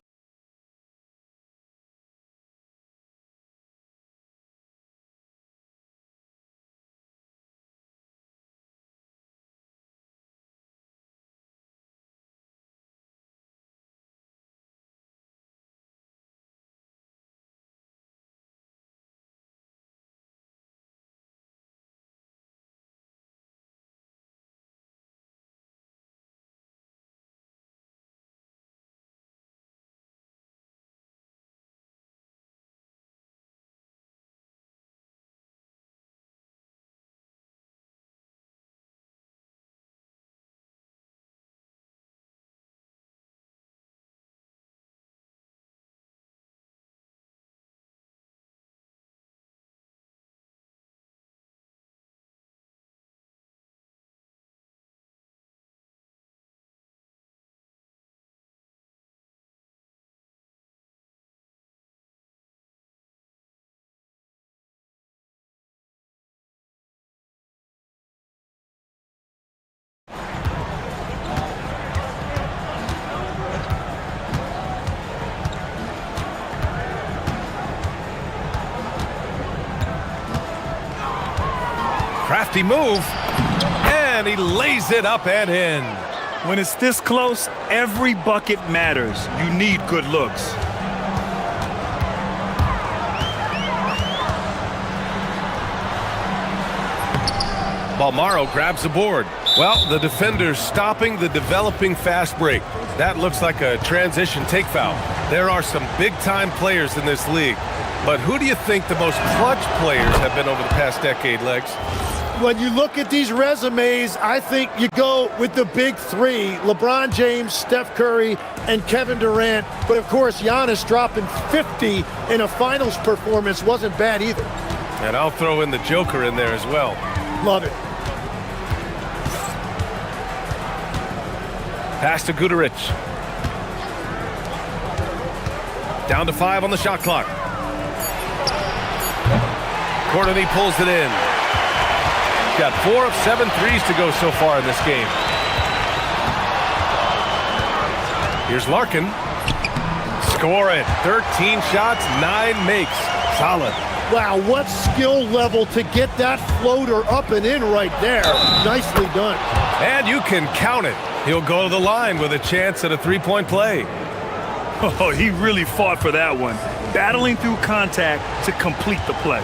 crafty move, and he lays it up and in. When it's this close, every bucket matters. You need good looks. Balmaro grabs the board. Well, the defender's stopping the developing fast break. That looks like a transition take foul. There are some big-time players in this league. But who do you think the most clutch players have been over the past decade, Legs? When you look at these resumes, I think you go with the big three, LeBron James, Steph Curry, and Kevin Durant. But of course, Giannis dropping 50 in a finals performance wasn't bad either. And I'll throw in the Joker in there as well. Love it. Pass to Guduric. Down to 5 on the shot clock. Courtney pulls it in. Got 4 of 7 threes to go so far in this game. Here's Larkin. Score it. 13 shots, 9 makes. Solid. Wow, what skill level to get that floater up and in right there. Nicely done. And you can count it. He'll go to the line with a chance at a three-point play. Oh, he really fought for that one. Battling through contact to complete the play.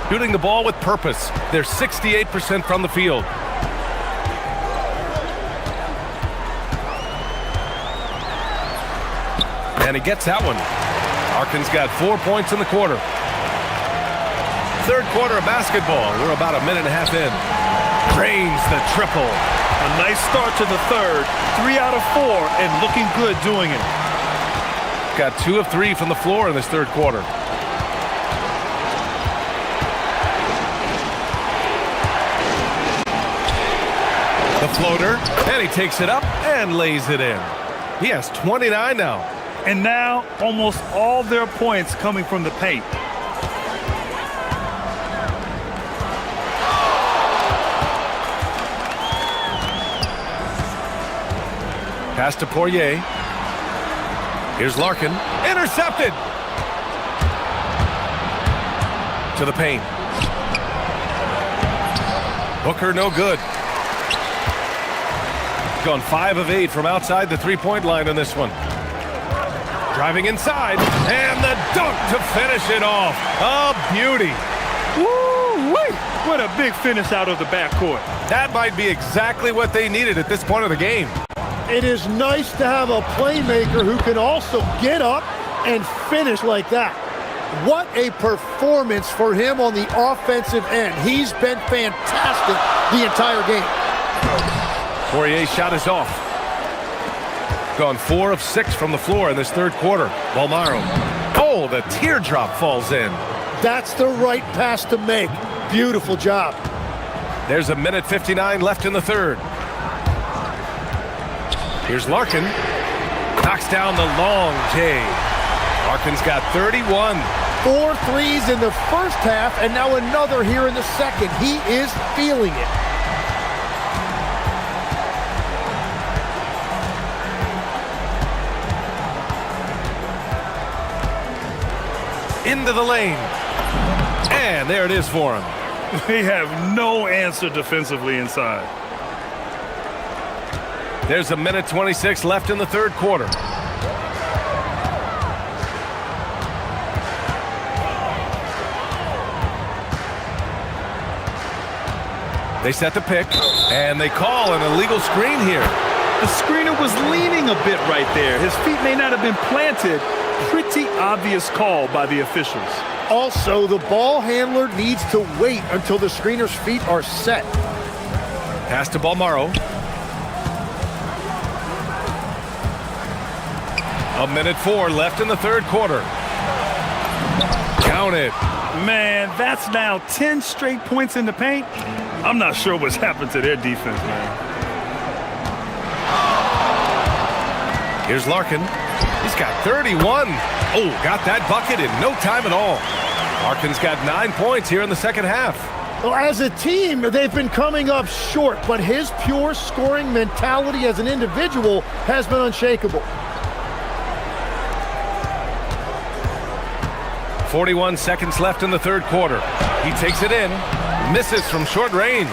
Shooting the ball with purpose. They're 68% from the field. And he gets that one. Larkin's got 4 points in the quarter. Third quarter of basketball. We're about a minute and a half in. Drains the triple. A nice start to the third. 3 out of 4 and looking good doing it. Got 2 of 3 from the floor in this third quarter. The floater, and he takes it up and lays it in. He has 29 now. And now, almost all their points coming from the paint. Pass to Poirier. Here's Larkin. Intercepted! To the paint. Booker no good. Gone 5 of 8 from outside the three-point line on this one. Driving inside, and the dunk to finish it off. A beauty. Woo-wee! What a big finish out of the backcourt. That might be exactly what they needed at this point of the game. It is nice to have a playmaker who can also get up and finish like that. What a performance for him on the offensive end. He's been fantastic the entire game. Poirier's shot is off. Gone 4 of 6 from the floor in this third quarter. Balmaro. Oh, the teardrop falls in. That's the right pass to make. Beautiful job. There's a minute 59 left in the third. Here's Larkin. Knocks down the long J. Larkin's got 31. 4 threes in the first half, and now another here in the second. He is feeling it. Into the lane. And there it is for him. They have no answer defensively inside. There's a minute 26 left in the third quarter. They set the pick, and they call an illegal screen here. The screener was leaning a bit right there. His feet may not have been planted. Pretty obvious call by the officials. Also, the ball handler needs to wait until the screener's feet are set. Pass to Balmaro. A minute 4 left in the third quarter. Count it. Man, that's now 10 straight points in the paint. I'm not sure what's happened to their defense, man. Here's Larkin. He's got 31. Oh, got that bucket in no time at all. Larkin's got 9 points here in the second half. Well, as a team, they've been coming up short, but his pure scoring mentality as an individual has been unshakable. 41 seconds left in the third quarter. He takes it in, misses from short range.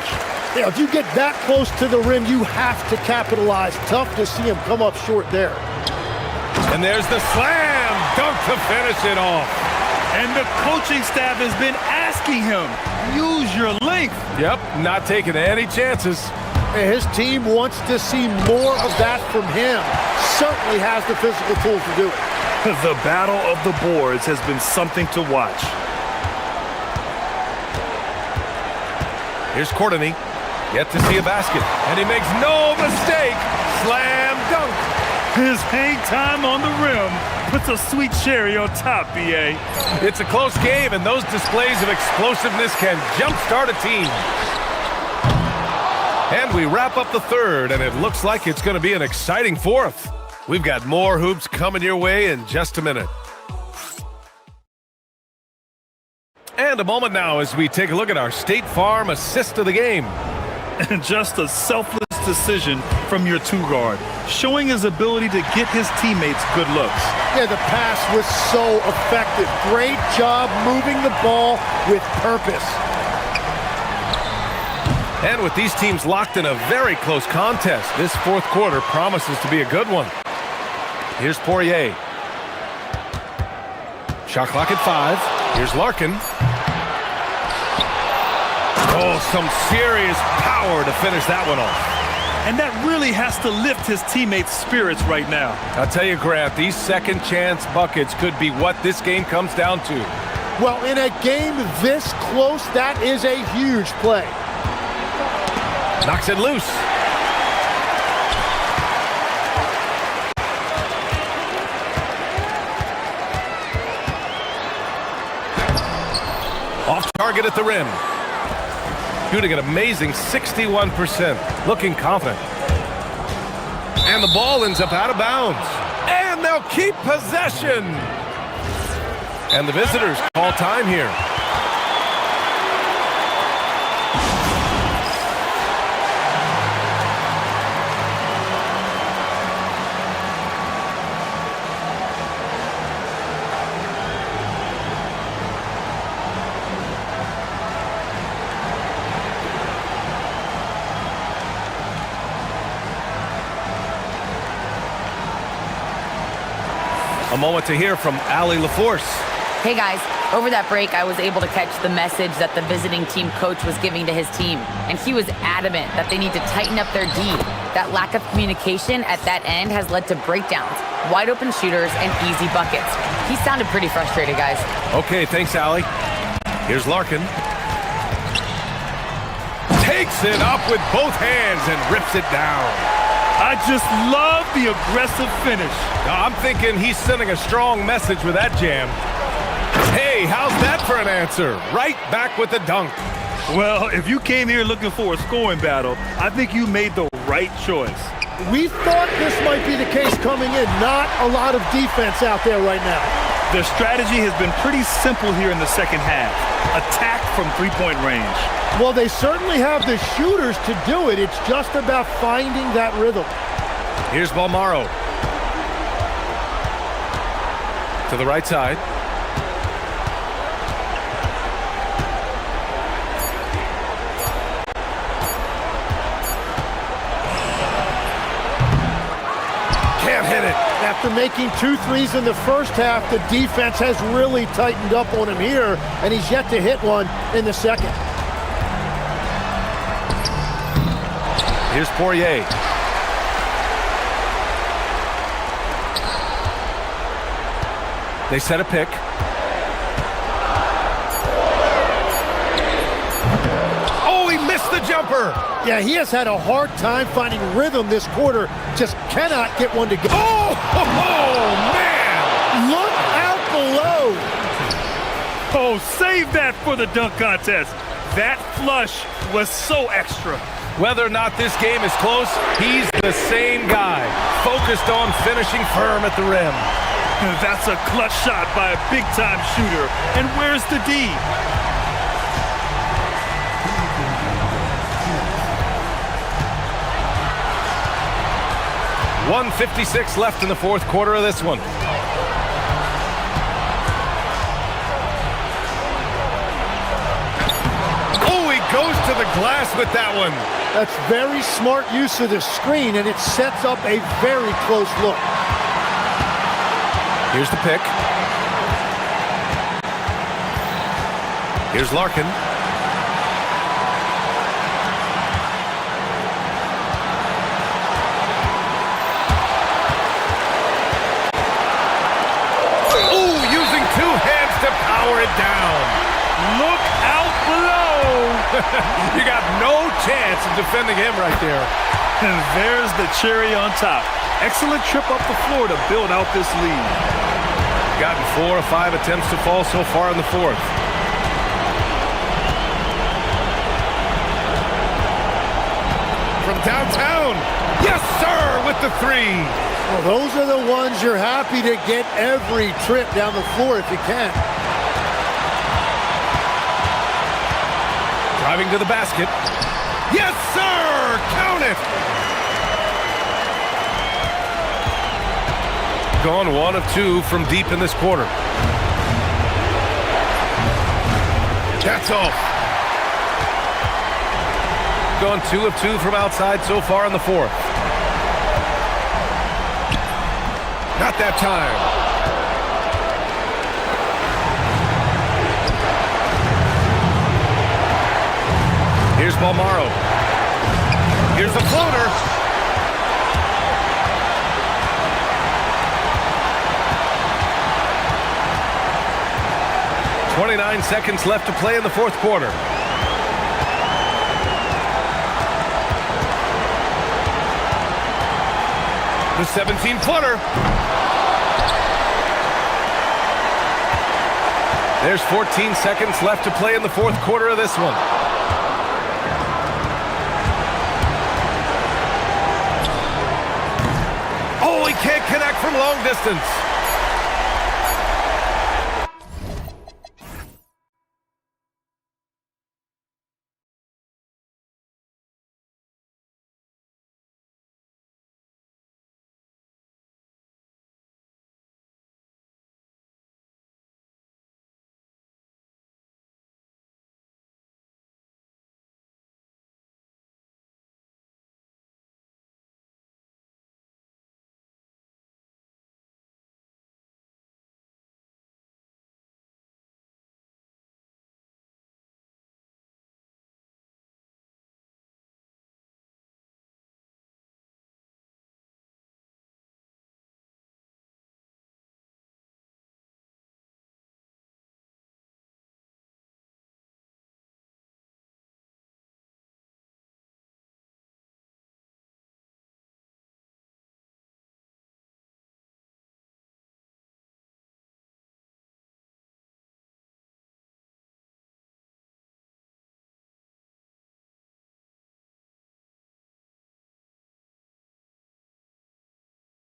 Yeah, if you get that close to the rim, you have to capitalize. Tough to see him come up short there. And there's the slam dunk to finish it off. And the coaching staff has been asking him, use your length. Yep, not taking any chances. His team wants to see more of that from him. Certainly has the physical tools to do it. The battle of the boards has been something to watch. Here's Courtney, yet to see a basket, and he makes no mistake. Slam dunk. His hang time on the rim puts a sweet cherry on top, BA. It's a close game, and those displays of explosiveness can jumpstart a team. And we wrap up the third, and it looks like it's going to be an exciting fourth. We've got more hoops coming your way in just a minute. And a moment now as we take a look at our State Farm assist of the game. And just a selfless decision from your two-guard, showing his ability to get his teammates good looks. Yeah, the pass was so effective. Great job moving the ball with purpose. And with these teams locked in a very close contest, this fourth quarter promises to be a good one. Here's Poirier. Shot clock at 5. Here's Larkin. Oh, some serious power to finish that one off. And that really has to lift his teammates' spirits right now. I'll tell you, Grant, these second chance buckets could be what this game comes down to. Well, in a game this close, that is a huge play. Knocks it loose. Off target at the rim. Shooting an amazing 61%. Looking confident. And the ball ends up out of bounds. And they'll keep possession. And the visitors call time here. A moment to hear from Allie LaForce. Hey guys, over that break, I was able to catch the message that the visiting team coach was giving to his team. And he was adamant that they need to tighten up their D. That lack of communication at that end has led to breakdowns, wide open shooters, and easy buckets. He sounded pretty frustrated, guys. Okay, thanks, Allie. Here's Larkin. Takes it up with both hands and rips it down. I just love the aggressive finish. Now, I'm thinking he's sending a strong message with that jam. Hey, how's that for an answer? Right back with the dunk. Well, if you came here looking for a scoring battle, I think you made the right choice. We thought this might be the case coming in. Not a lot of defense out there right now. Their strategy has been pretty simple here in the second half. Attack from three-point range. Well, they certainly have the shooters to do it. It's just about finding that rhythm. Here's Balmaro. To the right side. Can't hit it. After making 2 threes in the first half, the defense has really tightened up on him here, and he's yet to hit one in the second. Here's Poirier. They set a pick. Oh, he missed the jumper. Yeah, he has had a hard time finding rhythm this quarter. Just cannot get one to go. Oh, man! Look out below. Oh, save that for the dunk contest. That flush was so extra. Whether or not this game is close, he's the same guy, focused on finishing firm at the rim. That's a clutch shot by a big-time shooter. And where's the D? .156 left in the fourth quarter of this one. Goes to the glass with that one. That's very smart use of the screen, and it sets up a very close look. Here's the pick. Here's Larkin. Ooh, using two hands to power it down. Look out below. You got no chance of defending him right there. And there's the cherry on top. Excellent trip up the floor to build out this lead. Gotten 4 or 5 attempts to fall so far in the fourth. From downtown. Yes, sir, with the three. Well, those are the ones you're happy to get every trip down the floor if you can. Driving to the basket. Yes, sir! Count it! Gone 1 of 2 from deep in this quarter. That's off. Gone 2 of 2 from outside so far in the fourth. Not that time. Here's Balmaro. Here's the floater. 29 seconds left to play in the fourth quarter. The 17-footer. There's 14 seconds left to play in the fourth quarter of this one. Oh, he can't connect from long distance.